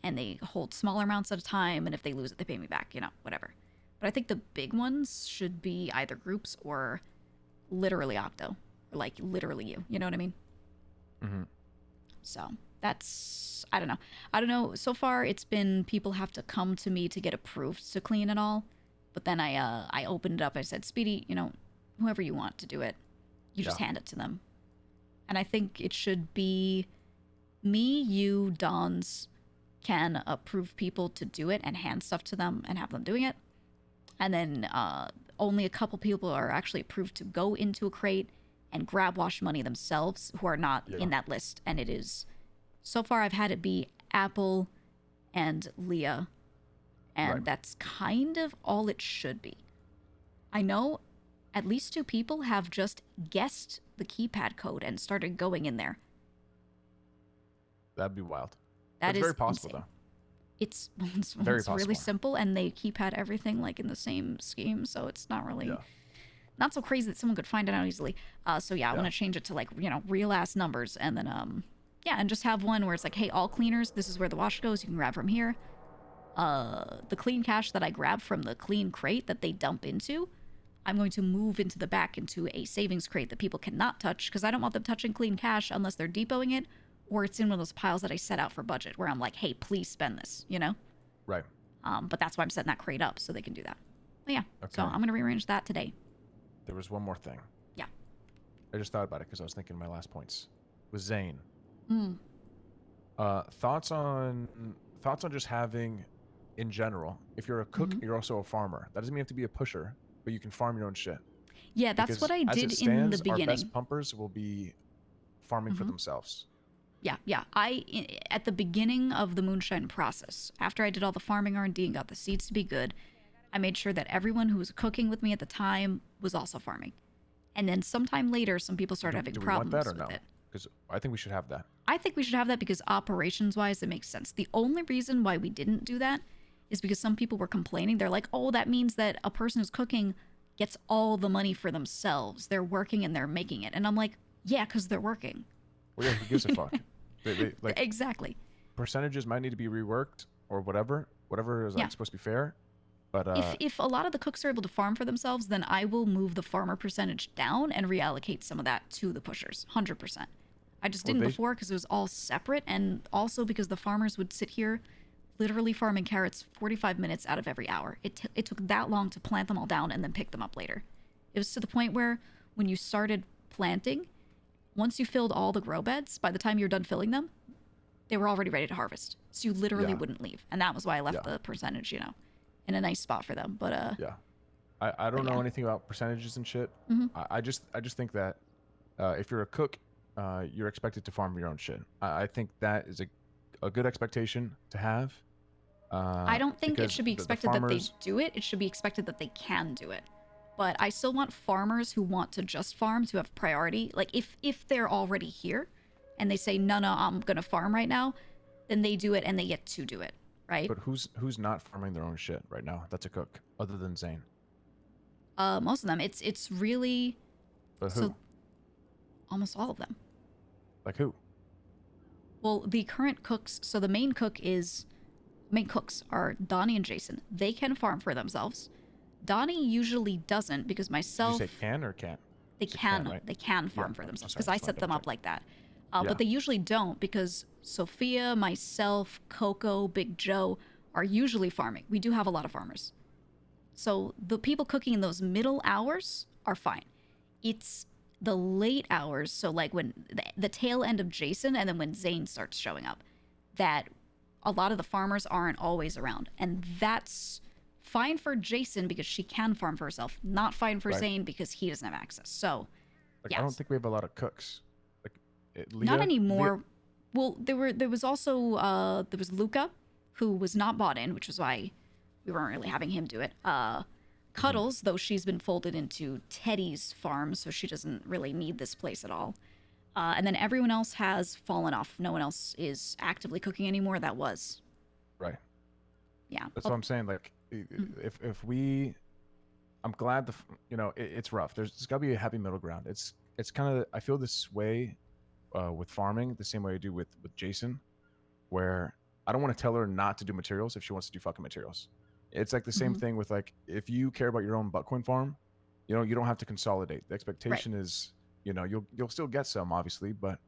And they hold smaller amounts at a time, and if they lose it, they pay me back, you know, whatever. But I think the big ones should be either groups or literally Octo. Or like literally you know what I mean? Mm-hmm. So that's, I don't know. So far it's been people have to come to me to get approved to clean it all. But then I opened it up. I said, Speedy, you know, whoever you want to do it, you just hand it to them. And I think it should be me, you, Dons can approve people to do it and hand stuff to them and have them doing it. And then only a couple people are actually approved to go into a crate and grab wash money themselves who are not in that list. And it is, so far I've had it be Apple and Leah. And that's kind of all it should be. I know at least 2 people have just guessed the keypad code and started going in there. That'd be wild. That It's is very possible, insane. though. It's Very really possible. simple, and they keypad everything like in the same scheme, so it's not really not so crazy that someone could find it out easily. So yeah, I want to change it to, like, you know, real ass numbers, and then and just have one where it's like, hey, all cleaners, this is where the wash goes. You can grab from here. The clean cash that I grab from the clean crate that they dump into, I'm going to move into the back into a savings crate that people cannot touch, because I don't want them touching clean cash unless they're depoting it, or it's in one of those piles that I set out for budget where I'm like, hey, please spend this, you know? Right. But that's why I'm setting that crate up, so they can do that. But yeah, Okay. so I'm going to rearrange that today. There was one more thing. Yeah. I just thought about it because I was thinking my last points. Was Zane. Mm. Thoughts on just having, in general, if you're a cook, you're also a farmer. That doesn't mean you have to be a pusher, but you can farm your own shit. Yeah, that's Because what I as it did in the stands, beginning. Our best pumpers will be farming for themselves. Yeah, yeah. At the beginning of the moonshine process, after I did all the farming R&D and got the seeds to be good, I made sure that everyone who was cooking with me at the time was also farming. And then sometime later, some people started having Do we problems want that or with no? it. Because I think we should have that. I think we should have that because operations-wise, it makes sense. The only reason why we didn't do that is because some people were complaining. They're like, oh, that means that a person who's cooking gets all the money for themselves. They're working and they're making it. And I'm like, yeah, because they're working. Well, yeah, who gives a fuck? Like, exactly. Percentages might need to be reworked or whatever. Whatever is like supposed to be fair. But if a lot of the cooks are able to farm for themselves, then I will move the farmer percentage down and reallocate some of that to the pushers. 100%. I just didn't before because it was all separate, and also because the farmers would sit here literally farming carrots 45 minutes out of every hour. It took that long to plant them all down and then pick them up later. It was to the point where when you started planting, once you filled all the grow beds, by the time you're done filling them, they were already ready to harvest. So you literally wouldn't leave. And that was why I left the percentage, you know, in a nice spot for them. But yeah, I don't know anything about percentages and shit. I just think that if you're a cook, you're expected to farm your own shit. I think that is a good expectation to have. I don't think it should be the expected that they farmers- do it. It should be expected that they can do it. But I still want farmers who want to just farm to have priority. Like, if they're already here and they say, no, I'm going to farm right now, then they do it and they get to do it, right? But who's not farming their own shit right now? That's a cook, other than Zane. Most of them. It's really... But who? So, almost all of them. Like who? Well, the current cooks... So the main cooks are Donnie and Jason. They can farm for themselves. Donnie usually doesn't because myself... Did you say can or can't? They can, right? they can farm for themselves because I set them up like that. Yeah. But they usually don't because Sophia, myself, Coco, Big Joe are usually farming. We do have a lot of farmers. So the people cooking in those middle hours are fine. It's the late hours, so like when the tail end of Jason and then when Zane starts showing up, that a lot of the farmers aren't always around. And that's fine for Jason because she can farm for herself, not fine for Zane because he doesn't have access. So, I don't think we have a lot of cooks. Leah, not anymore. Well, there was also there was Luca, who was not bought in, which was why we weren't really having him do it. Cuddles, though she's been folded into Teddy's farm, so she doesn't really need this place at all. And then everyone else has fallen off. No one else is actively cooking anymore. That was. Right. Yeah. That's what I'm saying. Like, if we, I'm glad it's rough. There's got to be a happy middle ground. It's kind of, I feel this way with farming the same way I do with Jason, where I don't want to tell her not to do materials if she wants to do fucking materials. It's like the same thing with like, if you care about your own buttcoin farm, you don't have to consolidate. The expectation is, you'll still get some obviously, but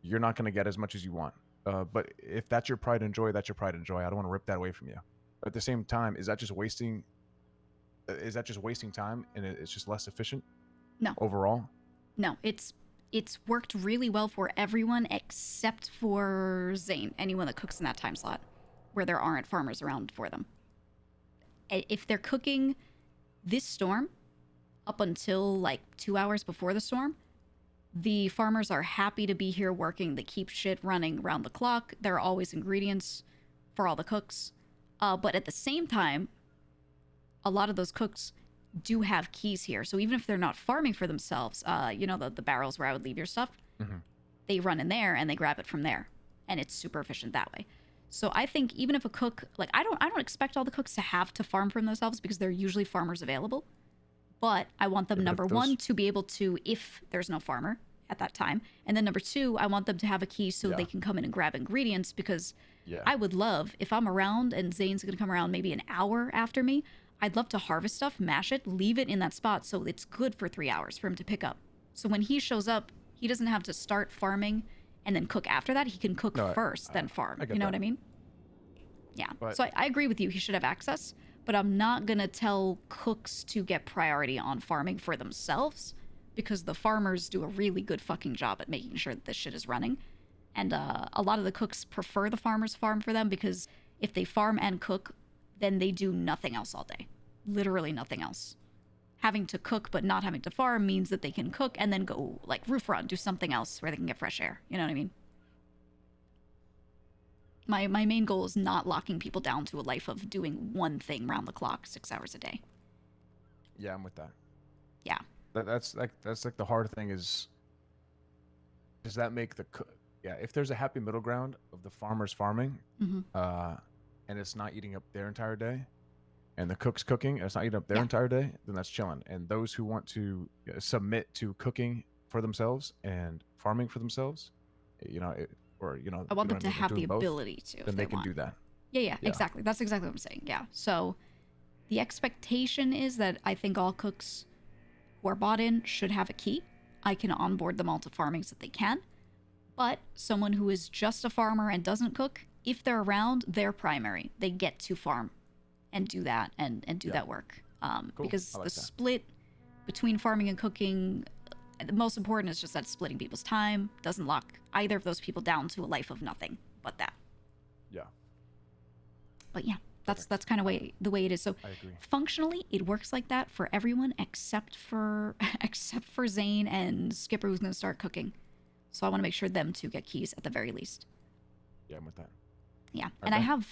you're not going to get as much as you want. But if that's your pride and joy, that's your pride and joy. I don't want to rip that away from you. But at the same time, is that just wasting time and it's just less efficient? No. Overall? No, it's worked really well for everyone except for Zane, anyone that cooks in that time slot where there aren't farmers around for them. If they're cooking this storm up until like 2 hours before the storm, the farmers are happy to be here working. They keep shit running around the clock. There are always ingredients for all the cooks. But at the same time, a lot of those cooks do have keys here. So even if they're not farming for themselves, the barrels where I would leave your stuff, they run in there and they grab it from there. And it's super efficient that way. So I think even if a cook, like I don't expect all the cooks to have to farm for themselves because there are usually farmers available. But I want them, number one, to be able to, if there's no farmer at that time. And then number two, I want them to have a key so they can come in and grab ingredients because I would love, if I'm around and Zane's going to come around maybe an hour after me, I'd love to harvest stuff, mash it, leave it in that spot so it's good for 3 hours for him to pick up. So when he shows up, he doesn't have to start farming and then cook after that. He can cook first, then farm. You know what I mean? Yeah. So I agree with you. He should have access, but I'm not going to tell cooks to get priority on farming for themselves because the farmers do a really good fucking job at making sure that this shit is running. And a lot of the cooks prefer the farmers farm for them because if they farm and cook, then they do nothing else all day. Literally nothing else. having to cook but not having to farm means that they can cook and then go like roof run, do something else where they can get fresh air. You know what I mean? My main goal is not locking people down to a life of doing one thing round the clock, 6 hours a day. Yeah, I'm with that. Yeah. That's like the hard thing is, does that make the if there's a happy middle ground of the farmers farming, and it's not eating up their entire day, and the cook's cooking and it's not eating up their entire day, then that's chilling. And those who want to submit to cooking for themselves and farming for themselves, you know, I want them to have the ability to. Then they can do that. Yeah, exactly. That's exactly what I'm saying. Yeah. So the expectation is that I think all cooks who are bought in should have a key. I can onboard them all to farming so that they can. But someone who is just a farmer and doesn't cook, if they're around, they're primary. They get to farm and do that and do that work. Cool. Because I like the that. split between farming and cooking, the most important is just that splitting people's time doesn't lock either of those people down to a life of nothing but that. Yeah. But yeah, that's kind of the way it is. So I agree. functionally, it works like that for everyone except for Zane and Skipper, who's going to start cooking. So I want to make sure them two get keys at the very least. Yeah, I'm with that. Yeah, and I have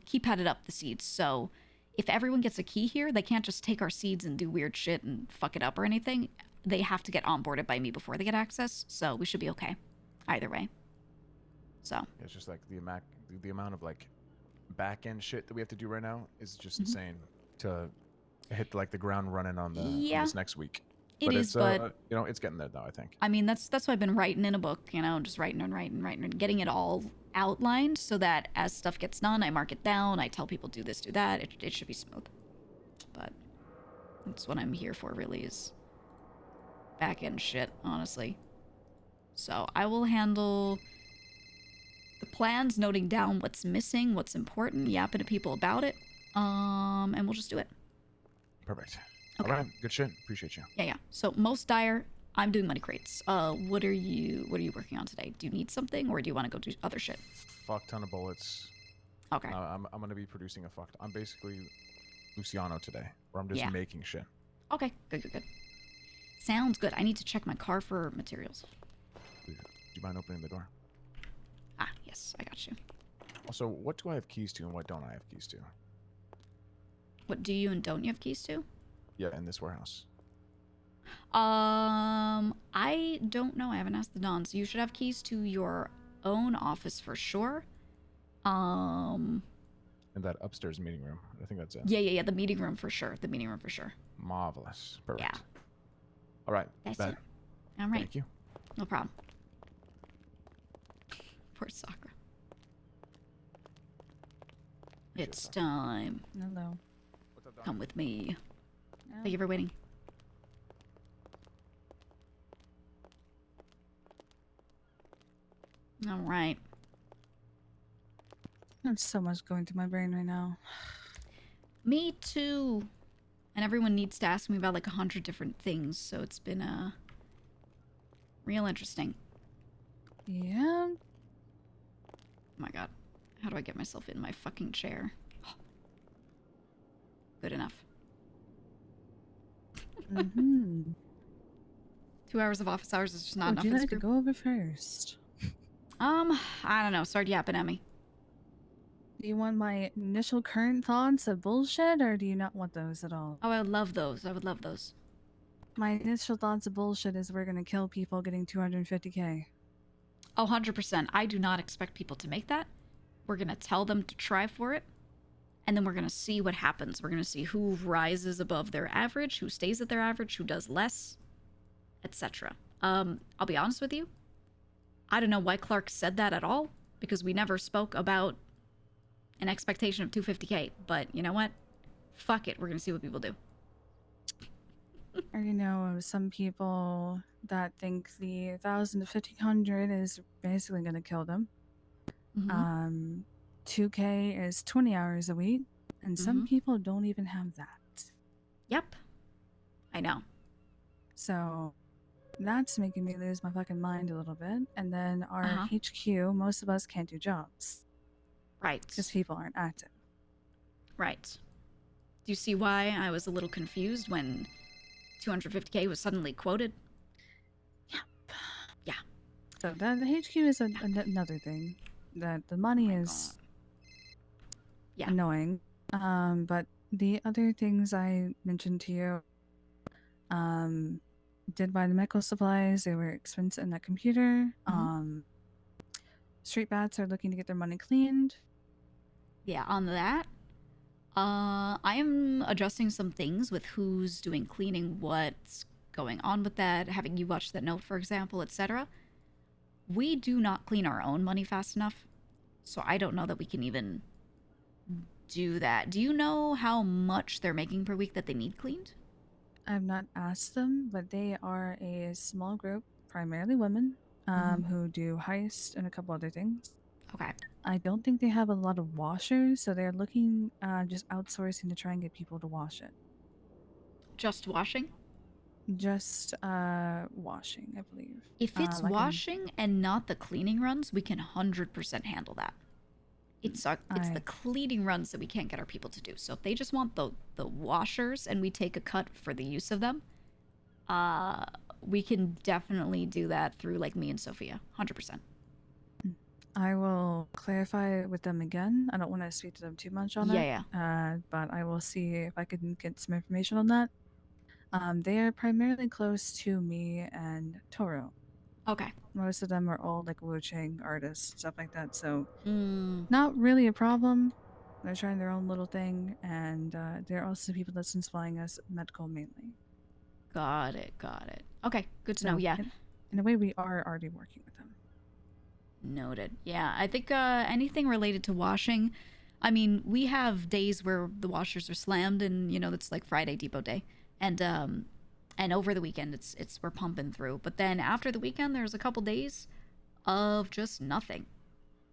keypadded up the seeds, so if everyone gets a key here, they can't just take our seeds and do weird shit and fuck it up or anything. They have to get onboarded by me before they get access, so we should be okay either way. So It's just like the amount of like back end shit that we have to do right now is just insane to hit like the ground running on this next week. It is, but you know, it's getting there though, I think. I mean, that's why I've been writing in a book, you know, just writing and getting it all outlined so that as stuff gets done, I mark it down, I tell people do this, do that. It should be smooth. But that's what I'm here for, really, is back end shit, honestly. So I will handle the plans, noting down what's missing, what's important, yapping to people about it, and we'll just do it. Perfect. Okay. All right, good shit. Appreciate you. Yeah. So most dire, I'm doing money crates. What are you working on today? Do you need something, or do you want to go do other shit? Fuck ton of bullets. Okay. I'm gonna be producing I'm basically Luciano today, where I'm just making shit. Okay. Good. Sounds good. I need to check my car for materials. Do you mind opening the door? Ah, yes, I got you. Also, what do I have keys to and what don't I have keys to? What do you and don't you have keys to? Yeah, in this warehouse. I don't know. I haven't asked the Dons. You should have keys to your own office for sure. In that upstairs meeting room. I think that's it. Yeah. The meeting room for sure. Marvelous. Perfect. Yeah. All right. That's it. All right. Thank you. No problem. Poor Sakura. It's time. Hello. Come with me. Thank you for waiting. All right. There's so much going through my brain right now. Me too. And everyone needs to ask me about like 100 different things, so it's been real interesting. Yeah. Oh my god. How do I get myself in my fucking chair? Good enough. 2 hours of office hours is just not enough. Would you like to go over first? I don't know. Start yapping at me. Do you want my initial current thoughts of bullshit, or do you not want those at all? Oh, I would love those. My initial thoughts of bullshit is we're gonna kill people getting 250K. Oh, 100%. I do not expect people to make that. We're gonna tell them to try for it, and then we're gonna see what happens. We're gonna see who rises above their average, who stays at their average, who does less, etc. I'll be honest with you. I don't know why Clark said that at all, because we never spoke about an expectation of 250K, but you know what? Fuck it, we're gonna see what people do. I already know some people that think the 1,000 to 1,500 is basically gonna kill them. 2K is 20 hours a week, and some people don't even have that. Yep. I know. So that's making me lose my fucking mind a little bit. And then our HQ, most of us can't do jobs. Right. Because people aren't active. Right. Do you see why I was a little confused when 250K was suddenly quoted? Yeah. So the HQ is another thing. That the money is annoying. But the other things I mentioned to you, did buy the medical supplies. They were expensive in that computer. Street bats are looking to get their money cleaned. Yeah, on that, I am adjusting some things with who's doing cleaning, what's going on with that, having you watch that note, for example, etc. We do not clean our own money fast enough, so I don't know that we can even do that. Do you know how much they're making per week that they need cleaned? I've not asked them, but they are a small group, primarily women, who do heist and a couple other things. Okay. I don't think they have a lot of washers, so they're looking just outsourcing to try and get people to wash it. Just washing? Just washing, I believe. If it's washing and not the cleaning runs, we can 100% handle that. It's the cleaning runs that we can't get our people to do. So if they just want the washers and we take a cut for the use of them, we can definitely do that through like me and Sophia, 100%. I will clarify with them again. I don't want to speak to them too much on Yeah, it. But I will see if I can get some information on that. They are primarily close to me and Toro. Okay. Most of them are all like Wu-Chang artists, stuff like that. So not really a problem. They're trying their own little thing, and they're also people that's been supplying us medical mainly. Got it. Okay, good to know. Yeah. In a way, we are already working with them. Noted. Yeah, I think anything related to washing, I mean, we have days where the washers are slammed, and it's like Friday Depot Day, and over the weekend it's we're pumping through. But then after the weekend, there's a couple days of just nothing.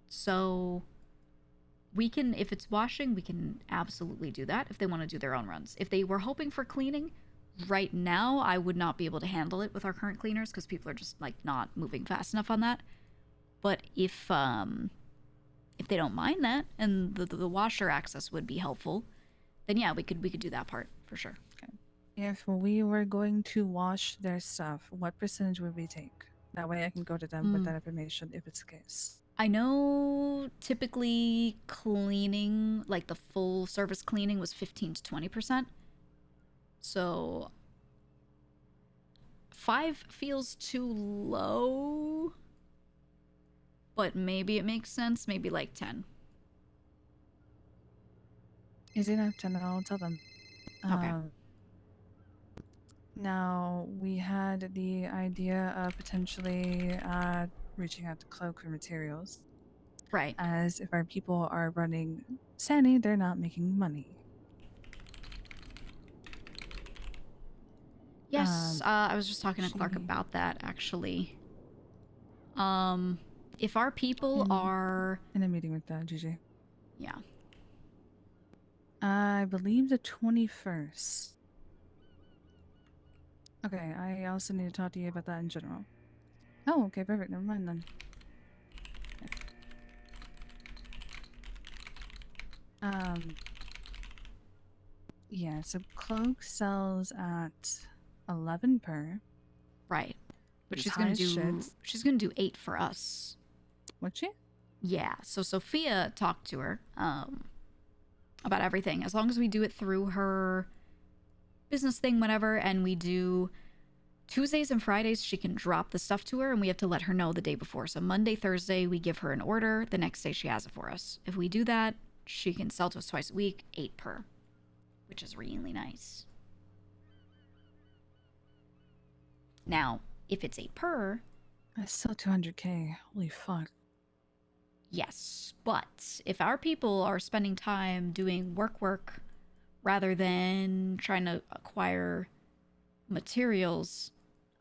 So we can, if it's washing, we can absolutely do that if they want to do their own runs. If they were hoping for cleaning, right now I would not be able to handle it with our current cleaners because people are just like not moving fast enough on that. But if they don't mind that and the washer access would be helpful, then yeah, we could do that part for sure. Okay. If we were going to wash their stuff, what percentage would we take? That way I can go to them with that information if it's the case. I know typically cleaning, like the full service cleaning, was 15 to 20%. So 5 feels too low, but maybe it makes sense. Maybe like 10. Easy enough, 10, and I'll tell them. Okay. Now, we had the idea of potentially reaching out to Cloak for materials. Right. As if our people are running Sani, they're not making money. Yes, I was just talking to Clark about that, actually. If our people are... In a meeting with GG. Yeah. I believe the 21st. Okay, I also need to talk to you about that in general. Oh, okay, perfect. Never mind then. Yeah, so Cloak sells at 11 per. Right. But she's gonna do 8 for us. Would she? Yeah. So Sophia talked to her about everything. As long as we do it through her business thing, whatever, and we do Tuesdays and Fridays, she can drop the stuff to her, and we have to let her know the day before. So Monday, Thursday, we give her an order. The next day, she has it for us. If we do that, she can sell to us twice a week, 8 per, which is really nice. Now, if it's 8 per... That's still 200K. Holy fuck. Yes, but if our people are spending time doing work rather than trying to acquire materials,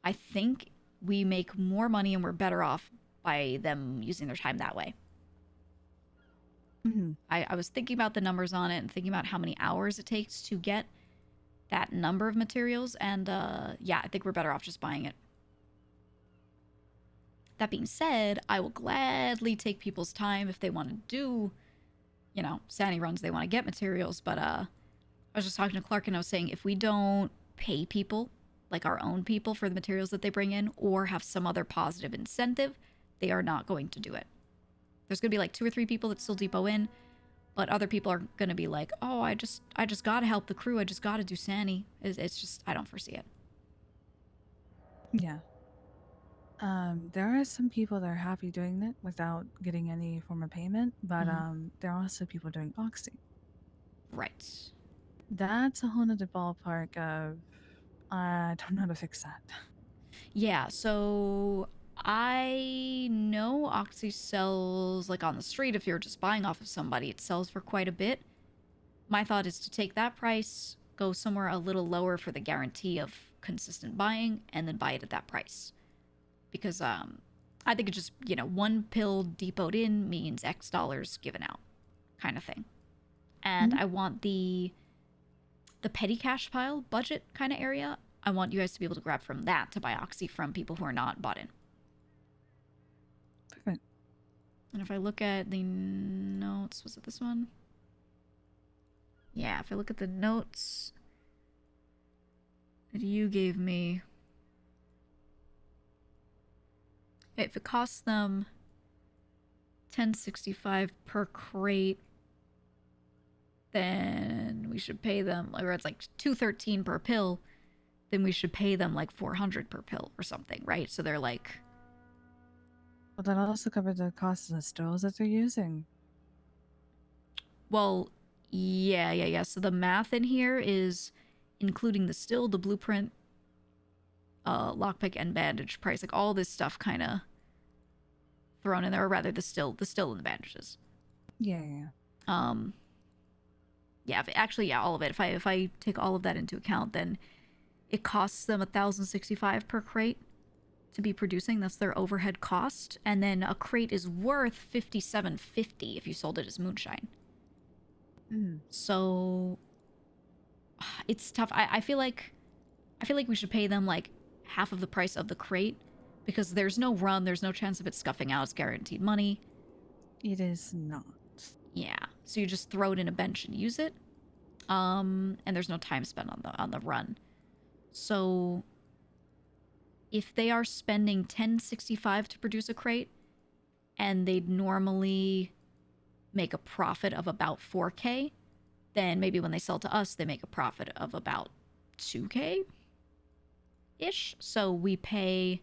I think we make more money and we're better off by them using their time that way. I was thinking about the numbers on it and thinking about how many hours it takes to get that number of materials, and yeah, I think we're better off just buying it. That being said, I will gladly take people's time if they want to do, Sani runs, they want to get materials, but I I was just talking to Clark and I was saying if we don't pay people, like our own people for the materials that they bring in, or have some other positive incentive, they are not going to do it. There's going to be like 2 or 3 people that still depot in, but other people are going to be like, oh, I just got to help the crew. I just got to do Sani. It's just, I don't foresee it. Yeah. There are some people that are happy doing it without getting any form of payment, but there are also people doing Oxy. Right. That's a whole nother ballpark of I don't know how to fix that. Yeah, so I know Oxy sells, like on the street, if you're just buying off of somebody, it sells for quite a bit. My thought is to take that price, go somewhere a little lower for the guarantee of consistent buying, and then buy it at that price. Because I think it just, you know, 1 pill depoted in means X dollars given out kind of thing. And I want the petty cash pile budget kind of area. I want you guys to be able to grab from that to buy Oxy from people who are not bought in. Perfect. And if I look at the notes, was it this one? Yeah, if I look at the notes that you gave me, if it costs them $10.65 per crate, then we should pay them, or it's like $2.13 per pill, then we should pay them like $400 per pill or something, right? So they're like, Well, that also covers the cost of the stills that they're using. well, yeah. So the math in here is including the still, the blueprint, lockpick, and bandage price, like all this stuff kind of thrown in there, or rather the still and the bandages. Yeah. Yeah, actually, yeah, all of it. If I take all of that into account, then it costs them $1,065 per crate to be producing. That's their overhead cost, and then a crate is worth $57.50 if you sold it as moonshine. So it's tough. I feel like we should pay them like half of the price of the crate, because there's no run, there's no chance of it scuffing out. It's guaranteed money. It is not. Yeah, so you just throw it in a bench and use it, and there's no time spent on the run. So if they are spending $10.65 to produce a crate, and they'd normally make a profit of about $4K, then maybe when they sell to us, they make a profit of about $2K-ish. So we pay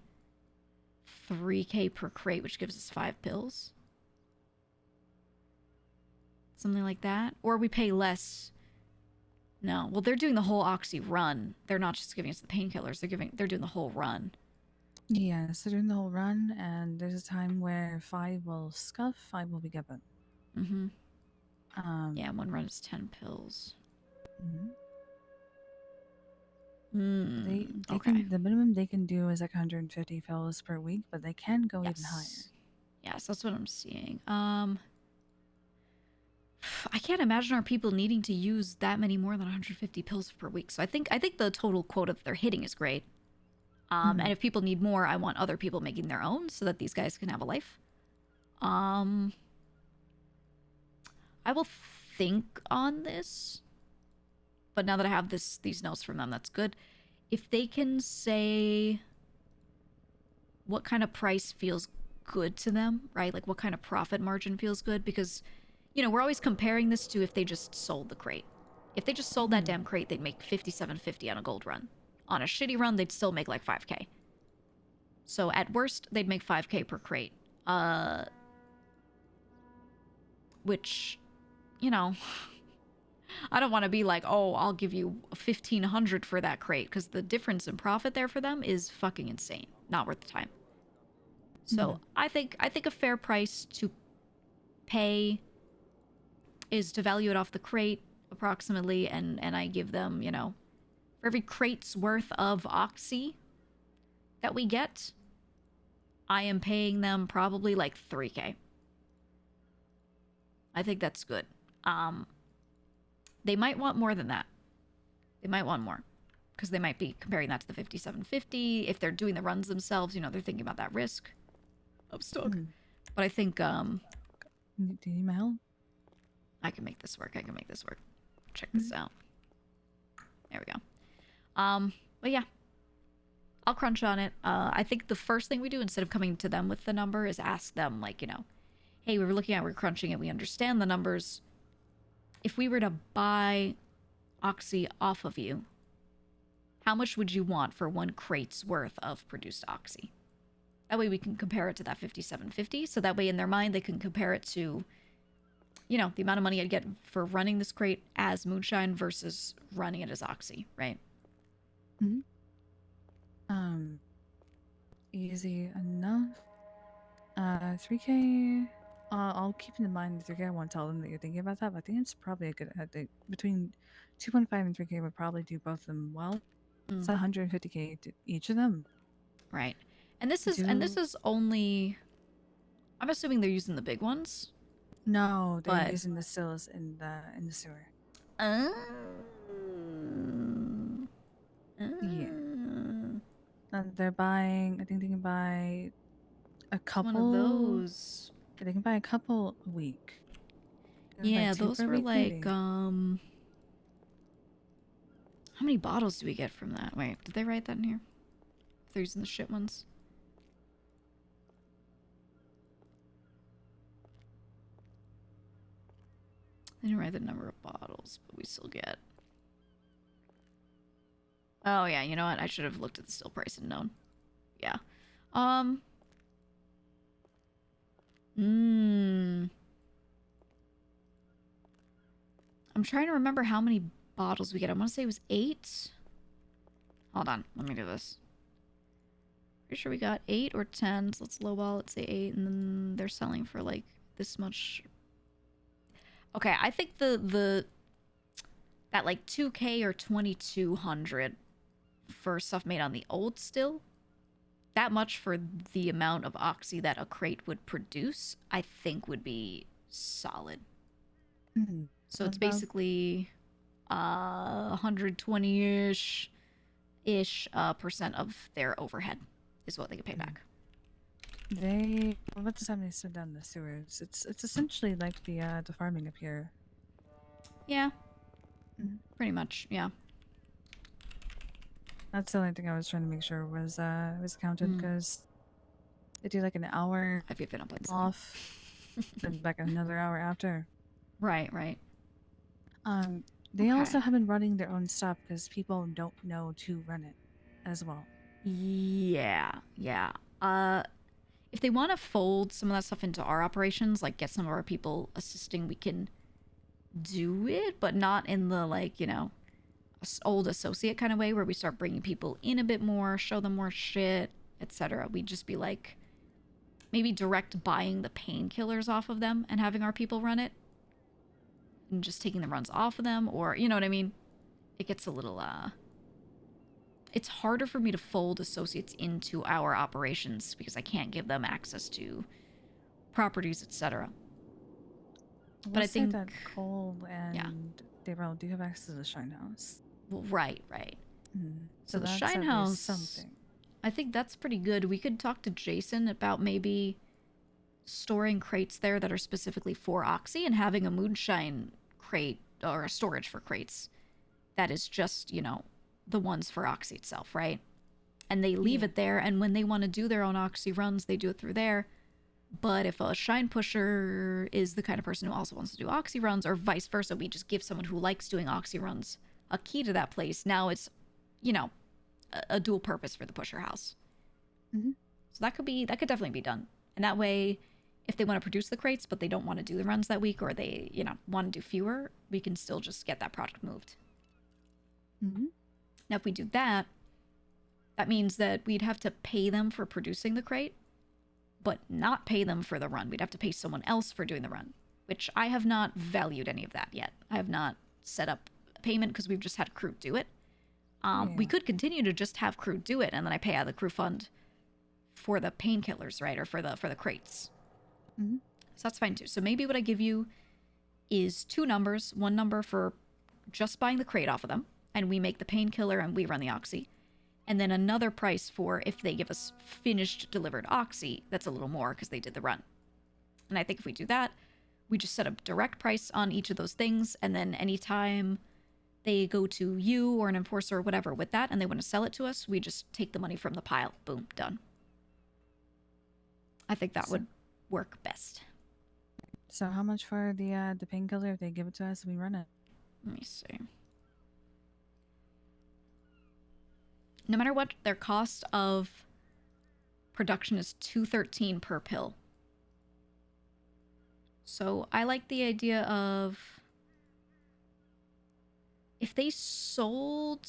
$3K per crate, which gives us 5 pills. Something like that. Or we pay less. No. Well, they're doing the whole Oxy run. They're not just giving us the painkillers. They're doing the whole run. Yeah, so during the whole run, and there's a time where 5 will scuff, 5 will be given. Mm-hmm. Yeah, 1 run is 10 pills. They okay. can, the minimum they can do is like 150 pills per week, but they can go even higher. Yes, that's what I'm seeing. I can't imagine our people needing to use that many more than 150 pills per week. So I think the total quota that they're hitting is great. And if people need more, I want other people making their own so that these guys can have a life. I will think on this. But now that I have these notes from them, that's good. If they can say what kind of price feels good to them, right? Like what kind of profit margin feels good, because, you know, we're always comparing this to if they just sold the crate. If they just sold that damn crate, they'd make $57.50 on a gold run. On a shitty run, they'd still make like 5K. So at worst, they'd make 5K per crate. Which, you know, I don't want to be like, oh, I'll give you $1,500 for that crate, because the difference in profit there for them is fucking insane. Not worth the time. So I think a fair price to pay is to value it off the crate approximately, and I give them, you know, for every crate's worth of Oxy that we get, I am paying them probably like 3K. I think that's good. They might want more than that. They might want more, because they might be comparing that to the $57.50. If they're doing the runs themselves, you know, they're thinking about that risk of stock. But I think, do you need my help? I can make this work. Check this out. There we go. But yeah, I'll crunch on it. I think the first thing we do, instead of coming to them with the number, is ask them, like, you know, hey, we were looking at, we're crunching it, we understand the numbers. If we were to buy Oxy off of you, how much would you want for 1 crate's worth of produced Oxy? That way we can compare it to that 57.50. So that way in their mind they can compare it to, you know, the amount of money I'd get for running this crate as moonshine versus running it as Oxy, right? Mm-hmm. Easy enough. 3K. I'll keep in mind the 3K. I won't tell them that you're thinking about that, but I think it's probably a good. Between 2.5 and 3K would probably do both of them well. It's 150K to each of them. Right. And this is only. I'm assuming they're using the big ones. No, they're using the stills in the sewer. Yeah. And they're buying. I think they can buy a couple. One of those. They can buy a couple a week. Yeah, those were week, like maybe. How many bottles do we get from that? Wait, did they write that in here? If they're using the shit ones. They didn't write the number of bottles, but we still get. Oh yeah, you know what? I should have looked at the still price and known. Yeah. I'm trying to remember how many bottles we get. I want to say it was 8. Hold on, let me do this. Pretty sure we got 8 or 10. So let's lowball. Let's say 8, and then they're selling for like this much. Okay, I think that like 2K or 2,200 for stuff made on the old still. That much for the amount of Oxy that a crate would produce, I think would be solid. Mm-hmm. So it's basically 120-ish percent of their overhead is what they can pay back. What does that mean? Send down the sewers. It's essentially like the farming up here. Yeah. Pretty much, yeah. That's the only thing I was trying to make sure was counted, because they do like an hour Have you been up off, then back another hour after. Right, right. They also have been running their own stuff because people don't know to run it as well. Yeah, yeah. If they want to fold some of that stuff into our operations, like get some of our people assisting, we can do it, but not in the, like, you know, old associate kind of way where we start bringing people in a bit more, show them more shit, etc. We'd just be like, maybe direct buying the painkillers off of them and having our people run it. And just taking the runs off of them, or, you know what I mean? It gets a little, it's harder for me to fold associates into our operations because I can't give them access to properties, etc. But I think that Cole and Daryl do have access to the Shine House. Well, right. So the that's Shine at least House, something. I think that's pretty good. We could talk to Jason about maybe storing crates there that are specifically for Oxy and having a moonshine crate or a storage for crates that is just, you know, the ones for Oxy itself, right? And they leave it there, and when they want to do their own Oxy runs, they do it through there. But if a shine pusher is the kind of person who also wants to do Oxy runs, or vice versa, we just give someone who likes doing Oxy runs a key to that place. Now it's, you know, a dual purpose for the pusher house. So that could definitely be done. And that way, if they want to produce the crates, but they don't want to do the runs that week, or they, you know, want to do fewer, we can still just get that product moved. Now, if we do that, that means that we'd have to pay them for producing the crate, but not pay them for the run. We'd have to pay someone else for doing the run, which I have not valued any of that yet. I have not set up a payment because we've just had crew do it. We could continue to just have crew do it, and then I pay out of the crew fund for the painkillers, right, or for the crates. So that's fine too. So maybe what I give you is 2 numbers. One number for just buying the crate off of them, and we make the painkiller and we run the Oxy. And then another price for if they give us finished delivered Oxy, that's a little more because they did the run. And I think if we do that, we just set a direct price on each of those things, and then anytime they go to you or an enforcer or whatever with that, and they want to sell it to us, we just take the money from the pile. Boom, done. I think that would work best. So how much for the painkiller if they give it to us and we run it? Let me see. No matter what, their cost of production is $213 per pill. So I like the idea of if they sold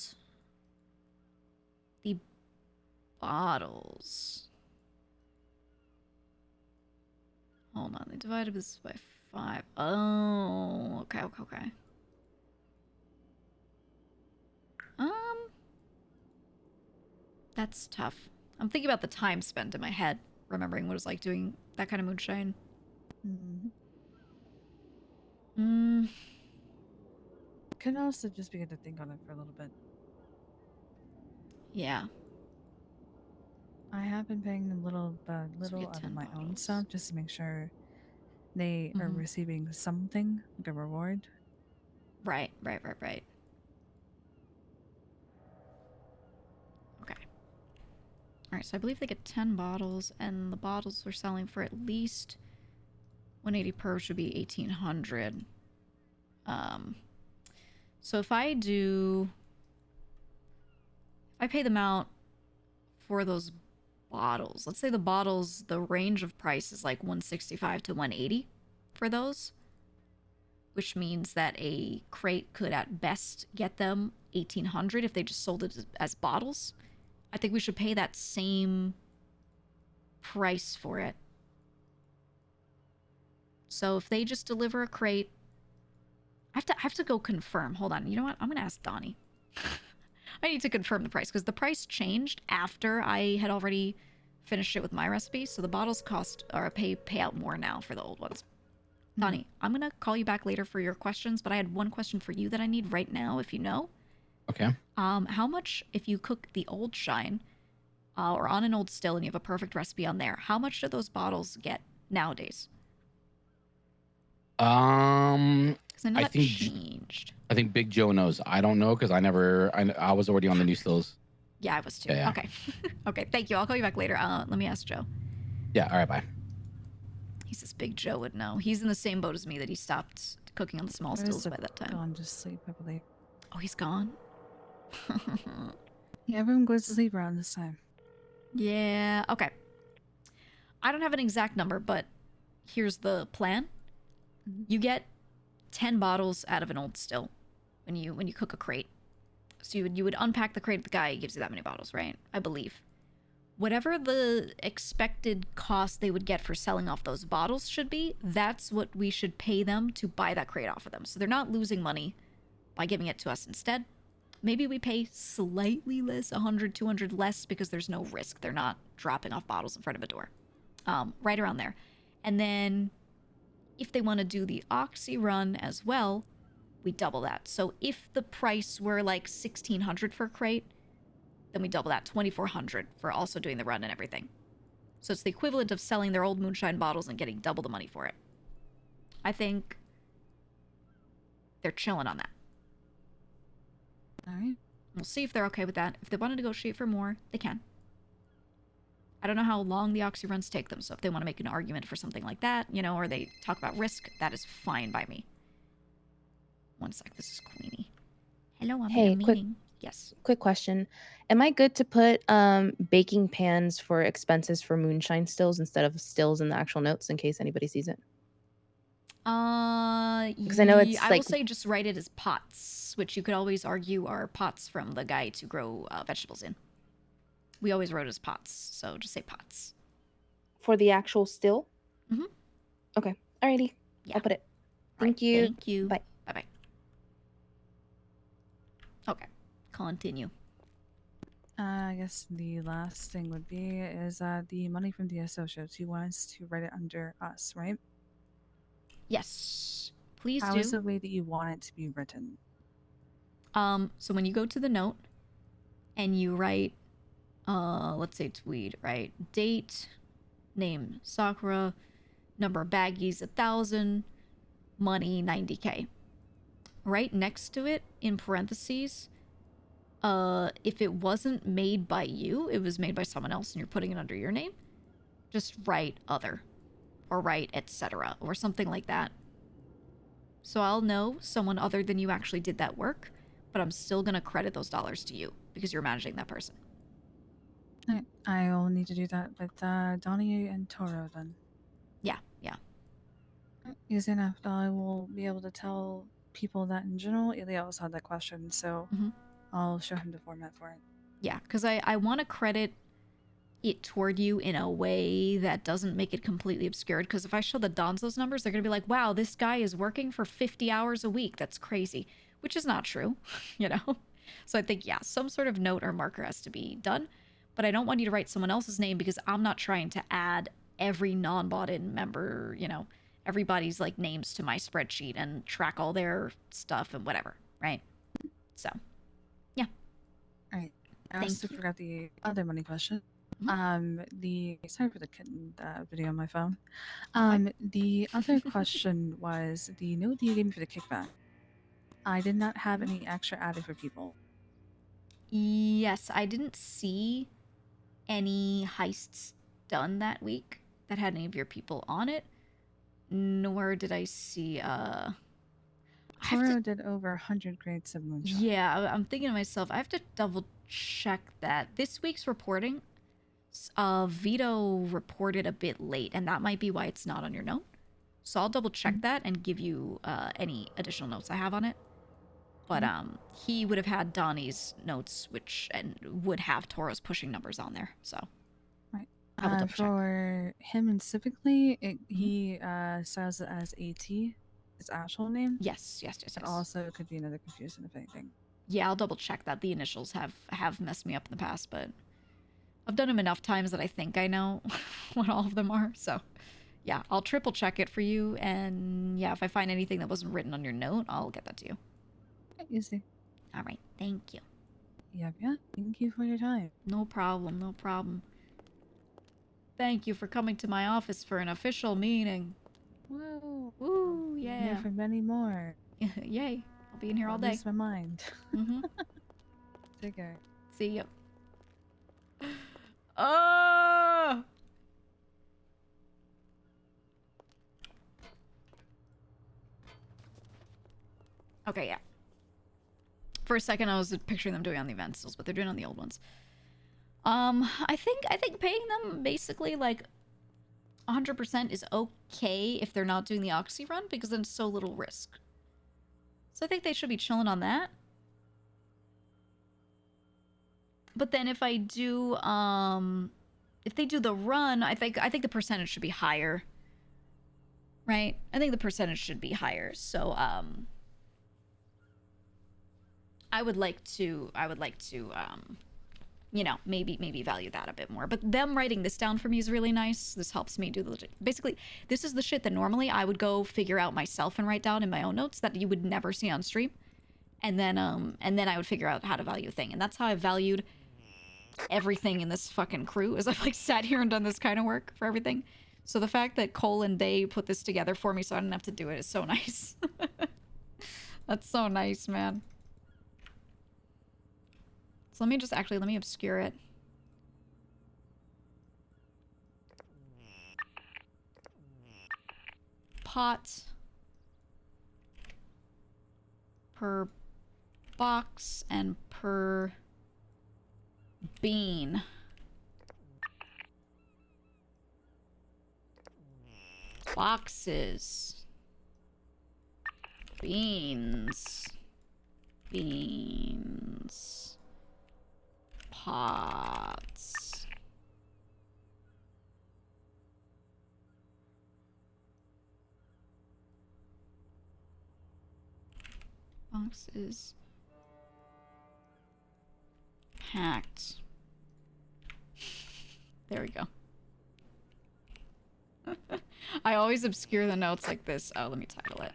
the bottles. Hold on, they divided this by 5. Oh, okay. That's tough. I'm thinking about the time spent in my head, remembering what it was like doing that kind of moonshine. Could also just be good to think on it for a little bit. Yeah. I have been paying them little out of my own stuff just to make sure they are receiving something, like a reward. Right. Okay. Alright, so I believe they get 10 bottles, and the bottles we're selling for at least 180 per, should be 1,800. So if I pay them out for those bottles, let's say the bottles, the range of price is like 165 to 180 for those, which means that a crate could at best get them 1,800 if they just sold it as bottles. I think we should pay that same price for it. So if they just deliver a crate, I have to go confirm. Hold on. You know what? I'm going to ask Donnie. I need to confirm the price because the price changed after I had already finished it with my recipe. So the bottles cost or pay out more now for the old ones. Donnie, I'm going to call you back later for your questions, but I had one question for you that I need right now, if you know. Okay. How much, if you cook the old shine or on an old still and you have a perfect recipe on there, how much do those bottles get nowadays? Because I know that changed. I think Big Joe knows. I don't know because I was already on the new stills. Yeah, I was too. Yeah. Okay. Okay, thank you. I'll call you back later. Let me ask Joe. Yeah, all right, bye. He says Big Joe would know. He's in the same boat as me that he stopped cooking on the small stills by that time. Gone to sleep, I believe. Oh, he's gone? Yeah, everyone goes to sleep around this time. Yeah, okay. I don't have an exact number, but here's the plan. You get 10 bottles out of an old still when you cook a crate. So you would unpack the crate of the guy, he gives you that many bottles, right? I believe. Whatever the expected cost they would get for selling off those bottles should be, that's what we should pay them to buy that crate off of them. So they're not losing money by giving it to us instead. Maybe we pay slightly less, 100, 200 less, because there's no risk. They're not dropping off bottles in front of a door. Right around there. And then if they want to do the Oxy run as well, we double that. So if the price were like 1,600 for a crate, then we double that, 2,400 for also doing the run and everything. So it's the equivalent of selling their old moonshine bottles and getting double the money for it. I think they're chilling on that. All right. We'll see if they're okay with that. If they want to negotiate for more, they can. I don't know how long the Oxy runs take them, so if they want to make an argument for something like that, you know, or they talk about risk, that is fine by me. One sec, this is Queenie. Hello, I'm in a meeting. Yes. Quick question. Am I good to put baking pans for expenses for moonshine stills instead of stills in the actual notes in case anybody sees it? Because I know it's I like... will say just write it as pots, which you could always argue are pots from the guy to grow vegetables in. We always wrote as pots, so just say pots. For the actual still? Mm-hmm. Okay. Alrighty. Yeah. I'll put it. Thank you. Thank you. Bye. Bye-bye. Okay. Continue. I guess the last thing would be is the money from the associates. He wants to write it under us, right? Yes. Please do. How is the way that you want it to be written? So when you go to the note and you write, let's say Tweed, right? Date, name Sakura, number of baggies 1,000, money 90K. right next to it, in parentheses, if it wasn't made by you, it was made by someone else and you're putting it under your name, just write other or write etc. or something like that. So I'll know someone other than you actually did that work, but I'm still going to credit those dollars to you because you're managing that person. I'll need to do that with Donnie and Toro then. Yeah, yeah. Easy enough. I will be able to tell people that in general. Ilya also had that question, so I'll show him the format for it. Yeah, because I want to credit it toward you in a way that doesn't make it completely obscured, because if I show the Dons those numbers, they're going to be like, wow, this guy is working for 50 hours a week. That's crazy, which is not true, you know? So I think, yeah, some sort of note or marker has to be done, but I don't want you to write someone else's name because I'm not trying to add every non-bought-in member, you know, everybody's like names to my spreadsheet and track all their stuff and whatever, right? So, yeah. All right. I also forgot the other money question. Sorry for the kitten video on my phone. The other question was the note that you gave me for the kickback. I did not have any extra added for people. Yes, I didn't see any heists done that week that had any of your people on it, nor did I see Toro did over 100 grades of moonshine. Yeah, I'm thinking to myself, I have to double check that. This week's reporting, Vito reported a bit late, and that might be why it's not on your note. So I'll double check that and give you any additional notes I have on it. But he would have had Donnie's notes, and would have Toro's pushing numbers on there. So right. I will double check. For him specifically, he says it as AT, his actual name. Yes. It also could be another confusion, if anything. Yeah, I'll double check that. The initials have messed me up in the past, but I've done them enough times that I think I know what all of them are. So yeah, I'll triple check it for you. And yeah, if I find anything that wasn't written on your note, I'll get that to you. Easy. All right. Thank you. Yeah. Thank you for your time. No problem. No problem. Thank you for coming to my office for an official meeting. Woo. Woo, yeah. Here for many more. Yay. I'll be in here all day. Lose my mind. Take care. See you. Oh! Okay, yeah. For a second, I was picturing them doing on the event stills, but they're doing on the old ones. I think paying them basically like 100% is okay if they're not doing the Oxy run, because then it's so little risk. So I think they should be chilling on that. But then if I do, if they do the run, I think the percentage should be higher. Right? I think the percentage should be higher. So, I would like to, you know, maybe value that a bit more. But them writing this down for me is really nice. This helps me do the legit. Basically, this is the shit that normally I would go figure out myself and write down in my own notes that you would never see on stream. And then I would figure out how to value a thing. And that's how I valued everything in this fucking crew, is I've like sat here and done this kind of work for everything. So the fact that Cole and Day put this together for me so I didn't have to do it is so nice. That's so nice, man. So let me obscure it. Pot per box and per bean. Boxes. Beans. Pots. Boxes. Packed. There we go. I always obscure the notes like this. Oh, let me title it.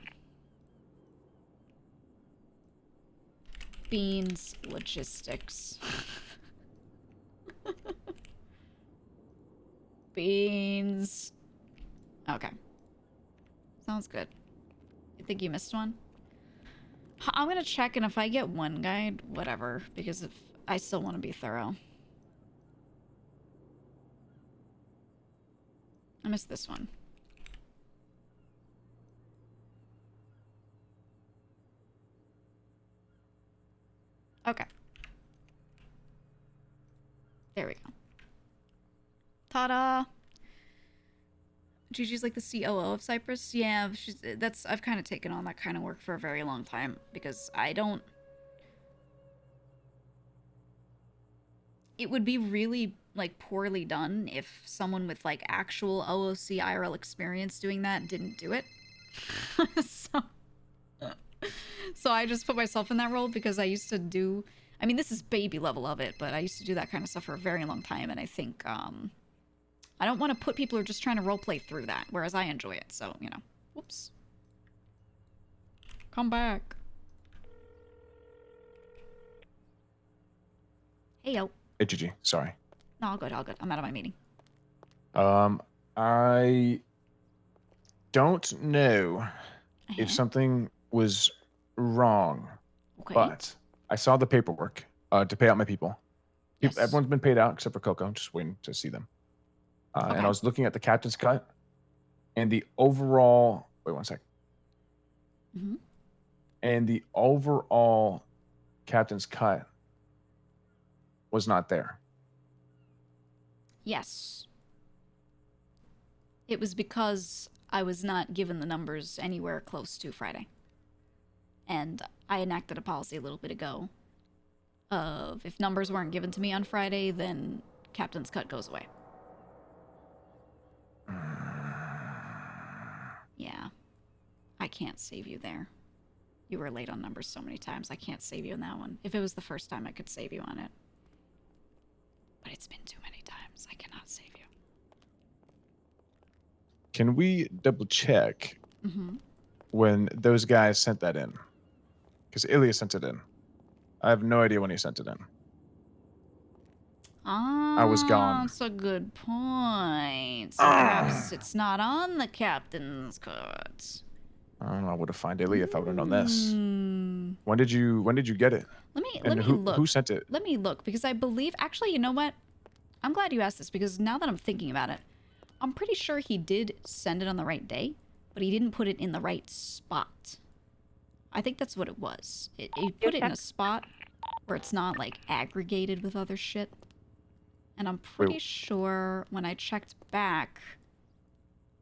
Beans Logistics. Beans. Okay. Sounds good. You think you missed one? I'm gonna check, and if I get one guide, whatever, because if I still want to be thorough. I missed this one. Okay. There we go. Ta-da! Gigi's like the COO of Cyprus. Yeah, I've kind of taken on that kind of work for a very long time because I don't. It would be really like poorly done if someone with like actual OOC IRL experience doing that didn't do it. So I just put myself in that role because I used to do. I mean, this is baby level of it, but I used to do that kind of stuff for a very long time, and I think I don't want to put people who are just trying to roleplay through that, whereas I enjoy it, so, you know. Whoops. Come back. Hey, yo. Hey, Gigi. Sorry. No, all good, all good. I'm out of my meeting. I don't know if something was wrong, but I saw the paperwork to pay out my people. Everyone's been paid out except for Coco. I'm just waiting to see them. And I was looking at the captain's cut and the overall. Wait 1 sec. And the overall captain's cut was not there. Yes. It was because I was not given the numbers anywhere close to Friday. And I enacted a policy a little bit ago of if numbers weren't given to me on Friday, then captain's cut goes away. Yeah. I can't save you there. You were late on numbers so many times. I can't save you in that one. If it was the first time, I could save you on it. But it's been too many times. I cannot save you. Can we double check when those guys sent that in? Because Ilya sent it in. I have no idea when he sent it in. I was gone. That's a good point. So perhaps it's not on the captain's cut. I don't know. I would have found Ilya if I would have known this. When did you get it? Let me look. Who sent it? Let me look, because I believe, actually, you know what? I'm glad you asked this, because now that I'm thinking about it, I'm pretty sure he did send it on the right day, but he didn't put it in the right spot. I think that's what it was. He put it in a spot where it's not, like, aggregated with other shit. And I'm pretty sure when I checked back,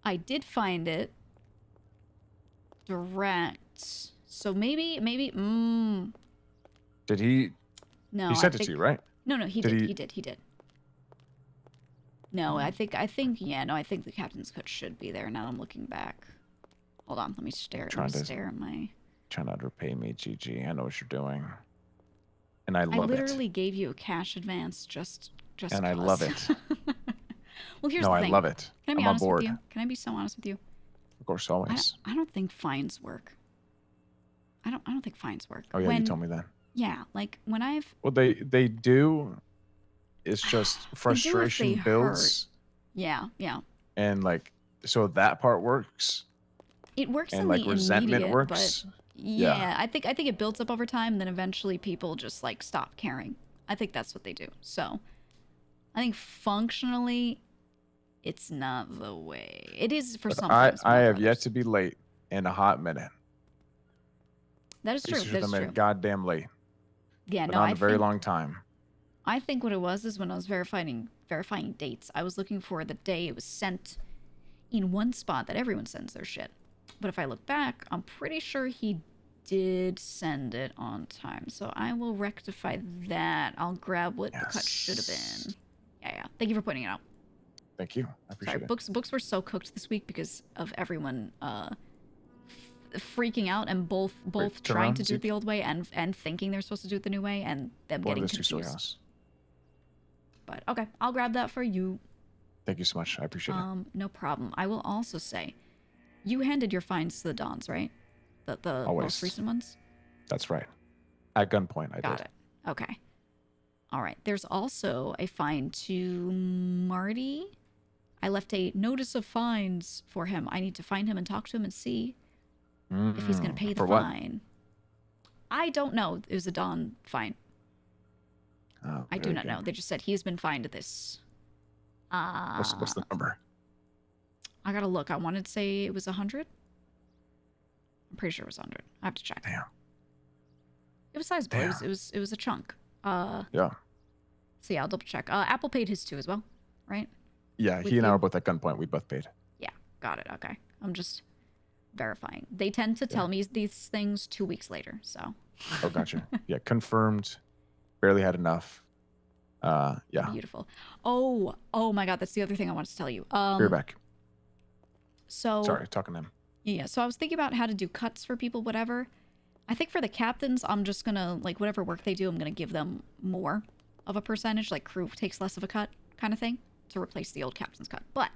I did find it direct. So maybe, Did he? No, He sent it to you, right? No, he did. No, I think, yeah, no, I think the captain's cut should be there. Now I'm looking back. Hold on, let me stare at my... Try not to repay me, Gigi. I know what you're doing. And I love it. I literally gave you a cash advance just and I love it. Well, here's the thing. I love it. Can I be I'm honest on board. with you? Can I be so honest with you? Of course, always. I don't think fines work. I don't think fines work. Oh yeah, you told me that. Yeah, like when I've... Well, they do. It's just frustration builds. Yeah, yeah. And like, so that part works. It works and in like the resentment immediate, works. But yeah, I think it builds up over time, and then eventually people just like stop caring. I think that's what they do. So, I think functionally, it's not the way it is for some. I have yet to be late in a hot minute. That is true. That is true. Goddamn late. Yeah, but no, not a very long time. I think what it was is when I was verifying dates, I was looking for the day it was sent in one spot that everyone sends their shit. But if I look back, I'm pretty sure he did send it on time. So I will rectify that. I'll grab what the cut should have been. Yeah. Thank you for pointing it out. Thank you. I appreciate it. Books were so cooked this week because of everyone freaking out and both trying to do it the old way and thinking they're supposed to do it the new way and them getting confused. But okay, I'll grab that for you. Thank you so much. I appreciate it. No problem. I will also say, you handed your fines to the Dons, right? The most recent ones? That's right. At gunpoint, I did. Got it. Okay. All right. There's also a fine to Marty. I left a notice of fines for him. I need to find him and talk to him and see if he's going to pay the fine. I don't know. It was a Dawn fine. Oh, I do very not good. know. They just said he has been fined this. What's the number? I gotta look. I wanted to say it was 100. I'm pretty sure it was 100. I have to check. Damn. It was sizable. Damn. It was a chunk. Yeah. So yeah, I'll double check. Apple paid his too as well, right? Yeah, With he and I you? were both at gunpoint. We both paid. Yeah, got it. Okay. I'm just verifying. They tend to tell me these things 2 weeks later, so. Oh, gotcha. Yeah, confirmed. Barely had enough. Yeah. Beautiful. Oh my God, that's the other thing I wanted to tell you. You're back. So. Sorry, talking to him. Yeah, so I was thinking about how to do cuts for people, whatever. I think for the captains, I'm just gonna, like, whatever work they do, I'm gonna give them more of a percentage, like crew takes less of a cut kind of thing, to replace the old captain's cut. But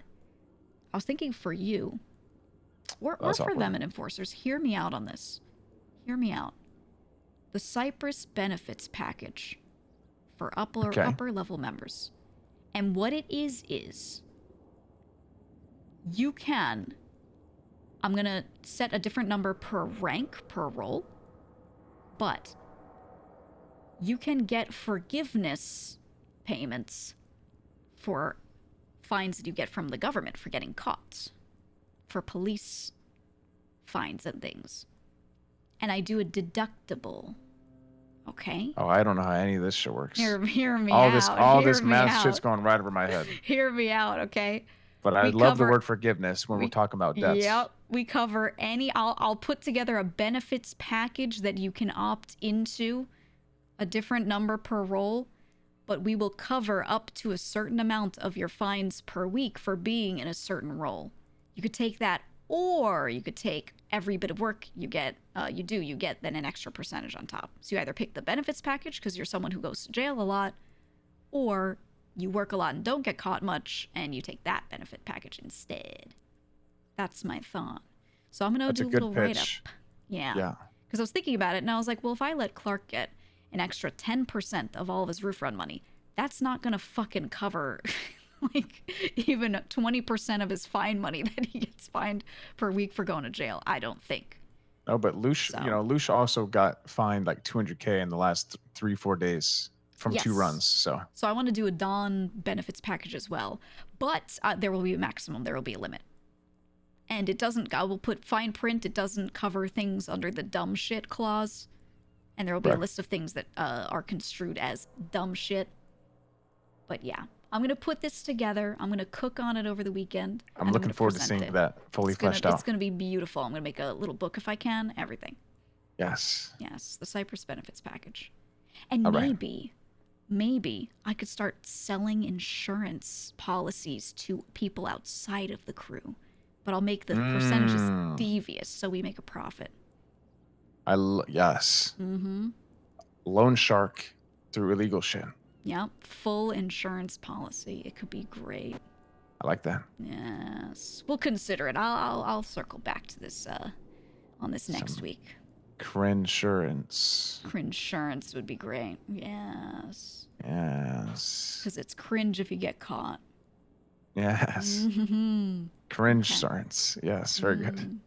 I was thinking for you, or for them and enforcers, hear me out on this. Hear me out. The Cypress benefits package for upper level members. And what it is you can, I'm gonna set a different number per rank, per role, but you can get forgiveness payments for fines that you get from the government for getting caught, for police fines and things. And I do a deductible, okay? Oh, I don't know how any of this shit works. Hear me all out. All Hear this me math shit's out. going right over my head. Hear me out, okay? But I love the word forgiveness when we're talking about debts. Yep, we cover any. I'll put together a benefits package that you can opt into, a different number per role, but we will cover up to a certain amount of your fines per week for being in a certain role. You could take that, or you could take every bit of work you get, you get then an extra percentage on top. So you either pick the benefits package because you're someone who goes to jail a lot, or you work a lot and don't get caught much, and you take that benefit package instead. That's my thought. So I'm going to do a little write-up. Yeah. Yeah. Because I was thinking about it, and I was like, well, if I let Clark get an extra 10% of all of his roof run money, that's not going to fucking cover, like, even 20% of his fine money that he gets fined per week for going to jail, I don't think. No, but Lush, Lush also got fined like 200K in the last 3-4 days. From 2 runs, so I want to do a Dawn benefits package as well, but there will be a maximum, there will be a limit, and it doesn't. I will put fine print. It doesn't cover things under the dumb shit clause, and there will be a list of things that are construed as dumb shit. But yeah, I'm gonna put this together. I'm gonna cook on it over the weekend. I'm looking forward to seeing that fully fleshed out. It's gonna be beautiful. I'm gonna make a little book if I can. Everything. Yes. Yes, the Cypress benefits package, and maybe I could start selling insurance policies to people outside of the crew, but I'll make the percentages devious so we make a profit. Yes. Mm-hmm. Loan shark through illegal shit. Yep, full insurance policy. It could be great. I like that. Yes, we'll consider it. I'll circle back to this on this next week. Crinsurance. Crinsurance would be great. Yes. Yes. Because it's cringe if you get caught. Yes. Mm-hmm. Crinsurance. Yes, very good.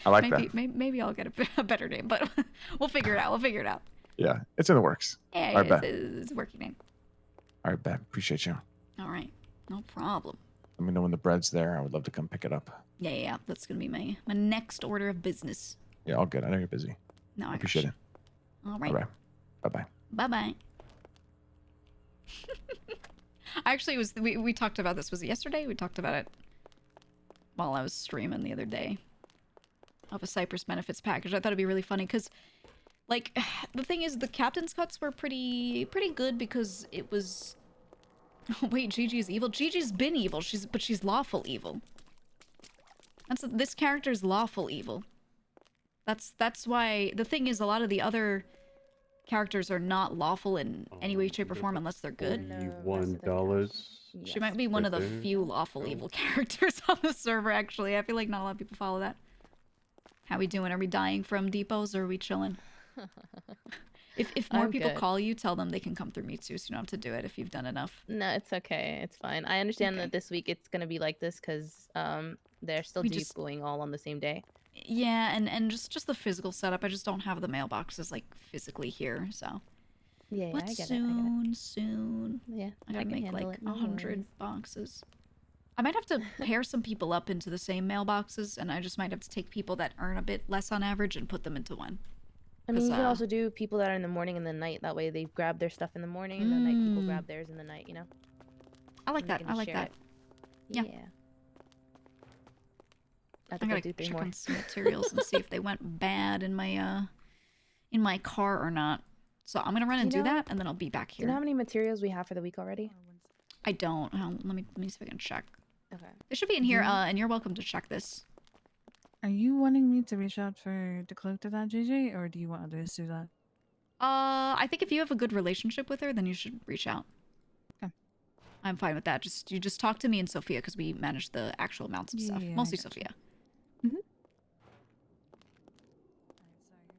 I like that. Maybe I'll get a better name, but we'll figure it out. Yeah, it's in the works. Yeah, All right, it's a working name. All right, Bet. Appreciate you. All right, no problem. Let me know when the bread's there. I would love to come pick it up. Yeah. That's gonna be my next order of business. Yeah, all good. I know you're busy. No, I appreciate it. All right. All right. Bye-bye. Bye-bye. Actually, we talked about this. Was it yesterday? We talked about it while I was streaming the other day of a Cypress benefits package. I thought it'd be really funny because, like, the thing is, the captain's cuts were pretty good because it was. Oh, wait, Gigi's evil. Gigi's been evil. But she's lawful evil. This character's lawful evil. That's why the thing is, a lot of the other characters are not lawful in any way, shape, or form unless they're good. $41. She might be one of the few lawful evil characters on the server, actually. I feel like not a lot of people follow that. How we doing? Are we dying from depots or are we chilling? If more people call you, tell them they can come through me too, so you don't have to do it if you've done enough. No, it's okay. It's fine. I understand that this week it's going to be like this because they're still depoting all on the same day. Yeah, and just the physical setup. I just don't have the mailboxes like physically here, so. Yeah, But I get soon. Yeah, I gotta can make handle like it. No 100 worries. boxes. I might have to pair some people up into the same mailboxes, and I just might have to take people that earn a bit less on average and put them into one. I mean, you can also do people that are in the morning and the night. That way, they grab their stuff in the morning, and the night people grab theirs in the night. You know. I like that. I like that. Yeah. I gotta check on some materials and see if they went bad in my car or not. So I'm gonna run and do that, and then I'll be back Do here. you know how many materials we have for the week already? I don't. Let me see if I can check. Okay. It should be in here, and you're welcome to check this. Are you wanting me to reach out for the clerk to that, JJ, or do you want others to do that? I think if you have a good relationship with her, then you should reach out. Okay. I'm fine with that. You just talk to me and Sophia because we manage the actual amounts of stuff. Yeah, Mostly Sophia.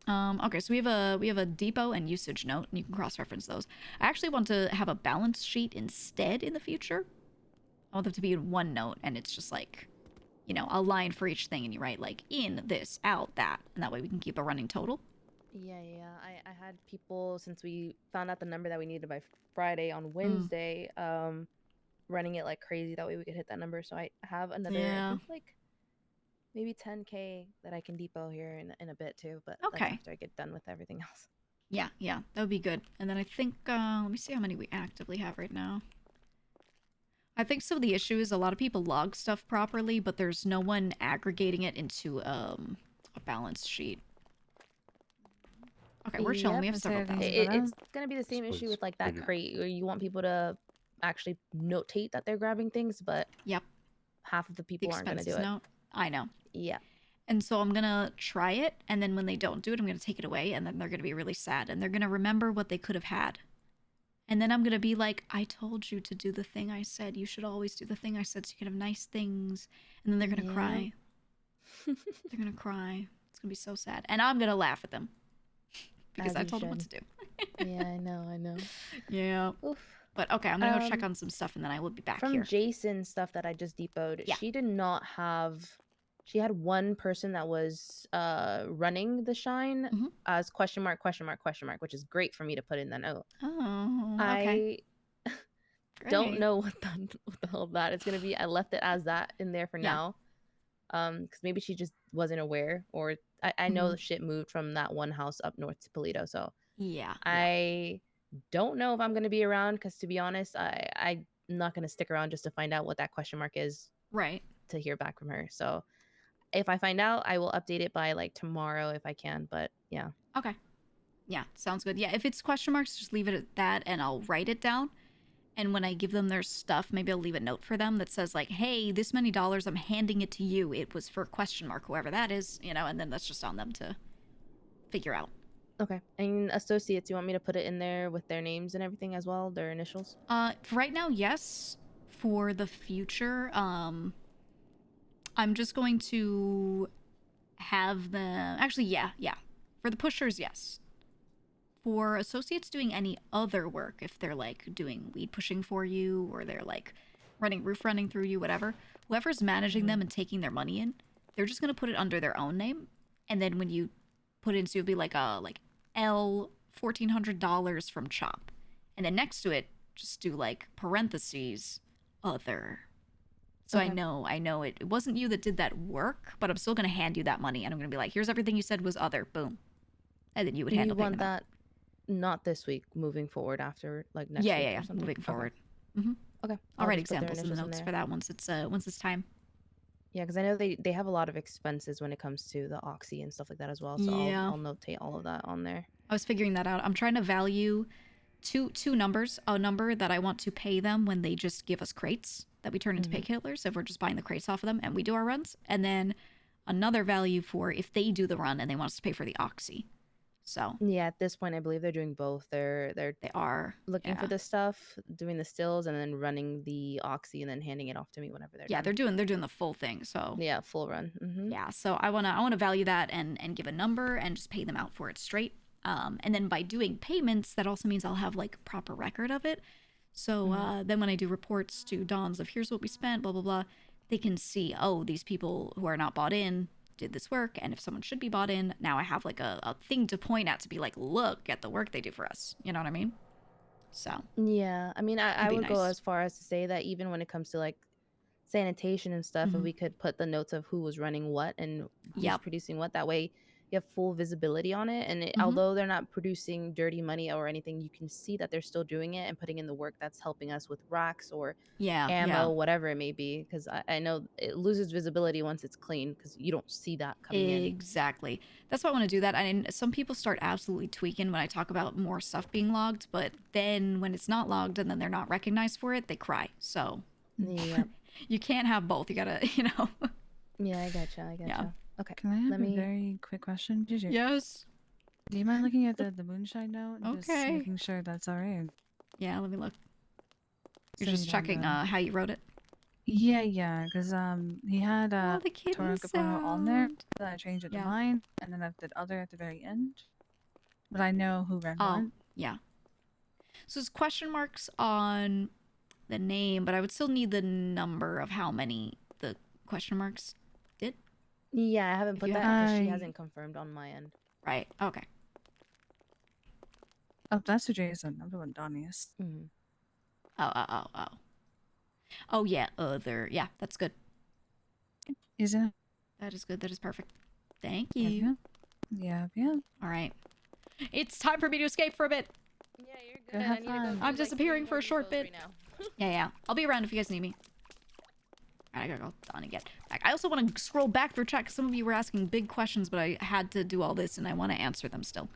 Okay, so we have a depot and usage note, and you can cross-reference those. I actually want to have a balance sheet instead in the future. I want them to be in one note, and it's just like, you know, a line for each thing, and you write like in, this, out, that, and that way we can keep a running total. Yeah. I had people, since we found out the number that we needed by Friday on Wednesday, running it like crazy. That way we could hit that number. So I have another, I think, like maybe 10K that I can depot here in a bit too. But that's after I get done with everything else. Yeah, that would be good. And then I think, let me see how many we actively have right now. I think some of the issue is a lot of people log stuff properly, but there's no one aggregating it into a balance sheet. Okay, we're chilling. We have several thousand. It's gonna be the same issue with like that crate where you want people to actually notate that they're grabbing things, but half of the people aren't gonna do it. Note. I know. Yeah. And so I'm gonna try it, and then when they don't do it, I'm gonna take it away, and then they're gonna be really sad, and they're gonna remember what they could have had. And then I'm gonna be like, I told you to do the thing I said. You should always do the thing I said so you can have nice things. And then they're gonna cry. They're gonna cry. It's gonna be so sad. And I'm gonna laugh at them. Because I told them what to do. Yeah, I know. Yeah. Oof. But okay, I'm gonna go check on some stuff, and then I will be back from here. Jason's stuff that I just depoted, she did not have... She had one person that was running the shine as question mark, which is great for me to put in the note. Oh, okay. I don't know what the hell that is going to be. I left it as that in there for now. Because maybe she just wasn't aware, or I know the shit moved from that one house up north to Polito, so I don't know if I'm going to be around, because to be honest, I'm not going to stick around just to find out what that question mark is. Right. To hear back from her. So if I find out, I will update it by like tomorrow if I can, but yeah. Okay. Yeah, sounds good. Yeah, if it's question marks, just leave it at that, and I'll write it down. And when I give them their stuff, maybe I'll leave a note for them that says like, hey, this many dollars, I'm handing it to you. It was for question mark, whoever that is, you know, and then that's just on them to figure out. Okay. And associates, you want me to put it in there with their names and everything as well, their initials? For right now, yes. For the future, I'm just going to have them... Actually, yeah. For the pushers, yes. For associates doing any other work, if they're, like, doing weed pushing for you, or they're, like, roof running through you, whatever, whoever's managing them and taking their money in, they're just going to put it under their own name. And then when you put it in, so it'll be like, L $1,400 from Chop. And then next to it, just do, like, parentheses, other. So I know it wasn't you that did that work, but I'm still going to hand you that money, and I'm going to be like, here's everything you said was other, boom. And then you would handle it. You want that not this week, moving forward after, like, next week or something? Moving forward. Okay. I'll write examples in the notes for that once it's time. Yeah, because I know they have a lot of expenses when it comes to the Oxy and stuff like that as well, so I'll notate all of that on there. I was figuring that out. I'm trying to value two numbers. A number that I want to pay them when they just give us crates that we turn into pay killers if we're just buying the crates off of them and we do our runs. And then another value for if they do the run and they want us to pay for the Oxy. So yeah, at this point, I believe they're doing both. They are looking for the stuff, doing the stills, and then running the Oxy, and then handing it off to me whenever they're done. they're doing the full thing. So yeah, full run. Yeah, so I wanna value that and give a number and just pay them out for it straight. And then by doing payments, that also means I'll have like proper record of it. So then when I do reports to Dons of here's what we spent, blah blah blah, they can see, oh, these people who are not bought in did this work, and if someone should be bought in, now I have like a thing to point at to be like, look at the work they do for us. You know what I mean? So Yeah, I mean, I be would go nice. as far as to say that even when it comes to like sanitation and stuff, if we could put the notes of who was running what and who's producing what, that way you have full visibility on it. And although they're not producing dirty money or anything, you can see that they're still doing it and putting in the work that's helping us with racks or ammo, whatever it may be. Because I know it loses visibility once it's clean because you don't see that coming in. Exactly. That's why I want to do that. And some people start absolutely tweaking when I talk about more stuff being logged, but then when it's not logged and then they're not recognized for it, they cry. So yeah. You can't have both. You gotta, you know. Yeah, I gotcha. Yeah. Okay. Can I have a very quick question? Gigi? Yes. Do you mind looking at the moonshine note? Just Okay. making sure that's all right. Yeah, let me look. You're So just you don't, checking how you wrote it? Yeah, because he had the kitten Torah Capone on there. sound. Then I changed it to mine, and then I did other at the very end. But I know who ran what. Yeah. So it's question marks on the name, but I would still need the number of how many the question marks did. Yeah, I haven't put you that have because she hasn't confirmed on my end. Right. Okay. Oh, that's who Jason. I'm the one Donnie is. Oh yeah, other. Yeah, that's good. Is it? That is good. That is perfect. Thank you. Yeah. All right. It's time for me to escape for a bit. Yeah, you're good. Have fun. I'm disappearing for a short bit. Yeah. I'll be around if you guys need me. All right, I gotta go on and get back. I also want to scroll back through chat because some of you were asking big questions, but I had to do all this and I want to answer them still.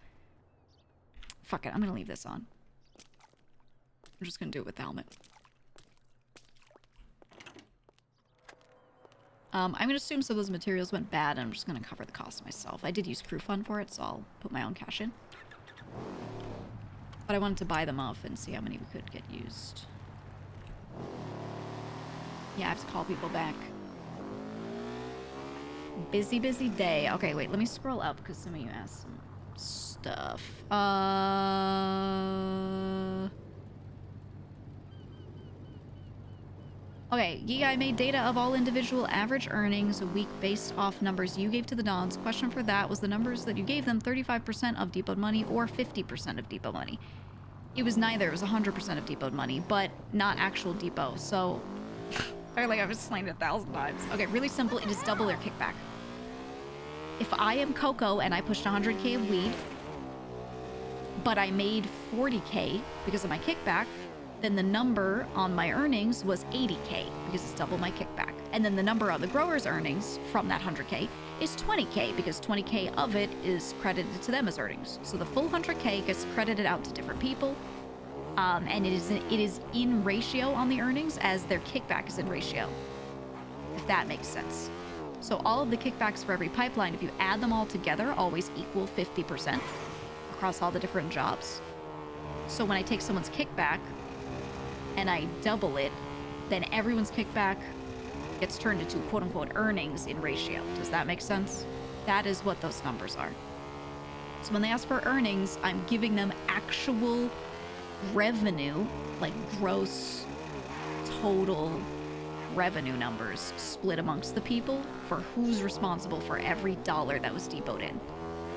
Fuck it. I'm gonna leave this on. I'm just gonna do it with the helmet. I'm gonna assume some of those materials went bad and I'm just gonna cover the cost myself. I did use crew fund for it, so I'll put my own cash in. But I wanted to buy them off and see how many we could get used. Yeah, I have to call people back. Busy day. Okay, wait, let me scroll up because some of you asked some stuff. Okay, GEEGA, I made data of all individual average earnings a week based off numbers you gave to the Dons. Question for that was the numbers that you gave them 35% of depot money or 50% of depot money. It was neither. It was 100% of depot money, but not actual depot. So, like I've explained it 1,000 times. Okay, really simple. It is double their kickback. If I am Coco and I pushed 100K of weed, but I made 40K because of my kickback, then the number on my earnings was 80K because it's double my kickback. And then the number on the grower's earnings from that 100K is 20K because 20K of it is credited to them as earnings. So the full 100K gets credited out to different people. And it is in ratio on the earnings as their kickback is in ratio, if that makes sense. So all of the kickbacks for every pipeline, if you add them all together, always equal 50% across all the different jobs. So when I take someone's kickback and I double it, then everyone's kickback gets turned into quote-unquote earnings in ratio. Does that make sense? That is what those numbers are. So when they ask for earnings, I'm giving them actual revenue, like gross total revenue numbers split amongst the people for who's responsible for every dollar that was depoted in.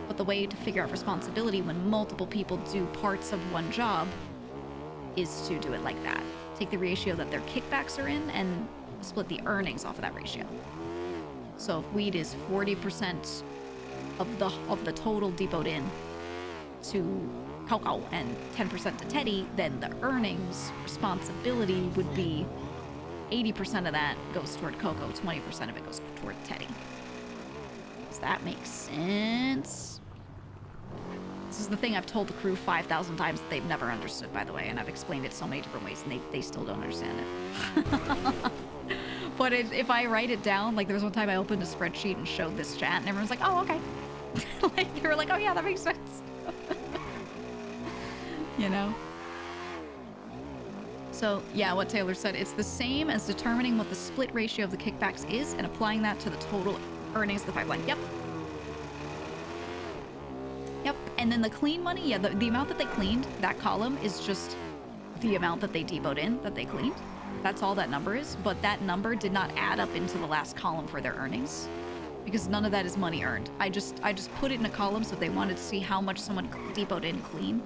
But the way to figure out responsibility when multiple people do parts of one job is to do it like that. Take the ratio that their kickbacks are in and split the earnings off of that ratio. So if weed is 40% of the total depoted in to Coco and 10% to Teddy, then the earnings responsibility would be 80% of that goes toward Coco, 20% of it goes toward Teddy. Does that make sense? This is the thing I've told the crew 5,000 times that they've never understood, by the way, and I've explained it so many different ways, and they still don't understand it. But if I write it down, like there was one time I opened a spreadsheet and showed this chat, and everyone's like, oh, okay. Like, they were like, oh yeah, that makes sense. You know? So, yeah, what Taylor said, it's the same as determining what the split ratio of the kickbacks is and applying that to the total earnings of the pipeline. Yep. Yep. And then the clean money, yeah, the amount that they cleaned, that column is just the amount that they depoted in, that they cleaned. That's all that number is. But that number did not add up into the last column for their earnings. because none of that is money earned. I just put it in a column so if they wanted to see how much someone depoted in clean,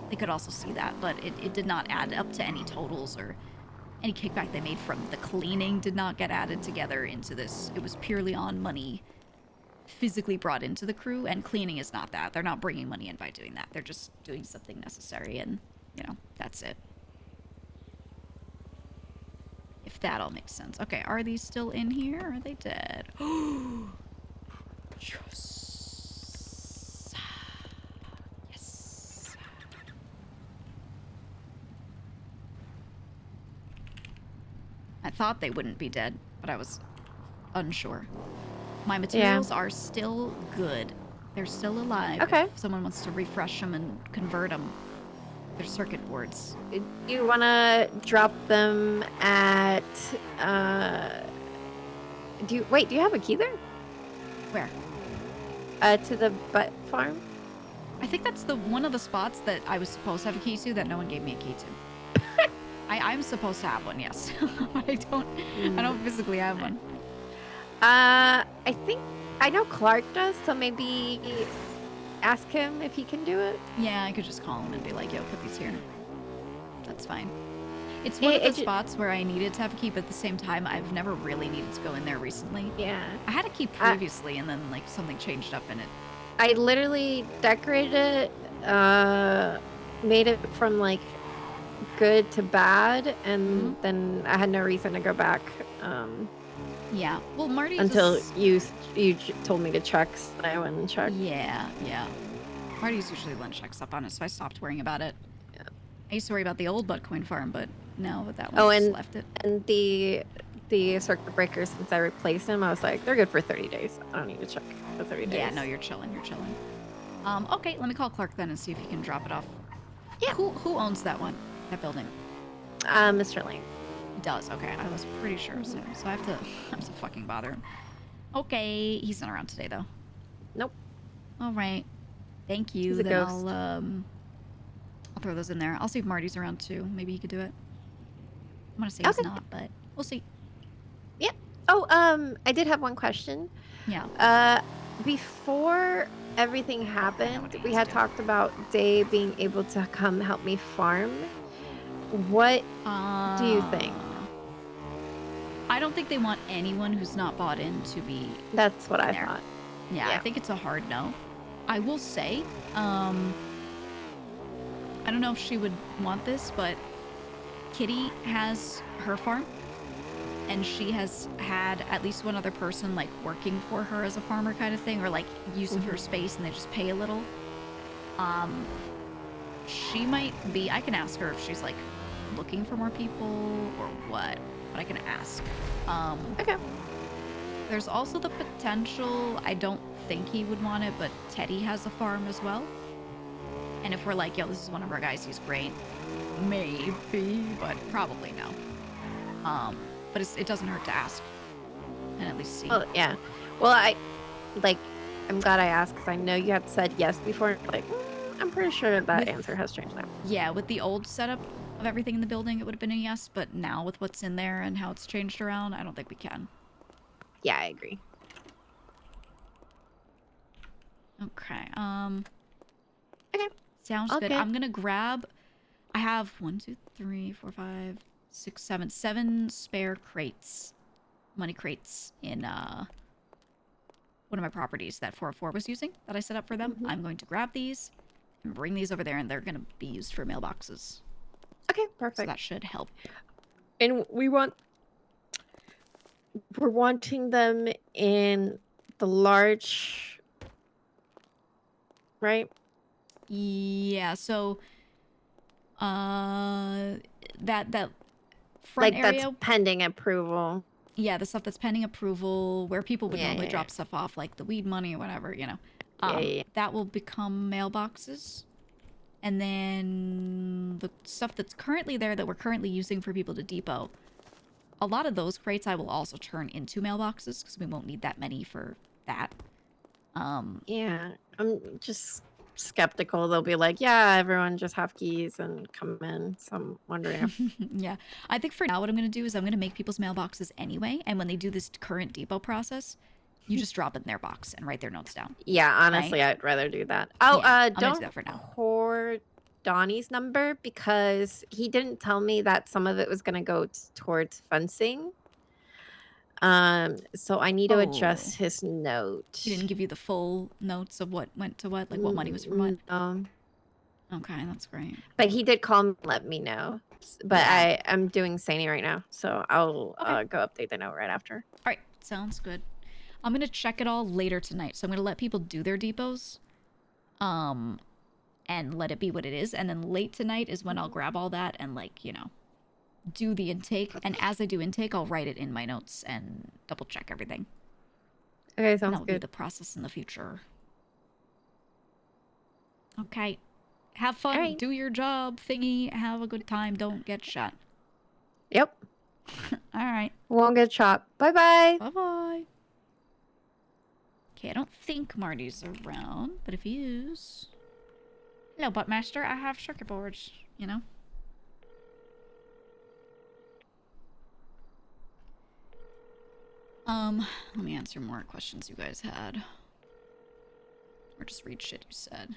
they could also see that, but it did not add up to any totals or any kickback they made from the cleaning did not get added together into this. It was purely on money physically brought into the crew, and cleaning is not that. They're not bringing money in by doing that. They're just doing something necessary, and, you know, that's it. If that all makes sense. Okay, are these still in here? Or are they dead? Yes. Yes. I thought they wouldn't be dead, but I was unsure. My materials are still good. They're still alive. Okay. If someone wants to refresh them and convert them, they're circuit boards. Do you want to drop them at, do you have a key there? Where? To the butt farm? I think that's one of the spots that I was supposed to have a key to that no one gave me a key to. I'm supposed to have one, yes. I don't physically have one. I think I know Clark does, so maybe ask him if he can do it. Yeah, I could just call him and be like, yo, put these here. That's fine. It's one of the spots where I needed to have a key, but at the same time, I've never really needed to go in there recently. Yeah. I had a key previously, and then, like, something changed up in it. I literally decorated it, made it from, like, good to bad, and then I had no reason to go back. Yeah. Well, Marty until you told me to check, so I went and checked. Yeah. Marty's usually the one checks up on it, so I stopped worrying about it. Yeah. I used to worry about the old Buttcoin farm, but now with that one, I just left it. And the circuit breakers, since I replaced them, I was like, they're good for 30 days. I don't need to check for 30 days. Yeah, no, you're chilling. Okay, let me call Clark then and see if he can drop it off. Yeah. Who owns that building? Mr. Lane. He does. Okay, I was pretty sure it was him, so I have to fucking bother him. Okay, he's not around today though. Nope. All right. Thank you. He's a then ghost. I'll throw those in there. I'll see if Marty's around too. Maybe he could do it. I'm gonna say he's not, but we'll see. Yeah. Oh, I did have one question. Yeah. Before everything happened, we had talked about Day being able to come help me farm. What do you think? I don't think they want anyone who's not bought in to be. That's what I thought. Yeah, I think it's a hard no. I will say, I don't know if she would want this, but Kitty has her farm, and she has had at least one other person like working for her as a farmer kind of thing, or like use of her space, and they just pay a little. She might be. I can ask her if she's like looking for more people or what, but I can ask. Okay. There's also the potential, I don't think he would want it, but Teddy has a farm as well. And if we're like, yo, this is one of our guys, he's great, maybe, but probably no. But it doesn't hurt to ask and at least see. Oh, yeah. Well, I'm glad I asked, because I know you had said yes before. Like, I'm pretty sure that answer has changed now. Yeah, with the old setup of everything in the building, it would have been a yes, but now with what's in there and how it's changed around, I don't think we can. Yeah, I agree. Okay. Okay. Sounds good. I'm gonna grab. I have 7 spare crates, money crates in one of my properties that 404 was using that I set up for them. I'm going to grab these and bring these over there, and they're gonna be used for mailboxes. Okay, perfect. So that should help. And we're wanting them in the large, right? Yeah, so that front like area, that's pending approval. Yeah, the stuff that's pending approval, where people would normally drop stuff off, like the weed money or whatever, you know. That will become mailboxes. And then the stuff that's currently there that we're currently using for people to depot, a lot of those crates I will also turn into mailboxes, because we won't need that many for that. Yeah, I'm just skeptical. They'll be like, yeah, everyone just have keys and come in. So I'm wondering if... Yeah, I think for now what I'm going to do is I'm going to make people's mailboxes anyway. And when they do this current depot process, You just drop it in their box and write their notes down. Yeah, honestly, right? I'd rather do that. Oh, Yeah, I'm gonna don't do that for now. hoard Donnie's number because he didn't tell me that some of it was gonna go towards fencing. So I need to adjust his note. He didn't give you the full notes of what went to what, like what money was from what? Okay, that's great. But he did call me and let me know. But Yeah. I'm doing Sani right now, so I'll go update the note right after. All right, sounds good. I'm gonna check it all later tonight, so I'm gonna let people do their depots, and let it be what it is. And then late tonight is when I'll grab all that and like do the intake. And as I do intake, I'll write it in my notes and double check everything. Okay, And sounds that will be good. the process in the future. Okay, have fun. Do your job, thingy. Have a good time. Don't get shot. Yep. All right. Won't get shot. Bye bye. Bye bye. Okay, I don't think Marty's around, but if he is... Hello, Buttmaster. I have circuit boards, you know? Let me answer more questions you guys had. Or just read shit you said.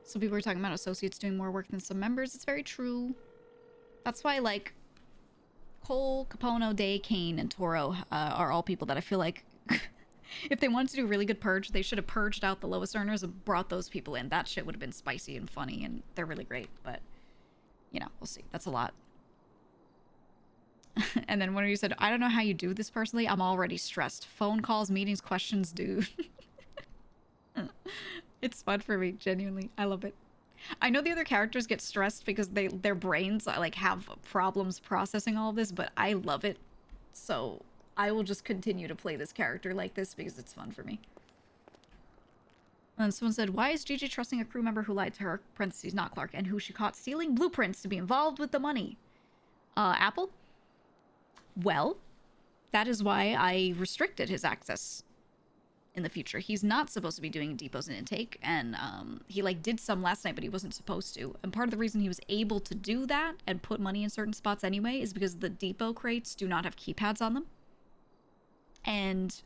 So people were talking about associates doing more work than some members. It's very true. That's why, like, Cole, Capono, Day, Kane, and Toro are all people that I feel like if they wanted to do a really good purge, they should have purged out the lowest earners and brought those people in. That shit would have been spicy and funny, and they're really great. But, you know, we'll see. That's a lot. And then one of you said, I don't know how you do this personally. I'm already stressed. Phone calls, meetings, questions, dude. It's fun for me, genuinely. I love it. I know the other characters get stressed because their brains like have problems processing all of this, but I love it. So I will just continue to play this character like this because it's fun for me. And someone said, why is Gigi trusting a crew member who lied to her, parentheses, not Clark, and who she caught stealing blueprints to be involved with the money? Apple? Well, that is why I restricted his access in the future. He's not supposed to be doing depots and intake, and he like did some last night, but he wasn't supposed to. And part of the reason he was able to do that and put money in certain spots anyway is because the depot crates do not have keypads on them. And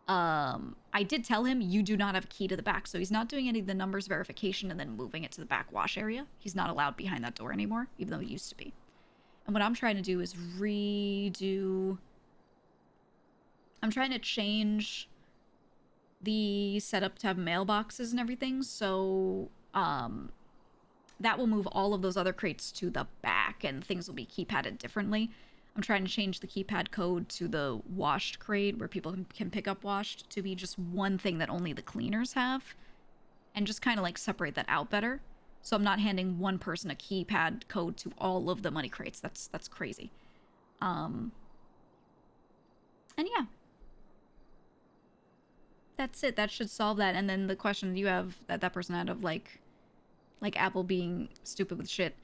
I did tell him you do not have a key to the back, so he's not doing any of the numbers verification and then moving it to the back wash area. He's not allowed behind that door anymore, even though he used to be. And what I'm trying to do is redo... I'm trying to change the setup to have mailboxes and everything, so that will move all of those other crates to the back and things will be keypadded differently. I'm trying to change the keypad code to the washed crate where people can pick up washed to be just one thing that only the cleaners have and just kind of like separate that out better. So I'm not handing one person a keypad code to all of the money crates. That's crazy. And yeah. That's it. That should solve that. And then the question you have that person had of like Apple being stupid with shit.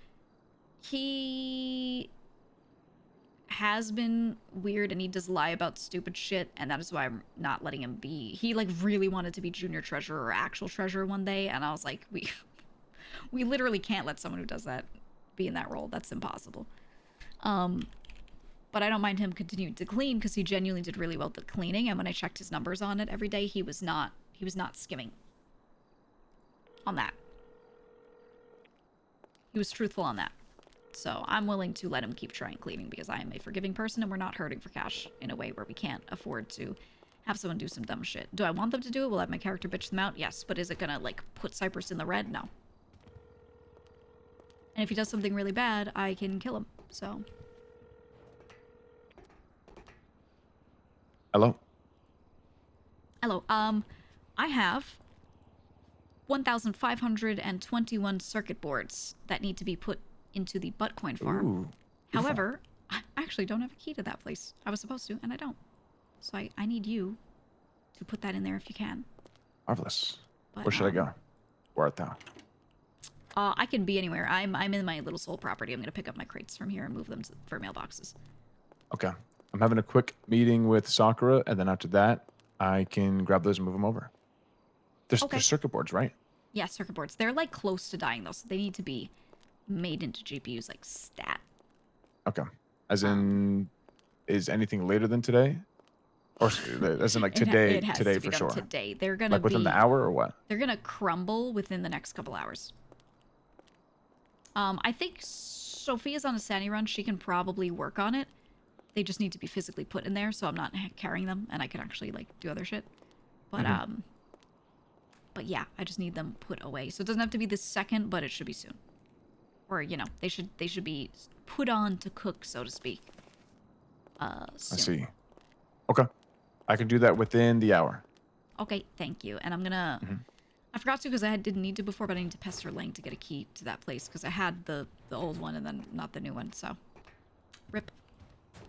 He has been weird and he does lie about stupid shit, and that is why I'm not letting him be. He like really wanted to be junior treasurer or actual treasurer one day, and I was like, we literally can't let someone who does that be in that role. That's impossible. But I don't mind him continuing to clean because he genuinely did really well at the cleaning, and when I checked his numbers on it every day, he was not skimming on that. He was truthful on that. So I'm willing to let him keep trying cleaning because I am a forgiving person and we're not hurting for cash in a way where we can't afford to have someone do some dumb shit. Do I want them to do it? Will I have my character bitch them out? Yes, but is it gonna like put Cypress in the red? No. And if he does something really bad, I can kill him. So... Hello? Hello. I have 1,521 circuit boards that need to be put into the Buttcoin farm. Ooh, however, I actually don't have a key to that place. I was supposed to, and I don't. So I need you to put that in there if you can. Marvelous. But, Where should I go? Where art thou? I can be anywhere. I'm in my little soul property. I'm going to pick up my crates from here and move them for mailboxes. Okay. I'm having a quick meeting with Sakura, and then after that, I can grab those and move them over. There's circuit boards, right? Yeah, circuit boards. They're like close to dying though, so they need to be made into GPUs like stat. Okay. As in, is anything later than today? Or as in like today, it has today to be for done sure? today. They're gonna Like within the hour or what? They're gonna crumble within the next couple hours. I think Sophia's on a sandy run. She can probably work on it. They just need to be physically put in there, so I'm not carrying them, and I can actually like do other shit. But but yeah, I just need them put away. So it doesn't have to be this second, but it should be soon. Or you know, they should be put on to cook, so to speak. Soon. I see. Okay, I can do that within the hour. Okay, thank you. And I'm gonna. I forgot to because I didn't need to before, but I need to pester Lang to get a key to that place because I had the old one and then not the new one. So, rip.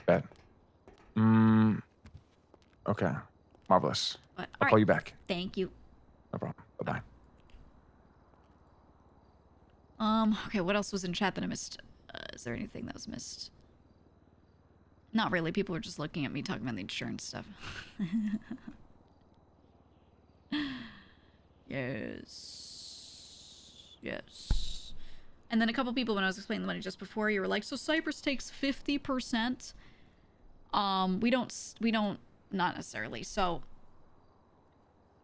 Bad. Okay. Marvelous. But, I'll call you back. Thank you. No problem. Bye-bye. Okay, what else was in chat that I missed? Is there anything that was missed? Not really. People were just looking at me talking about the insurance stuff. Yes. Yes. And then a couple people, when I was explaining the money just before, you were like, so Cyprus takes 50%. We don't, not necessarily. So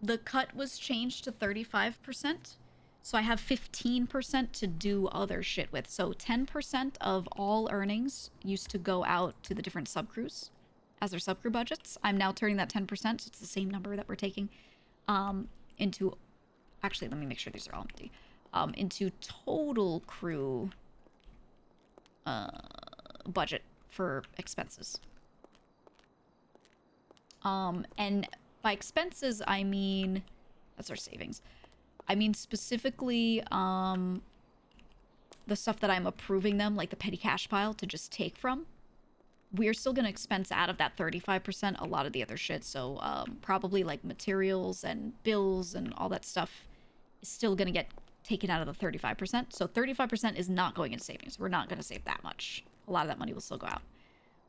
the cut was changed to 35%. So I have 15% to do other shit with. So 10% of all earnings used to go out to the different subcrews as their subcrew budgets. I'm now turning that 10%, so it's the same number that we're taking, into, actually, let me make sure these are all empty, into total crew budget for expenses. And by expenses, I mean, that's our savings. I mean specifically the stuff that I'm approving them, like the petty cash pile, to just take from. We're still going to expense out of that 35% a lot of the other shit. So probably like materials and bills and all that stuff is still going to get taken out of the 35%. So 35% is not going into savings. We're not going to save that much. A lot of that money will still go out.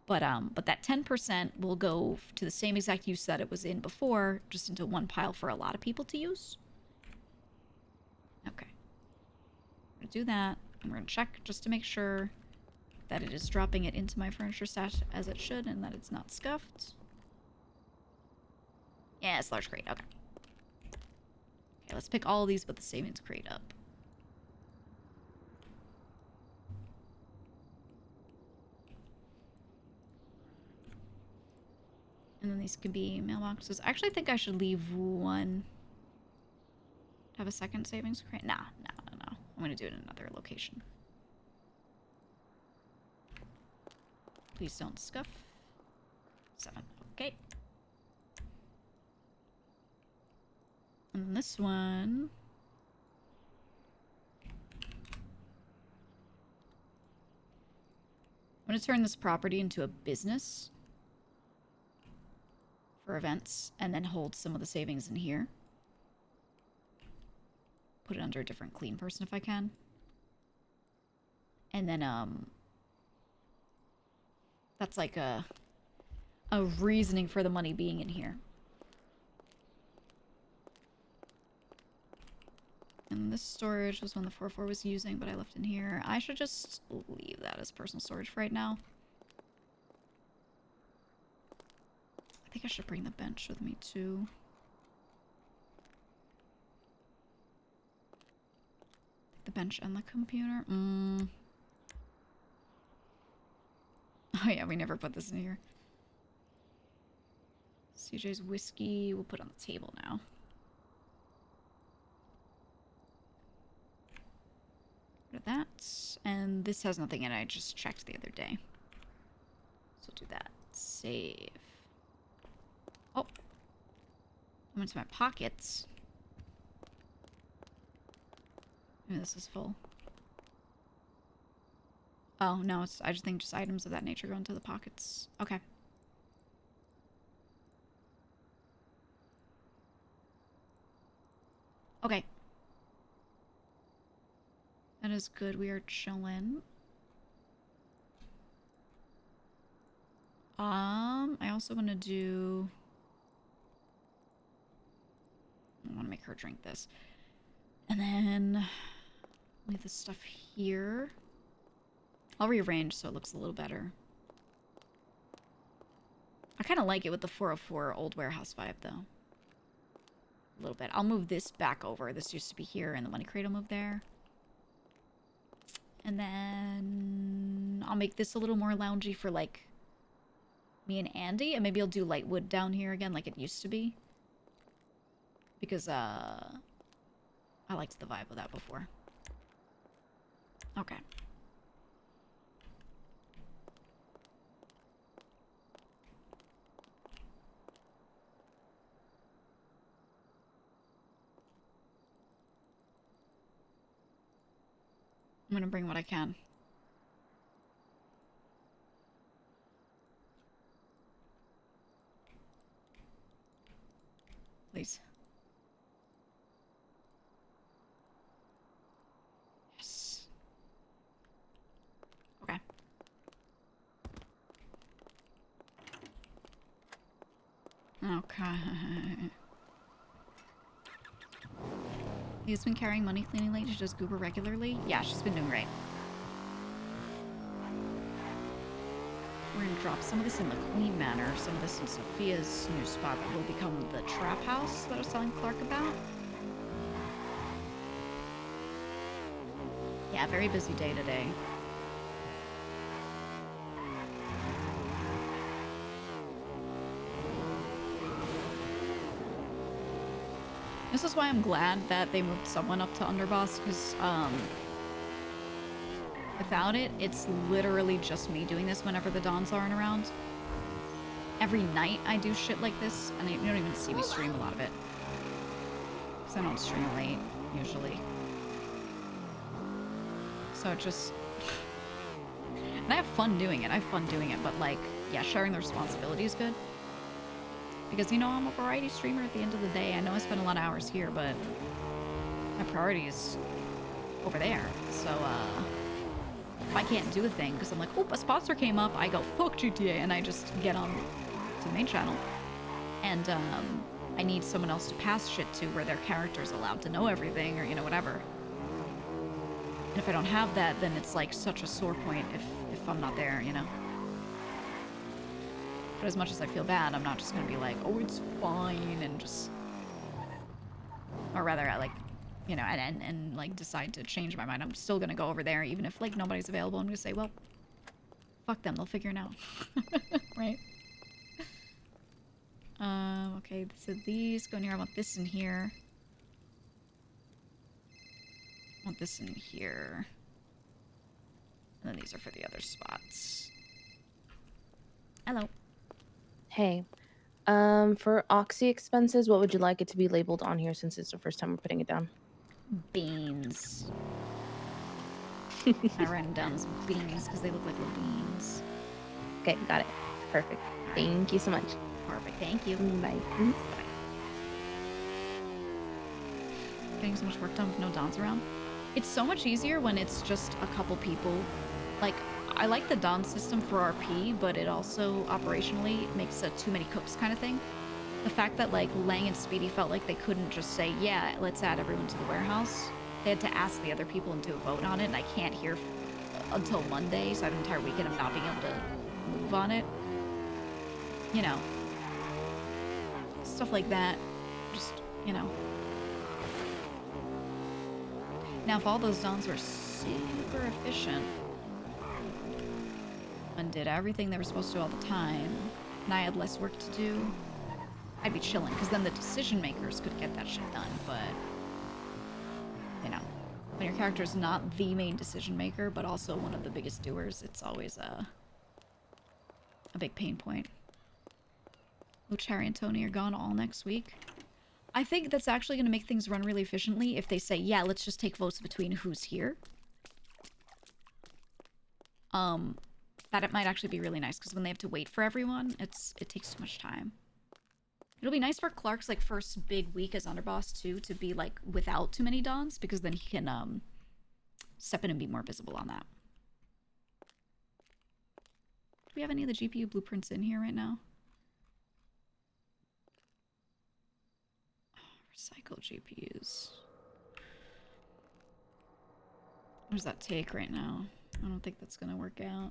But that 10% will go to the same exact use that it was in before, just into one pile for a lot of people to use. Okay. I'm going to do that. And we're going to check just to make sure that it is dropping it into my furniture stash as it should and that it's not scuffed. Yeah, it's large crate. Okay. Okay, let's pick all of these but the savings crate up. And then these could be mailboxes. I actually think I should leave one. Have a second savings crate? Nah. I'm going to do it in another location. Please don't scuff. 7. Okay. And then this one. I'm going to turn this property into a business for events and then hold some of the savings in here. Put it under a different clean person if I can. And then, that's like a reasoning for the money being in here. And this storage was one the 4-4 was using, but I left in here. I should just leave that as personal storage for right now. I think I should bring the bench with me too. The bench and the computer. Oh yeah, we never put this in here. CJ's whiskey we'll put on the table now. Rid of that. And this has nothing in it. I just checked the other day. So do that. Save. Oh. I'm into my pockets. Maybe this is full. Oh, no, it's, I just think just items of that nature go into the pockets. Okay. Okay. That is good. We are chilling. I also want to do... I want to make her drink this. And then leave this stuff here. I'll rearrange so it looks a little better. I kind of like it with the 404 old warehouse vibe, though. A little bit. I'll move this back over. This used to be here, and the money crate will move there. And then I'll make this a little more loungy for, like, me and Andy. And maybe I'll do light wood down here again like it used to be. Because, I liked the vibe of that before. Okay. I'm gonna bring what I can. Please. Yes. Okay. Okay. He's been carrying money cleaning late. She does goober regularly. Yeah, she's been doing great. We're gonna drop some of this in the Queen Manor, some of this in Sophia's new spot that will become the trap house that I was telling Clark about. Yeah, very busy day today. This is why I'm glad that they moved someone up to underboss, because without it, it's literally just me doing this whenever the Dons aren't around. Every night I do shit like this, and you don't even see me stream a lot of it. Because I don't stream late, usually. So it just... and I have fun doing it, but like, yeah, sharing the responsibility is good. Because, you know, I'm a variety streamer at the end of the day. I know I spend a lot of hours here, but my priority is over there. So, if I can't do a thing, because I'm like, oh, a sponsor came up, I go, fuck GTA, and I just get on to the main channel. And, I need someone else to pass shit to where their character's allowed to know everything, or, you know, whatever. And if I don't have that, then it's, like, such a sore point if I'm not there, you know? But as much as I feel bad, I'm not just gonna be like, oh, it's fine, and just... Or rather, I, like, you know, and like, decide to change my mind. I'm still gonna go over there, even if, like, nobody's available. I'm gonna say, well, fuck them. They'll figure it out. Right? Okay, so these go in here. I want this in here. I want this in here. And then these are for the other spots. Hello. Hey, for Oxy expenses, what would you like it to be labeled on here since it's the first time we're putting it down? Beans. I write them down as beans because they look like little beans. Okay, got it. Perfect. Thank you so much. Perfect. Thank you. Bye. Bye. Getting so much work done with no Dons around. It's so much easier when it's just a couple people. Like, I like the Don system for RP, but it also operationally makes a too many cooks kind of thing. The fact that, like, Lang and Speedy felt like they couldn't just say, yeah, let's add everyone to the warehouse. They had to ask the other people and do a vote on it, and I can't hear until Monday, so I have an entire weekend of not being able to move on it. You know. Stuff like that. Just, you know. Now, if all those Dons were super efficient and did everything they were supposed to do all the time, and I had less work to do, I'd be chilling, because then the decision makers could get that shit done, but, you know, when your character's not the main decision maker, but also one of the biggest doers, it's always a big pain point. Luch, Harry, and Tony are gone all next week. I think that's actually going to make things run really efficiently if they say, yeah, let's just take votes between who's here. That it might actually be really nice, because when they have to wait for everyone, it takes too much time. It'll be nice for Clark's, like, first big week as underboss, too, to be, like, without too many Dons, because then he can, step in and be more visible on that. Do we have any of the GPU blueprints in here right now? Recycle GPUs. What does that take right now? I don't think that's gonna work out.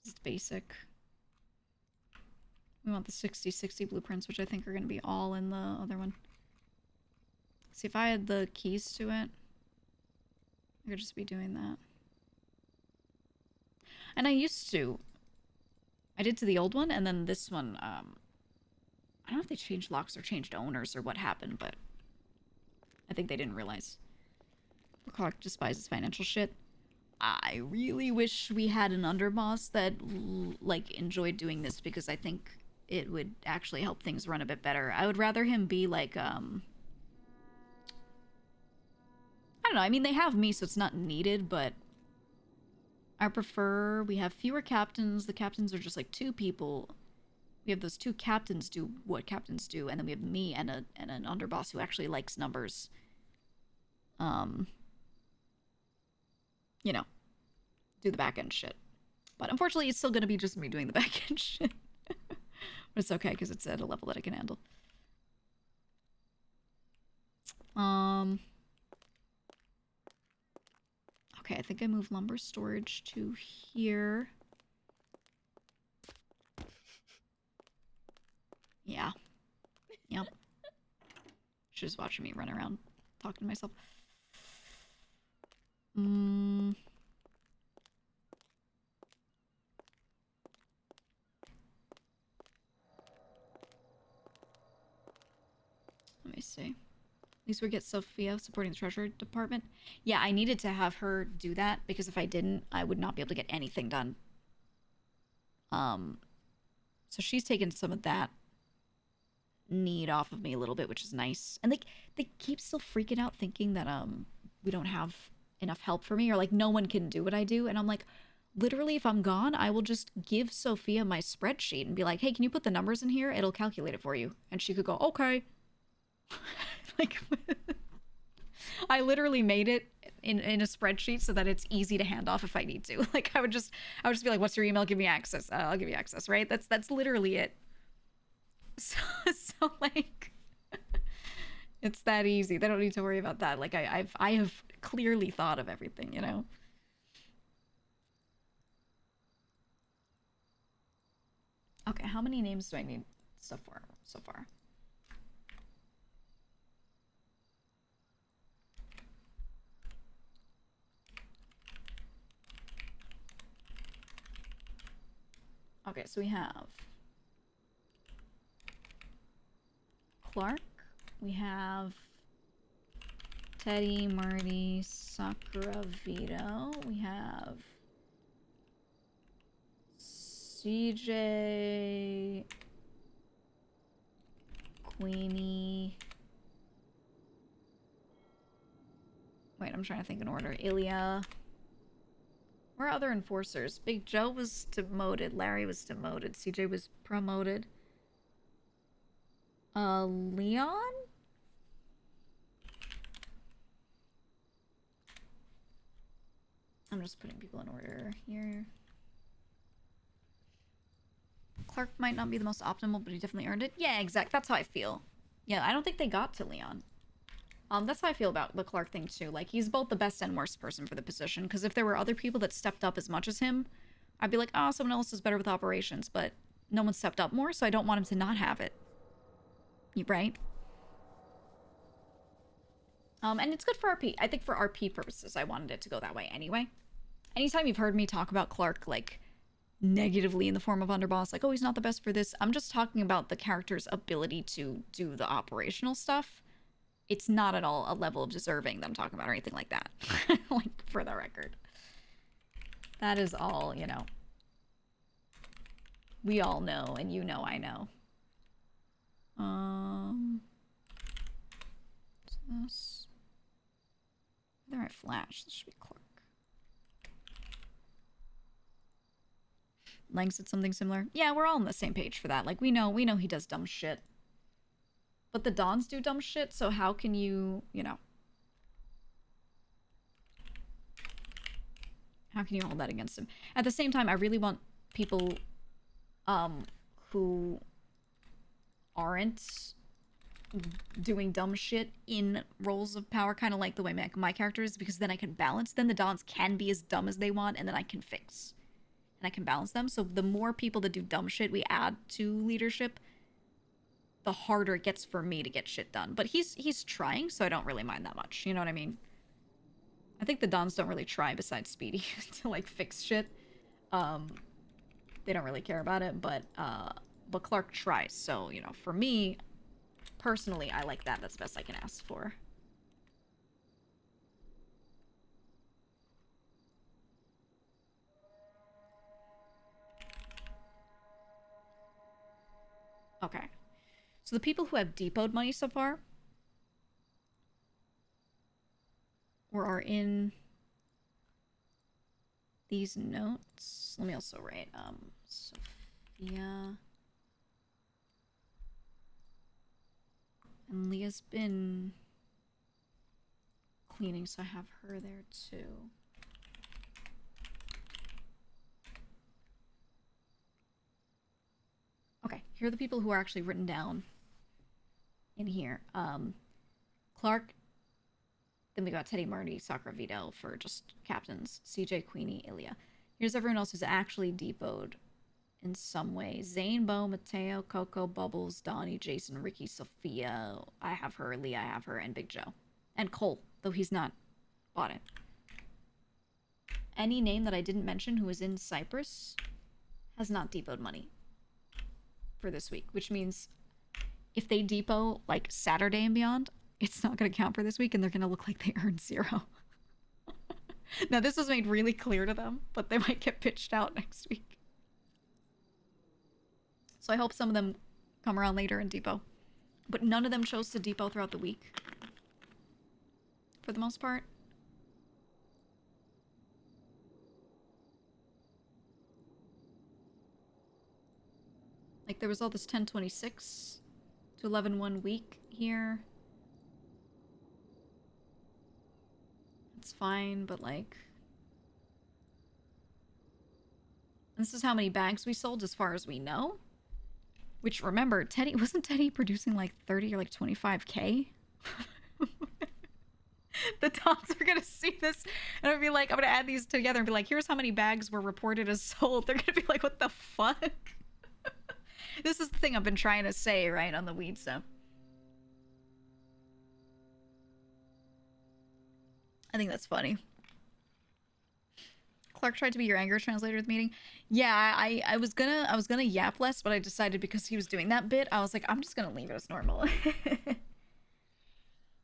It's basic. We want the 60/60 blueprints, which I think are gonna be all in the other one. See, if I had the keys to it, I could just be doing that. And I used to. I did to the old one, and then this one, I don't know if they changed locks or changed owners or what happened, but I think they didn't realize. Clark despises financial shit. I really wish we had an underboss that, like, enjoyed doing this, because I think it would actually help things run a bit better. I would rather him be, like, I don't know, I mean, they have me, so it's not needed, but I prefer we have fewer captains. The captains are just, like, 2 people. We have those 2 captains do what captains do, and then we have me and an underboss who actually likes numbers. You know, do the back end shit. But unfortunately, it's still gonna be just me doing the back end shit. But it's okay, because it's at a level that I can handle. Okay, I think I moved lumber storage to here. Yeah. Yep. She's just watching me run around talking to myself. Let me see. At least we get Sophia supporting the Treasury Department. Yeah, I needed to have her do that, because if I didn't, I would not be able to get anything done. So she's taken some of that need off of me a little bit, which is nice. And they keep still freaking out, thinking that we don't have enough help for me, or like no one can do what I do. And I'm like, literally, if I'm gone, I will just give Sophia my spreadsheet and be like, hey, can you put the numbers in here? It'll calculate it for you. And she could go, okay. Like, I literally made it in a spreadsheet so that it's easy to hand off if I need to. Like, I would just be like, what's your email? Give me access. I'll give you access, right? That's literally it. So like, it's that easy. They don't need to worry about that. Like, I have clearly thought of everything, you know? Okay, how many names do I need so far? Okay, so we have Clark, we have Teddy, Marty, Sakura, Vito, we have CJ, Queenie. Wait, I'm trying to think in order. Ilya. Where are other enforcers? Big Joe was demoted. Larry was demoted. CJ was promoted. Leon? I'm just putting people in order here. Clark might not be the most optimal, but he definitely earned it. Yeah, exactly. That's how I feel. Yeah, I don't think they got to Leon. That's how I feel about the Clark thing, too. Like, he's both the best and worst person for the position, because if there were other people that stepped up as much as him, I'd be like, oh, someone else is better with operations, but no one stepped up more, so I don't want him to not have it. You right? And it's good for RP. I think for RP purposes, I wanted it to go that way anyway. Anytime you've heard me talk about Clark, like, negatively in the form of underboss, like, oh, he's not the best for this, I'm just talking about the character's ability to do the operational stuff. It's not at all a level of deserving that I'm talking about or anything like that. Like, for the record. That is all, you know. We all know, and you know I know. What's this? There I flash. This should be Clark. Lang said something similar. Yeah, we're all on the same page for that. Like, we know he does dumb shit. But the Dons do dumb shit, so how can you, you know... How can you hold that against him? At the same time, I really want people who aren't, doing dumb shit in roles of power, kind of like the way my character is, because then I can balance. Then the Dons can be as dumb as they want, and then I can fix. And I can balance them. So the more people that do dumb shit we add to leadership, the harder it gets for me to get shit done. But he's trying, so I don't really mind that much. You know what I mean? I think the Dons don't really try, besides Speedy, to like fix shit. They don't really care about it, but Clark tries. So, you know, for me, personally, I like that. That's the best I can ask for. Okay. So the people who have depoted money so far or are in these notes. Let me also write Sophia. And Leah's been cleaning, so I have her there too. Okay, here are the people who are actually written down in here. Clark. Then we got Teddy, Marty, Sakura, Vito for just captains. CJ, Queenie, Ilya. Here's everyone else who's actually depoted in some way. Zane, Bo, Mateo, Coco, Bubbles, Donnie, Jason, Ricky, Sophia. I have her, Leah, I have her, and Big Joe. And Cole, though he's not bought it. Any name that I didn't mention who is in Cyprus has not depoted money for this week, which means if they depot like Saturday and beyond, it's not going to count for this week, and they're going to look like they earned 0. Now, this was made really clear to them, but they might get pitched out next week. So I hope some of them come around later and depot. But none of them chose to depot throughout the week. For the most part. Like, there was all this 10/26 to 11/1 week here. It's fine, but like... This is how many bags we sold as far as we know. Which, remember, wasn't Teddy producing like 30 or like 25K? The Dons are gonna see this and I'll be like, I'm gonna add these together and be like, here's how many bags were reported as sold. They're gonna be like, what the fuck? This is the thing I've been trying to say, right, on the weed stuff. I think that's funny. Clark tried to be your anger translator at the meeting. Yeah, I was gonna yap less, but I decided because he was doing that bit, I was like, I'm just gonna leave it as normal.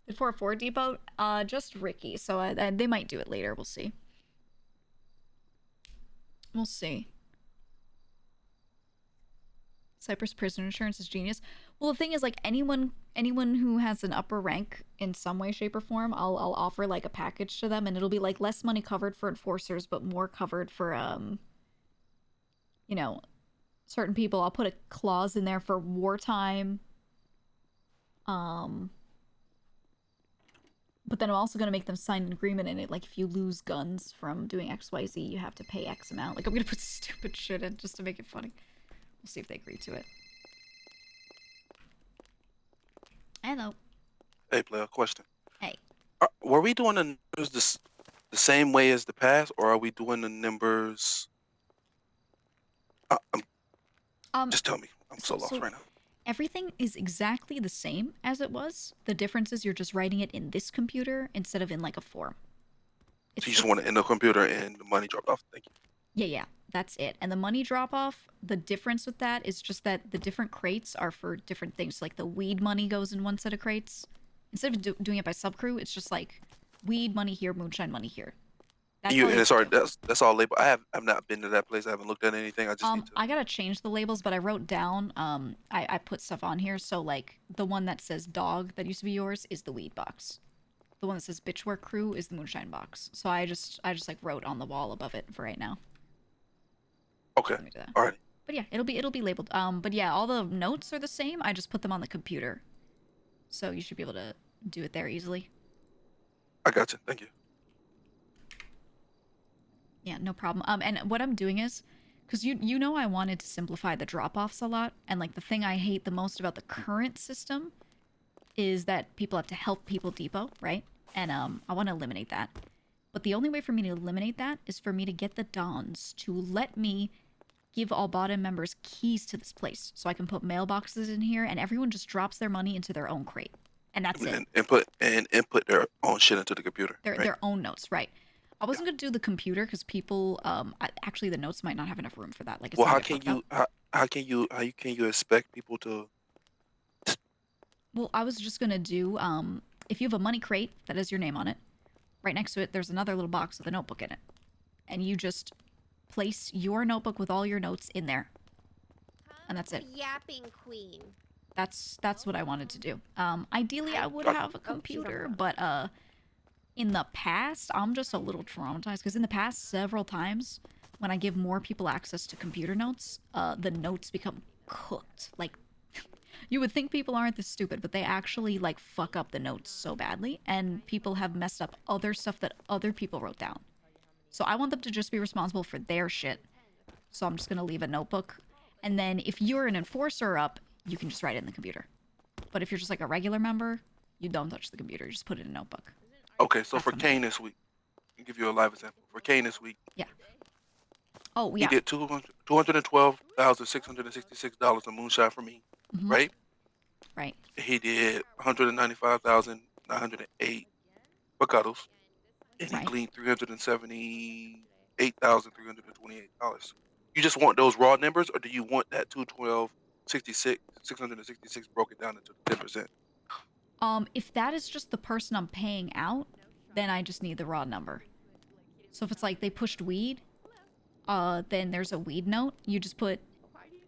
Did 4-4 depot? Just Ricky. So they might do it later. We'll see. We'll see. Cyprus prison insurance is genius. Well, the thing is, like, anyone who has an upper rank in some way, shape, or form, I'll offer like a package to them, and it'll be like less money covered for enforcers, but more covered for you know, certain people. I'll put a clause in there for wartime. But then I'm also gonna make them sign an agreement in it, like if you lose guns from doing XYZ, you have to pay X amount. Like, I'm gonna put stupid shit in just to make it funny. We'll see if they agree to it. Hello. Hey, player, question. Hey. Were we doing the numbers the same way as the past, or are we doing the numbers? Just tell me. I'm so lost right now. Everything is exactly the same as it was. The difference is you're just writing it in this computer instead of in like a form. So you just want it in the computer and the money dropped off. Thank you. Yeah, that's it. And the money drop off, the difference with that is just that the different crates are for different things. Like the weed money goes in one set of crates. Instead of doing it by subcrew, it's just like weed money here, moonshine money here. Sorry, that's all labeled. I've not been to that place. I haven't looked at anything. I just need to. I gotta change the labels, but I wrote down. I put stuff on here. So like the one that says dog that used to be yours is the weed box. The one that says bitchwork crew is the moonshine box. So I just like wrote on the wall above it for right now. Okay. All right. But yeah, it'll be labeled. But yeah, all the notes are the same. I just put them on the computer, so you should be able to do it there easily. I got you. Thank you. Yeah, no problem. And what I'm doing is, because you know I wanted to simplify the drop-offs a lot, and like the thing I hate the most about the current system is that people have to help people depot, right? And I want to eliminate that. But the only way for me to eliminate that is for me to get the Dons to let me give all bottom members keys to this place. So I can put mailboxes in here and everyone just drops their money into their own crate. And that's it. And input their own shit into the computer. Their own notes, right. I wasn't going to do the computer because people, actually the notes might not have enough room for that. Like, it's Well, gonna how get can fucked you up. how can you expect people to? Well, I was just going to do, if you have a money crate that has your name on it, right next to it, there's another little box with a notebook in it. And you just place your notebook with all your notes in there. And that's it. Yapping queen. That's what I wanted to do. Ideally, I would have a computer, but in the past, I'm just a little traumatized because in the past, several times, when I give more people access to computer notes, the notes become cooked. Like, you would think people aren't this stupid, but they actually, like, fuck up the notes so badly, and people have messed up other stuff that other people wrote down. So I want them to just be responsible for their shit. So I'm just gonna leave a notebook. And then if you're an enforcer up, you can just write it in the computer. But if you're just like a regular member, you don't touch the computer. You just put it in a notebook. Okay, so for Kane this week, I'll give you a live example. For Kane this week, yeah. Oh he yeah. did $212,666 in moonshine for me, right? Right. He did 195,908 bocados, and he cleaned $378,328. You just want those raw numbers, or do you want that 666 broken down into 10%? If that is just the person I'm paying out, then I just need the raw number. So if it's like they pushed weed, then there's a weed note. You just put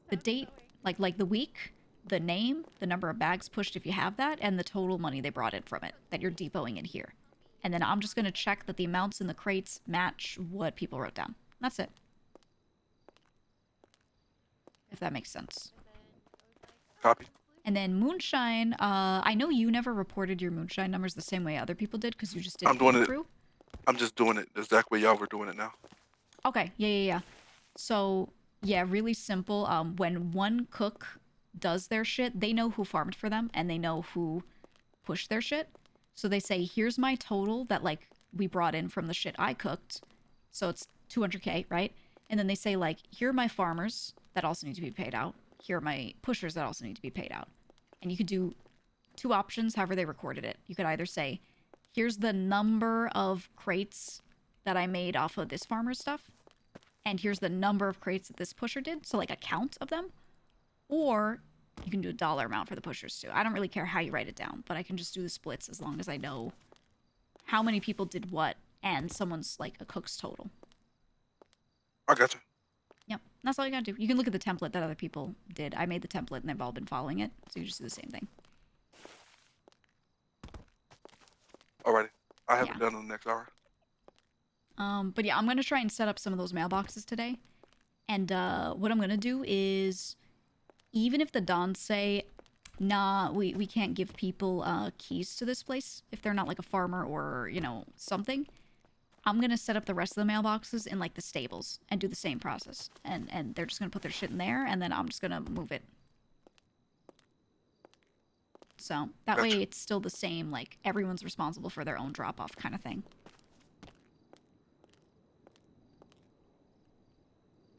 the date, like the week, the name, the number of bags pushed if you have that, and the total money they brought in from it that you're depoting in here. And then I'm just going to check that the amounts in the crates match what people wrote down. That's it. If that makes sense. Copy. And then moonshine, I know you never reported your moonshine numbers the same way other people did because you just did I'm doing it. through. I'm just doing it the exact way y'all were doing it now. Okay, yeah. So, yeah, really simple. When one cook does their shit, they know who farmed for them and they know who pushed their shit. So they say, here's my total that, like, we brought in from the shit I cooked. So it's 200K, right? And then they say, like, here are my farmers that also need to be paid out. Here are my pushers that also need to be paid out. And you could do two options, however they recorded it. You could either say, here's the number of crates that I made off of this farmer's stuff. And here's the number of crates that this pusher did. So, like, a count of them. Or you can do a dollar amount for the pushers, too. I don't really care how you write it down, but I can just do the splits as long as I know how many people did what and someone's, like, a cook's total. I got you. Yep, that's all you gotta do. You can look at the template that other people did. I made the template and they've all been following it, so you just do the same thing. Alrighty. I have it done in the next hour. But yeah, I'm gonna try and set up some of those mailboxes today. And what I'm gonna do is, even if the Dons say, nah, we can't give people keys to this place if they're not like a farmer or, you know, something, I'm gonna set up the rest of the mailboxes in like the stables and do the same process. And they're just gonna put their shit in there and then I'm just gonna move it. So that way it's still the same, like everyone's responsible for their own drop-off kind of thing.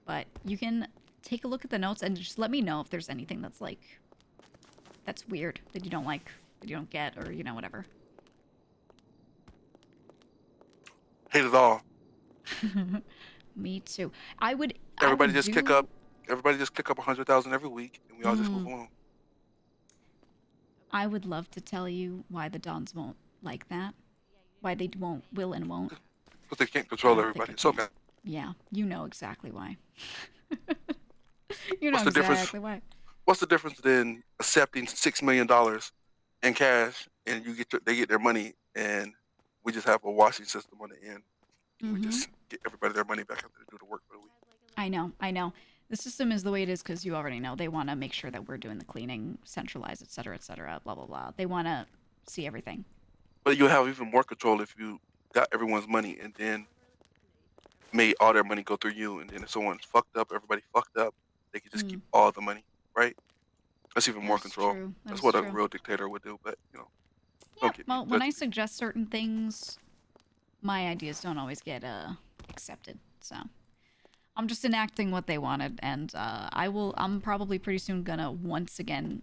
But you can take a look at the notes and just let me know if there's anything that's like, that's weird, that you don't like, that you don't get, or, you know, whatever. Hate it all. Me too. Everybody click up 100,000 every week and we all just move on. I would love to tell you why the Dons won't like that. Why they will and won't. Because they can't control everybody. It's okay. Yeah, you know exactly why. You know What's the difference? why. What's the difference in accepting $6 million in cash and they get their money and we just have a washing system on the end? We just get everybody their money back after they do the work for the week. I know. The system is the way it is because you already know. They want to make sure that we're doing the cleaning, centralized, et cetera, blah, blah, blah. They want to see everything. But you'll have even more control if you got everyone's money and then made all their money go through you. And then if someone's fucked up, everybody fucked up, they can just keep all the money, right? That's even more control. True. That's That's what a true. real dictator would do. But you know, Yeah. don't get me. Well, when I suggest certain things, my ideas don't always get accepted. So I'm just enacting what they wanted, and I'm probably pretty soon gonna once again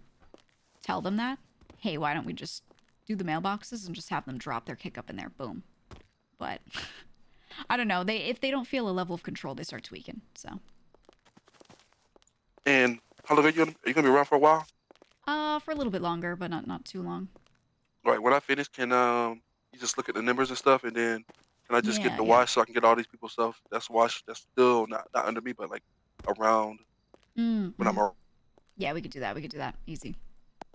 tell them that. Hey, why don't we just do the mailboxes and just have them drop their kick up in there? Boom. But I don't know. If they don't feel a level of control, they start tweaking. So. And how long are you gonna be around for a while? For a little bit longer, but not too long. All right. When I finish, can you just look at the numbers and stuff, and then can I just get Yeah, the yeah. wash so I can get all these people's stuff that's washed that's still not under me, but like around when I'm around. Yeah, we could do that. We could do that. Easy.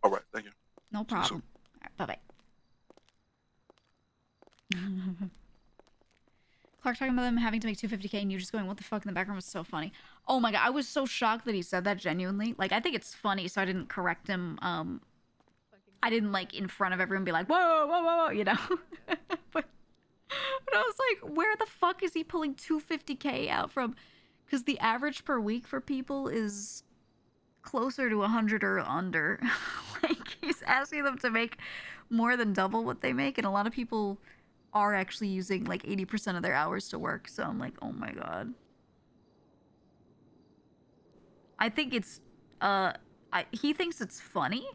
All right. Thank you. No See you soon. problem. All right, bye-bye. Clark talking about them having to make 250K and you just going, what the fuck, in the background was so funny. Oh my god, I was so shocked that he said that, genuinely. Like, I think it's funny, so I didn't correct him. I didn't, like, in front of everyone be like, whoa, whoa, whoa, whoa, you know? but I was like, where the fuck is he pulling 250K out from? Because the average per week for people is closer to 100 or under. Like, he's asking them to make more than double what they make, and a lot of people are actually using like 80% of their hours to work. So I'm like, oh my god. I think it's he thinks it's funny,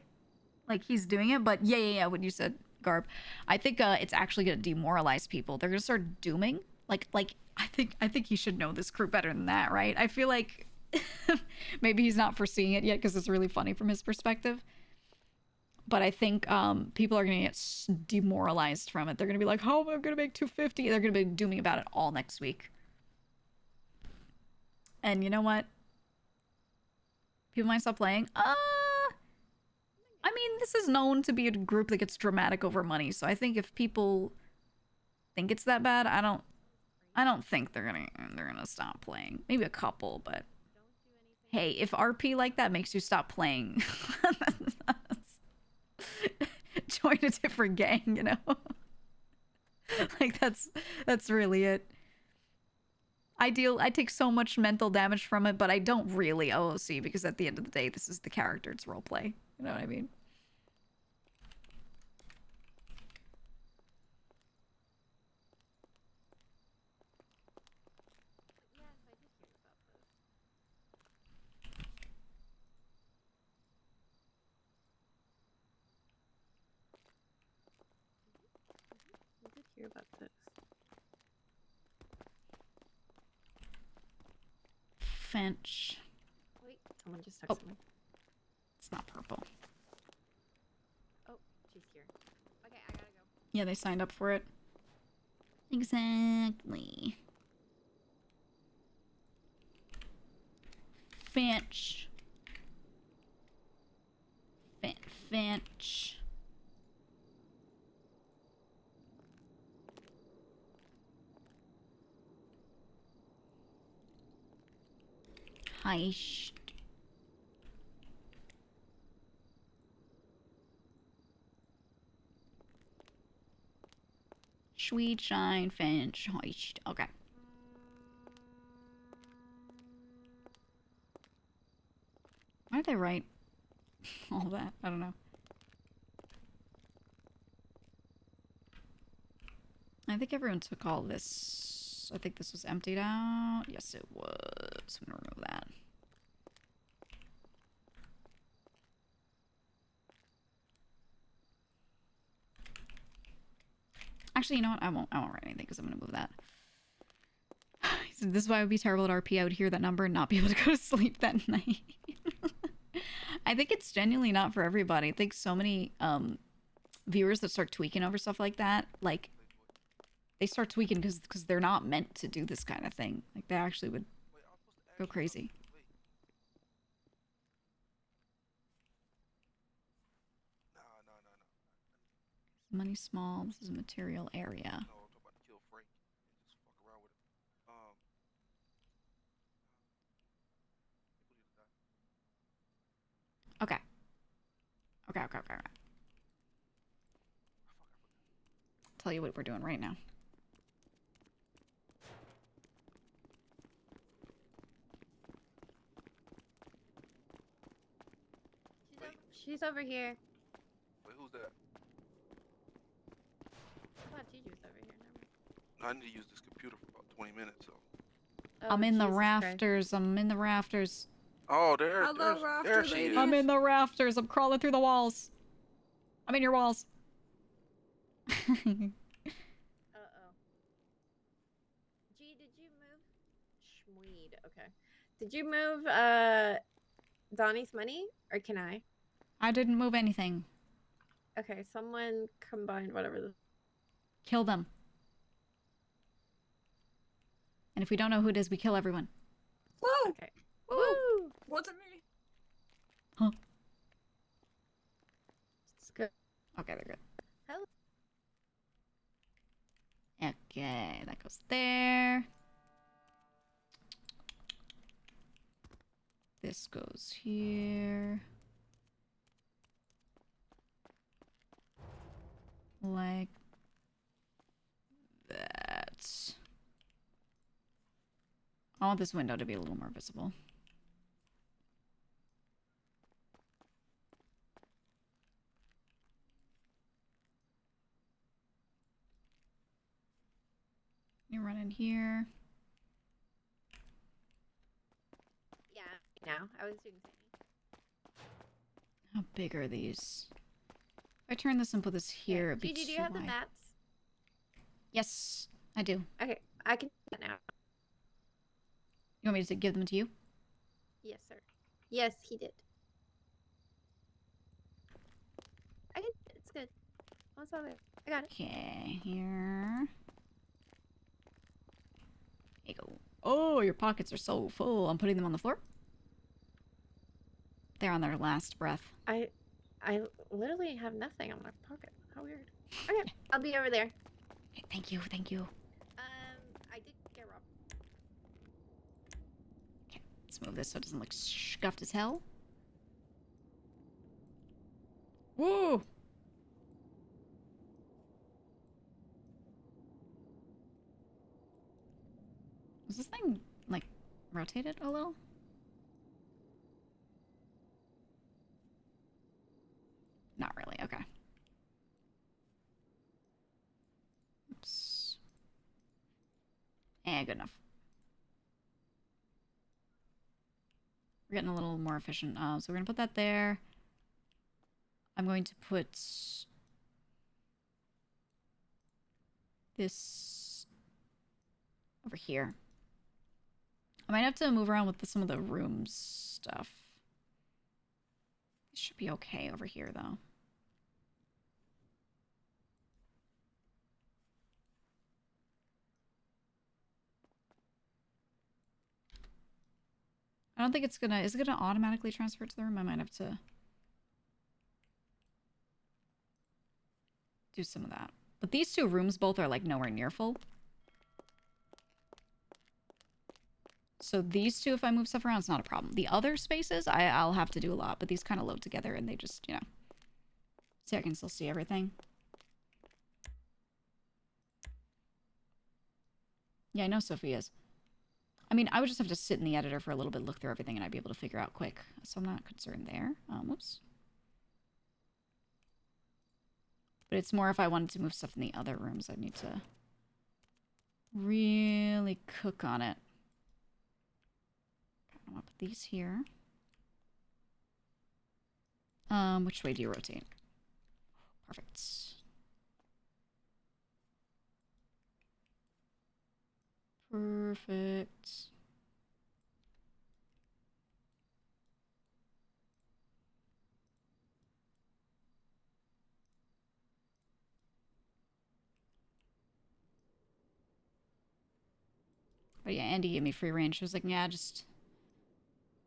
like he's doing it, but yeah, what you said, Garb. I think it's actually gonna demoralize people. They're gonna start dooming. Like I think he should know this crew better than that, right? I feel like maybe he's not foreseeing it yet because it's really funny from his perspective. But I think people are going to get demoralized from it. They're going to be like, how am I going to make 250? They're going to be dooming about it all next week. And you know what? People might stop playing. I mean, this is known to be a group that gets dramatic over money. So I think if people think it's that bad, I don't think they're gonna stop playing. Maybe a couple, but hey, if RP like that makes you stop playing, join a different gang, you know? Like that's really it. I take so much mental damage from it, but I don't really OOC because at the end of the day, this is the character, it's roleplay. You know what I mean? I did hear about this. Finch. Wait, someone just texted me. It's not purple. Oh, she's here. Okay, I gotta go. Yeah, they signed up for it. Exactly. Finch. Finch. Heist. Sweet shine Finch heist. Okay. Why did they write all that? I don't know. I think everyone took all this. I think this was emptied out. Yes, it was. I'm gonna remove that. Actually, you know what? I won't write anything because I'm gonna move that. This is why it would be terrible at RP. I would hear that number and not be able to go to sleep that night. I think it's genuinely not for everybody. I think so many viewers that start tweaking over stuff like that, like they start tweaking because they're not meant to do this kind of thing. Like they actually would go crazy. Money small. This is a material area. Okay. Okay. Tell you what we're doing right now. She's over here. Wait, who's that? I thought Gigi's over here. No, I need to use this computer for about 20 minutes. So. I'm in the rafters. I'm in the rafters. Oh, there she is. I'm in the rafters. I'm crawling through the walls. I'm in your walls. Uh-oh. G, did you move? Schmweed. Okay. Did you move Donnie's money, or can I? I didn't move anything. Okay, someone combined whatever the... Kill them. And if we don't know who it is, we kill everyone. Woo! Okay. Woo! Wasn't me. Huh? It's good. Okay, they're good. Hello. Okay, that goes there. This goes here. Like that. I want this window to be a little more visible. You run in here. Yeah, now. I was doing something. How big are these? If I turn this and put this here, it'd be Gigi, do you too have the wide. maps? Yes, I do. Okay, I can do that now. You want me to give them to you? Yes, sir. Yes, he did. I can. It's good. Oh, it's all there. I got it. Okay, here. There you go. Oh, your pockets are so full. I'm putting them on the floor. They're on their last breath. I literally have nothing on my pocket. How weird. Okay, I'll be over there. Okay, thank you, thank you. I did get robbed. Okay, let's move this so it doesn't look scuffed as hell. Woo! Is this thing, like, rotated a little? Not really, okay. Oops. Good enough. We're getting a little more efficient. So we're gonna put that there. I'm going to put this over here. I might have to move around with some of the room stuff. It should be okay over here, though. I don't think it's gonna... Is it gonna automatically transfer to the room? I might have to do some of that. But these two rooms both are, like, nowhere near full. So these two, if I move stuff around, it's not a problem. The other spaces, I'll have to do a lot. But these kind of load together and they just, you know... See, I can still see everything. Yeah, I know Sophie is. I mean, I would just have to sit in the editor for a little bit, look through everything, and I'd be able to figure out quick. So I'm not concerned there. Whoops. But it's more if I wanted to move stuff in the other rooms, I'd need to really cook on it. I'm gonna put these here. Which way do you rotate? Perfect. Perfect. But yeah, Andy gave me free range. She was like, yeah, just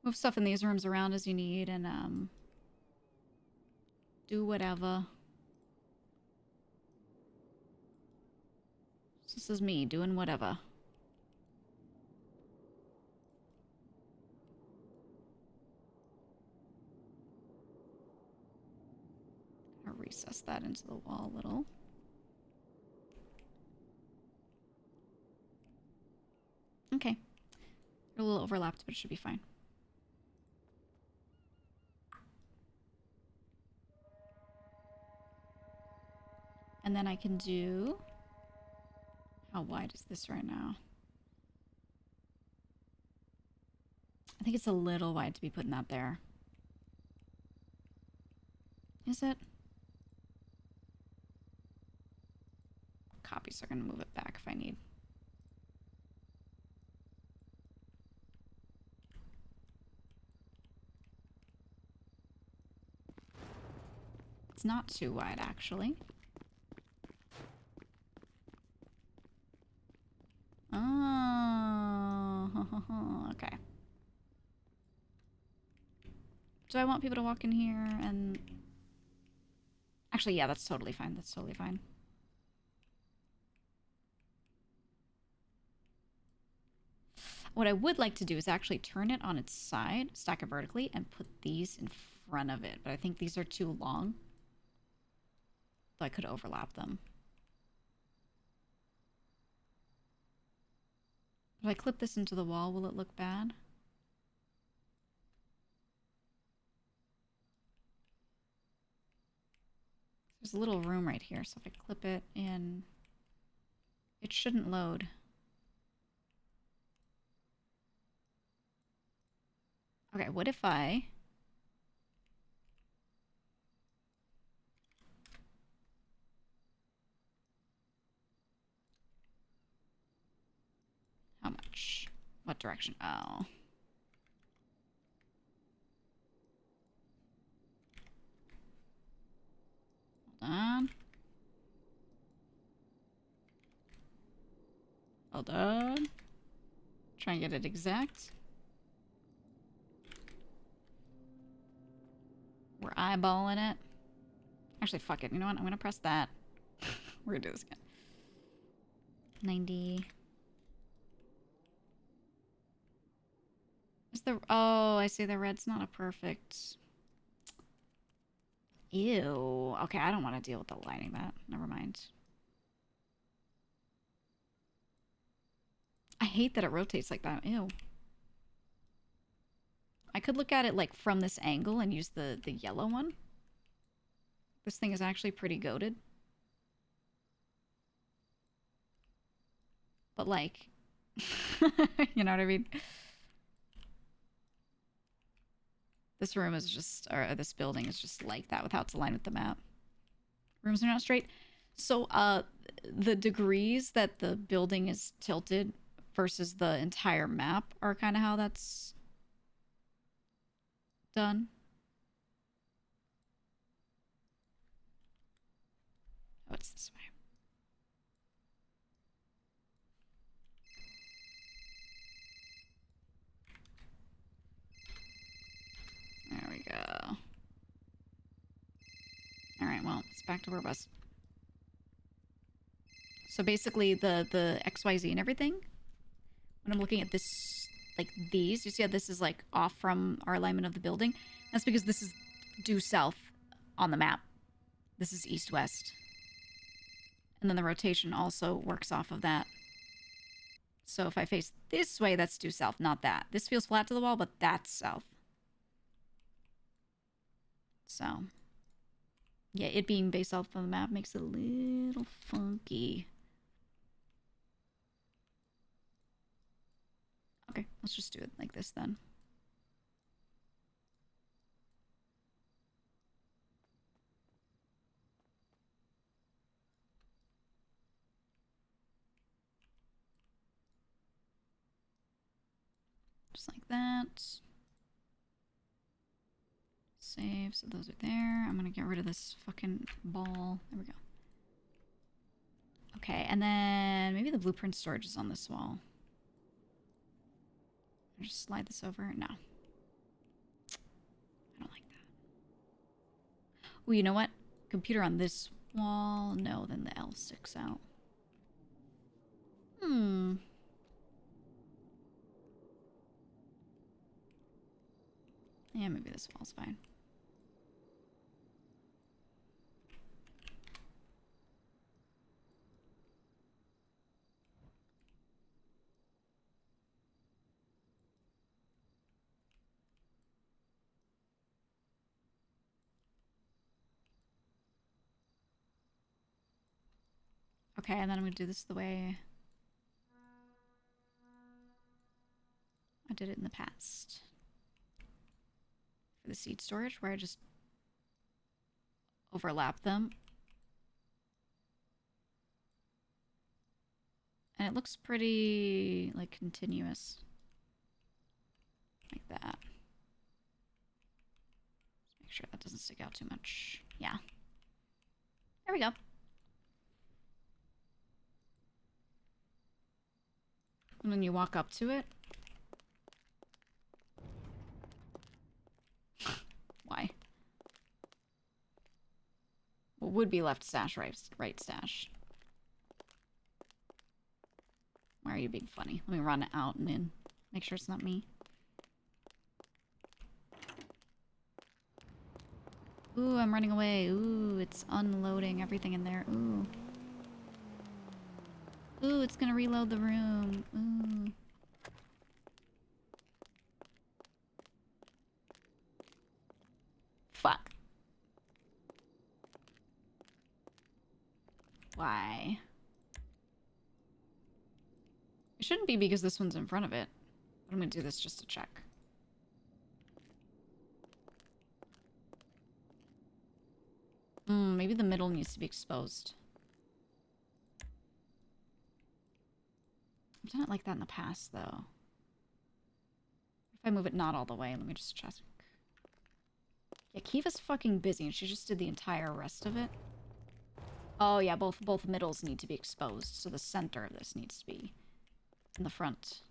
move stuff in these rooms around as you need and, do whatever. So this is me doing whatever. I'll recess that into the wall a little. Okay. They're a little overlapped, but it should be fine. And then I can do... How wide is this right now? I think it's a little wide to be putting that there. Is it? Copies are going to move it back if I need. It's not too wide, actually. Oh, okay. Do I want people to walk in here and... Actually, yeah, that's totally fine. That's totally fine. What I would like to do is actually turn it on its side, stack it vertically, and put these in front of it. But I think these are too long. So I could overlap them. If I clip this into the wall, will it look bad? There's a little room right here, so if I clip it in, it shouldn't load. Okay, what if I... How much? What direction? Oh. Hold on. Hold on. Try and get it exact. We're eyeballing it. Actually, fuck it. You know what? I'm gonna press that. We're gonna do this again. 90. Is the... Oh, I see the red's not a perfect... Ew. Okay, I don't want to deal with the lighting that. Never mind. I hate that it rotates like that. Ew. I could look at it like from this angle and use the yellow one. This thing is actually pretty goated. But like, you know what I mean? This room is just, or this building is just like that without it's aligned with the map. Rooms are not straight. So, the degrees that the building is tilted versus the entire map are kind of how that's done. Oh, it's this way. There we go. Alright, well, it's back to where it was. So basically, the XYZ and everything, when I'm looking at this, like these, you see how this is like off from our alignment of the building? That's because this is due south on the map. This is east-west. And then the rotation also works off of that. So if I face this way, that's due south, not that. This feels flat to the wall, but that's south. So, yeah, it being based off of the map makes it a little funky. Okay, let's just do it like this then. Just like that. Save, so those are there. I'm gonna get rid of this fucking ball. There we go. Okay, and then maybe the blueprint storage is on this wall. I'll just slide this over. No. I don't like that. Oh, you know what? Computer on this wall. No, then the L sticks out. Hmm. Yeah, maybe this wall's fine. Okay, and then I'm gonna do this the way I did it in the past. For the seed storage, where I just overlap them. And it looks pretty, like, continuous. Like that. Just make sure that doesn't stick out too much. Yeah. There we go. And when you walk up to it... Why? What would be left stash, right stash? Why are you being funny? Let me run it out and in. Make sure it's not me. Ooh, I'm running away. Ooh, it's unloading everything in there. Ooh. Ooh, it's gonna reload the room. Ooh. Fuck. Why? It shouldn't be because this one's in front of it. But I'm gonna do this just to check. Maybe the middle needs to be exposed. I've done it like that in the past, though. If I move it not all the way, let me just check. Yeah, Kiva's fucking busy, and she just did the entire rest of it. Oh, yeah, both middles need to be exposed, so the center of this needs to be in the front.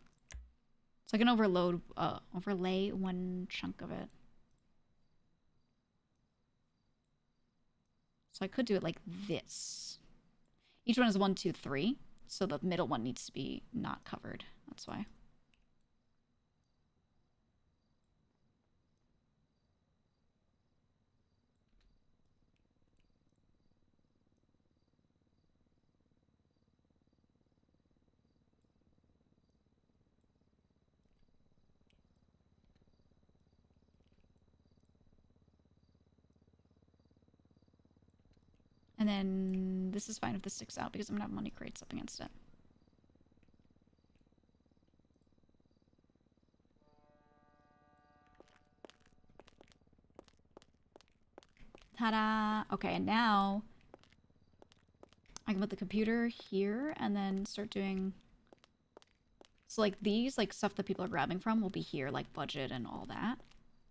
So I can overlay one chunk of it. So I could do it like this. Each one is 1, 2, 3. So the middle one needs to be not covered. That's why. And then this is fine if this sticks out because I'm gonna have money crates up against it. Ta-da! Okay, and now I can put the computer here and then start doing... So like these, like stuff that people are grabbing from will be here, like budget and all that.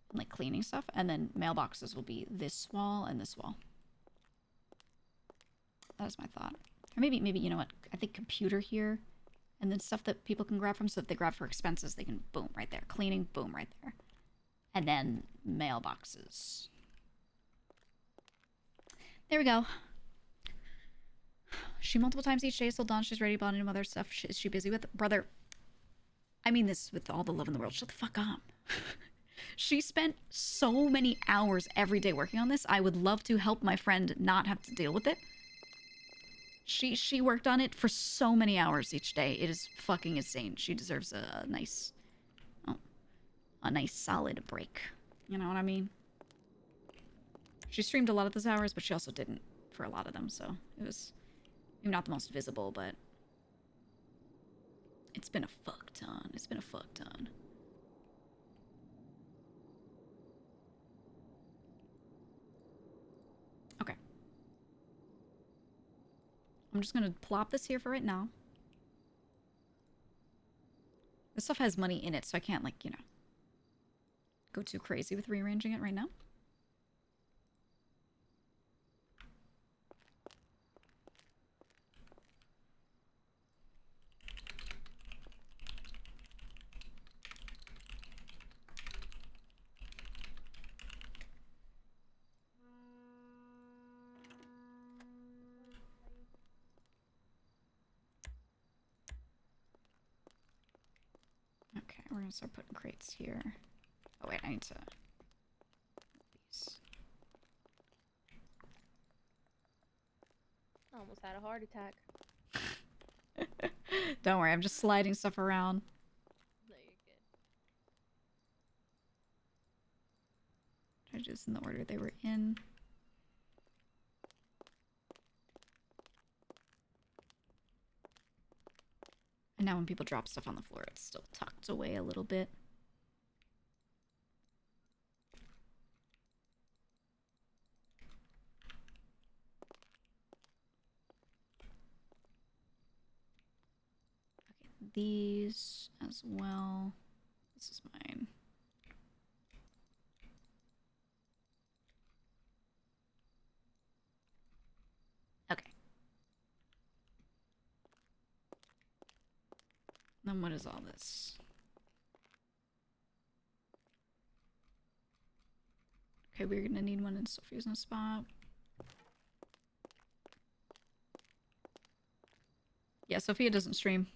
And like cleaning stuff. And then mailboxes will be this wall and this wall. That is my thought. Or maybe, you know what? I think computer here. And then stuff that people can grab from. So if they grab for expenses, they can boom right there. Cleaning, boom right there. And then mailboxes. There we go. She multiple times each day, so Dawn, she's ready bonding with other stuff. Is she busy with? Brother, I mean this with all the love in the world. Shut the fuck up. She spent so many hours every day working on this. I would love to help my friend not have to deal with it. She worked on it for so many hours each day. It is fucking insane. She deserves a nice solid break. You know what I mean? She streamed a lot of those hours, but she also didn't for a lot of them, so it was maybe not the most visible, but it's been a fuck ton. It's been a fuck ton. Okay. I'm just gonna plop this here for right now. This stuff has money in it, so I can't, like, you know, go too crazy with rearranging it right now. Okay, we're gonna start putting crates here. Oh wait, I need to... these. I almost had a heart attack. Don't worry, I'm just sliding stuff around. No, you're good. Try to do this in the order they were in. And now when people drop stuff on the floor, it's still tucked away a little bit. Okay, these as well. This is mine. Okay. Then what is all this? Okay, we're gonna need one in Sophia's in a spot. Yeah, Sophia doesn't stream.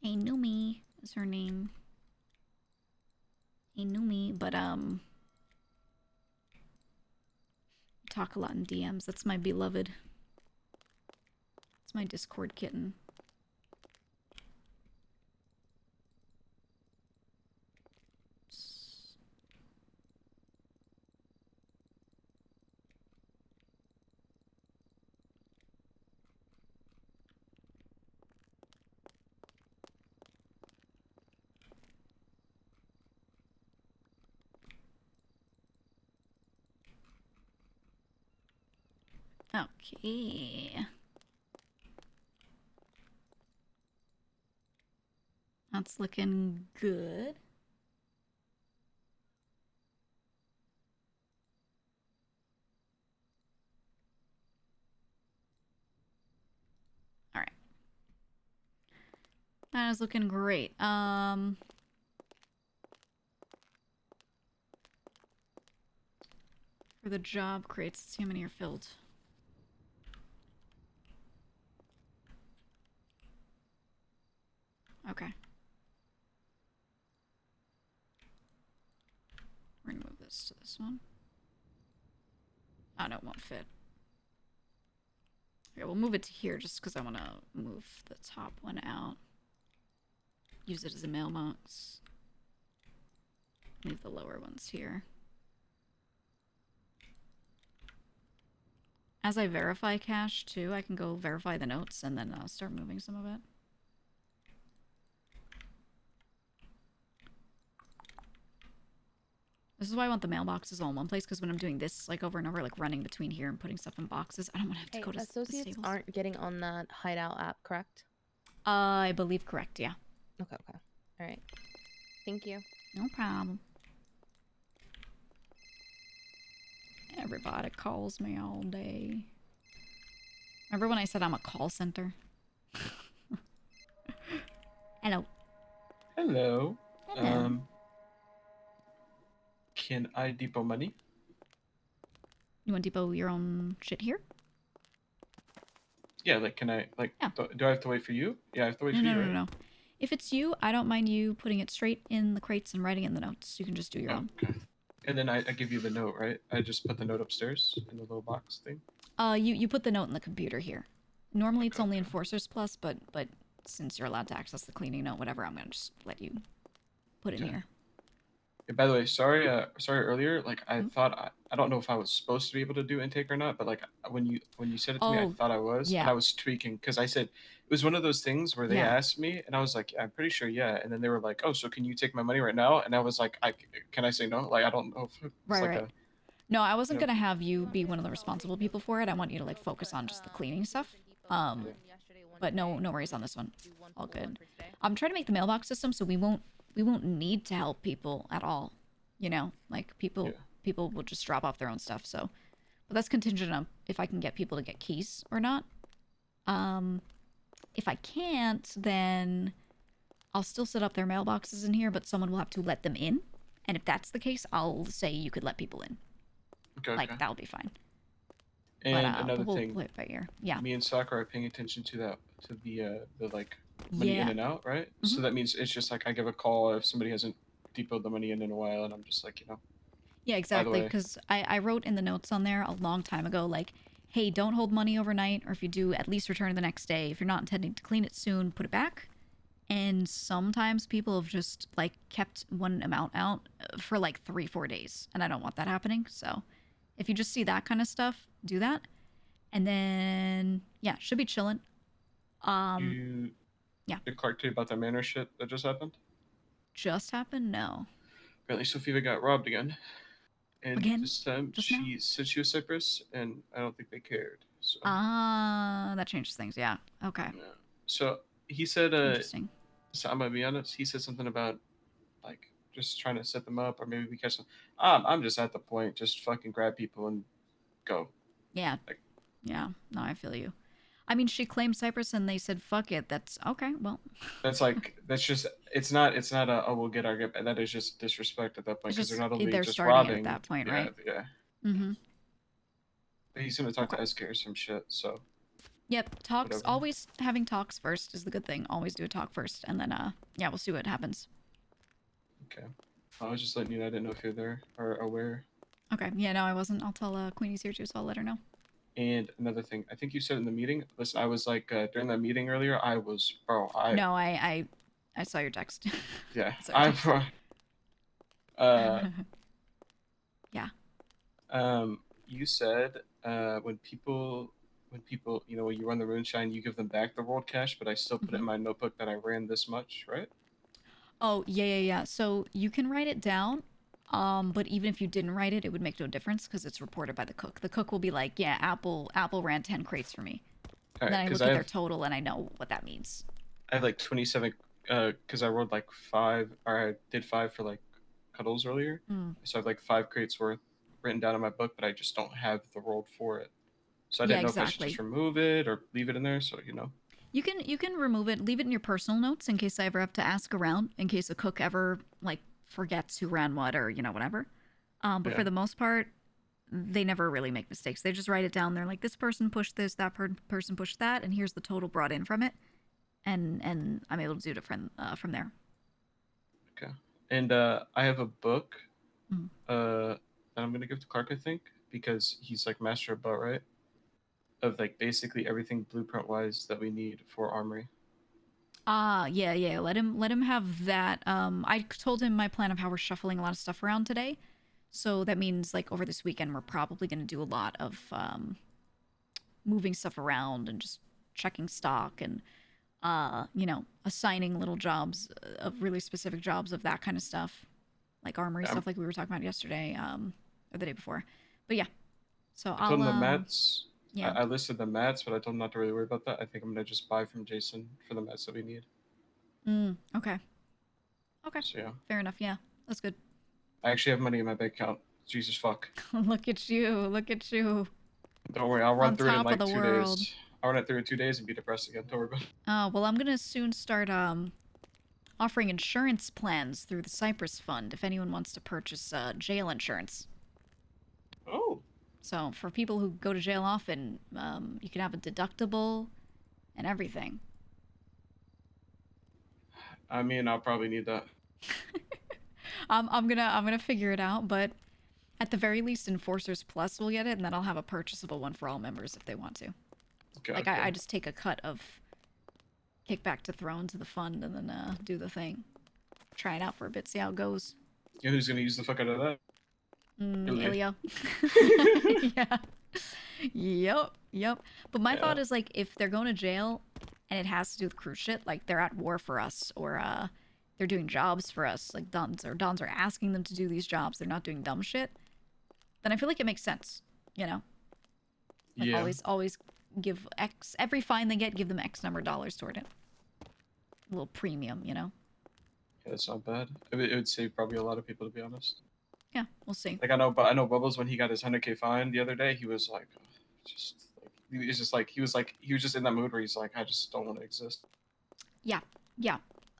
Hey Numi is her name. Hey Numi, but talk a lot in DMs. That's my beloved. It's my Discord kitten. Okay. That's looking good. All right. That is looking great. For the job crates, let's see how many are filled. Okay. We're gonna move this to this one. Oh, no, it won't fit. Okay, we'll move it to here just because I want to move the top one out. Use it as a mailbox. Leave the lower ones here. As I verify cash, too, I can go verify the notes and then start moving some of it. This is why I want the mailboxes all in one place, because when I'm doing this like over and over, like running between here and putting stuff in boxes, I don't want to have to go to associates the stables. aren't getting on that hideout app, correct? I believe correct, yeah. Okay, okay. All right. Thank you. No problem. Everybody calls me all day. Remember when I said I'm a call center? Hello. Hello. Hello. Can I depot money? You want to depot your own shit here? Yeah, like, can I, like, Yeah. do I have to wait for you? Yeah, I have to wait No, for no, you, no, right? no. If it's you, I don't mind you putting it straight in the crates and writing in the notes. You can just do your own. Okay. And then I give you the note, right? I just put the note upstairs in the little box thing. You put the note in the computer here. Normally it's only Enforcers Plus, but since you're allowed to access the cleaning note, whatever, I'm gonna just let you put it in here. Yeah, by the way, sorry earlier. Like, I thought I don't know if I was supposed to be able to do intake or not, but like when you said it to me, I thought I was, and yeah. I was tweaking because I said it was one of those things where they Yeah. asked me, and I was like, I'm pretty sure, yeah, and then they were like, oh, so can you take my money right now? And I was like, can I say no? Like, I don't know if it's Right. No, I wasn't gonna have you be one of the responsible people for it. I want you to like focus on just the cleaning stuff. But no worries on this one. All good. I'm trying to make the mailbox system so we won't need to help people at all. You know, like people will just drop off their own stuff. So, but that's contingent on if I can get people to get keys or not. If I can't, then I'll still set up their mailboxes in here, but someone will have to let them in. And if that's the case, I'll say you could let people in. Okay. Like that'll be fine. And but, another we'll thing, play it by ear. Yeah. Me and Sakura are paying attention to the like money in and out, right? So that means it's just like I give a call if somebody hasn't depoted the money in a while, and I'm just like, Yeah, exactly. Because I wrote in the notes on there a long time ago, like, hey, don't hold money overnight, or if you do, at least return it the next day. If you're not intending to clean it soon, put it back. And sometimes people have just like kept one amount out for like 3-4 days, and I don't want that happening. So if you just see that kind of stuff, do that. And then yeah, should be chilling. Yeah. Did Clark tell you about that manor shit that just happened? Just happened? No. Apparently, Sophia got robbed again. And Again? this time, Just now? she said she was Cyprus, and I don't think they cared. So. That changes things. Yeah. Okay. Yeah. So he said, Interesting. So I'm gonna be honest. He said something about like just trying to set them up, or maybe we catch them. I'm just at the point, just fucking grab people and go. Yeah. Yeah. No, I feel you. I mean, she claimed Cyprus, and they said, "Fuck it." That's okay. Well. That's just. It's not a. Oh, we'll get our get. That is just disrespect at that point because they're not only they're just starting robbing. it at that point, yeah, right? Yeah. Mm-hmm. He's gonna talk to SK or some shit. So. Yep. Talks. Whatever. Always having talks first is the good thing. Always do a talk first, and then yeah, we'll see what happens. Okay. I was just letting you know. I didn't know if you're there or aware. Okay. Yeah. No, I wasn't. I'll tell Queenie's here too, so I'll let her know. And another thing, I think you said in the meeting. Listen, I was like during that meeting earlier. I was, bro. No, I saw your text. Yeah. Yeah. You said when people, you know, when you run the moonshine, you give them back the rolled cash, but I still put it in my notebook that I ran this much, right? Oh, yeah. So you can write it down, but even if you didn't write it, it would make no difference because it's reported by the cook. The cook will be like, yeah, Apple ran 10 crates for me. All And right, then I look at their total and I know what that means. I have like 27, because I rolled like 5, or I did 5 for like cuddles earlier. So I have like 5 crates worth written down in my book, but I just don't have the rolled for it. So I didn't know if I should just remove it or leave it in there. So, you know. You can remove it, leave it in your personal notes in case I ever have to ask around, in case a cook ever like forgets who ran what or, you know, whatever. But for the most part, they never really make mistakes. They just write it down. They're like, this person pushed this, that person pushed that, and here's the total brought in from it. And I'm able to do it from there. Okay. And I have a book that I'm going to give to Clark, I think, because he's like master of boat, right? Of like basically everything blueprint wise that we need for Armory. Yeah. Let him have that. I told him my plan of how we're shuffling a lot of stuff around today. So that means like over this weekend we're probably going to do a lot of moving stuff around and just checking stock and you know, assigning little jobs of really specific jobs of that kind of stuff. Like Armory stuff like we were talking about yesterday or the day before. But yeah. So I told him the mats. Yeah. I listed the mats, but I told him not to really worry about that. I think I'm gonna just buy from Jason for the mats that we need. Okay. So, yeah. Fair enough. Yeah, that's good. I actually have money in my bank account. Jesus fuck. Look at you. Don't worry, I'll run through it in like 2 world. days. I'll run it through in 2 days and be depressed again. Don't worry about it. Well, I'm gonna soon start offering insurance plans through the Cypress Fund if anyone wants to purchase jail insurance. Oh. So for people who go to jail often, you can have a deductible and everything. I mean, I'll probably need that. I'm gonna figure it out, but at the very least, Enforcers Plus will get it, and then I'll have a purchasable one for all members if they want to. Okay, like I just take a cut of kickback to throw into the fund and then do the thing. Try it out for a bit, see how it goes. You know who's gonna use the fuck out of that? Ilya. Yeah. Yep. But my thought is like if they're going to jail and it has to do with cruise shit, like they're at war for us or they're doing jobs for us, like Dons are asking them to do these jobs, they're not doing dumb shit, then I feel like it makes sense, you know? Like always give every fine they get, give them X number of dollars toward it. A little premium, you know? Yeah, that's not bad. It would save probably a lot of people, to be honest. Yeah, we'll see. Like I know Bubbles, when he got his 100K fine the other day, he was like, he was just in that mood where he's like, I just don't want to exist. Yeah.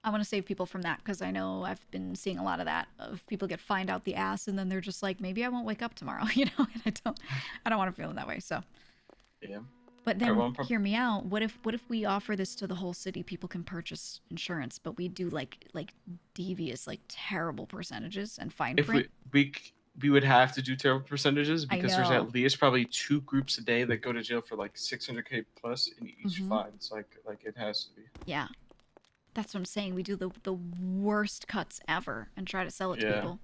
I want to save people from that because I know I've been seeing a lot of that of people get fined out the ass and then they're just like, maybe I won't wake up tomorrow, you know? And I don't want to feel that way. So. Yeah. But then hear me out. What if we offer this to the whole city? People can purchase insurance, but we do like devious, like terrible percentages and fine print. We would have to do terrible percentages because there's at least probably 2 groups a day that go to jail for like 600K plus in each fine. It's like it has to be. Yeah. That's what I'm saying. We do the worst cuts ever and try to sell it to people.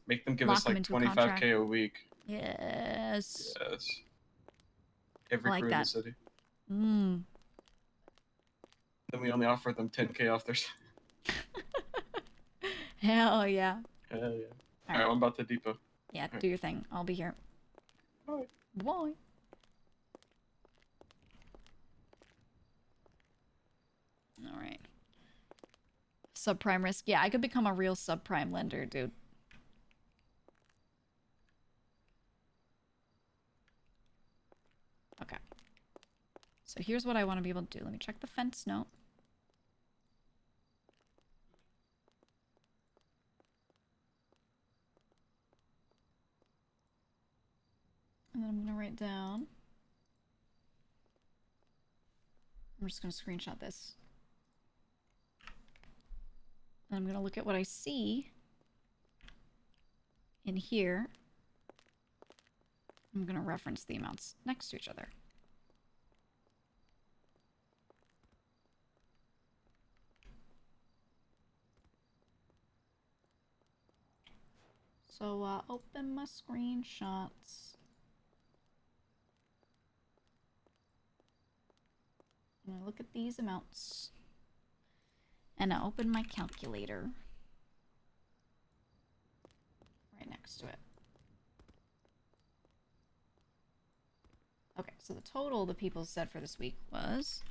Make them give us like 25K a week. Yes. Every crew in the city. Then we only offer them 10K off their. Hell yeah. Hell yeah. All right, I'm about to depot. Yeah, do your thing. I'll be here. Bye. Bye. All right. Subprime risk. Yeah, I could become a real subprime lender, dude. Okay. So here's what I want to be able to do. Let me check the fence note. And then I'm going to write down. I'm just going to screenshot this. And I'm going to look at what I see in here. I'm going to reference the amounts next to each other. So, open my screenshots. And I look at these amounts. And I open my calculator. Right next to it. Okay, so the total the people said for this week was...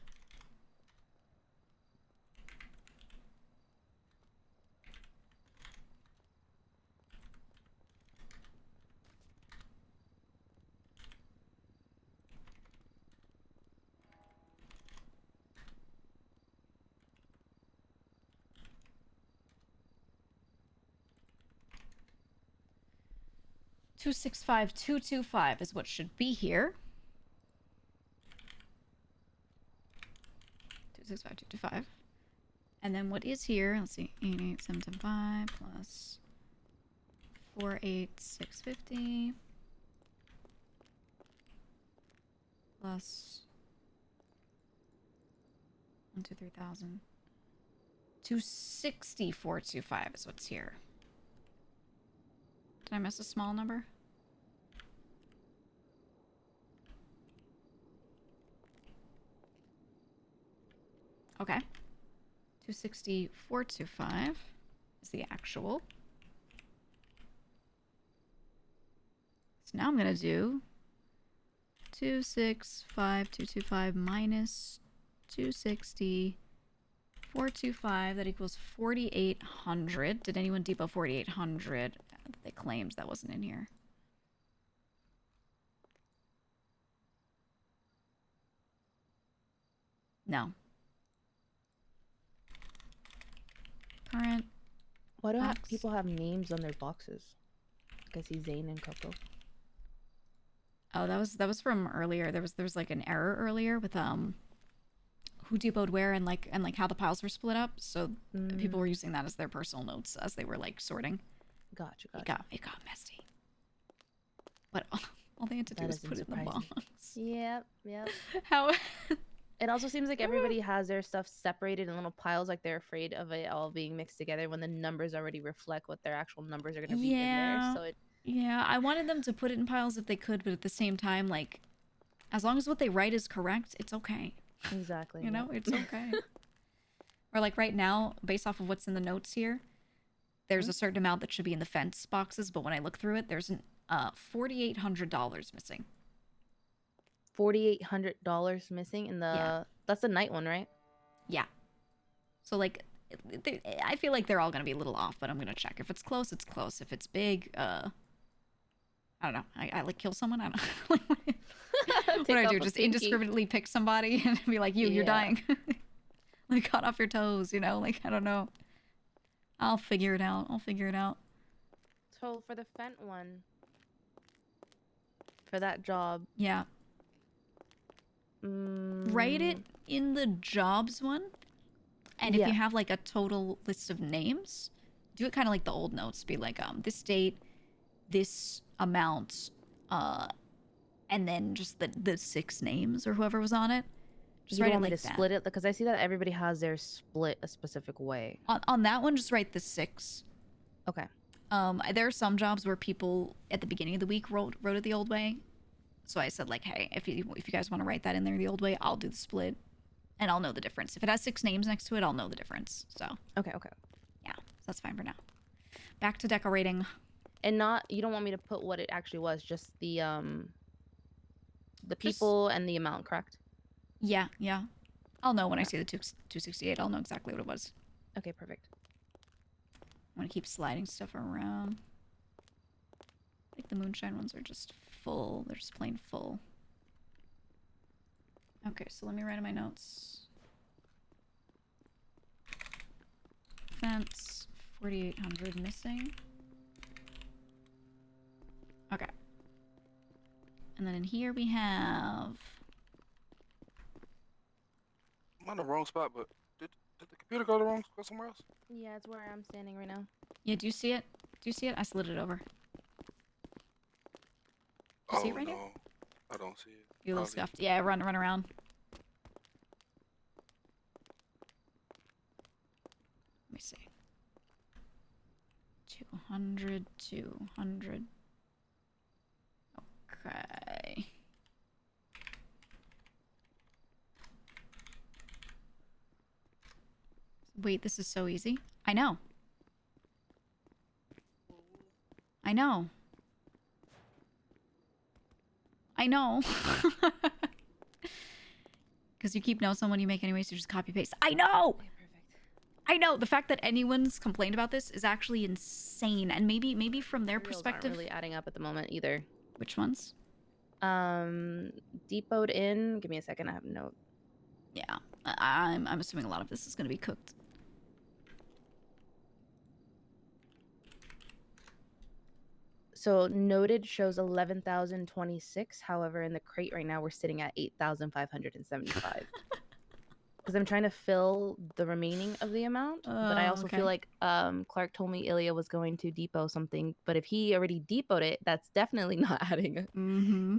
$265,225 is what should be here. 265,225. And then what is here? Let's see, 88,775 plus 48,650 plus 3,000. 264,225 is what's here. Did I miss a small number? Okay. 264,225 is the actual. So now I'm going to do 265,225 minus 260,425. That equals 4,800. Did anyone depot 4,800? They claimed that wasn't in here. No. Current. Why do box. people have names on their boxes? Like I see Zane and Coco. Oh, that was from earlier. There was like an error earlier with who depoted where and like how the piles were split up. So people were using that as their personal notes as they were like sorting. Gotcha. It got messy. But all they had to do was put it in the box. Yep. How? It also seems like everybody has their stuff separated in little piles, like they're afraid of it all being mixed together when the numbers already reflect what their actual numbers are going to be in there. So Yeah, I wanted them to put it in piles if they could, but at the same time, like, as long as what they write is correct, it's okay. Exactly. You know, it's okay. Or like right now, based off of what's in the notes here, there's a certain amount that should be in the fence boxes, but when I look through it, there's an $4,800 missing. $4,800 missing in the that's the night one, right? Yeah. So like I feel like they're all gonna be a little off, but I'm gonna check. If it's close, it's close. If it's big, I don't know. I like kill someone. I don't know. What do I do? Just indiscriminately pick somebody and be like, you're dying. Like cut off your toes, you know? Like I don't know. I'll figure it out. So for the Fent one, for that job. Yeah. Write it in the jobs one. And if you have like a total list of names, do it kind of like the old notes. Be like, this date, this amount, and then just the 6 names or whoever was on it. Just you write want it me like to that. split it? Because I see that everybody has their split a specific way. On that one, just write the 6. Okay. There are some jobs where people at the beginning of the week wrote it the old way. So I said like, hey, if you guys want to write that in there the old way, I'll do the split. and I'll know the difference. If it has 6 names next to it, I'll know the difference. So. Okay. Yeah, so that's fine for now. Back to decorating. And you don't want me to put what it actually was, just the people and the amount, correct? Yeah. I'll know when I see the 268. I'll know exactly what it was. Okay, perfect. I'm gonna keep sliding stuff around. I think the moonshine ones are just full. They're just plain full. Okay, so let me write in my notes. Fence, 4,800 missing. Okay. And then in here we have... I'm on the wrong spot, but did the computer go somewhere else? Yeah, it's where I'm standing right now. Yeah, do you see it? Do you see it? I slid it over. Do you see it right here? I don't see it. You little scuffed. Yeah, run around. Let me see. 200. Okay. Wait, this is so easy. I know. Because you keep notes on when you make anyways, you just copy paste. I know! Okay, perfect. I know. The fact that anyone's complained about this is actually insane. And maybe from their perspective... aren't really adding up at the moment either. Which ones? Depot'd in. Give me a second. I have a note. Yeah. I'm assuming a lot of this is going to be cooked. So noted shows 11,026. However, in the crate right now, we're sitting at 8,575. Because I'm trying to fill the remaining of the amount. But I also feel like Clark told me Ilya was going to depot something. But if he already depoted it, that's definitely not adding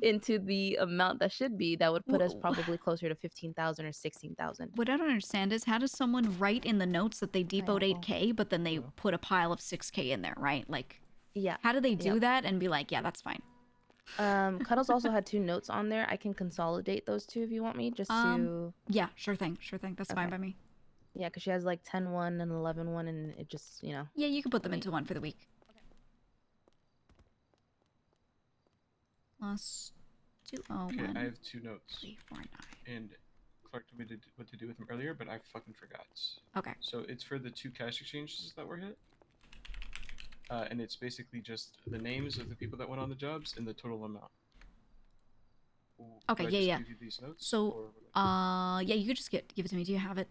into the amount that should be. That would put us probably closer to 15,000 or 16,000. What I don't understand is how does someone write in the notes that they depoted 8K, but then they put a pile of 6K in there, right? Like, yeah. How do they do that and be like, yeah, that's fine? Cuddles also had 2 notes on there. I can consolidate those 2 if you want me, just to... Yeah, sure thing. That's fine by me. Yeah, because she has like 10-1 and 11-1, and it just, you know... Yeah, you can put them into one for the week. Plus 201. Okay, I have 2 notes. 349. And Clark told me what to do with them earlier, but I fucking forgot. Okay. So it's for the 2 cash exchanges that were hit. And it's basically just the names of the people that went on the jobs and the total amount. Okay, Do I just yeah. give you these notes, So, yeah, you could just give it to me. Do you have it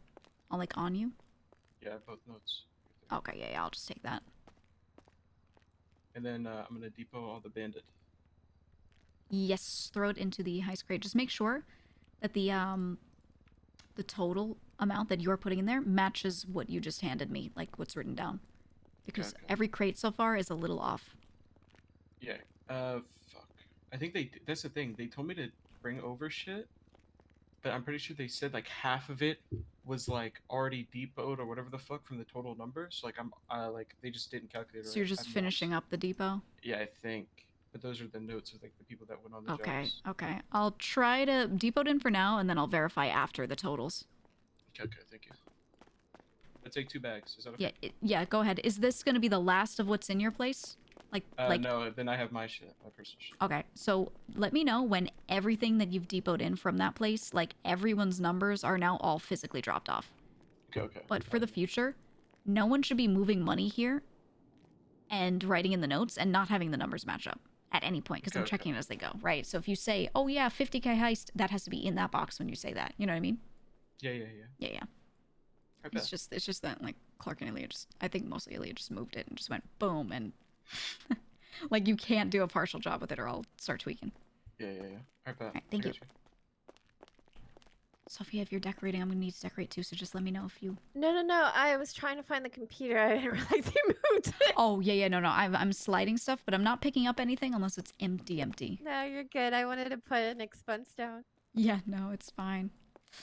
on you? Yeah, I have both notes. Okay, yeah, I'll just take that. And then I'm gonna depot all the bandit. Yes, throw it into the heist crate. Just make sure that the total amount that you're putting in there matches what you just handed me, like what's written down. Because every crate so far is a little off. Yeah. Fuck. I think that's the thing. They told me to bring over shit, but I'm pretty sure they said like half of it was like already depoted or whatever the fuck from the total number. So like like they just didn't calculate it right. So you're just finishing up the depot? Yeah, I think. But those are the notes of like the people that went on the jobs. Okay. I'll try to depot in for now, and then I'll verify after the totals. Okay, thank you. I'll take 2 bags. Is that okay? Yeah, go ahead. Is this going to be the last of what's in your place? Like no, then I have my shit, my personal shit. Okay, so let me know when everything that you've depoted in from that place, like everyone's numbers are now all physically dropped off. Okay. But for the future, no one should be moving money here and writing in the notes and not having the numbers match up at any point, because I'm checking it as they go, right? So if you say, oh yeah, 50K heist, that has to be in that box when you say that. You know what I mean? Yeah. It's just that like Clark and Ilya I think mostly Ilya just moved it and just went boom, and like you can't do a partial job with it or I'll start tweaking. Yeah. All right, thank you. Sophia, if you're decorating, I'm gonna need to decorate too, so just let me know if you... No. I was trying to find the computer. I didn't realize you moved it. Oh, yeah, no. I'm sliding stuff, but I'm not picking up anything unless it's empty. No, you're good. I wanted to put an expense down. Yeah, no, it's fine.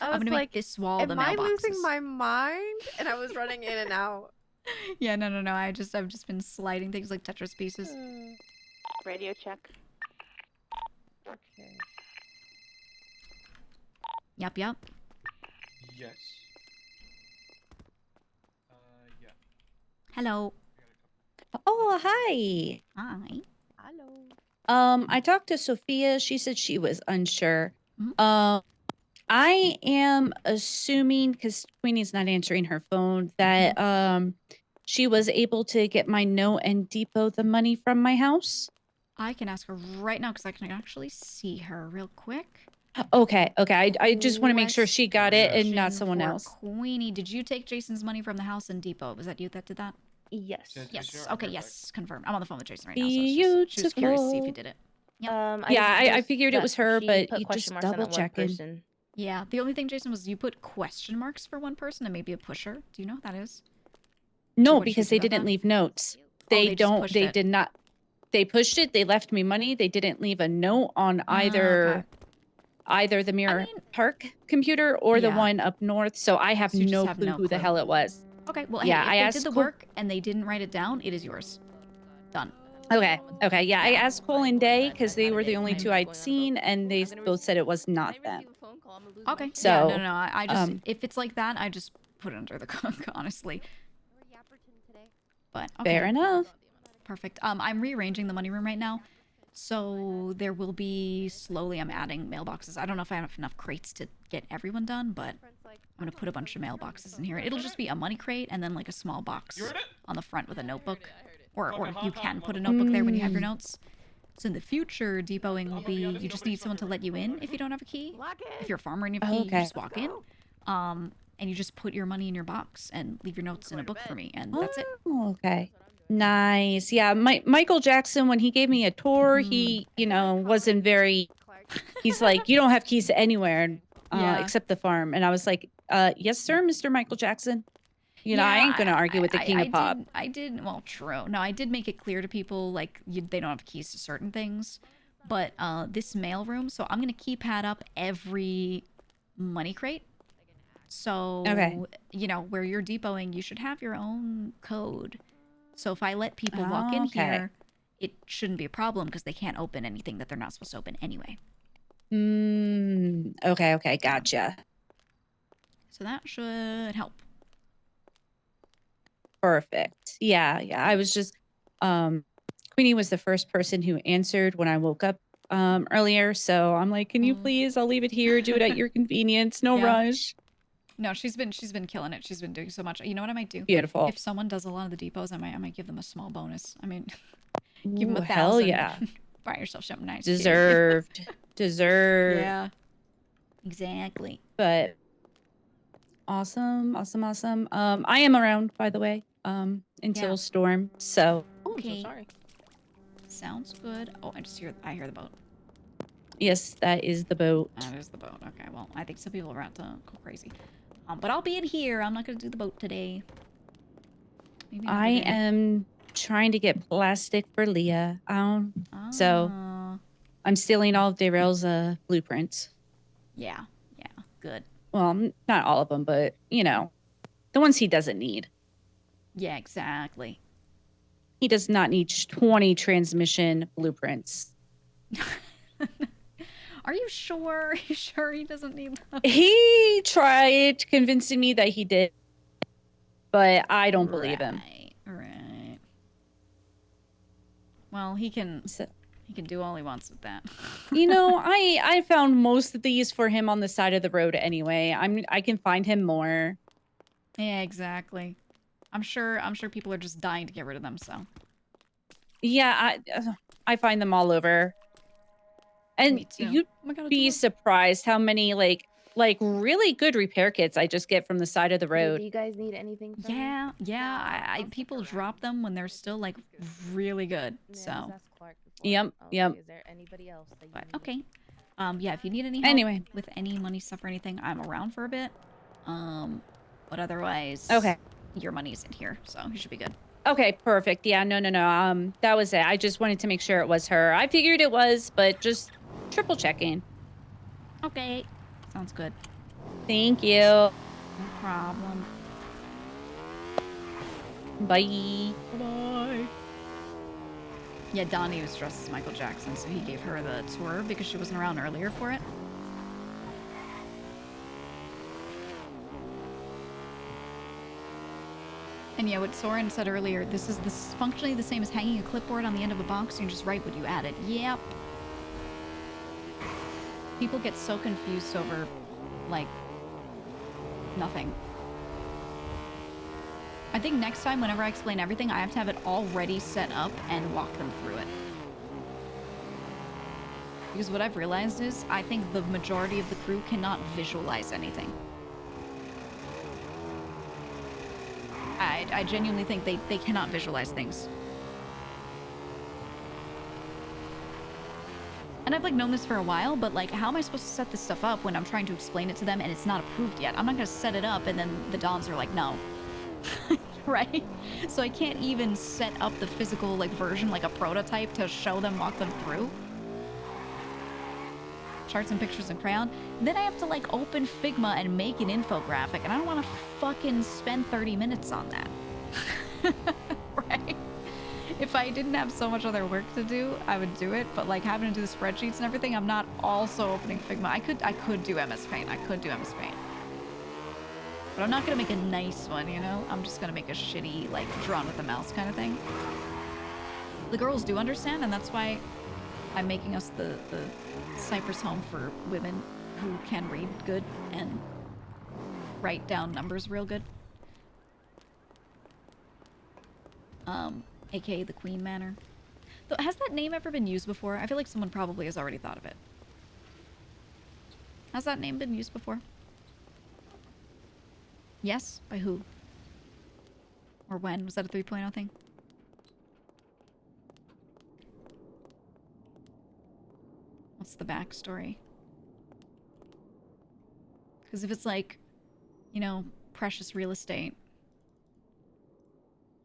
I'm gonna make this wall the mailboxes. Am I losing my mind? And I was running in and out. Yeah, no. I've just been sliding things like Tetris pieces. Radio check. Okay. Yup. Yes. Yeah. Hello. Oh, hi. Hi. Hello. I talked to Sophia. She said she was unsure. Mhm. I am assuming because Queenie's not answering her phone that she was able to get my note and depot the money from my house. I can ask her right now because I can actually see her real quick. Okay, okay. I just want to make sure she got it and not Question someone for else. Queenie, did you take Jason's money from the house and depot? Was that you that did that? Yes. Yes. Okay. Yes. Confirmed. I'm on the phone with Jason right now, so she was curious to see if you Beautiful. did it. Yeah, I figured it was her, but you just double checking. Yeah. The only thing, Jason, was you put question marks for one person and maybe a pusher. Do you know what that is? No, what did she because do they about didn't that? leave notes. Oh, They they just don't. pushed They it. did not. They pushed it. They left me money. They didn't leave a note on either the Mirror Park computer or the yeah. one up north. So I have So you just no have clue no who the clue. hell it was. Okay. Well, Yeah, hey, I if they asked did the Cole- work and they didn't write it down, it is yours. Done. Okay. Okay. Yeah, I asked Cole and Day because they were the only two I'd seen, and they both said it was not them. Okay. So, yeah. No. I just if it's like that, I just put it under the cook, honestly. But okay. Fair enough. Perfect. I'm rearranging the money room right now. So there will be slowly I'm adding mailboxes. I don't know if I have enough crates to get everyone done, but I'm going to put a bunch of mailboxes in here. It'll just be a money crate and then like a small box on the front with a notebook. Or you can put a notebook there when you have your notes. So in the future, depoting will be you just need someone to let you in if you don't have a key. If you're a farmer and you have a key, you Okay. just walk in. And you just put your money in your box and leave your notes in a book for me, and that's it. Oh, okay. Nice. Yeah, Michael Jackson, when he gave me a tour, he, wasn't very. He's like, you don't have keys to anywhere Yeah. except the farm, and I was like, yes, sir, Mr. Michael Jackson. I ain't gonna argue with the king of pop. I did. Well, true. No, I did make it clear to people like they don't have keys to certain things, but this mailroom. So I'm gonna keypad up every money crate. So Okay. where you're depoting, you should have your own code. So if I let people walk in Okay. here, it shouldn't be a problem because they can't open anything that they're not supposed to open anyway. Okay, gotcha. So that should help. Perfect. Yeah. I was just, Queenie was the first person who answered when I woke up earlier. So I'm like, can you please? I'll leave it here. Do it at your convenience. No Yeah. rush. No, she's been killing it. She's been doing so much. You know what I might do? Beautiful. If someone does a lot of the depots, I might give them a small bonus. I mean, give them Ooh, 1,000. hell yeah. Buy yourself something nice. kid. Deserved. Deserved. Yeah. Exactly. But awesome. I am around, by the way, until Yeah. storm. So Okay. So sorry. Sounds good. Oh, I hear the boat. yes, that is the boat. That is the boat. Okay, well, I think some people are about to go crazy. But I'll be in here. I'm not gonna do the boat today. Maybe I another day. am trying to get plastic for Leah. So I'm stealing all of Daryl's blueprints. Yeah. Good. Well, not all of them, but the ones he doesn't need. Yeah, exactly. He does not need 20 transmission blueprints. Are you sure? Are you sure he doesn't need them? He tried convincing me that he did, but I don't believe him. Right. Well, he can do all he wants with that. I found most of these for him on the side of the road anyway. I can find him more. Yeah, exactly. I'm sure people are just dying to get rid of them, so. Yeah, I find them all over. And Me too. you'd Oh my God, be surprised how many like really good repair kits I just get from the side of the Do road. you guys need anything from me? Yeah. I people drop them when they're still like really good. So. Yep. Is there anybody else that you But need? okay. Yeah, if you need any help Anyway. with any money stuff or anything, I'm around for a bit. But otherwise, Okay. your money's in here, so you should be good. Okay, perfect. Yeah, no. That was it. I just wanted to make sure it was her. I figured it was, but just triple checking. Okay. Sounds good. Thank you. No problem. Bye. Bye. Yeah, Donnie was dressed as Michael Jackson, so he gave her the tour because she wasn't around earlier for it. And yeah, what Soren said earlier, this is functionally the same as hanging a clipboard on the end of a box. You just write what you added. Yep. People get so confused over, like, nothing. I think next time, whenever I explain everything, I have to have it already set up and walk them through it. Because what I've realized is, I think the majority of the crew cannot visualize anything. I genuinely think they cannot visualize things. And I've like known this for a while, but like how am I supposed to set this stuff up when I'm trying to explain it to them and it's not approved yet? I'm not gonna set it up and then the Dons are like, no. Right? So I can't even set up the physical like version, like a prototype to show them, walk them through. Charts and pictures in crayon. Then I have to like open Figma and make an infographic, and I don't want to fucking spend 30 minutes on that. Right? If I didn't have so much other work to do, I would do it, but like having to do the spreadsheets and everything, I'm not also opening Figma. I could do MS Paint. I could do MS Paint. But I'm not gonna make a nice one, you know? I'm just gonna make a shitty, like, drawn with a mouse kind of thing. The girls do understand, and that's why I'm making us the Cypress home for women who can read good and write down numbers real good. AKA the Queen Manor. Though, has that name ever been used before? I feel like someone probably has already thought of it. Has that name been used before? Yes? By who? Or when? Was that a 3.0 thing? What's the backstory? Because if it's like, you know, precious real estate,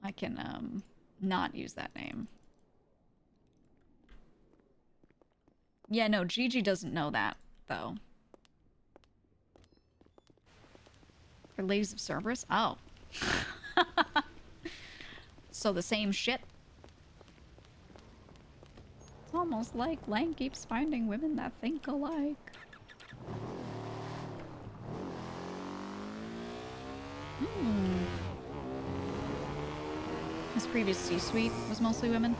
I can, not use that name. Yeah, no, Gigi doesn't know that, though. For Ladies of Cerberus? Oh. So the same shit? It's almost like Lang keeps finding women that think alike. His previous C-suite was mostly women.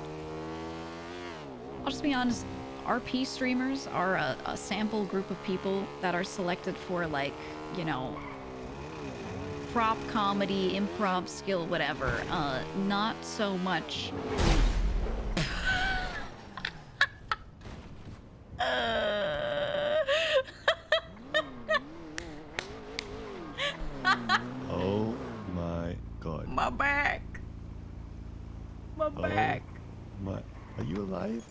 I'll just be honest, RP streamers are a sample group of people that are selected for, like, you know, prop comedy, improv skill, whatever. Not so much. Oh my god. My back. My back. Are you alive?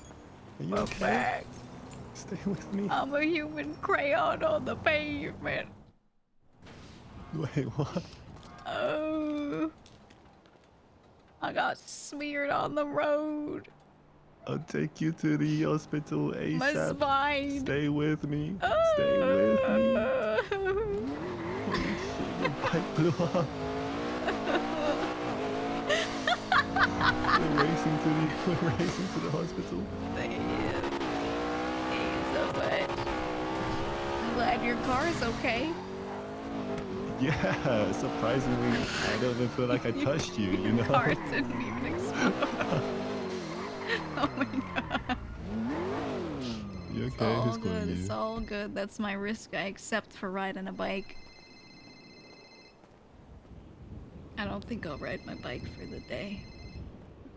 Are you My okay? back. Stay with me. I'm a human crayon on the pavement. Wait, what? Oh. I got smeared on the road. I'll take you to the hospital ASAP. My spine. Stay with me. Stay with me. Holy shit, your bike blew up. We're racing to the hospital. Thank you. Thank you so much. I'm glad your car is okay. Yeah, surprisingly, I don't even feel like I touched you, you know? Car didn't even explode. Oh my god. You It's okay? all Who's calling good. you? It's all good. That's my risk I accept for riding a bike. I don't think I'll ride my bike for the day.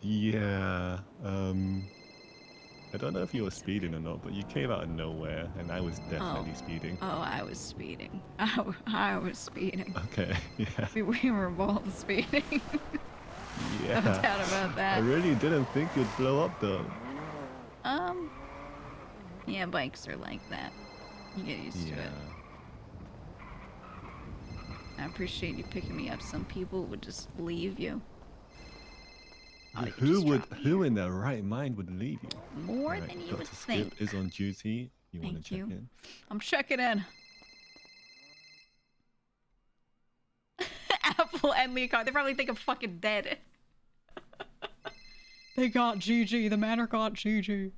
Yeah, I don't know if you were speeding or not, but you came out of nowhere, and I was definitely speeding. Oh, I was speeding. I was speeding. Okay, yeah. We were both speeding. Yeah. No doubt about that. I really didn't think you'd blow up, though. Yeah, bikes are like that. You get used to it. I appreciate you picking me up. Some people would just leave you. Who in their right mind would leave you? More than you would Dr. Skip think. is on duty. You want to Thank check you. in? I'm checking in. Apple and Leocard. They probably think I'm fucking dead. They got GG. The manor got GG.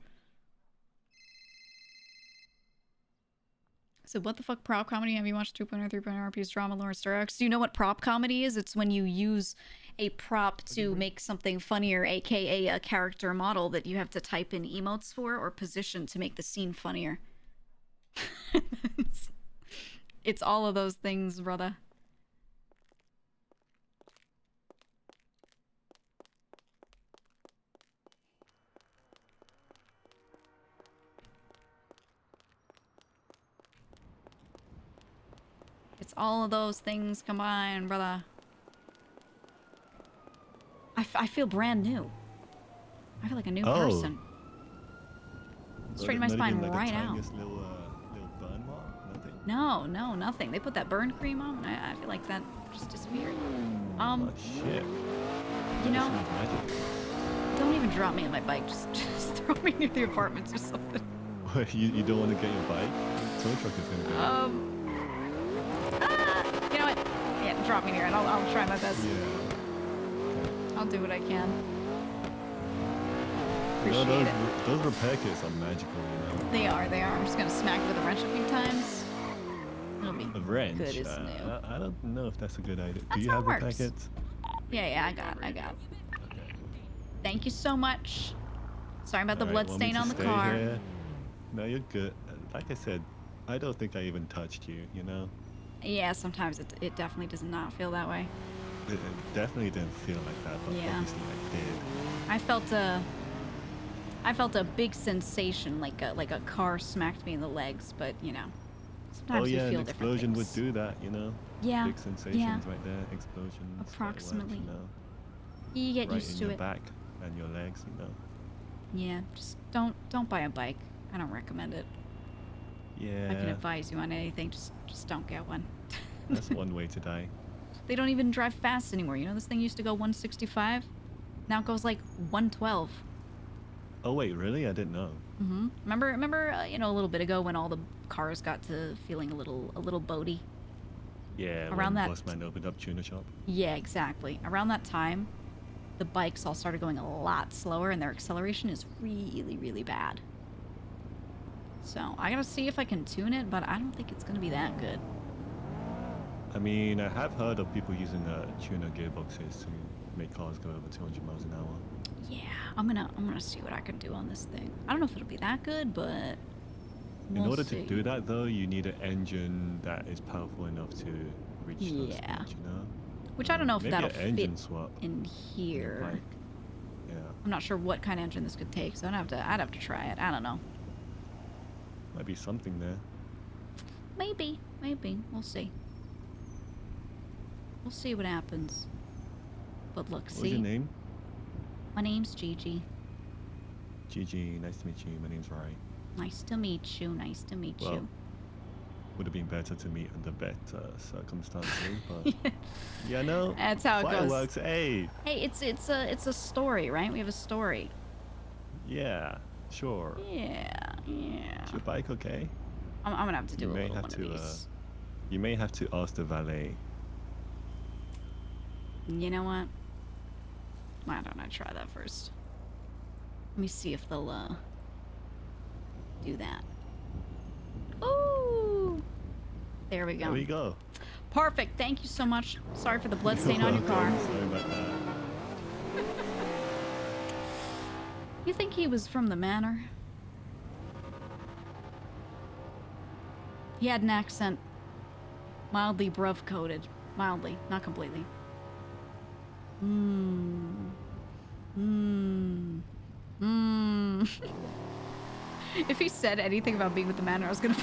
So what the fuck prop comedy? Have you watched 2.0, 3.0 RP's drama, Lawrence Starks? Do you know what prop comedy is? It's when you use a prop to make something funnier, aka a character model that you have to type in emotes for, or position to make the scene funnier. It's all of those things, brother. It's all of those things combined, brother. I feel brand new. I feel like a new person. Straighten my spine right out. Little burn mark? Nothing? No, nothing. They put that burn cream on, and I feel like that just disappeared. Oh, shit. You know, don't even drop me on my bike. Just throw me near the apartments or something. What, you don't want to get your bike? Tow truck is gonna go. You know what? Yeah, drop me near it. I'll try my best. Yeah. I'll do what I can. You know, Appreciate those repair kits are magical, you know. They are. I'm just gonna smack it with a wrench a few times. It'll be A wrench? good as new. I don't know if that's a good idea. That's Do you how have it repair works. kits? Yeah, I got it. Thank you so much. Sorry about the Alright, blood want me stain to on the stay car. here? No, you're good. Like I said, I don't think I even touched you, you know? Yeah, sometimes it definitely does not feel that way. It definitely didn't feel like that, but Yeah. obviously I did. I felt a big sensation, like a car smacked me in the legs, but you know, sometimes Oh you yeah, feel an different explosion would things. do that, you know? Yeah, Big sensations yeah. right there, explosions. Approximately. You know? You get right used in to your it. back and your legs, you know? Yeah, just don't buy a bike. I don't recommend it. Yeah. I can advise you on anything. Just don't get one. That's one way to die. They don't even drive fast anymore. You know, this thing used to go 165. Now it goes like 112. Oh wait, really? I didn't know. Remember, you know, a little bit ago when all the cars got to feeling a little boaty. Yeah, Around when that- Bossman opened up Tuna Shop. Yeah, exactly. Around that time, the bikes all started going a lot slower, and their acceleration is really, really bad. So I gotta see if I can tune it, but I don't think it's gonna be that good. I mean, I have heard of people using tuner gearboxes to make cars go over 200 miles an hour. Yeah, I'm gonna see what I can do on this thing. I don't know if it'll be that good, but In we'll order see. to do that, though, you need an engine that is powerful enough to reach those Yeah. speeds, you know? Which I don't know if Maybe that'll an engine fit swap in here. bike. Yeah. I'm not sure what kind of engine this could take, so I'd have to try it. I don't know. Might be something there. Maybe. We'll see. We'll see what happens. But look, What's your name? My name's Gigi. Gigi, nice to meet you. My name's Rai. Nice to meet you. Nice to meet Well, you. would have been better to meet under better circumstances, but yeah, no. That's how it goes. Fireworks, hey. Hey, it's a story, right? We have a story. Yeah, sure. Yeah. Is your bike okay? I'm gonna have to do You a may little have one to. of these. You may have to ask the valet. You know what? Why don't I try that first? Let me see if they'll do that. Ooh! There we go. There we go. Perfect. Thank you so much. Sorry for the blood stain on your car. Sorry about that. You think he was from the manor? He had an accent. Mildly bruv-coated. Mildly, not completely. If he said anything about being with the manor, I was gonna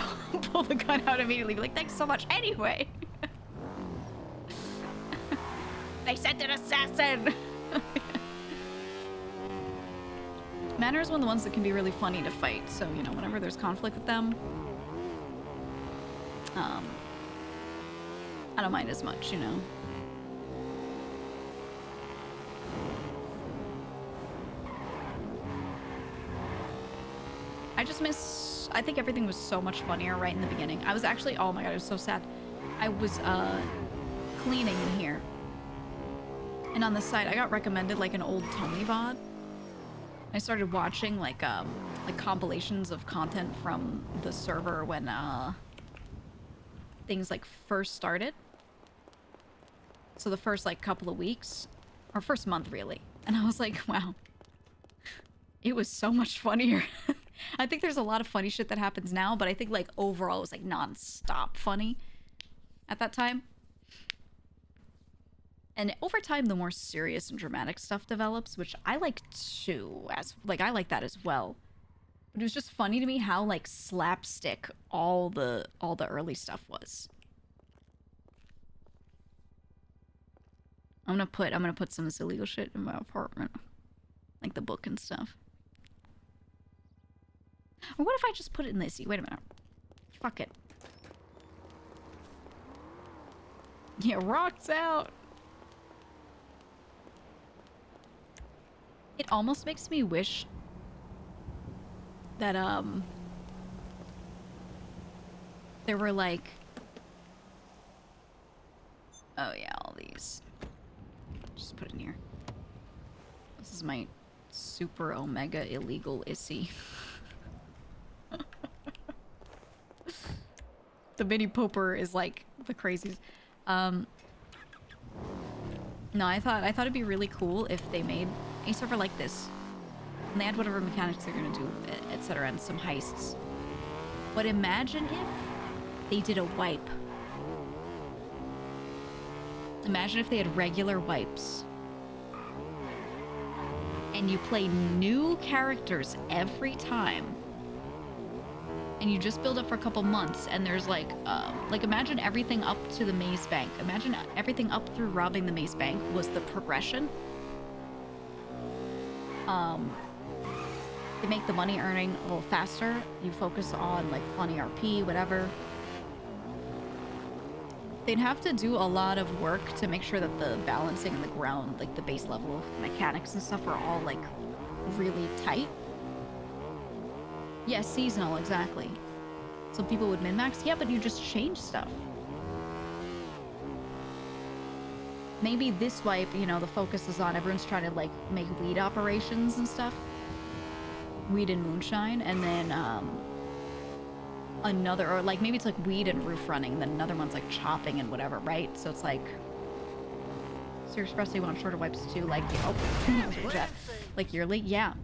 pull the gun out immediately. Be like, thanks so much anyway. They sent an assassin! Manor is one of the ones that can be really funny to fight, so, you know, whenever there's conflict with them, I don't mind as much, you know. I just miss... I think everything was so much funnier right in the beginning. I was actually... Oh my god, it was so sad. I was, cleaning in here. And on the side, I got recommended, like, an old Tony VOD. I started watching, like compilations of content from the server when, things, like, first started. So the first, like, couple of weeks. Or first month, really. And I was like, wow. It was so much funnier. I think there's a lot of funny shit that happens now, but I think, like, overall it was, like, non-stop funny at that time. And over time, the more serious and dramatic stuff develops, which I like too, I like that as well. But it was just funny to me how, like, slapstick all the early stuff was. I'm gonna put some of this illegal shit in my apartment. Like the book and stuff. Or what if I just put it in this? Wait a minute. Fuck it. Yeah, rocks out. It almost makes me wish that, there were, like... Oh, yeah, all these. Just put it in here. This is my super omega illegal issy. The mini pooper is, like, the craziest. No, I thought it'd be really cool if they made a server like this. And they had whatever mechanics they're gonna do, etc., and some heists. But imagine if they did a wipe. Imagine if they had regular wipes. And you play new characters every time. And you just build up for a couple months, and there's like imagine everything up to the maze bank. Imagine everything up through robbing the maze bank was the progression. They make the money earning a little faster. You focus on like funny RP, whatever. They'd have to do a lot of work to make sure that the balancing and the ground, like the base level of mechanics and stuff, are all like really tight. Yeah, seasonal, exactly. So people would min-max. Yeah, but you just change stuff. Maybe this wipe, you know, the focus is on everyone's trying to like make weed operations and stuff. Weed and moonshine, and then another, or like maybe it's like weed and roof running, and then another one's like chopping and whatever, right? So it's like, so you expressly want shorter wipes too, like, oh, like yearly? Yeah.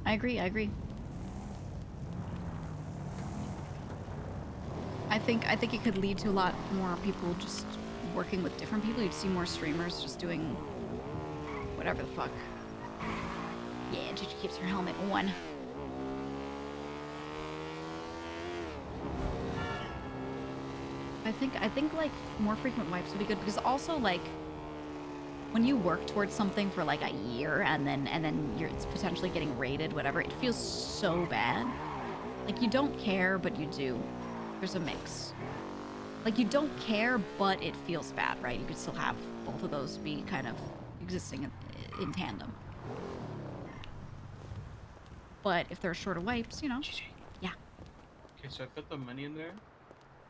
I agree. I think it could lead to a lot more people just working with different people. You'd see more streamers just doing whatever the fuck. Yeah, Gigi keeps her helmet on. I think like more frequent wipes would be good, because also like when you work towards something for like a year and then it's potentially getting raided, whatever, it feels so bad. Like you don't care, but you do. There's a mix. Like you don't care, but it feels bad, right? You could still have both of those be kind of existing in tandem. But if there are shorter wipes, you know. Yeah. Okay, so I put the money in there,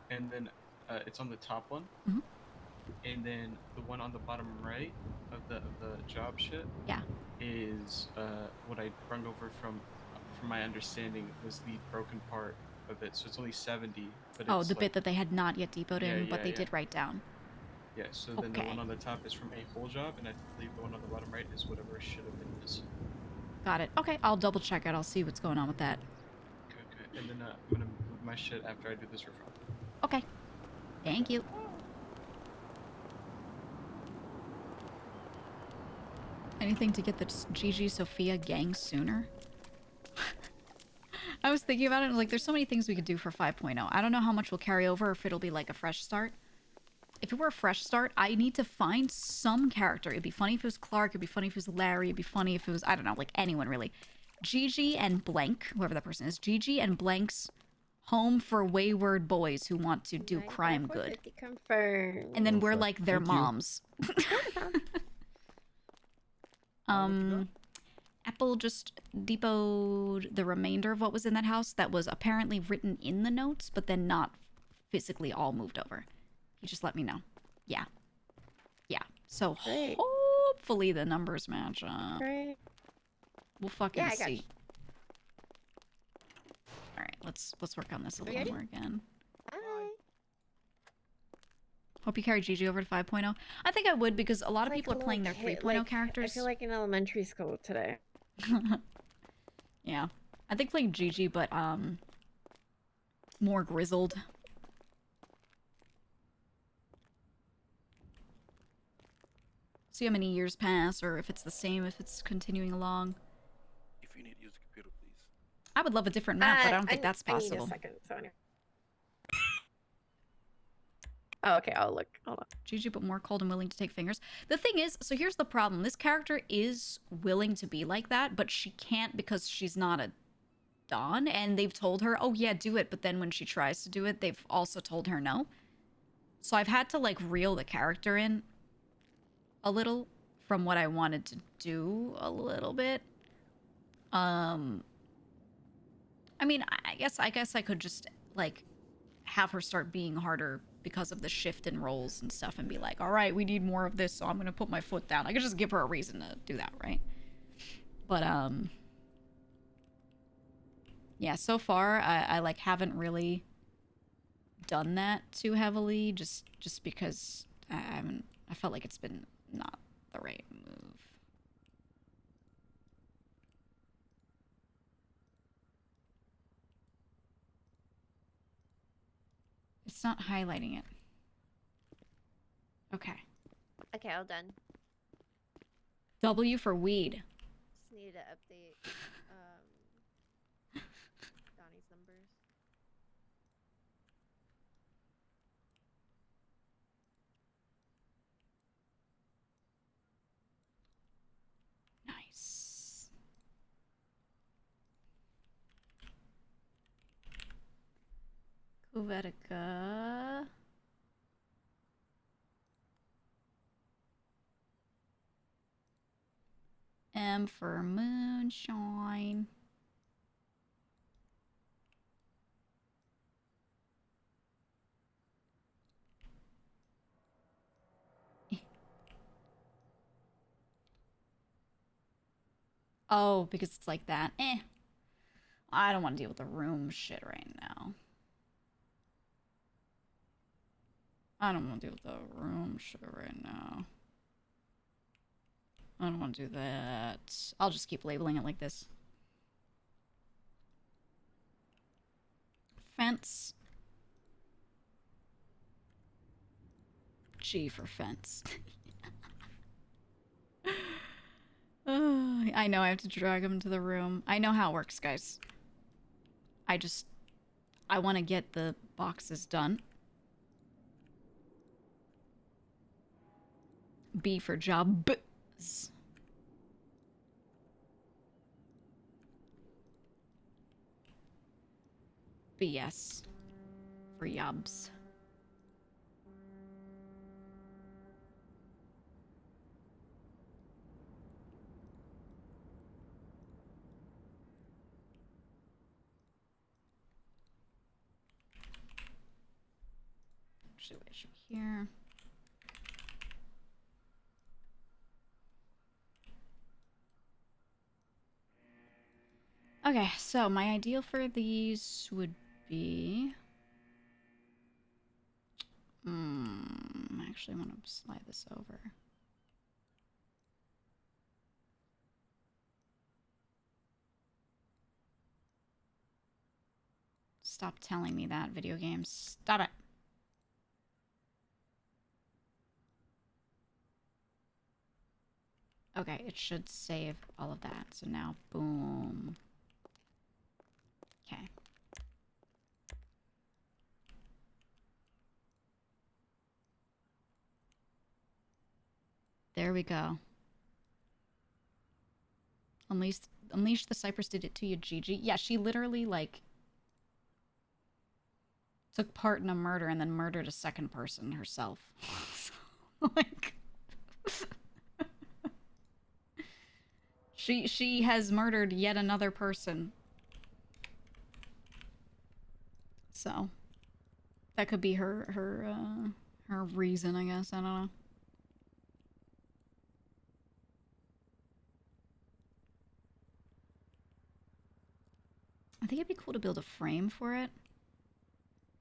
and then it's on the top one, and then the one on the bottom right of the job shit. Yeah. Is what I brung over from my understanding was the broken part of it. So it's only 70. But Oh, it's the like, bit that they had not yet depoted in, but they did write down. Yeah. So then the one on the top is from a whole job, and I believe the one on the bottom right is whatever should have been missing. Got it. Okay, I'll double check it. I'll see what's going on with that. Okay. And then I'm gonna move my shit after I do this refund. Okay. Thank you. Anything to get the GG Sophia gang sooner? I was thinking about it, and like, there's so many things we could do for 5.0. I don't know how much will carry over, if it'll be like a fresh start. If it were a fresh start, I need to find some character. It'd be funny if it was Clark, it'd be funny if it was Larry, it'd be funny if it was, I don't know, like anyone really. Gigi and Blank, whoever that person is, Gigi and Blank's home for wayward boys who want to do crime good. Confirmed. And then we're like their moms. Apple just depoted the remainder of what was in that house that was apparently written in the notes, but then not physically all moved over. He just let me know. Yeah. So Great. hopefully the numbers match up. Great. We'll fucking I got see. you. All right, let's work on this a Are you little ready? more again. Bye. Hope you carry Gigi over to 5.0. I think I would because a lot of people are playing their 3.0 characters. I feel like in elementary school today. Yeah. I think playing Gigi, but more grizzled. See how many years pass, or if it's the same, if it's continuing along. If you need to use the computer, please. I would love a different map, but I don't think that's I need possible. a second. So anyway. Oh, okay. I'll look. Hold on. Gigi, but more cold and willing to take fingers. The thing is, so here's the problem. This character is willing to be like that, but she can't because she's not a Dawn, and they've told her, oh yeah, do it, but then when she tries to do it, they've also told her no. So I've had to, like, reel the character in a little from what I wanted to do a little bit. I mean, I guess I could just, like, have her start being harder because of the shift in roles and stuff and be like, all right, we need more of this, so I'm going to put my foot down. I could just give her a reason to do that, right? But, yeah, so far, I like, haven't really done that too heavily, just because I felt like it's been not the right move. It's not highlighting it. Okay. Okay, all done. W for weed. Just needed to update Donnie's numbers. Nice. Kuvetica. M for moonshine. Oh, because it's like that. I don't want to deal with the room shit right now. I don't want to deal with the room shit right now. I don't want to do that. I'll just keep labeling it like this. Fence. G for fence. I know I have to drag him to the room. I know how it works, guys. I want to get the boxes done. B for jobs. BS for yobs. Actually, issue here. Okay, so my ideal for these would be... I actually want to slide this over. Stop telling me that, video games. Stop it. Okay, it should save all of that. So now, boom. Okay. There we go. Unleash the Cypress did it to you, Gigi. Yeah, she literally, like, took part in a murder and then murdered a second person herself. Like... She has murdered yet another person. So that could be her reason, I guess. I don't know. I think it'd be cool to build a frame for it.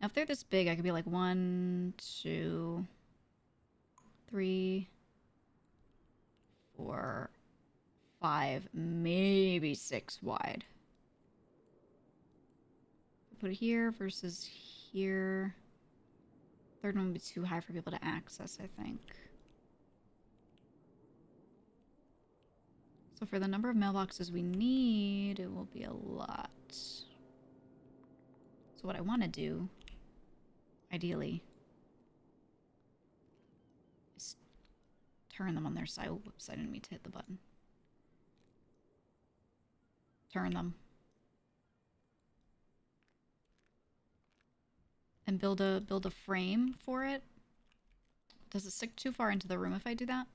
Now, if they're this big, I could be like 1, 2, 3, 4, 5, maybe 6 wide. Put it here versus here. Third one would be too high for people to access, I think. So for the number of mailboxes we need, it will be a lot. So what I want to do, ideally, is turn them on their side. Oh, whoops, I didn't mean to hit the button. Turn them. And build a frame for it. Does it stick too far into the room if I do that?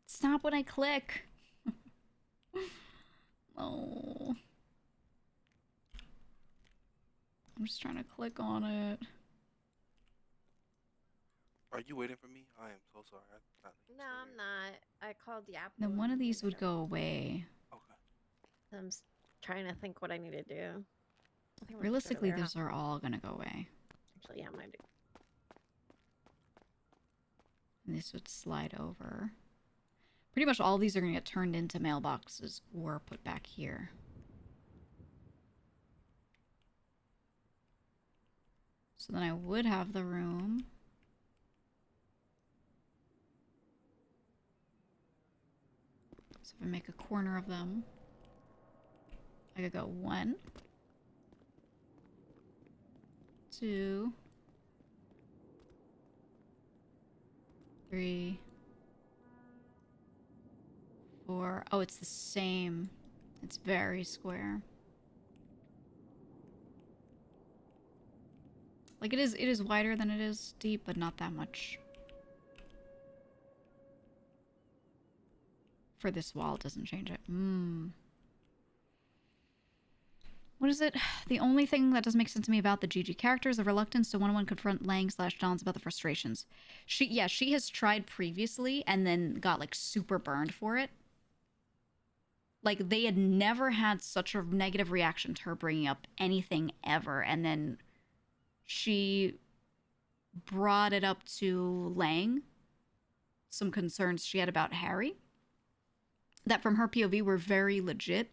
Stop when I click. Oh. I'm just trying to click on it. Are you waiting for me? I am so sorry. No, I'm not. I called the app. Then one of these would go away. I'm trying to think what I need to do. I think I'm just gonna Realistically, wear those are all gonna go away. Actually, yeah, mine do. And this would slide over. Pretty much all these are gonna get turned into mailboxes or put back here. So then I would have the room. So if I make a corner of them, I could go 1, 2, 3, 4. Oh, it's the same. It's very square. Like it is wider than it is deep, but not that much. For this wall, it doesn't change it. What is it? The only thing that doesn't make sense to me about the GG character is the reluctance to one-on-one confront Lang/Johns about the frustrations. She has tried previously and then got like super burned for it. Like they had never had such a negative reaction to her bringing up anything ever, and then she brought it up to Lang, some concerns she had about Harry that from her POV were very legit.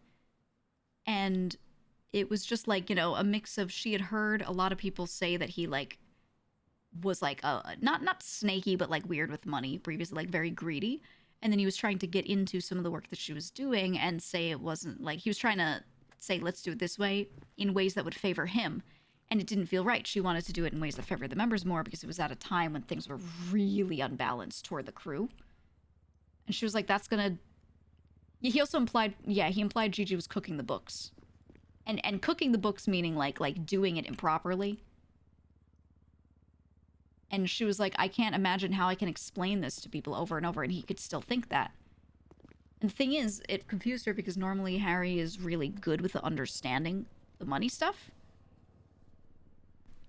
And it was just like, you know, a mix of, she had heard a lot of people say that he like was like not snaky, but like weird with money previously, like very greedy. And then he was trying to get into some of the work that she was doing and say it wasn't like, he was trying to say, let's do it this way in ways that would favor him. And it didn't feel right. She wanted to do it in ways that favored the members more because it was at a time when things were really unbalanced toward the crew. And she was like, that's gonna... He also implied... Yeah, he implied Gigi was cooking the books. And cooking the books meaning like doing it improperly. And she was like, I can't imagine how I can explain this to people over and over, and he could still think that. And the thing is, it confused her because normally Harry is really good with the understanding the money stuff.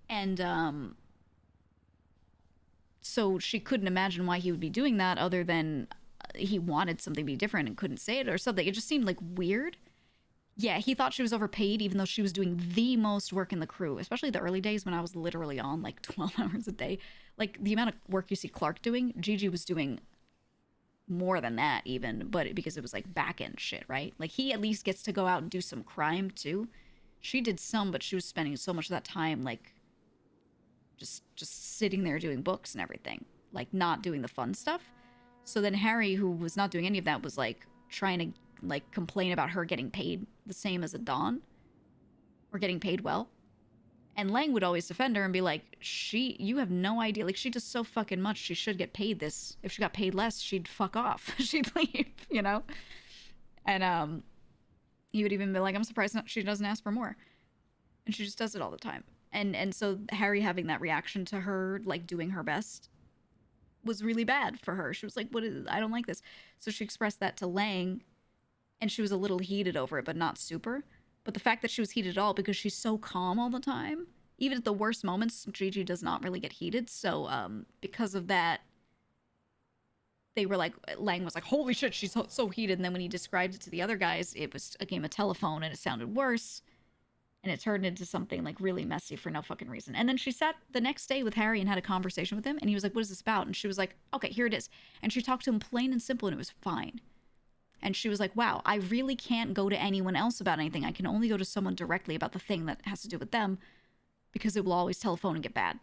And, so she couldn't imagine why he would be doing that other than he wanted something to be different and couldn't say it or something. It just seemed like weird. Yeah, he thought she was overpaid even though she was doing the most work in the crew, especially the early days when I was literally on like 12 hours a day. Like the amount of work you see Clark doing, Gigi was doing more than that even, but because it was like back end shit, right? Like he at least gets to go out and do some crime too. She did some, but she was spending so much of that time like just sitting there doing books and everything, like not doing the fun stuff. So then Harry, who was not doing any of that, was like trying to like complain about her getting paid the same as a Dawn or getting paid well. And Lang would always defend her and be like, you have no idea. Like she does so fucking much. She should get paid this. If she got paid less, she'd fuck off. She'd leave, you know? And he would even be like, I'm surprised she doesn't ask for more. And she just does it all the time. And so Harry having that reaction to her, like doing her best, was really bad for her. She was like, I don't like this. So she expressed that to Lang, and she was a little heated over it, but not super. But the fact that she was heated at all, because she's so calm all the time, even at the worst moments, Gigi does not really get heated. So because of that, they were like, Lang was like, holy shit, she's so heated. And then when he described it to the other guys, it was a game of telephone and it sounded worse. And it turned into something like really messy for no fucking reason. And then she sat the next day with Harry and had a conversation with him. And he was like, what is this about? And she was like, okay, here it is. And she talked to him plain and simple and it was fine. And she was like, wow, I really can't go to anyone else about anything. I can only go to someone directly about the thing that has to do with them because it will always telephone and get bad.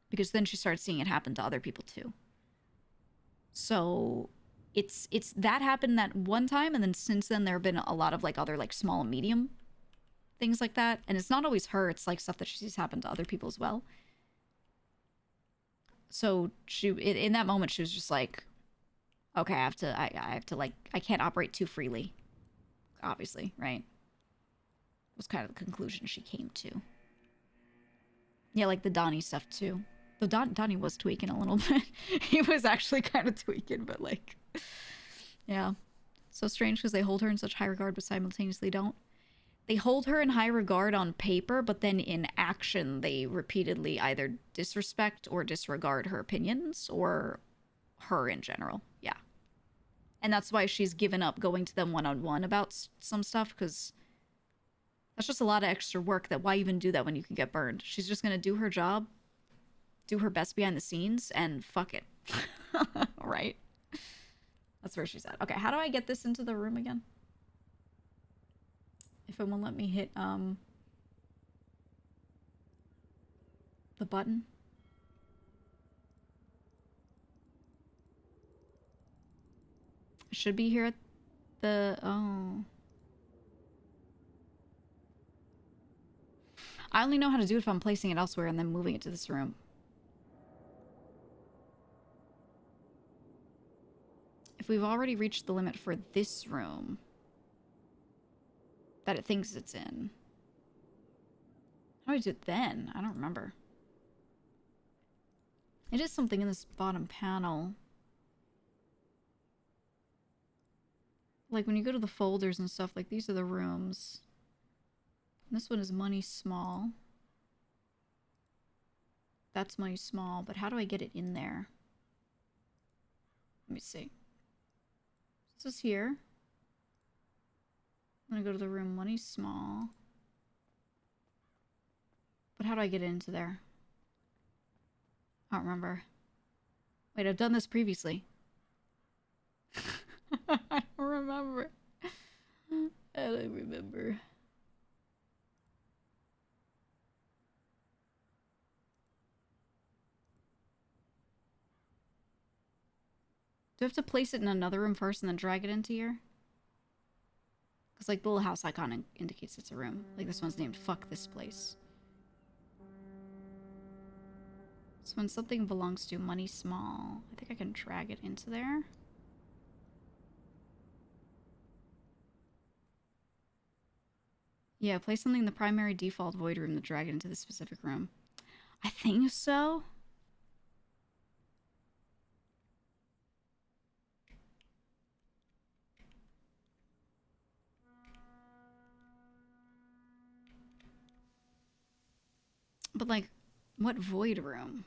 Because then she started seeing it happen to other people too. So it's that happened that one time, and then since then there have been a lot of like other like small and medium things like that. And it's not always her, it's like stuff that she sees happen to other people as well. So she in that moment she was just like, okay, I have to like, I can't operate too freely. Obviously, right? Was kind of the conclusion she came to. Yeah, like the Donnie stuff too. Though Donnie was tweaking a little bit. He was actually kind of tweaking, but like, yeah. So strange because they hold her in such high regard but simultaneously don't. They hold her in high regard on paper, but then in action they repeatedly either disrespect or disregard her opinions or her in general. Yeah. And that's why she's given up going to them one-on-one about some stuff, because that's just a lot of extra work. That why even do that when you can get burned? She's just going to do her job, do her best behind the scenes, and fuck it. Right? That's where she's at. Okay, how do I get this into the room again? If it won't let me hit, the button. It should be here at the, oh. I only know how to do it if I'm placing it elsewhere and then moving it to this room. If we've already reached the limit for this room that it thinks it's in. How do I do it then? I don't remember. It is something in this bottom panel. Like when you go to the folders and stuff, like these are the rooms. And this one is money small. That's money small, but how do I get it in there? Let me see. This is here. I'm gonna go to the room money small. But how do I get it into there? I don't remember. Wait, I've done this previously. I don't remember. I don't remember. Do I have to place it in another room first and then drag it into here? Because, like, the little house icon indicates it's a room. Like, this one's named Fuck This Place. So when something belongs to money small, I think I can drag it into there. Yeah, place something in the primary default void room to drag it into the specific room. I think so. But, like, what void room?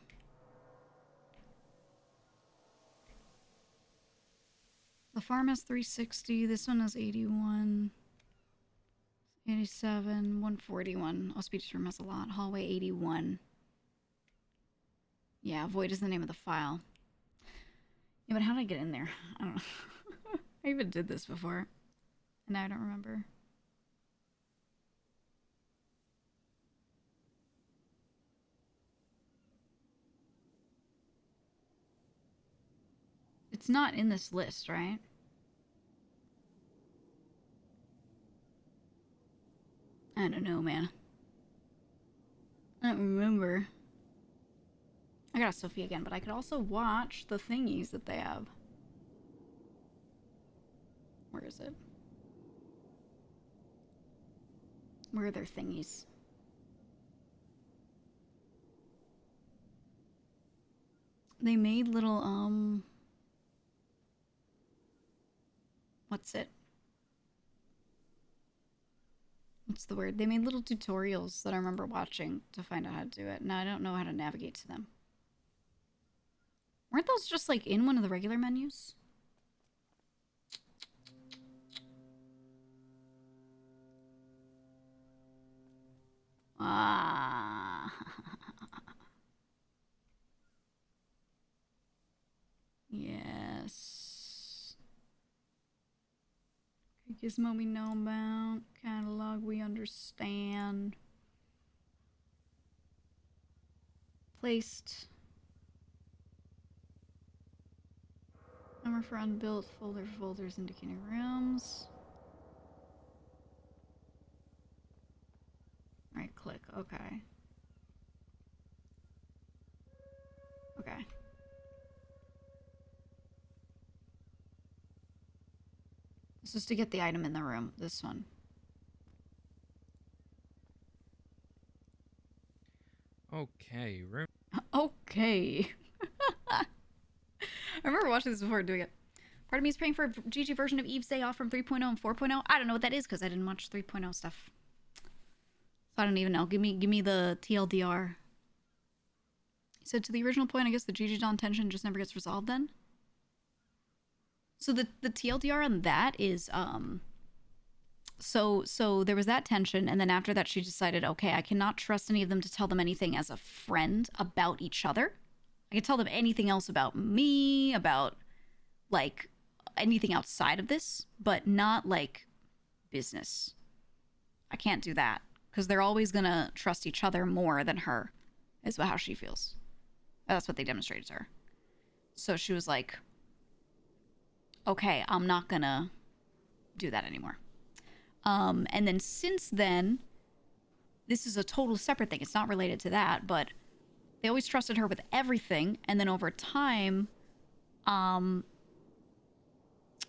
The farm has 360. This one has 81. 87. 141. Oh, speech room has a lot. Hallway 81. Yeah, void is the name of the file. Yeah, but how did I get in there? I don't know. I even did this before. And now I don't remember. It's not in this list, right? I don't know, man. I don't remember. I got Sophie again, but I could also watch the thingies that they have. Where is it? Where are their thingies? They made little, what's it? what's the word? They made little tutorials that I remember watching to find out how to do it. Now I don't know how to navigate to them. Weren't those just like in one of the regular menus? Ah. Yes. Gizmo we know about. Catalog we understand. Placed. Number for unbuilt. Folder for folders indicating rooms. Right click. Okay. Okay. This is to get the item in the room. This one. Okay, room. Okay. I remember watching this before doing it. Part of me is praying for a GG version of Eve's Day Off from 3.0 and 4.0. I don't know what that is because I didn't watch 3.0 stuff. So I don't even know. Give me the TLDR. He said to the original point, I guess the GG Dawn tension just never gets resolved then. So the TLDR on that is so there was that tension, and then after that she decided, okay, I cannot trust any of them to tell them anything as a friend about each other. I can tell them anything else about me, about like anything outside of this, but not like business. I can't do that because they're always gonna trust each other more than her, is how she feels. That's what they demonstrated to her. So she was like, okay, I'm not gonna do that anymore. And then since then, this is a total separate thing. It's not related to that, but they always trusted her with everything. And then over time,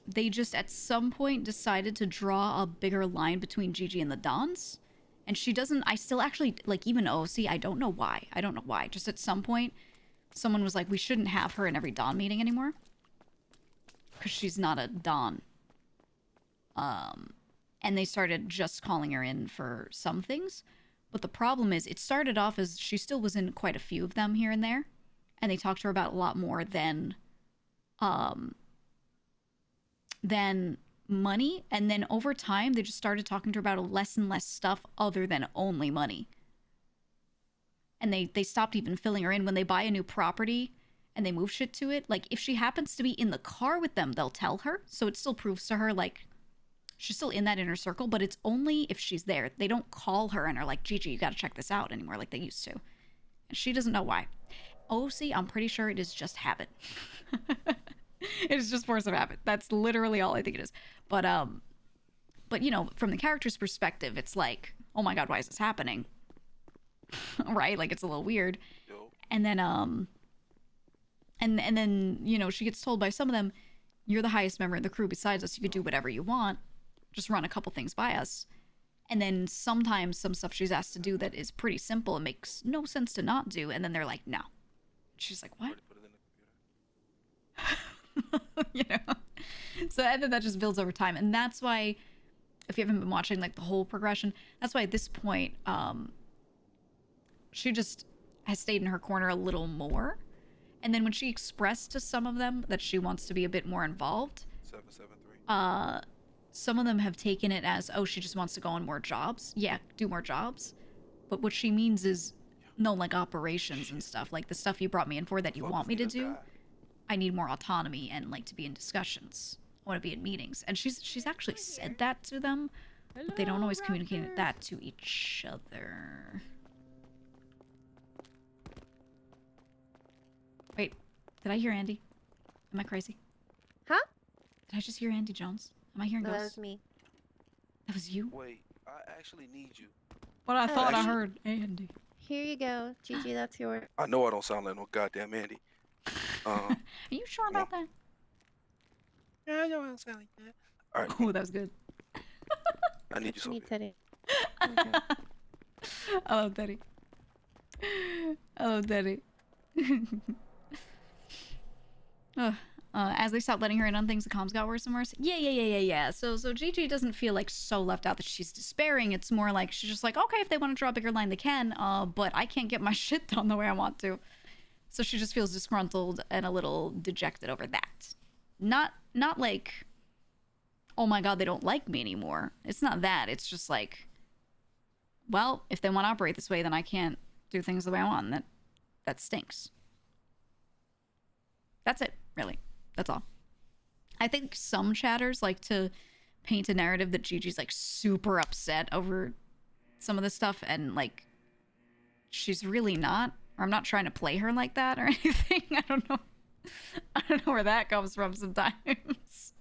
they just at some point decided to draw a bigger line between Gigi and the Dons. And she doesn't, I still actually, like even OC, I don't know why. I don't know why. Just at some point, someone was like, we shouldn't have her in every Don meeting anymore. Because she's not a Don. And they started just calling her in for some things. But the problem is, it started off as she still was in quite a few of them here and there. And they talked to her about a lot more than money. And then over time, they just started talking to her about less and less stuff other than only money. And they stopped even filling her in. When they buy a new property and they move shit to it, like if she happens to be in the car with them, they'll tell her. So it still proves to her like she's still in that inner circle, but it's only if she's there. They don't call her and are like, Gigi, you got to check this out anymore like they used to. And she doesn't know why. OC, I'm pretty sure it is just habit. It is just force of habit. That's literally all I think it is. But you know, from the character's perspective, it's like, oh my god, why is this happening? Right? Like it's a little weird. And then and then, you know, she gets told by some of them, you're the highest member of the crew besides us. You could do whatever you want. Just run a couple things by us. And then sometimes some stuff she's asked to do that is pretty simple and makes no sense to not do. And then they're like, no. She's like, what? You know? So and then that just builds over time. And that's why, if you haven't been watching like the whole progression, that's why at this point, she just has stayed in her corner a little more. And then when she expressed to some of them that she wants to be a bit more involved, 773. Some of them have taken it as, oh, she just wants to go on more jobs. Yeah, do more jobs. But what she means is, no, like operations and stuff. Like the stuff you brought me in for that you want me to do, I need more autonomy and like to be in discussions. I want to be in meetings. And she's actually said that to them, but they don't always communicate that to each other. Wait, did I hear Andy? Am I crazy? Huh? Did I just hear Andy Jones? Am I hearing No, ghosts? that was me. That was you? Wait, I actually need you. But I thought I Actually- heard Andy. Here you go, Gigi. That's yours. I know I don't sound like no goddamn Andy. Are you sure about that? Yeah, I know I don't sound like that. All right. Oh, that was good. I need you, Sophie. Teddy. I love Teddy. I love Teddy. As they stopped letting her in on things, the comms got worse and worse. Yeah. So Gigi doesn't feel like so left out that she's despairing. It's more like she's just like, okay, if they want to draw a bigger line, they can. But I can't get my shit done the way I want to. So she just feels disgruntled and a little dejected over that. Not like, oh my god, they don't like me anymore. It's not that. It's just like, well, if they want to operate this way, then I can't do things the way I want. And that stinks. That's it, really. That's all. I think some chatters like to paint a narrative that Gigi's like super upset over some of this stuff, and like she's really not. Or I'm not trying to play her like that or anything. I don't know. I don't know where that comes from sometimes.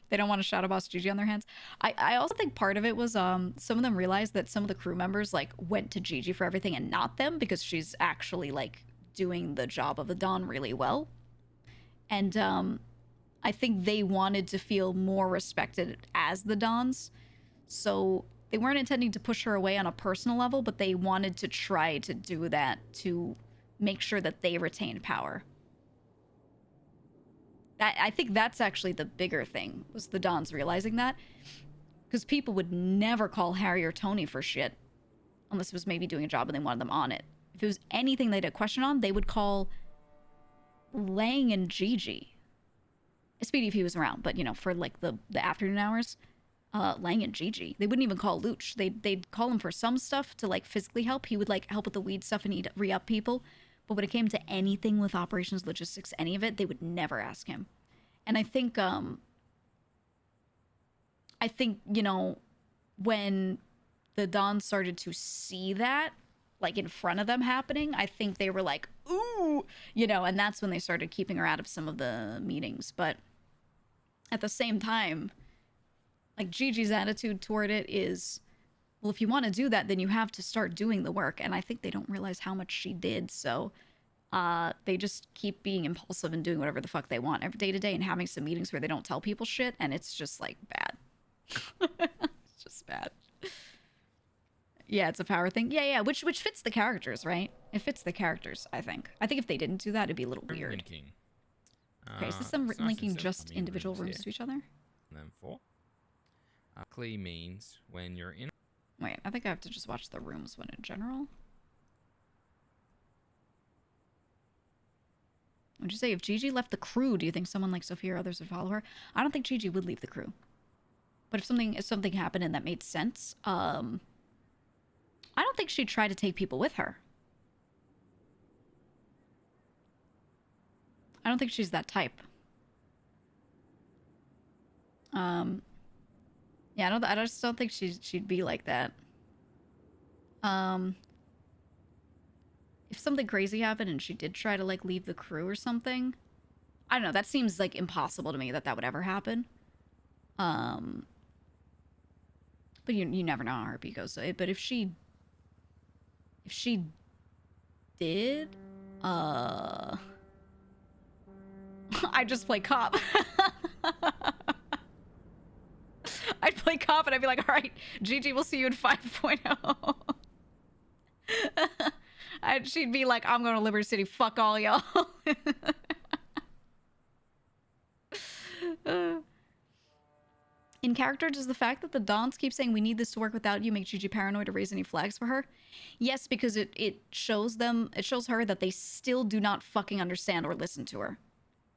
They don't want to shadow boss Gigi on their hands. I also think part of it was some of them realized that some of the crew members like went to Gigi for everything and not them, because she's actually like doing the job of a Don really well. And I think they wanted to feel more respected as the Dons. So they weren't intending to push her away on a personal level, but they wanted to try to do that to make sure that they retained power. I think that's actually the bigger thing, was the Dons realizing that. Because people would never call Harry or Tony for shit unless it was maybe doing a job and they wanted them on it. If it was anything they had a question on, they would call Lang and Gigi. Speedy if he was around, but you know, for like the afternoon hours, Lang and Gigi. They wouldn't even call Luch. They'd call him for some stuff to like physically help. He would like help with the weed stuff and he'd re-up people. But when it came to anything with operations, logistics, any of it, they would never ask him. And I think, you know, when the Dons started to see that, like in front of them happening, I think they were like, ooh, you know, and that's when they started keeping her out of some of the meetings. But at the same time, like Gigi's attitude toward it is, well, if you want to do that, then you have to start doing the work. And I think they don't realize how much she did. So they just keep being impulsive and doing whatever the fuck they want every day to day and having some meetings where they don't tell people shit. And it's just like bad. It's just bad. Yeah, it's a power thing. Yeah, which fits the characters, right? It fits the characters, I think. I think if they didn't do that, it'd be a little weird. Linking. Okay, is this them linking just individual rooms to each other? And then 4. Clear means when you're in. Wait, I think I have to just watch the rooms one in general. Would you say if Gigi left the crew, do you think someone like Sophia or others would follow her? I don't think Gigi would leave the crew. But if something happened and that made sense, I don't think she'd try to take people with her. I don't think she's that type. Yeah, I just don't think she'd be like that. If something crazy happened and she did try to like leave the crew or something, I don't know. That seems like impossible to me that would ever happen. But you never know how RP goes. So, but if she did, I just play cop. I'd play cop and I'd be like, all right, Gigi, we'll see you in 5.0. She'd be like, I'm going to Liberty City. Fuck all y'all. In character, does the fact that the Dons keep saying we need this to work without you make Gigi paranoid or raise any flags for her? Yes, because it shows her that they still do not fucking understand or listen to her.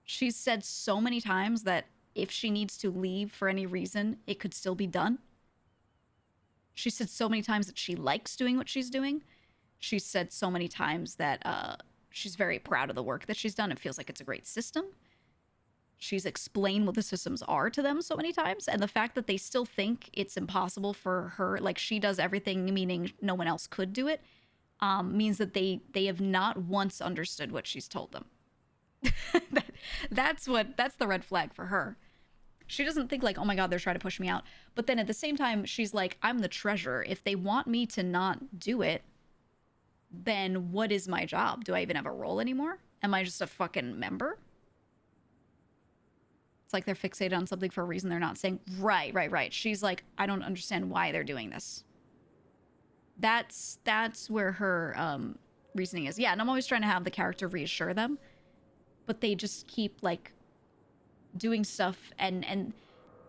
She's said so many times that if she needs to leave for any reason, it could still be done. She said so many times that she likes doing what she's doing. She said so many times that she's very proud of the work that she's done and feels like it's a great system. She's explained what the systems are to them so many times. And the fact that they still think it's impossible for her, like she does everything, meaning no one else could do it, means that they have not once understood what she's told them. That's the red flag for her. She doesn't think like, oh my God, they're trying to push me out. But then at the same time, she's like, I'm the treasurer. If they want me to not do it, then what is my job? Do I even have a role anymore? Am I just a fucking member? It's like they're fixated on something for a reason they're not saying, right. She's like, I don't understand why they're doing this. That's where her reasoning is. Yeah, and I'm always trying to have the character reassure them. but they just keep like doing stuff and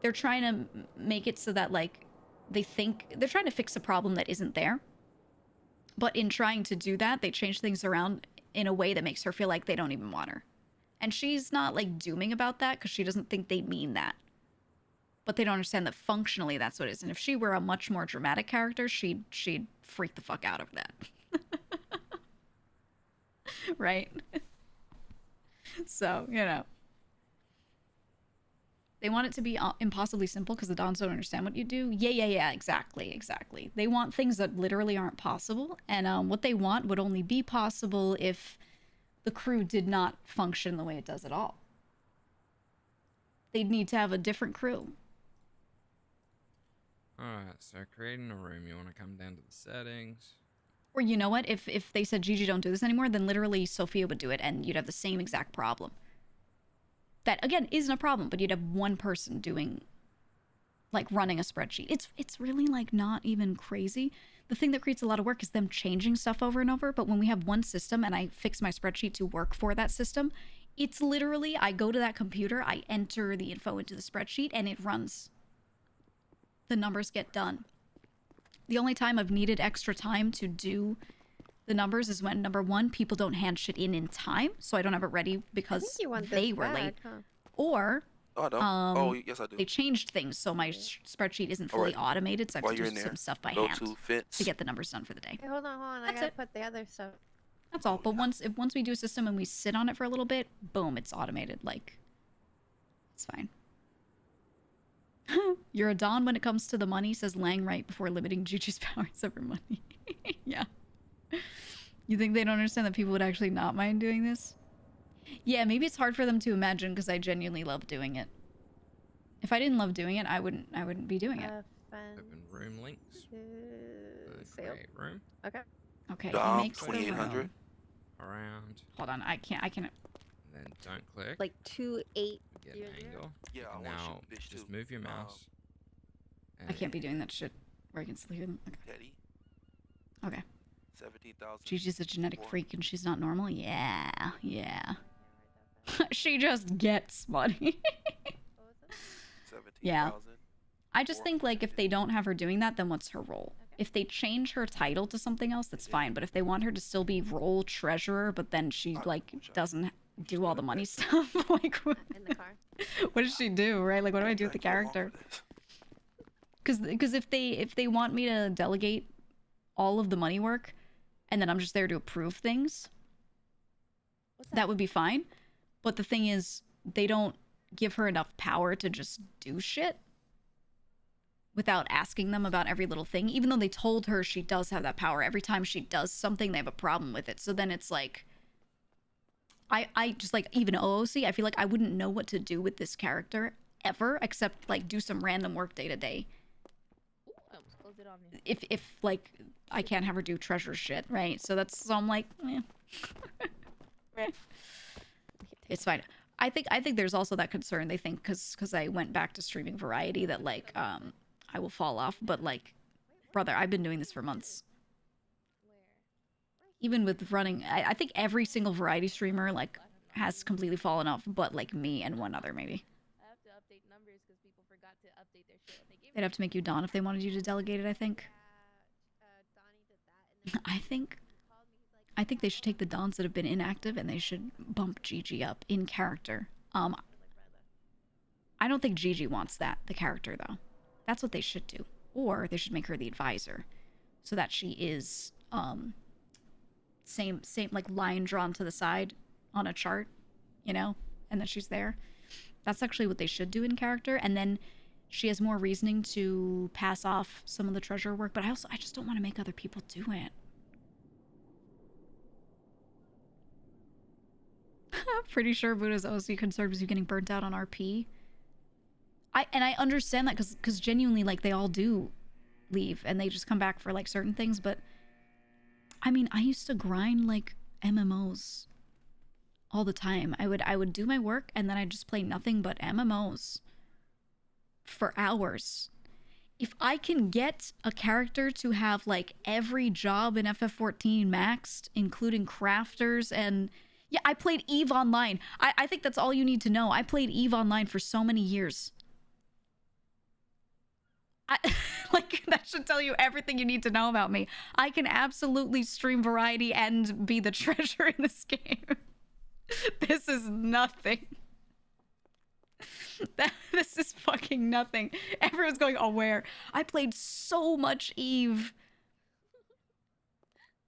they're trying to make it so that like they think they're trying to fix a problem that isn't there. But in trying to do that, they change things around in a way that makes her feel like they don't even want her. And she's not like dooming about that because she doesn't think they mean that. But they don't understand that functionally that's what it is. And if she were a much more dramatic character, she'd freak the fuck out of that. Right? So, you know. They want it to be impossibly simple because the Dons don't understand what you do. Yeah, exactly. They want things that literally aren't possible. And what they want would only be possible if the crew did not function the way it does at all. They'd need to have a different crew. Alright, so creating a room, you want to come down to the settings. Or you know what? If they said, Gigi, don't do this anymore, then literally Sophia would do it and you'd have the same exact problem. That, again, isn't a problem, but you'd have one person doing, like, running a spreadsheet. It's really, like, not even crazy. The thing that creates a lot of work is them changing stuff over and over, but when we have one system and I fix my spreadsheet to work for that system, it's literally, I go to that computer, I enter the info into the spreadsheet, and it runs. The numbers get done. The only time I've needed extra time to do the numbers is when, number one, people don't hand shit in time, so I don't have it ready because they were late. Huh? Or, Oh, I don't. Yes, I do. they changed things, so my spreadsheet isn't fully automated, so I have to do some stuff by hand to get the numbers done for the day. Okay, hold on. I That's gotta it. put the other stuff. That's all. But once we do a system and we sit on it for a little bit, boom, it's automated. Like, it's fine. You're a Don when it comes to the money, says Lang right before limiting Gigi's powers over money. Yeah. You think they don't understand that people would actually not mind doing this? Yeah, maybe it's hard for them to imagine because I genuinely love doing it. If I didn't love doing it, I wouldn't be doing it. Open room links. Create room. Okay. Okay, Dom, it makes the 2800. room. Around. Hold on, I can't. Then don't click. Like 28. Get an angle. Yeah, I want Now to shoot just move your mouse. I can't be doing that shit where I can still hear them. Teddy. Okay. 17,000. Gigi's a genetic freak and she's not normal? Yeah. She just gets money. Yeah. I just think, like, if they don't have her doing that, then what's her role? If they change her title to something else, that's fine. But if they want her to still be role treasurer, but then she, like, doesn't do all the money stuff, like, what does she do, right? Like, what do I do with the character? Because if they want me to delegate all of the money work, and then I'm just there to approve things, that would be fine. But the thing is, they don't give her enough power to just do shit without asking them about every little thing, even though they told her she does have that power. Every time she does something, they have a problem with it. So then it's like, I just, like, even OOC, I feel like I wouldn't know what to do with this character ever, except, like, do some random work day to day. If like, I can't have her do treasure shit, right? So I'm like, it's fine. I think there's also that concern. They think because I went back to streaming variety that, like, I will fall off. But, like, brother, I've been doing this for months. Even with running, I think every single variety streamer, like, has completely fallen off, but, like, me and one other maybe. I have to update numbers because people forgot to update their shit. They'd have to make you Don if they wanted you to delegate it, I think. I think they should take the Dons that have been inactive and they should bump Gigi up in character. I don't think Gigi wants that, the character, though. That's what they should do. Or they should make her the advisor so that she is same like line drawn to the side on a chart, you know, and then she's there. That's actually what they should do in character, and then she has more reasoning to pass off some of the treasure work, but I just don't want to make other people do it. Pretty sure Buddha's OC concern was you getting burnt out on RP. I understand that because genuinely, like, they all do leave and they just come back for, like, certain things, but I mean, I used to grind, like, MMOs all the time. I would do my work and then I'd just play nothing but MMOs for hours. If I can get a character to have, like, every job in FF14 maxed, including crafters, and Yeah, I played EVE Online. I think that's all you need to know. I played EVE Online for so many years. Like, that should tell you everything you need to know about me. I can absolutely stream variety and be the treasure in this game. This is nothing. This is fucking nothing. Everyone's going, oh, where? I played so much EVE.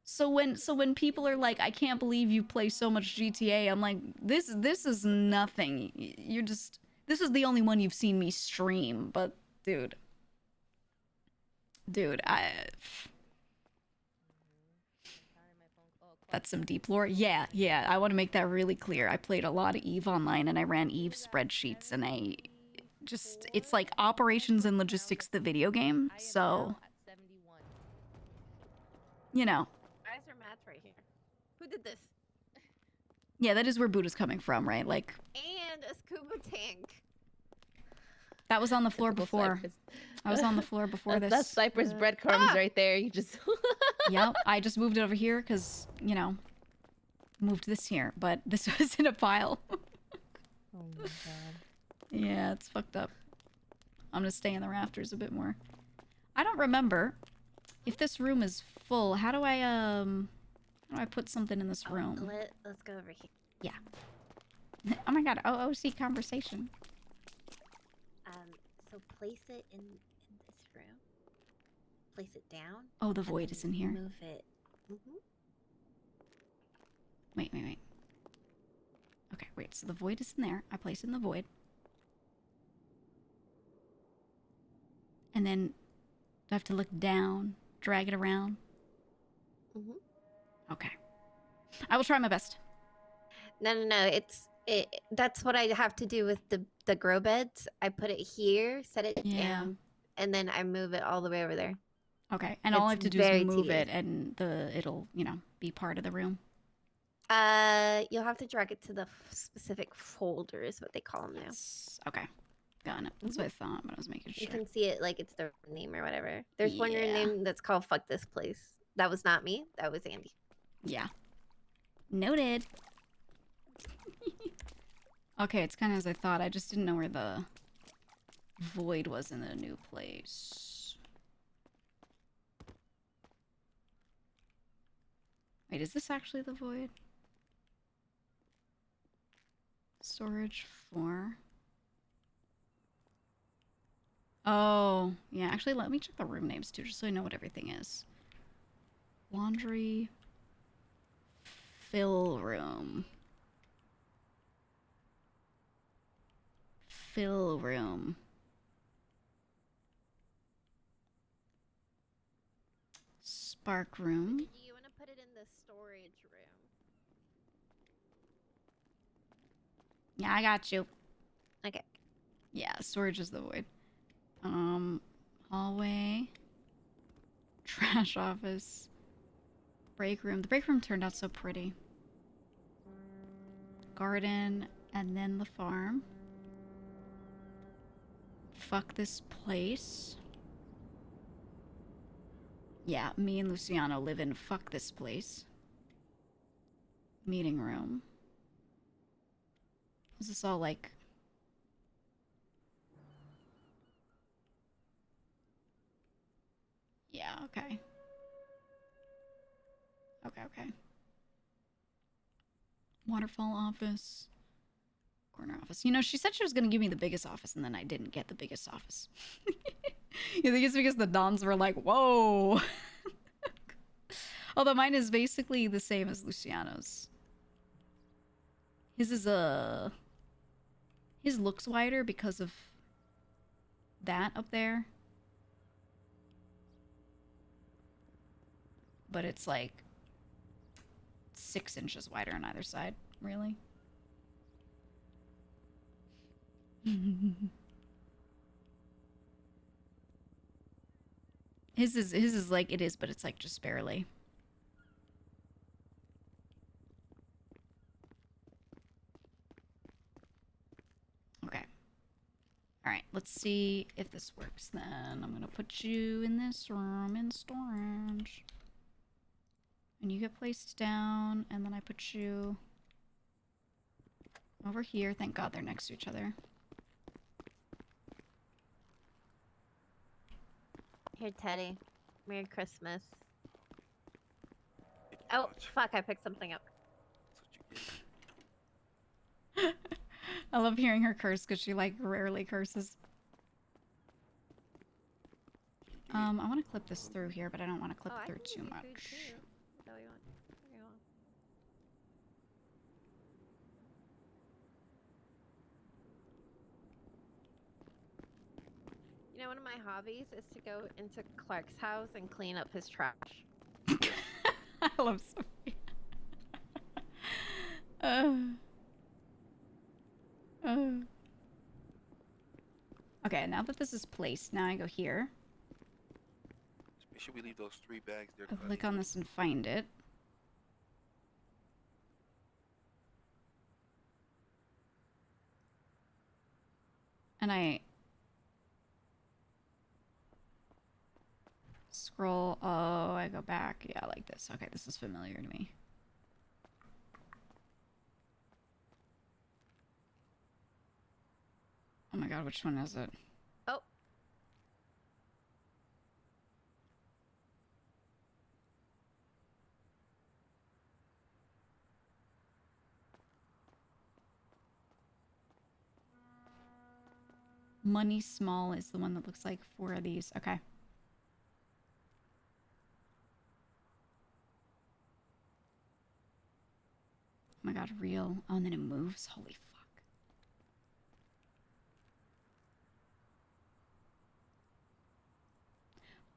So when people are like, I can't believe you play so much GTA, I'm like, this is nothing. You're just, this is the only one you've seen me stream, but dude, that's some deep lore. Yeah, I want to make that really clear. I played a lot of EVE Online and I ran EVE spreadsheets and I just, it's like Operations and Logistics, the video game. So, you know. Why is there mats right here? Who did this? Yeah, that is where Buddha's coming from, right? Like, And a scuba tank. that was on the floor before. I was on the floor before this. That's Cypress breadcrumbs right there. You just... Yep, I just moved it over here because, you know, moved this here, but this was in a pile. Oh my god. Yeah, it's fucked up. I'm gonna stay in the rafters a bit more. I don't remember if this room is full. How do I put something in this room? Let's go over here. Yeah. Oh my god, OOC conversation. So place it in this room. Place it down. Oh, the void is in here. Move it. Wait. Okay, wait, so the void is in there. I place it in the void. And then, do I have to look down, drag it around? Okay. I will try my best. No. That's what I have to do with the grow beds. I put it here, set it down, and then I move it all the way over there. Okay, and all I have to do is move it, and it'll, you know, be part of the room. You'll have to drag it to the specific folder, is what they call them now. Okay, got it. That's what I thought, but I was making sure. You can see it like it's the name or whatever. There's one name that's called "Fuck This Place." That was not me. That was Andy. Yeah. Noted. Okay, it's kind of as I thought. I just didn't know where the void was in the new place. Wait, is this actually the void? Storage 4. Oh, yeah. Actually, let me check the room names too, just so I know what everything is. Laundry. Fill room. Fill room. Spark room. Do you want to put it in the storage room? Yeah, I got you. Okay. Yeah, storage is the void. Hallway. Trash office. Break room. The break room turned out so pretty. Garden, and then the farm. Fuck this place. Yeah, me and Luciano live in fuck this place. Meeting room. Is this all like... Yeah, okay. Okay. Waterfall office. Corner office. You know, she said she was going to give me the biggest office, and then I didn't get the biggest office. You think it's because the Dons were like, whoa. Although mine is basically the same as Luciano's. His is his looks wider because of that up there. But it's like 6 inches wider on either side, really. His is like it is, but it's like just barely. Okay. All right, let's see if this works then. I'm gonna put you in this room in storage. And you get placed down, and then I put you Over here. Thank God they're next to each other. Here, Teddy. Merry Christmas. Oh, fuck, I picked something up. I love hearing her curse because she like rarely curses. I want to clip this through here, but I don't want to clip through too much. You know, one of my hobbies is to go into Clark's house and clean up his trash. I love Sophia. Okay, now that this is placed, now I go here. Just make sure we leave those 3 bags there. I click on this and find it. And I scroll. Oh, I go back. Yeah, like this. Okay, this is familiar to me. Oh my god, which one is it? Oh. Money Small is the one that looks like 4 of these. Okay. Oh my god, real. Oh, and then it moves. Holy fuck.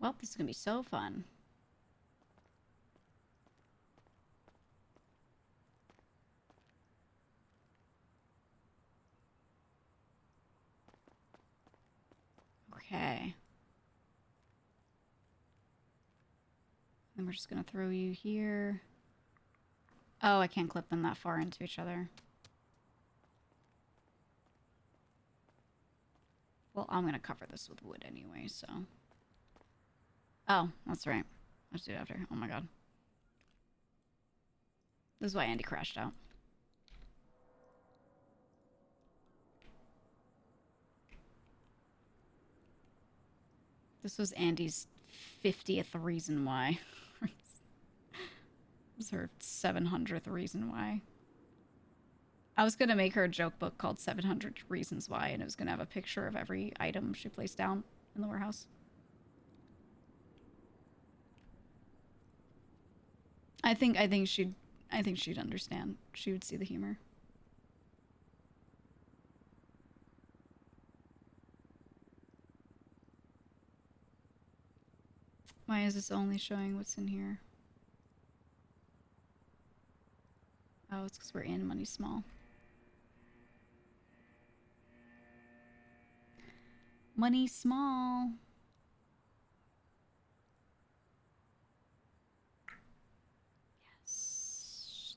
Well, this is gonna be so fun. Okay. Then we're just gonna throw you here. Oh, I can't clip them that far into each other. Well, I'm gonna cover this with wood anyway, so. Oh, that's right. Let's do it after. Oh my god. This is why Andy crashed out. This was Andy's 50th reason why. This was her 700th reason why. I was gonna make her a joke book called 700 Reasons Why, and it was gonna have a picture of every item she placed down in the warehouse. I think she'd understand. She would see the humor. Why is this only showing what's in here? Oh, it's because we're in Money Small. Money Small.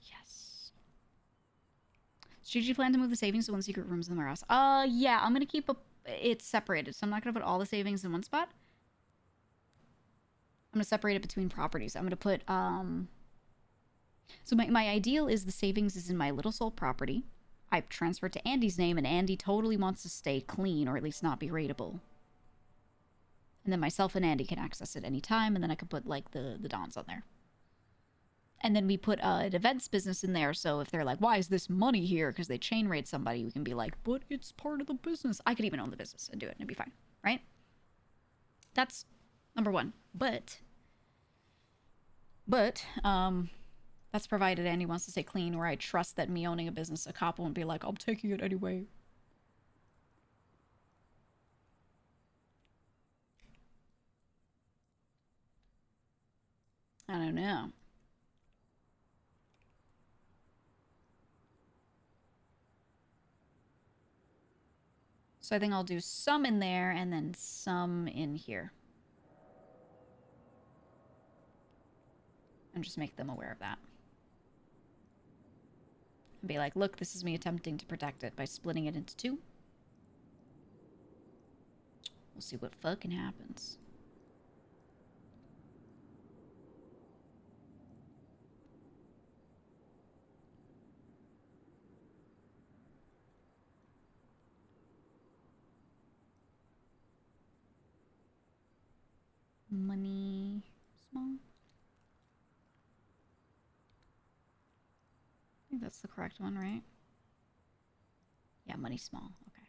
Yes. So did you plan to move the savings to one secret rooms in the warehouse? Yeah, I'm gonna keep it separated, so I'm not gonna put all the savings in one spot. I'm gonna separate it between properties. I'm gonna put so my ideal is the savings is in my Little Soul property. I transfer it to Andy's name, and Andy totally wants to stay clean, or at least not be raidable. And then myself and Andy can access it anytime, and then I can put, like, the Dons on there. And then we put an events business in there, so if they're like, why is this money here? Because they chain raid somebody, we can be like, but it's part of the business. I could even own the business and do it, and it'd be fine, right? That's number one. But, that's provided Andy wants to stay clean, where I trust that me owning a business, a cop won't be like, I'm taking it anyway. I don't know. So I think I'll do some in there and then some in here. And just make them aware of that. And be like, look, this is me attempting to protect it by splitting it into 2. We'll see what fucking happens. Money small. I think that's the correct one, right? Yeah, money small. Okay.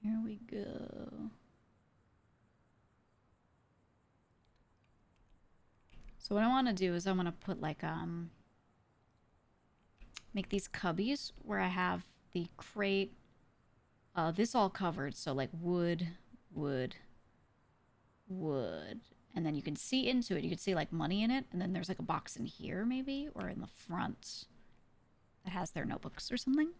Here we go. So what I want to do is I want to put like make these cubbies where I have the crate, this all covered, so like wood, wood, wood, and then you can see into it. You can see like money in it, and then there's like a box in here maybe, or in the front that has their notebooks or something.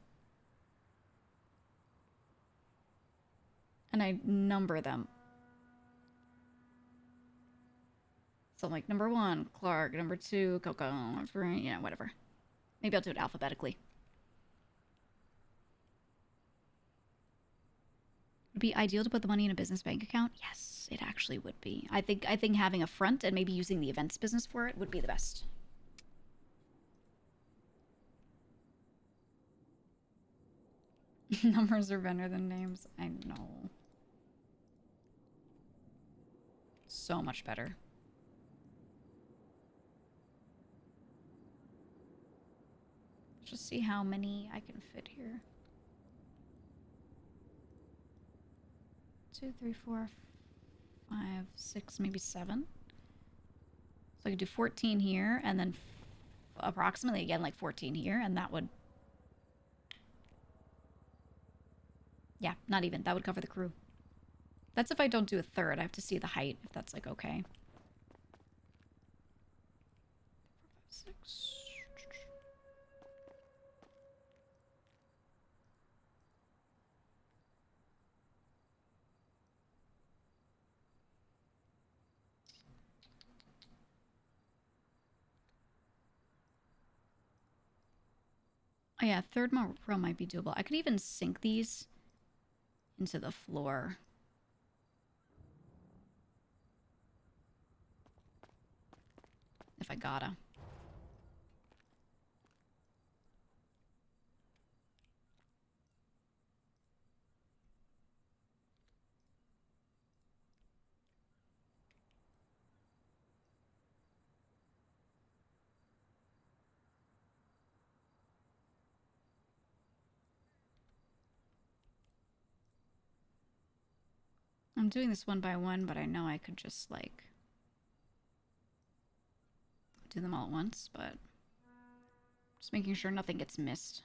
And I number them. So like number 1, Clark, number 2, Coco, you know, whatever. Maybe I'll do it alphabetically. Would it be ideal to put the money in a business bank account? Yes, it actually would be. I think having a front and maybe using the events business for it would be the best. Numbers are better than names. I know. So much better. Just see how many I can fit here. 2, 3, 4, 5, 6, maybe 7. So I could do 14 here, and then approximately again like 14 here, and that would, yeah, not even. That would cover the crew. That's if I don't do a third. I have to see the height, if that's like okay. 4, 5, 6. Oh yeah, third row might be doable. I could even sink these into the floor. If I gotta. I'm doing this one by one, but I know I could just like do them all at once, but just making sure nothing gets missed.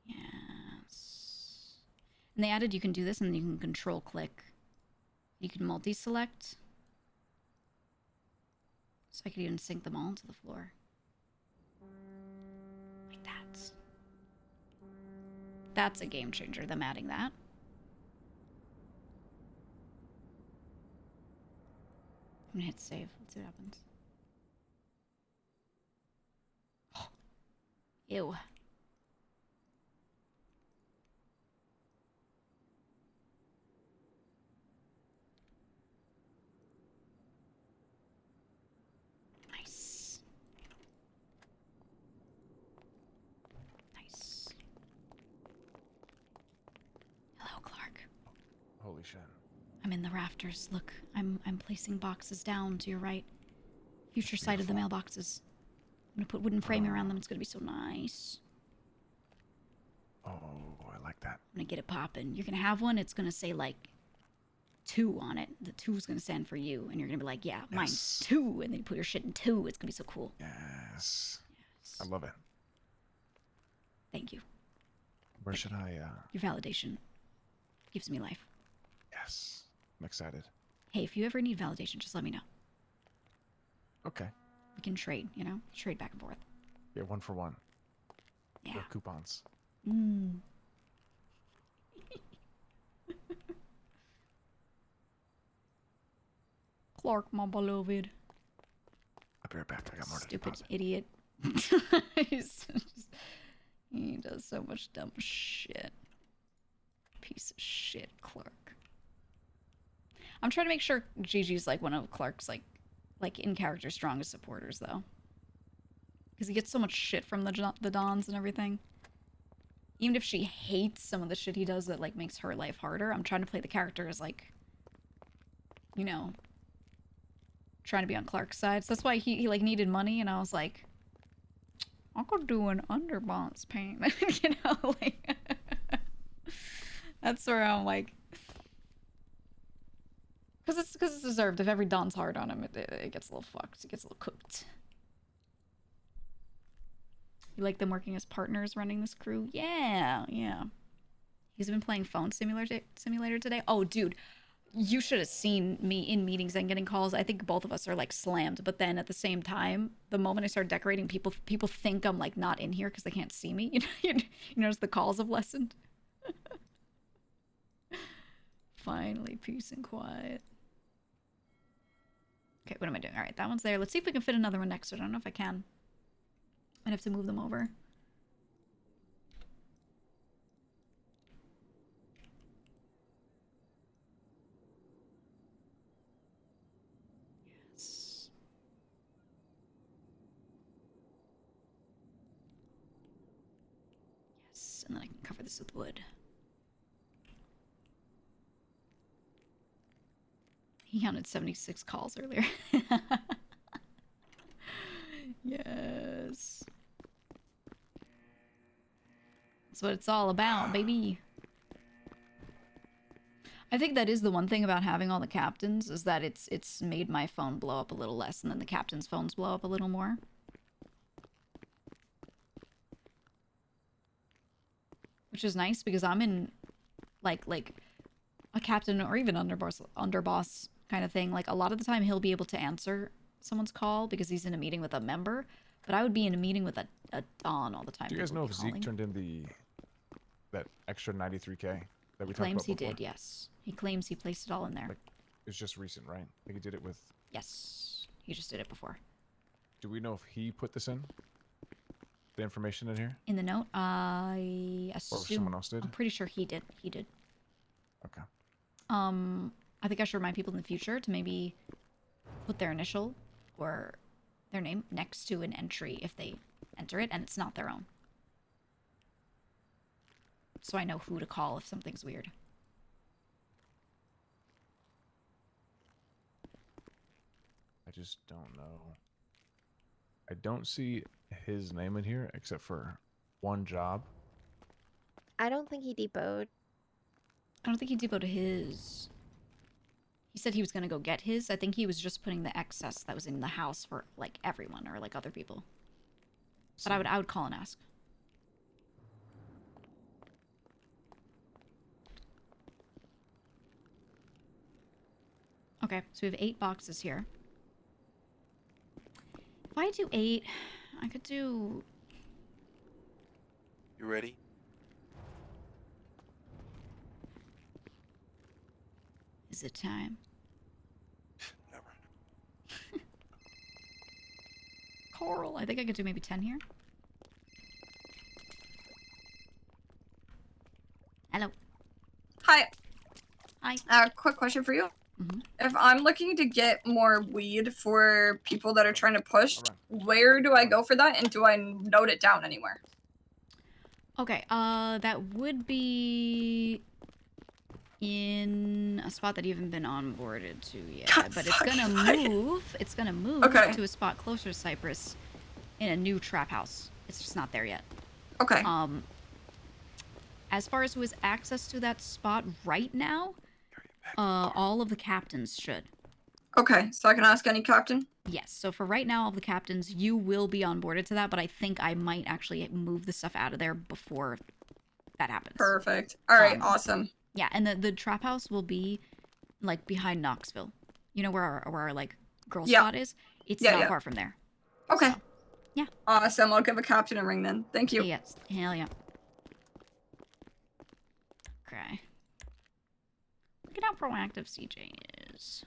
Yes. And they added you can do this and you can control click. You can multi-select. So I could even sink them all into the floor. Like that. That's a game changer, them adding that. I'm gonna hit save. Let's see what happens. Ew. Nice. Nice. Hello, Clark. Holy shit. I'm in the rafters. Look, I'm placing boxes down to your right. Future side of the mailboxes. I'm gonna put wooden framing around them. It's gonna be so nice. Oh, I like that. I'm gonna get it popping. You're gonna have one. It's gonna say like 2 on it. The 2 is gonna stand for you, and you're gonna be like, yeah, mine's 2, and then you put your shit in 2. It's gonna be so cool. Yes. I love it. Thank you. Where should I? Your validation gives me life. Yes. I'm excited. Hey, if you ever need validation, just let me know. Okay. We can trade, you know? Trade back and forth. Yeah, 1 for 1. Yeah. Or coupons. Mm. Clark, my beloved. I'll be right back. I got more to Stupid deposit. idiot. He does so much dumb shit. Piece of shit, Clark. I'm trying to make sure Gigi's like one of Clark's like in character strongest supporters though, because he gets so much shit from the Dons and everything. Even if she hates some of the shit he does that like makes her life harder, I'm trying to play the character as like, you know, trying to be on Clark's side. So that's why he like needed money, and I was like, I could do an underboss payment, you know, like that's where I'm like, because it's deserved. If every Don's hard on him, it gets a little fucked. It gets a little cooked. You like them working as partners running this crew? Yeah, yeah. He's been playing phone simulator today. Oh, dude, you should have seen me in meetings and getting calls. I think both of us are like slammed. But then at the same time, the moment I start decorating, people think I'm like not in here because they can't see me. You notice the calls have lessened. Finally, peace and quiet. Okay, what am I doing? All right, that one's there. Let's see if we can fit another one next to it. I don't know if I can. I'd have to move them over. Yes. Yes, and then I can cover this with wood. He counted 76 calls earlier. Yes. That's what it's all about, baby. I think that is the one thing about having all the captains, is that it's made my phone blow up a little less, and then the captains' phones blow up a little more. Which is nice, because I'm in, like a captain or even underboss kind of thing. Like, a lot of the time he'll be able to answer someone's call because he's in a meeting with a member, but I would be in a meeting with a Don all the time. Do you guys know if Zeke turned in that extra 93K that we talked about before? Claims he did, yes. He claims he placed it all in there. Like, it's just recent, right? I think he did it with... Yes. He just did it before. Do we know if he put this in? The information in here? In the note? I assume... Or if someone else did? I'm pretty sure he did. He did. Okay. I think I should remind people in the future to maybe put their initial or their name next to an entry if they enter it and it's not their own. So I know who to call if something's weird. I just don't know. I don't see his name in here except for one job. I don't think he depoted. I don't think he depoted his. He said he was going to go get his. I think he was just putting the excess that was in the house for, like, everyone or, like, other people. But I would call and ask. Okay, so we have 8 boxes here. If I do 8, I could do... You ready? Is it time? Never. Coral. I think I could do maybe 10 here. Hello. Hi. Hi. Quick question for you. Mm-hmm. If I'm looking to get more weed for people that are trying to push, where do I go for that, and do I note it down anywhere? Okay, that would be in a spot that you haven't been onboarded to yet, but it's gonna move. It's gonna move to a spot closer to Cyprus in a new trap house. It's just not there yet. Okay. As far as who has access to that spot right now, all of the captains should. Okay, so I can ask any captain? Yes, so for right now, all of the captains, you will be onboarded to that, but I think I might actually move the stuff out of there before that happens. Perfect. All right, awesome. Yeah, and the trap house will be, like, behind Knoxville. You know where our like, girl spot is? It's not far from there. Okay. So, yeah. Awesome, I'll give a captain a ring then. Thank you. Yes, hell yeah. Okay. Look at how proactive CJ is.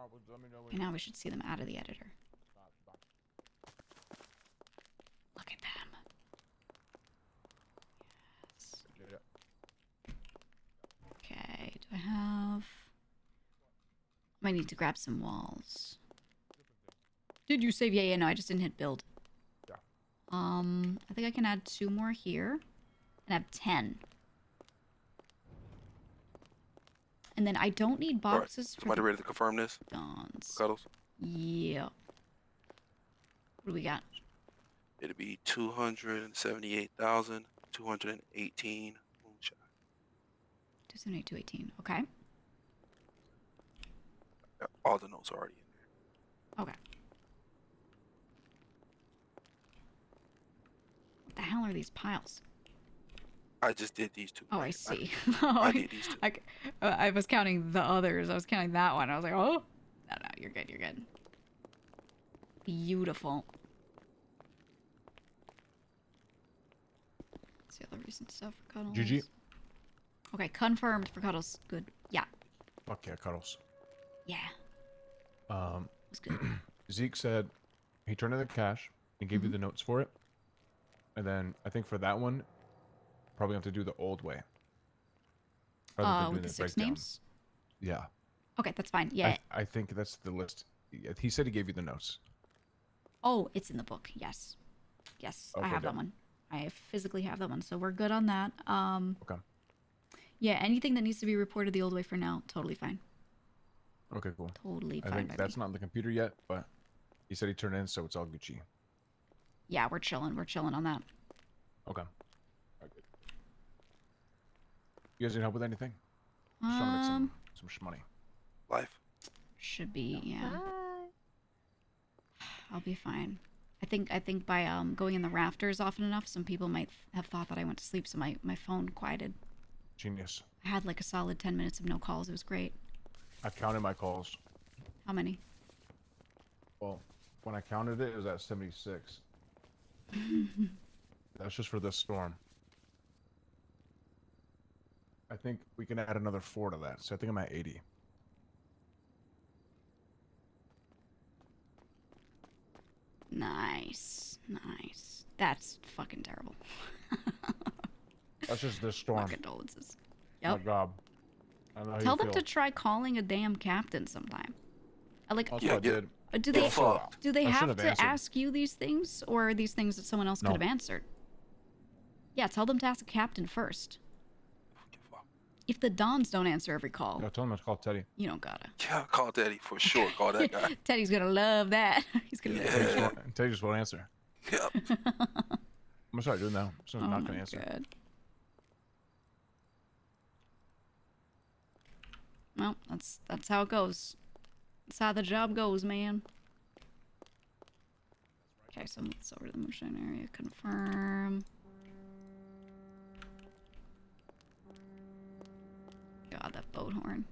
Okay, now we should see them out of the editor. Look at them. Yes. Okay, do I have... I might need to grab some walls. Did you save? Yeah, no, I just didn't hit build. Yeah. I think I can add 2 more here. And have 10. And then I don't need boxes for somebody ready to confirm this? Dons. Cuddles? Yeah. What do we got? It'd be 278,218 moonshine. 278,218. Okay. All the notes are already in there. Okay. What the hell are these piles? I just did these 2. Oh, I see. I did these 2. I was counting the others. I was counting that one. I was like, oh. No, you're good. You're good. Beautiful. What's the other recent stuff for Cuddles? GG. Okay, confirmed for Cuddles. Good. Yeah. Fuck yeah, Cuddles. Yeah. That's good. Zeke said he turned in the cash and gave you the notes for it. And then I think for that one, probably have to do the old way. With the 6 names? Yeah. Okay, that's fine. Yeah. I think that's the list. He said he gave you the notes. Oh, it's in the book. Yes. Yes, Okay, I have that done. one. I physically have that one, so we're good on that. Okay. Yeah, anything that needs to be reported the old way for now, totally fine. Okay, cool. Totally I fine think by that's me. not on the computer yet, but he said he turned in, so it's all Gucci. Yeah, we're chilling. We're chilling on that. Okay. All right, good. You guys need help with anything? Just trying to make some shmoney. Life. Should be, yeah. I'll be fine. I think by going in the rafters often enough, some people might have thought that I went to sleep, so my phone quieted. Genius. I had like a solid 10 minutes of no calls. It was great. I counted my calls. How many? Well, when I counted it, it was at 76. That's just for this storm. I think we can add another 4 to that, so I think I'm at 80. Nice. Nice. That's fucking terrible. That's just this storm. My condolences. My Yep. God. I know how Tell you them feel. to try calling a damn captain sometime. Like, That's what I did. Do they Also, do they I should have to answered. ask you these things, or are these things that someone else No. could have answered? Yeah, tell them to ask a captain first. If the Dons don't answer every call, No, tell him to call Teddy. you don't gotta. Yeah, call Teddy for sure. Call that guy. Teddy's gonna love that. He's gonna. Yeah. Teddy just won't answer. Yep. I'm gonna start doing that. So I'm Oh not my gonna answer. God. Well, that's how it goes. That's how the job goes, man. Okay, so let's over to the moonshine area. Confirm. God, that boat horn.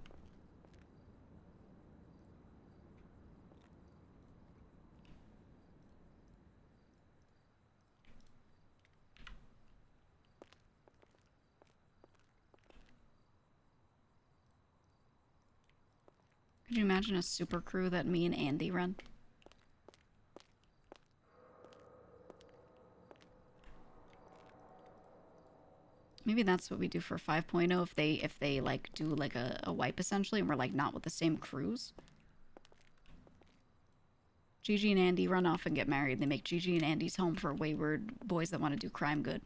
Could you imagine a super crew that me and Andy run? Maybe that's what we do for 5.0 if they like do like a wipe essentially and we're like not with the same crews. Gigi and Andy run off and get married. They make Gigi and Andy's home for wayward boys that want to do crime good.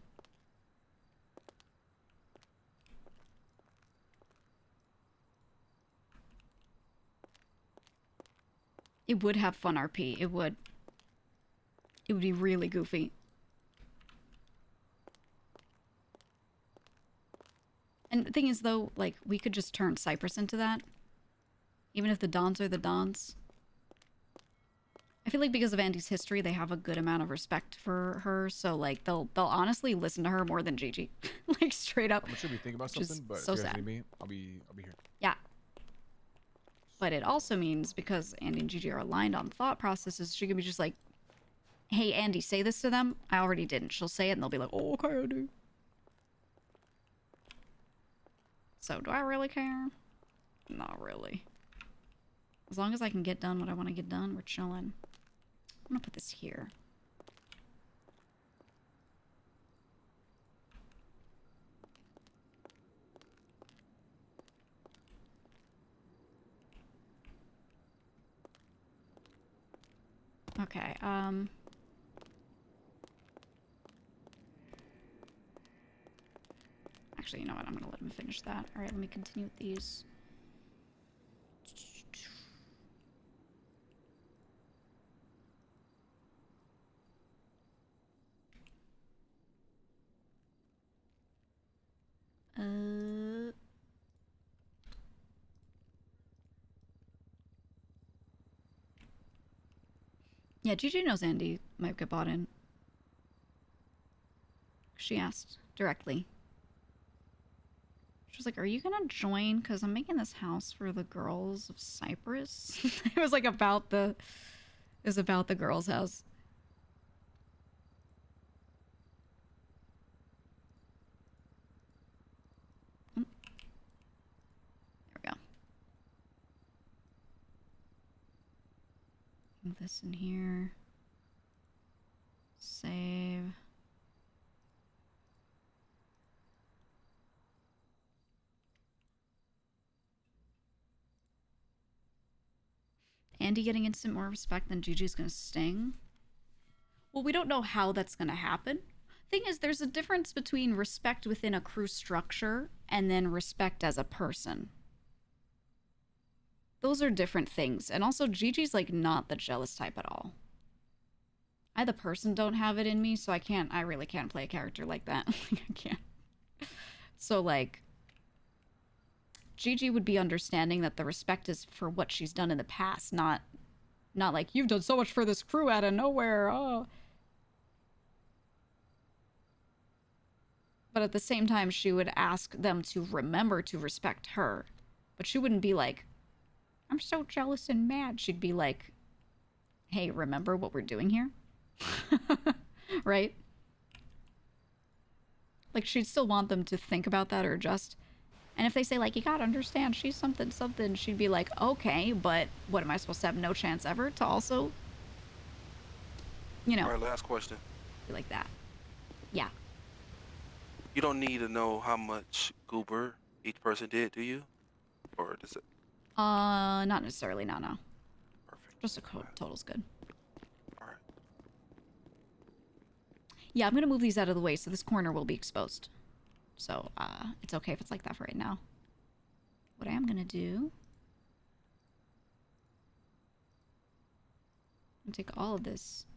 It would have fun RP. It would. It would be really goofy. And the thing is, though, like, we could just turn Cypress into that. Even if the Dons are the Dons. I feel like because of Andy's history, they have a good amount of respect for her. So, like, they'll honestly listen to her more than Gigi. Like, straight up. I'm sure we think about Which is something, but so if you guys sad. need me, I'll be here. Yeah. But it also means, because Andy and Gigi are aligned on thought processes, she could be just like, hey, Andy, say this to them. I already didn't. She'll say it, and they'll be like, oh, okay, I do. So, do I really care? Not really. As long as I can get done what I want to get done, we're chilling. I'm gonna put this here. Okay, actually, you know what? I'm gonna let him finish that. Alright, let me continue with these. Yeah, Gigi knows Andy might get bought in. She asked directly. She was like, "Are you gonna join? Because I'm making this house for the girls of Cyprus." It was like about the... It was about the girls' house. There we go. Move this in here. Save. Andy getting instant more respect than Gigi's gonna sting? Well, we don't know how that's gonna happen. Thing is, there's a difference between respect within a crew structure and then respect as a person. Those are different things. And also, Gigi's like not the jealous type at all. I, the person, don't have it in me, so I really can't play a character like that. I can't. So, like, Gigi would be understanding that the respect is for what she's done in the past, not like, you've done so much for this crew out of nowhere, oh. But at the same time, she would ask them to remember to respect her. But she wouldn't be like, I'm so jealous and mad. She'd be like, hey, remember what we're doing here? Right? Like, she'd still want them to think about that or adjust. And if they say, like, you gotta understand, she's something, something, she'd be like, okay, but what, am I supposed to have no chance ever to also, you know. All right, last question. Be like that. Yeah. You don't need to know how much goober each person did, do you? Or does it? Not necessarily, no. Perfect. Just a total's good. All right. Yeah, I'm gonna move these out of the way so this corner will be exposed. So, it's okay if it's like that for right now. What I am gonna do... I'm gonna take all of this.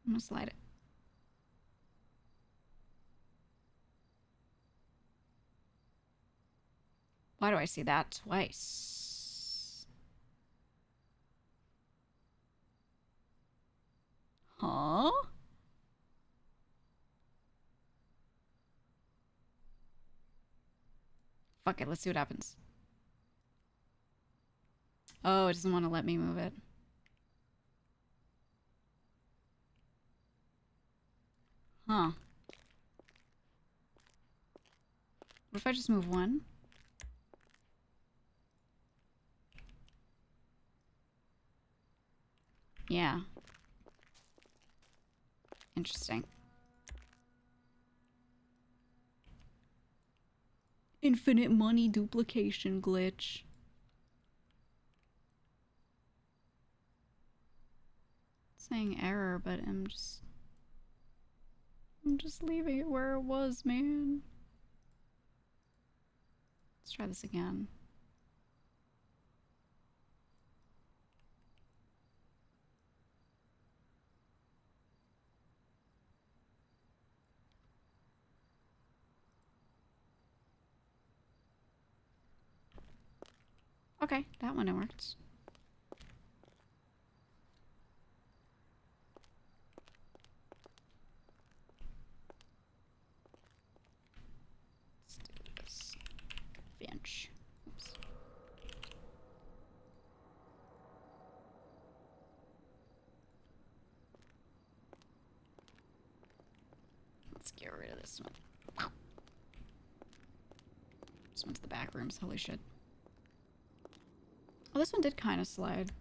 I'm gonna slide it. Why do I see that twice? Huh? Fuck it, let's see what happens. Oh, it doesn't want to let me move it. Huh. What if I just move one? Yeah. Interesting. Infinite money duplication glitch. Saying error, but I'm just leaving it where it was, man. Let's try this again. Okay, that one it worked. Let's do this. Bench. Oops. Let's get rid of this one. This one's the back rooms. Holy shit. Oh, this one did kind of slide.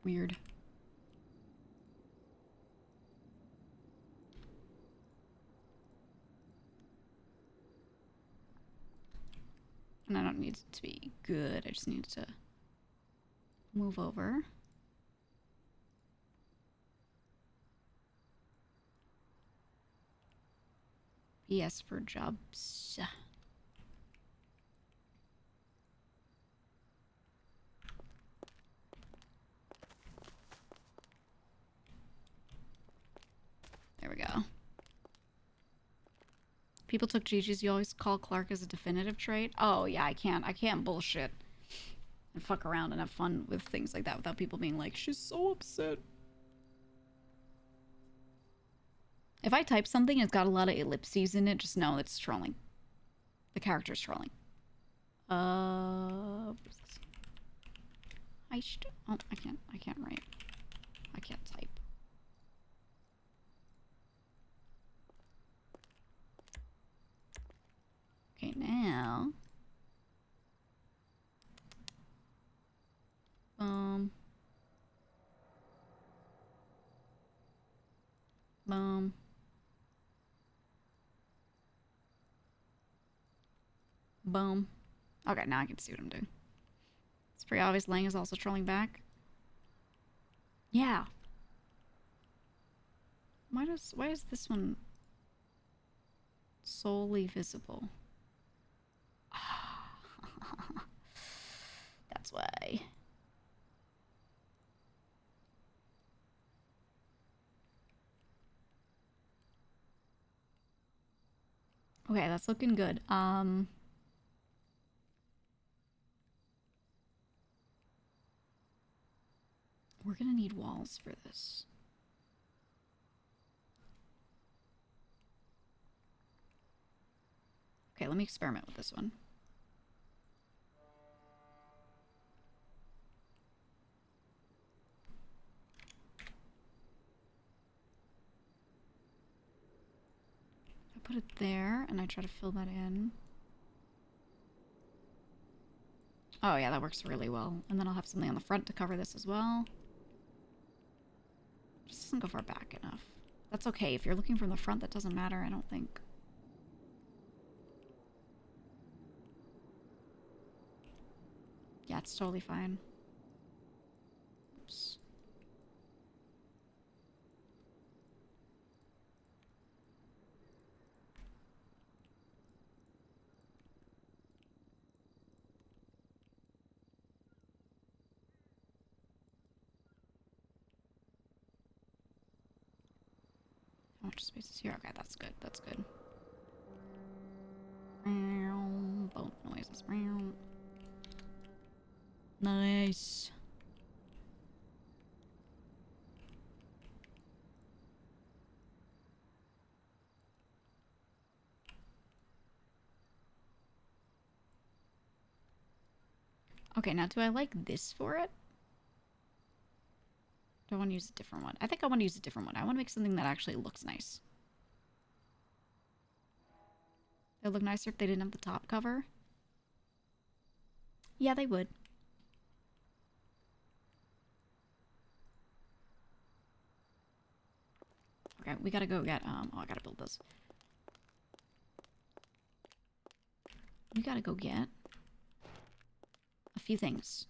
Weird. And I don't need it to be good. I just need to move over. BS for jobs. There we go. People took Gigi's. You always call Clark as a definitive trait. Oh yeah, I can't bullshit and fuck around and have fun with things like that without people being like, she's so upset. If I type something and it's got a lot of ellipses in it, just know it's trolling. The character's trolling. What is this? Oh, I can't write. I can't type. Okay, now. Boom. Boom. Boom. Okay, now I can see what I'm doing. It's pretty obvious Lang is also trolling back. Yeah. Why is this one solely visible? That's why. Okay, that's looking good. We're gonna need walls for this. Okay, let me experiment with this one. I put it there and I try to fill that in. Oh yeah, that works really well. And then I'll have something on the front to cover this as well. Just doesn't go far back enough. That's okay. If you're looking from the front, that doesn't matter, I don't think. Yeah, it's totally fine. Oops. How much space is here? Okay, that's good. That's good. Boat noises. Nice. Okay, now do I like this for it? Do I want to use a different one? I think I want to use a different one. I want to make something that actually looks nice. It would look nicer if they didn't have the top cover. Yeah, they would. Okay, we gotta go get, oh, I gotta build this. We gotta go get a few things.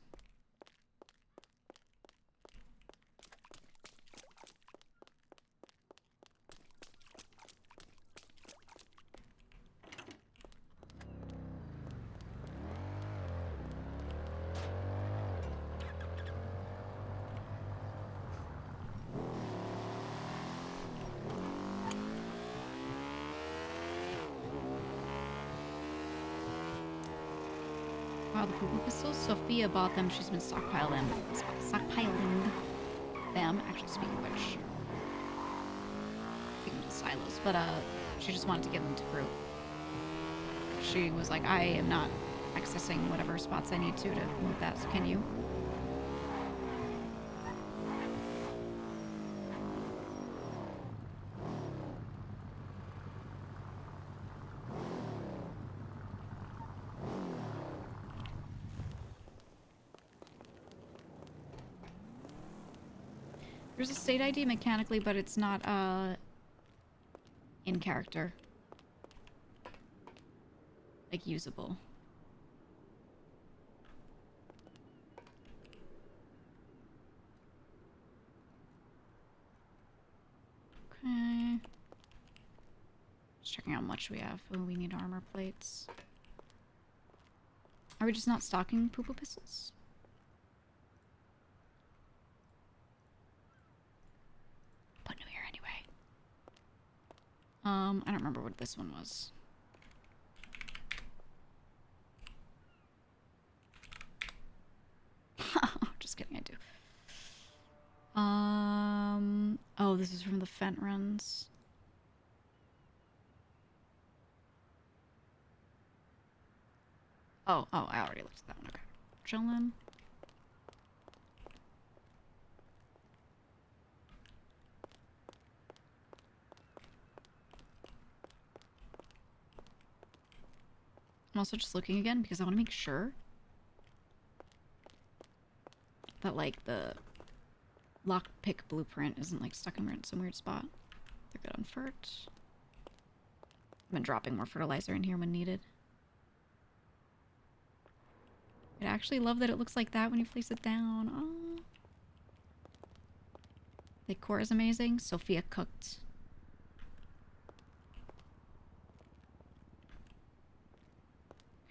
Wow, the poopy pistols. Sophia bought them. She's been stockpiling them. Actually, speaking of which, taking them to silos. But she just wanted to give them to group. She was like, I am not accessing whatever spots I need to move that. So can you? There's a state ID mechanically, but it's not in character. Like usable. Okay. Just checking how much we have. Oh, we need armor plates. Are we just not stocking poo-poo pistols? Putting them here anyway. I don't remember what this one was. Just kidding, I do. Oh, this is from the Fent runs. Oh, I already looked at that one. Okay. Chillin'. I'm also just looking again because I want to make sure that, like, the lockpick blueprint isn't, like, stuck in some weird spot. They're good on fert. I've been dropping more fertilizer in here when needed. I actually love that it looks like that when you place it down. Oh. The decor is amazing. Sophia cooked.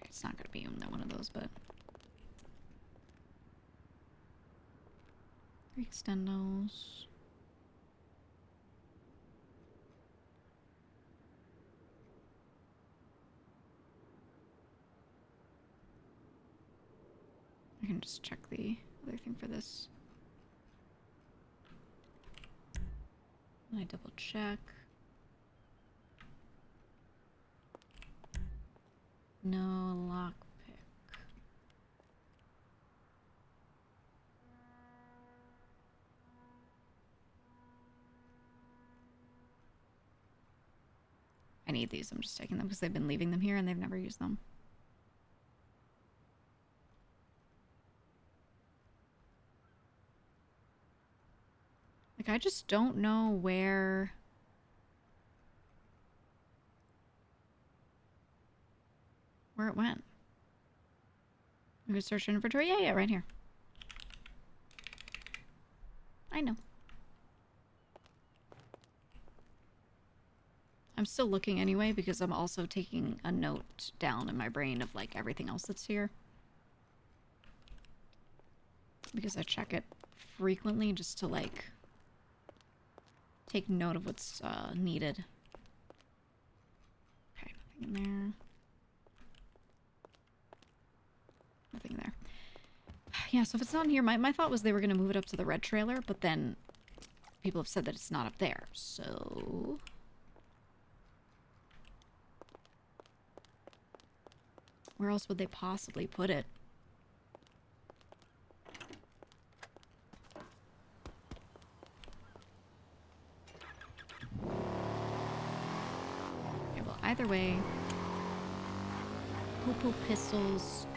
It's not going to be one of those, but... Extendos. I can just check the other thing for this. I double check. No lockpick. I need these. I'm just taking them because they've been leaving them here and they've never used them. Like, I just don't know where... where it went. I'm gonna search inventory. Yeah, right here. I know. I'm still looking anyway because I'm also taking a note down in my brain of, like, everything else that's here. Because I check it frequently just to, like, take note of what's needed. Okay, nothing in there. Nothing there. Yeah, so if it's not in here, my thought was they were going to move it up to the red trailer, but then people have said that it's not up there, so... Where else would they possibly put it? Okay, well, either way, poo-poo pistols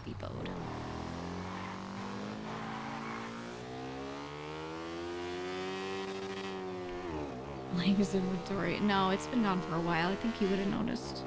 depoted. Lang's inventory. No, it's been gone for a while. I think he would have noticed.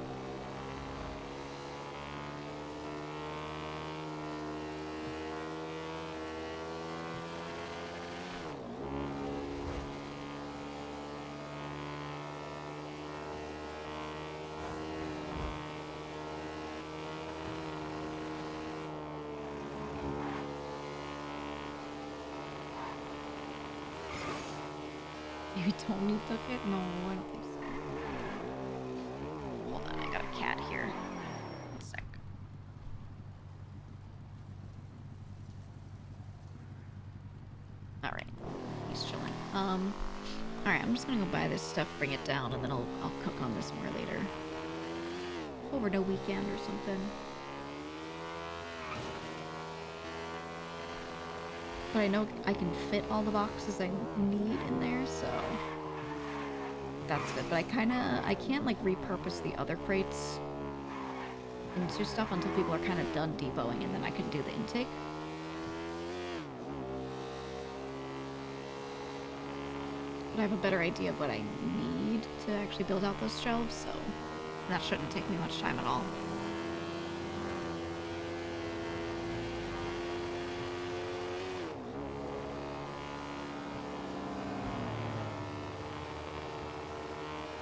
Maybe Tony took it? No, I don't think so. Hold on, I got a cat here. One sec. Alright. He's chilling. Alright, I'm just gonna go buy this stuff, bring it down, and then I'll cook on this more later. Over the weekend or something. But I know I can fit all the boxes I need in there, so that's good. But I can't like repurpose the other crates into stuff until people are kind of done depoting, and then I can do the intake. But I have a better idea of what I need to actually build out those shelves, so that shouldn't take me much time at all.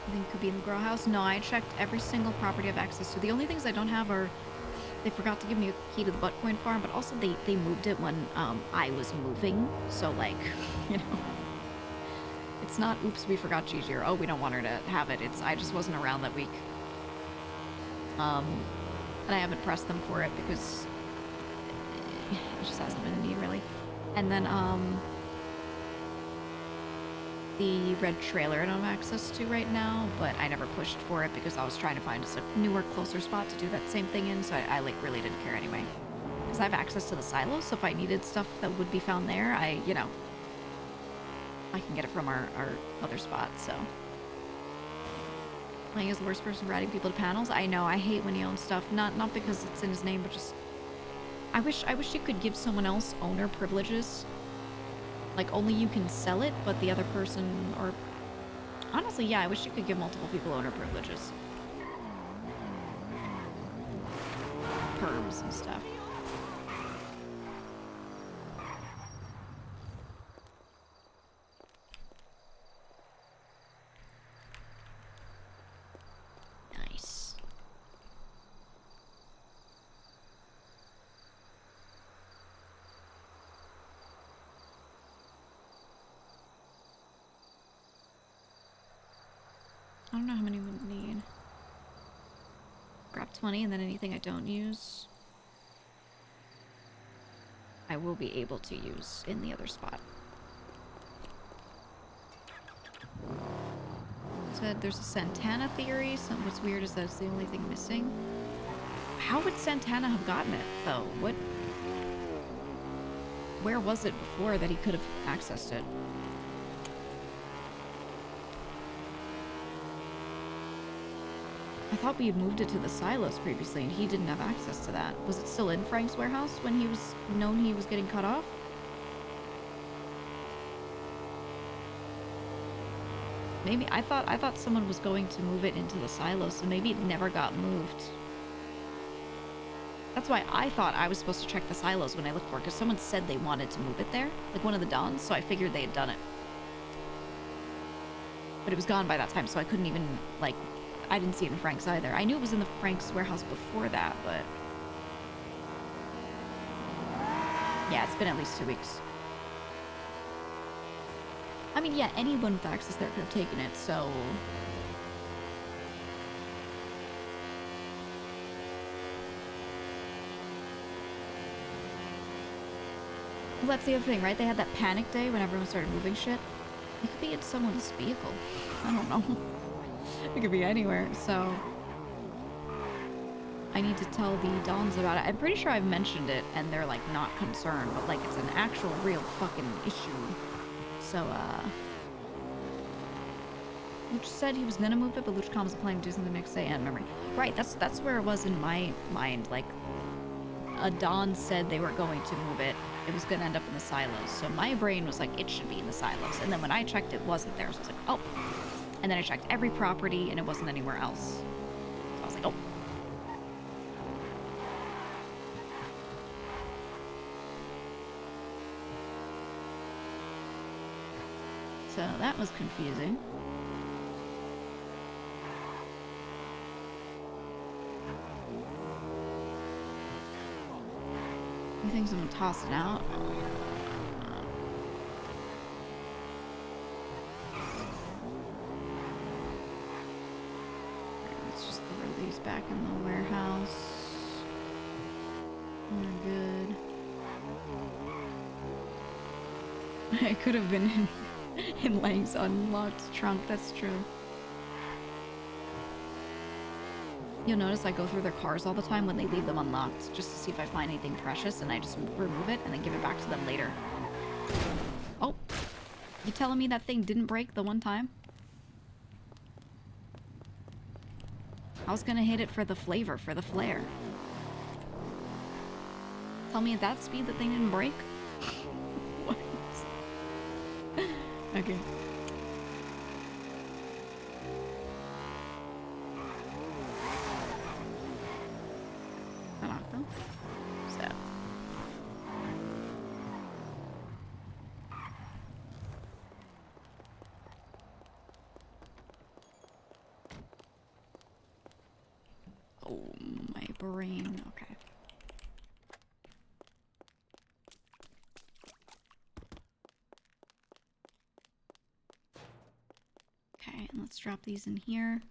I think it could be in the grow house. No, I checked every single property I have access to. The only things I don't have are, they forgot to give me a key to the butt coin farm, but also they moved it when I was moving. So like, you know, it's not oops we forgot Gigi or oh we don't want her to have it. It's I just wasn't around that week. And I haven't pressed them for it because it just hasn't been a need really. And then the red trailer I don't have access to right now, but I never pushed for it because I was trying to find just a newer, closer spot to do that same thing in, so I like really didn't care anyway. Because I have access to the silos, so if I needed stuff that would be found there, you know, I can get it from our other spot, so. Lang is the worst person for adding people to panels. I know, I hate when he owns stuff, not because it's in his name, but just, I wish you could give someone else owner privileges. Like, only you can sell it, but the other person, or... Honestly, yeah, I wish you could give multiple people owner privileges. Perms and stuff. Nice. I don't know how many we need. Grab 20 and then anything I don't use, I will be able to use in the other spot. Said there's a Santana theory. What's weird is that it's the only thing missing. How would Santana have gotten it, though? Where was it before that he could have accessed it? I thought we had moved it to the silos previously and he didn't have access to that. Was it still in Frank's warehouse when he was known he was getting cut off? Maybe I thought someone was going to move it into the silos, so maybe it never got moved. That's why I thought I was supposed to check the silos when I looked for it, because someone said they wanted to move it there, like one of the Dons, so I figured they had done it. But it was gone by that time, so I couldn't even, like, I didn't see it in Frank's either. I knew it was in the Frank's warehouse before that, but... Yeah, it's been at least 2 weeks. I mean, yeah, anyone with access there could have taken it, so... Well, that's the other thing, right? They had that panic day when everyone started moving shit. It could be in someone's vehicle. I don't know. It could be anywhere, so... I need to tell the Dons about it. I'm pretty sure I've mentioned it, and they're, like, not concerned, but, like, it's an actual, real fucking issue. So, Luch said he was gonna move it, but LuchCom was planning to do something the next day, and memory. Right, that's where it was in my mind, like, a Don said they were going to move it. It was gonna end up in the silos, so my brain was like, it should be in the silos, and then when I checked, it wasn't there, so I was like, oh. And then I checked every property, and it wasn't anywhere else. So I was like, oh. So that was confusing. You think someone tossed it out? Let's just throw these back in the warehouse. We're good. It could have been in Lang's unlocked trunk, that's true. You'll notice I go through their cars all the time when they leave them unlocked, just to see if I find anything precious, and I just remove it and then give it back to them later. Oh, you telling me that thing didn't break the one time? I was gonna hit it for the flavor, for the flair. Tell me at that speed that thing didn't break? What? Okay. know? So. Oh, my brain. Okay. Okay, and let's drop these in here.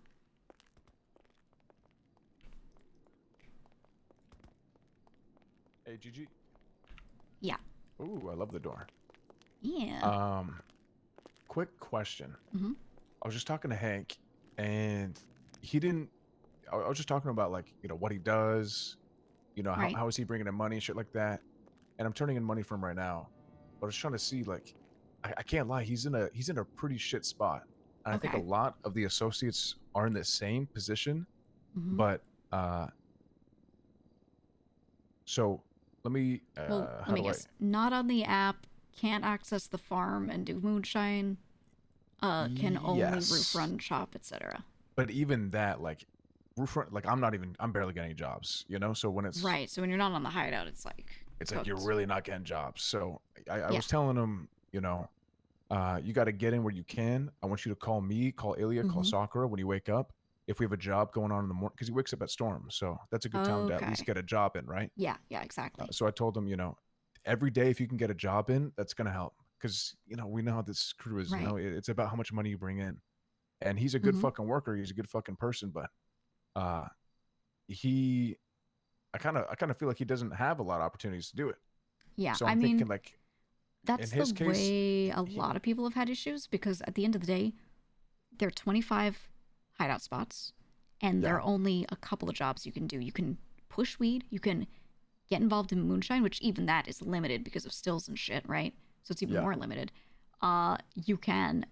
Hey, Gigi. Yeah. Ooh, I love the door. Yeah. Quick question. Mm-hmm. I was just talking to Hank, and he didn't. I was just talking about like what he does, Right. how is he bringing in money and shit like that. And I'm turning in money for him right now, but I was trying to see like, I can't lie, he's in a pretty shit spot. And I think a Okay. lot of the associates are in the same position, Mm-hmm. but so let me Well, how let me do guess. Not on the app, can't access the farm and do moonshine, can only roof Yes. run, shop, etc. But even that, like roof run, like I'm barely getting jobs, so when it's Right, so when you're not on the hideout, it's like like you're cooked. really not getting jobs. So I Yeah. was telling him, you got to get in where you can. I want you to call me, call Ilya, call Mhm. Sakura when you wake up. If we have a job going on in the morning, because he wakes up at Storm, so that's a good time to at least Okay. get a job in, right? Yeah, exactly. So I told him, every day if you can get a job in, that's gonna help, because we know how this crew is. Right. It's about how much money you bring in, and he's a good Mhm. fucking worker. He's a good fucking person, but I kind of feel like he doesn't have a lot of opportunities to do it. Yeah, So I I'm mean, thinking like, that's in his the case, way a lot of people have had issues, because at the end of the day, there are 25 hideout spots, and there Yeah. are only a couple of jobs you can do. You can push weed, you can get involved in moonshine, which even that is limited because of stills and shit, right? So it's even Yeah. more limited. You can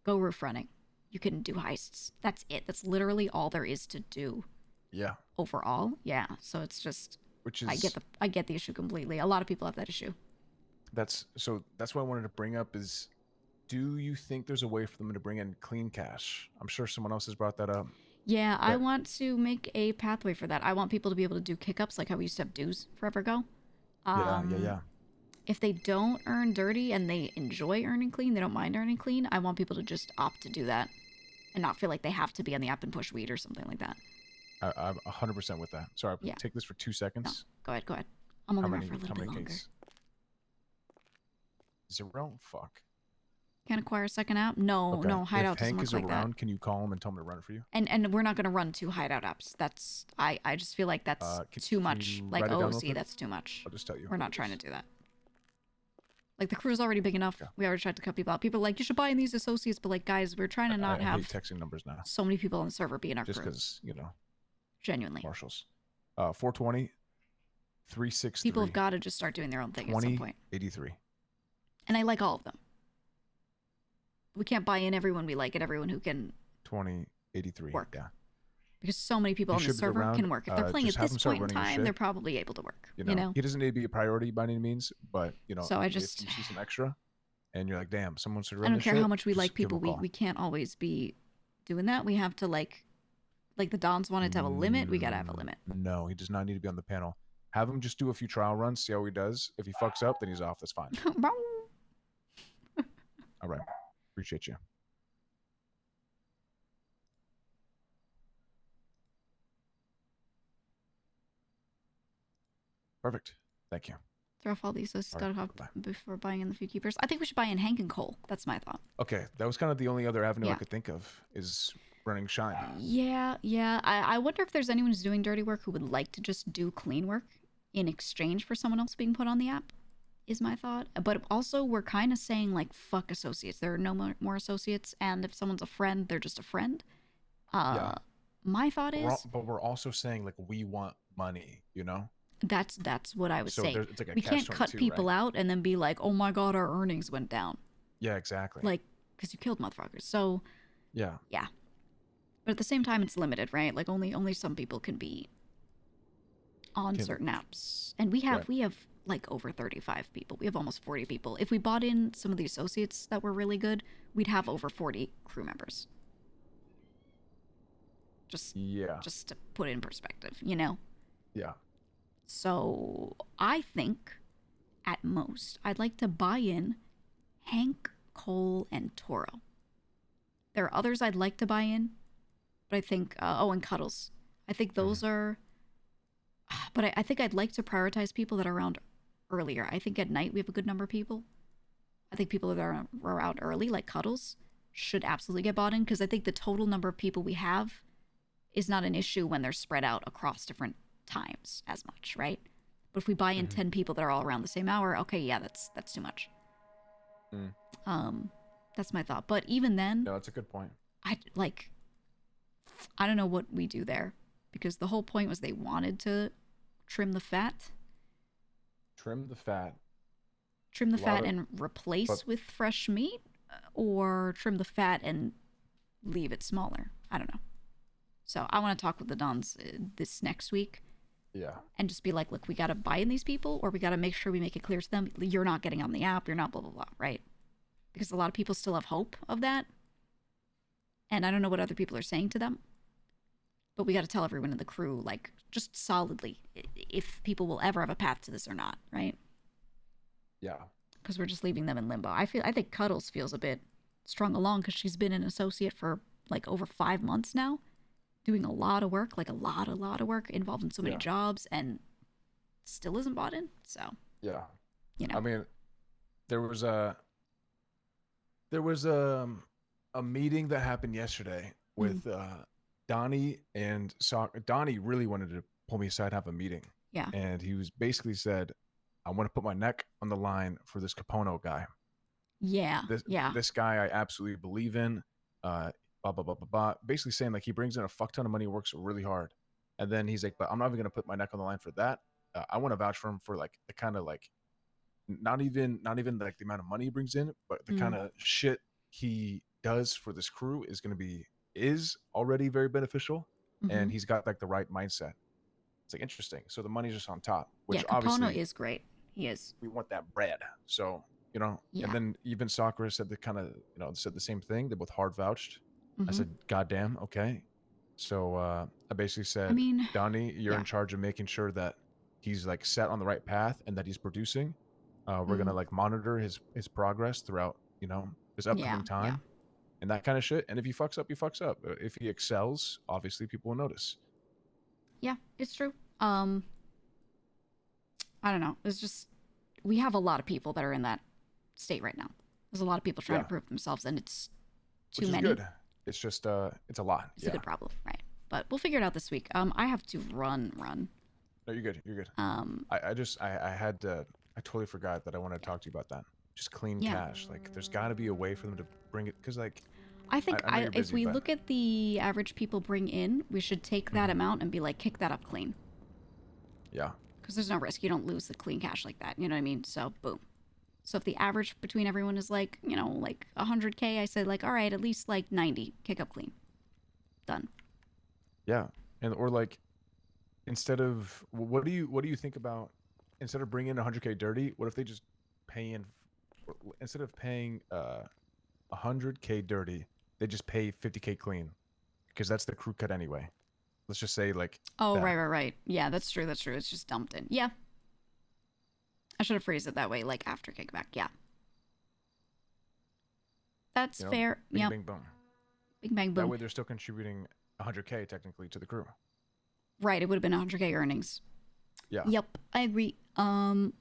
go roof running. You can do heists. That's it. That's literally all there is to do yeah, overall. Yeah. So it's just which I is get the issue completely. A lot of people have that issue. that's what I wanted to bring up is, do you think there's a way for them to bring in clean cash? I'm sure someone else has brought that up. Yeah, I But- want to make a pathway for that. I want people to be able to do kick-ups like how we used to have dues forever ago. Yeah. If they don't earn dirty and they enjoy earning clean, they don't mind earning clean, I want people to just opt to do that and not feel like they have to be on the app and push weed or something like that. I'm 100% with that. Sorry, Yeah. take this for 2 seconds. Go ahead. I'm only around for a little bit longer. case? 0? Fuck. Can't acquire a second app? No, Okay. no, hideout If doesn't Hank work is like around, that. can you call him and tell him to run it for you? And we're not going to run 2 hideout apps. That's I just feel like that's too much. you Like write it down real OC, quick? that's too much. I'll just tell you. We're not trying to do that. Like the crew's already big enough. We already tried to cut people out. People are like, you should buy in these associates, but like, guys, we're trying to not I have hate texting numbers now. so many people on the server be in our Just crew. because, Genuinely. Marshals. 420 363 People have got to just start doing their own thing at some point. 2083. And I like all of them. We can't buy in everyone we like and everyone who can 2083. work. Yeah. Because so many people He on the should be server around. can work. If they're playing Just at have this him start point in running his time, they're shit. probably able to work. You know? He doesn't need to be a priority by any means, but So I if just- you see some extra and you're like, damn, someone should run I don't this care shit, how much we just like give him people. a call. We can't always be doing that. We have to like the Dons wanted to have a limit. We got to have a limit. No, he does not need to be on the panel. Have him just do a few trial runs, see how he does. If he fucks up, then he's off. That's fine. All right. Appreciate you. Perfect. Thank you. Throw off all these. Let's All got right, to have before buying in the few keepers. I think we should buy in Hank and Cole. That's my thought. Okay, that was kind of the only other avenue I Yeah. could think of is running Shine. Yeah. I wonder if there's anyone who's doing dirty work who would like to just do clean work in exchange for someone else being put on the app, is my thought. But also, we're kind of saying, like, fuck associates. There are no more associates, and if someone's a friend, they're just a friend. Yeah. My thought is... But we're also saying, like, we want money, That's what I was So saying. it's like a We can't cut catch-22, people right? out and then be like, oh my god, our earnings went down. Yeah, exactly. Like, because you killed motherfuckers. So, Yeah. yeah. But at the same time, it's limited, right? Like, only some people can be on certain apps. And we have like over 35 people. We have almost 40 people. If we bought in some of the associates that were really good, we'd have over 40 crew members. Just to put it in perspective, Yeah. So I think, at most, I'd like to buy in Hank, Cole, and Toro. There are others I'd like to buy in, but I think, oh, and Cuddles. I think those are, but I think I'd like to prioritize people that are around earlier. I think at night we have a good number of people. I think people that are out early, like Cuddles, should absolutely get bought in, because I think the total number of people we have is not an issue when they're spread out across different times as much, right? But if we buy in 10 people that are all around the same hour, okay, yeah, that's too much. That's my thought. But even then, no, that's a good point. I don't know what we do there, because the whole point was they wanted to trim the fat. Trim the fat. Trim the fat and replace with fresh meat, or trim the fat and leave it smaller. I don't know. So I want to talk with the Dons this next week. Yeah. And just be like, look, we got to buy in these people, or we got to make sure we make it clear to them, you're not getting on the app, you're not blah, blah, blah, right? Because a lot of people still have hope of that. And I don't know what other people are saying to them. But we got to tell everyone in the crew, like, just solidly, if people will ever have a path to this or not, right? Yeah. Because we're just leaving them in limbo. I think Cuddles feels a bit strung along because she's been an associate for like over 5 months now, doing a lot of work, like a lot of work, involved in so many jobs, and still isn't bought in. So yeah, you know, I mean, there was a meeting that happened yesterday with Donnie and Donnie really wanted to pull me aside and have a meeting. Yeah. And he was basically said, I want to put my neck on the line for this Capono guy. Yeah. This guy I absolutely believe in. Blah, blah, blah, blah, blah. Basically saying like he brings in a fuck ton of money, works really hard. And then he's like, but I'm not even going to put my neck on the line for that. I want to vouch for him for like the kind of like, not even like the amount of money he brings in, but the kind of shit he does for this crew is already very beneficial. And he's got like the right mindset. It's like interesting. So the money's just on top, which Capono obviously is great. He is. We want that bread. So, you know, and then even Sakura said said the same thing. They both hard vouched. I said, God damn, okay. So I basically said, Donnie, you're in charge of making sure that he's like set on the right path and that he's producing. We're gonna like monitor his progress throughout, you know, his upcoming time and that kind of shit. And if he fucks up, he fucks up. If he excels, obviously people will notice. Yeah, it's true. I don't know. It's just, we have a lot of people that are in that state right now. There's a lot of people trying to prove themselves, and it's too many. Good. It's just, it's a lot. It's a good problem, right? But we'll figure it out this week. I have to run. No, you're good. You're good. I totally forgot that I wanted to talk to you about that. Just clean cash. Like, there's got to be a way for them to bring it, because like, I think if we look at the average people bring in, we should take that amount and be like, kick that up clean. Yeah. Because there's no risk. You don't lose the clean cash like that. You know what I mean? So, boom. So if the average between everyone is like, you know, like 100K, I said like, all right, at least like 90, kick up clean. Done. Yeah. And, or like, instead of, what do you think about, instead of bringing in 100K dirty, what if they just pay in, instead of paying 100K dirty, they just pay 50K clean, because that's the crew cut anyway. Let's just say like. Oh, that. Right. Yeah, that's true. It's just dumped in. Yeah. I should have phrased it that way, like after kickback. Yeah. That's fair. Bing, bang, boom. Bing, bang, boom. That way they're still contributing 100K technically to the crew. Right. It would have been 100K earnings. Yeah. Yep. I agree. I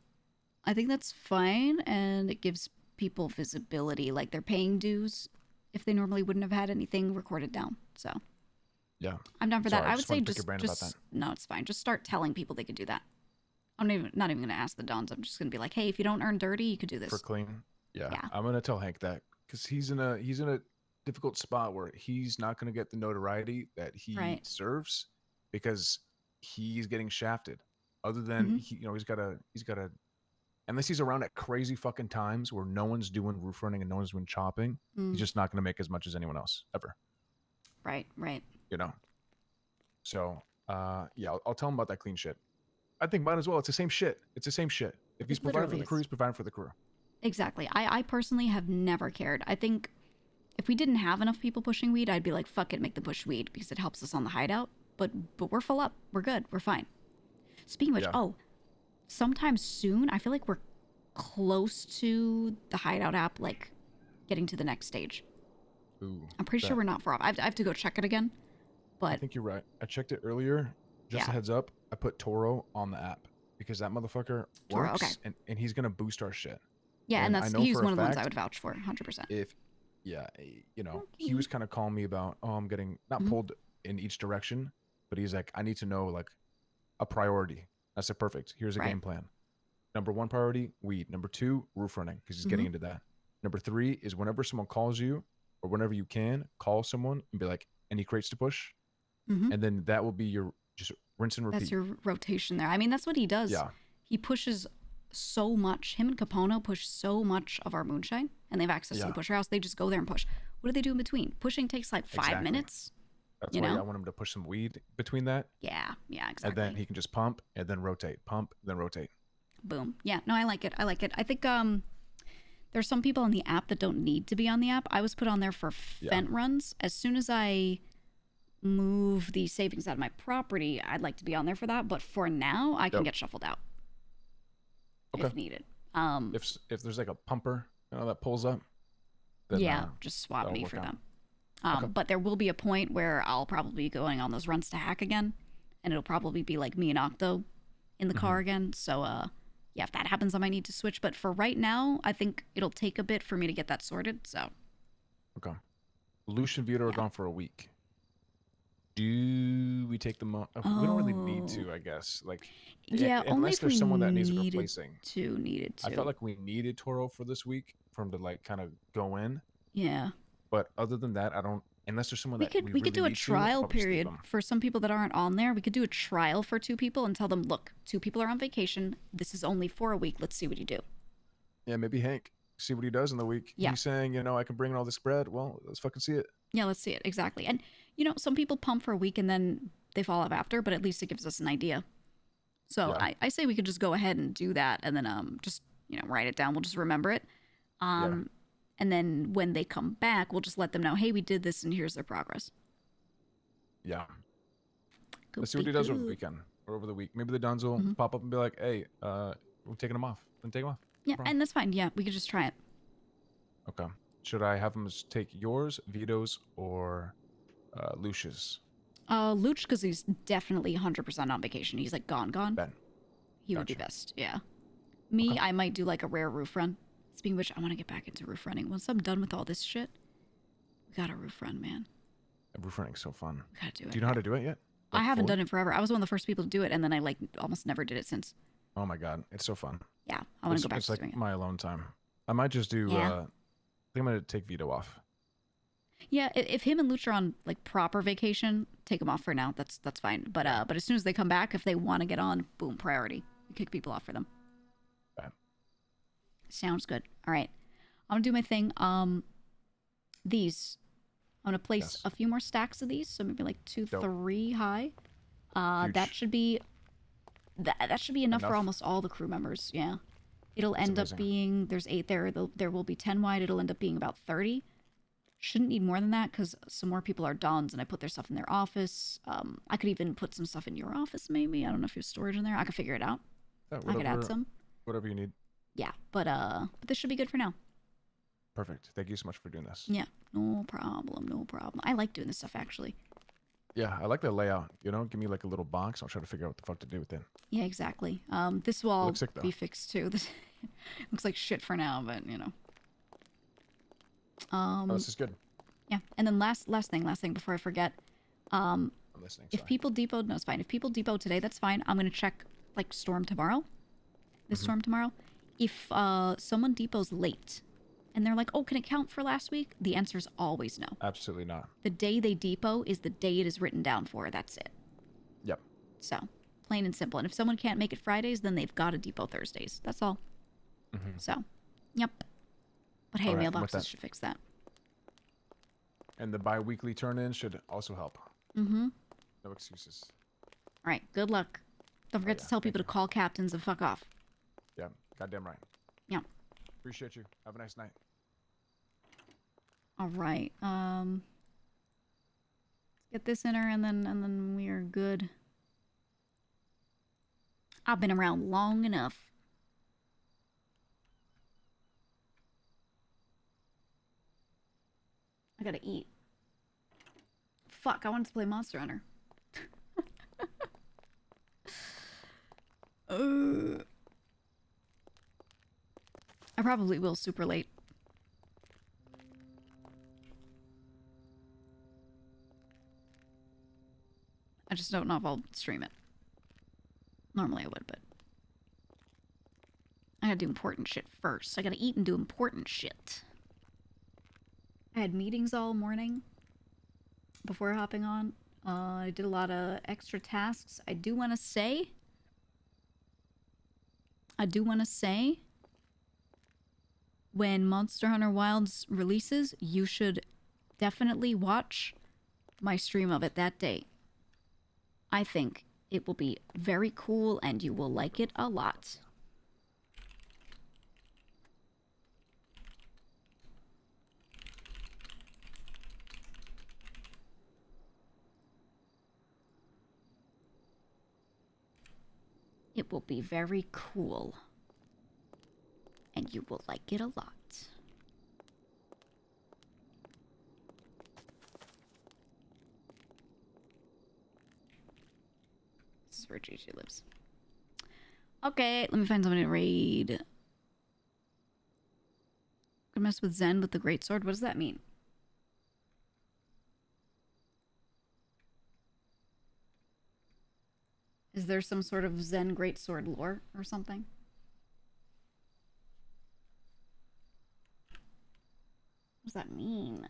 think that's fine. And it gives people visibility, like they're paying dues if they normally wouldn't have had anything recorded down. So yeah, I'm down for that. I would say just no, it's fine. Just start telling people they could do that. I'm not even gonna ask the Dons. I'm just gonna be like, hey, if you don't earn dirty, you could do this for clean. Yeah. I'm gonna tell Hank that, because he's in a difficult spot where he's not gonna get the notoriety that he deserves, because he's getting shafted. Other than he's gotta unless he's around at crazy fucking times where no one's doing roof running and no one's doing chopping, he's just not gonna make as much as anyone else ever. Right. You know. So I'll tell him about that clean shit. I think mine as well. It's the same shit. If he's providing for the crew, he's providing for the crew. Exactly. I personally have never cared. I think if we didn't have enough people pushing weed, I'd be like, fuck it, make them push weed, because it helps us on the hideout. But we're full up. We're good. We're fine. Speaking of which, Yeah. oh, sometime soon, I feel like we're close to the Hideout app, like, getting to the next stage. Ooh, I'm pretty sure we're not far off. I have to go check it again. I But think you're right. I checked it earlier. Just a Yeah. heads up, I put Toro on the app because that motherfucker Toro, works okay. and he's gonna boost our shit. yeah, and I that's know he's for a one of the ones I fact would vouch for, 100%. if you know, he was kind of calling me about, oh, I'm getting not Mhm. pulled in each direction, but he's like, I need to know like a priority. I said, perfect. Here's a Right. game plan. Number 1 priority, weed. Number 2, roof running, because he's getting Mhm. into that. Number 3 is whenever someone calls you or whenever you can, call someone and be like, any crates to push, Mhm. and then that will be your just rinse and repeat. That's your rotation there. I mean, that's what he does. Yeah. He pushes so much. Him and Capono push so much of our moonshine, and they have access to Yeah. the pusher house. They just go there and push. What do they do in between? Pushing takes like 5 Exactly. minutes. That's you why know? I want him to push some weed between that. Yeah, And exactly. then he can just pump and then rotate, pump, then rotate. Boom. Yeah, no, I like it. I like it. I think there's some people on the app that don't need to be on the app. I was put on there for Fent runs. As soon as I move the savings out of my property, I'd like to be on there for that. But for now, I can Yep. get shuffled out Okay. if needed. If there's like a pumper, that pulls up, then Yeah, just swap that'll me work for out. them. Okay. But there will be a point where I'll probably be going on those runs to hack again, and it'll probably be like me and Octo in the car again. So, yeah, if that happens, I might need to switch. But for right now, I think it'll take a bit for me to get that sorted. So, Okay. Lucian Vito are gone for a week. Do we take them on? We don't really need to, I guess. Like, yeah, only unless if there's we someone that needs needed replacing. needed to. I felt like we needed Toro for this week for him to like kind of go in. Yeah. But other than that, I don't. Unless there's someone We that could we could really do a need to, trial I'll just leave period them. for some people that aren't on there. We could do a trial for 2 people and tell them, look, 2 people are on vacation. This is only for a week. Let's see what you do. Yeah, maybe Hank. See what he does in the week. Yeah. He's saying, I can bring in all this bread. Well, let's fucking see it. Yeah, let's see it. Exactly. And, some people pump for a week and then they fall off after, but at least it gives us an idea. So Yeah. I say we could just go ahead and do that and then just, write it down. We'll just remember it. And then when they come back, we'll just let them know, hey, we did this and here's their progress. Yeah. Let's see what he does over the weekend or over the week. Maybe the Duns will pop up and be like, hey, we're taking them off. Then take them off. Yeah, and that's fine. Yeah, we could just try it. Okay. Should I have him just take yours, Vito's, or Lucia's? Luch, because he's definitely 100% on vacation. He's like gone. Ben. He would be best. Yeah. Me, I might do like a rare roof run. Speaking of which, I want to get back into roof running. Once I'm done with all this shit, we got a roof run, man. Roof running's so fun. We gotta do it. Do you know how to do it yet? I haven't done it forever. I was one of the first people to do it, and then I like almost never did it since. Oh my god, it's so fun. Yeah, I want to go back It's to like doing it. my alone time. I might just do. Yeah. I think I'm gonna take Vito off. Yeah, if him and Luch are on like proper vacation, take them off for now. That's fine. But as soon as they come back, if they want to get on, boom, priority. We kick people off for them. Bad. Sounds good. All right, I'm gonna do my thing. These, I'm gonna place a few more stacks of these, so maybe like 2, 3 high. That should be that should be enough for almost all the crew members. Yeah, it'll end up being there's 8 there. There will be 10 wide. It'll end up being about 30. Shouldn't need more than that because some more people are dons and I put their stuff in their office. I could even put some stuff in your office maybe. I don't know if you have storage in there. I could figure it out. Yeah, I could add some. Whatever you need. Yeah, but this should be good for now. Perfect. Thank you so much for doing this. Yeah, no problem, no problem. I like doing this stuff actually. Yeah, I like the layout. Give me like a little box. I'll try to figure out what the fuck to do with it. Yeah, exactly. This will all Looks sick, though. be fixed too. This looks like shit for now, but this is good. Yeah, and then last thing before I forget. I'm listening. If people depot, no, it's fine. If people depot today, that's fine. I'm gonna check like storm tomorrow. This storm tomorrow. If someone depots late, and they're like, "Oh, can it count for last week?" The answer is always no. Absolutely not. The day they depot is the day it is written down for. That's it. Yep. So plain and simple. And if someone can't make it Fridays, then they've got to depot Thursdays. That's all. So, yep. But hey, All right, I'm with mailboxes that. should fix that. And the bi-weekly turn-in should also help. Mm-hmm. No excuses. All right. Good luck. Don't forget to tell people to call captains and fuck off. Yeah, goddamn right. Yeah. Appreciate you. Have a nice night. All right. Let's get this in her, and then we are good. I've been around long enough. I gotta eat. Fuck, I wanted to play Monster Hunter. I probably will super late. I just don't know if I'll stream it. Normally I would, but I gotta do important shit first. I gotta eat and do important shit. I had meetings all morning before hopping on. I did a lot of extra tasks. I do want to say, when Monster Hunter Wilds releases, you should definitely watch my stream of it that day. I think it will be very cool and you will like it a lot. It will be very cool. And you will like it a lot. This is where Gigi lives. Okay, let me find somebody to raid. Could mess with Zen with the greatsword. What does that mean? Is there some sort of Zen greatsword lore or something? What does that mean?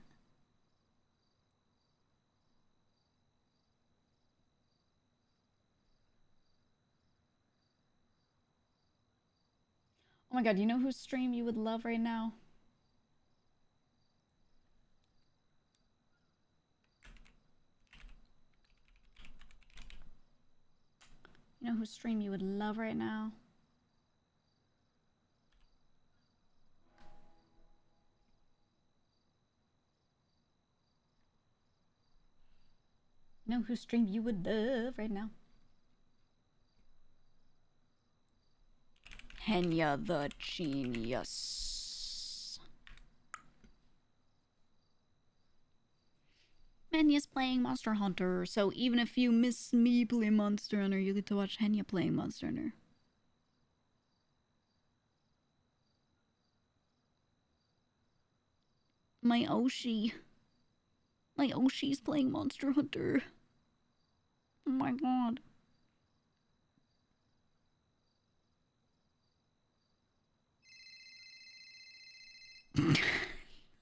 Oh my god, you know whose stream you would love right now? You know whose stream you would love right now? You know whose stream you would love right now? Henya the Genius. Henya's playing Monster Hunter, so even if you miss me playing Monster Hunter, you get to watch Henya playing Monster Hunter. My Oshi. My Oshi's playing Monster Hunter. Oh my god.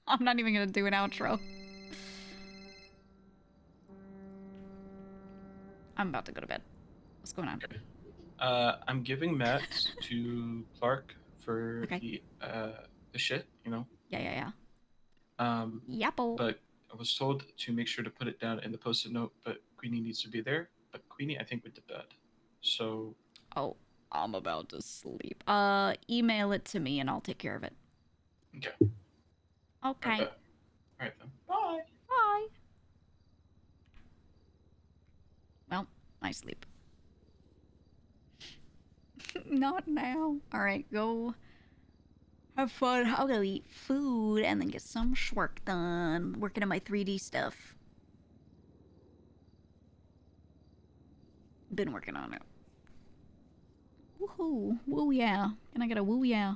I'm not even gonna do an outro. I'm about to go to bed. What's going on? I'm giving Matt to Clark for the shit, you know. Yeah. Yapple. But I was told to make sure to put it down in the post-it note, but Queenie needs to be there. But Queenie, I think, went to bed. So. Oh, I'm about to sleep. Email it to me and I'll take care of it. Okay. Okay. All right then. Bye. Bye. Well, nice sleep. Not now. All right, go have fun. I'll go eat food and then get some work done. Working on my 3D stuff. Been working on it. Woohoo. Woo yeah. Can I get a woo yeah?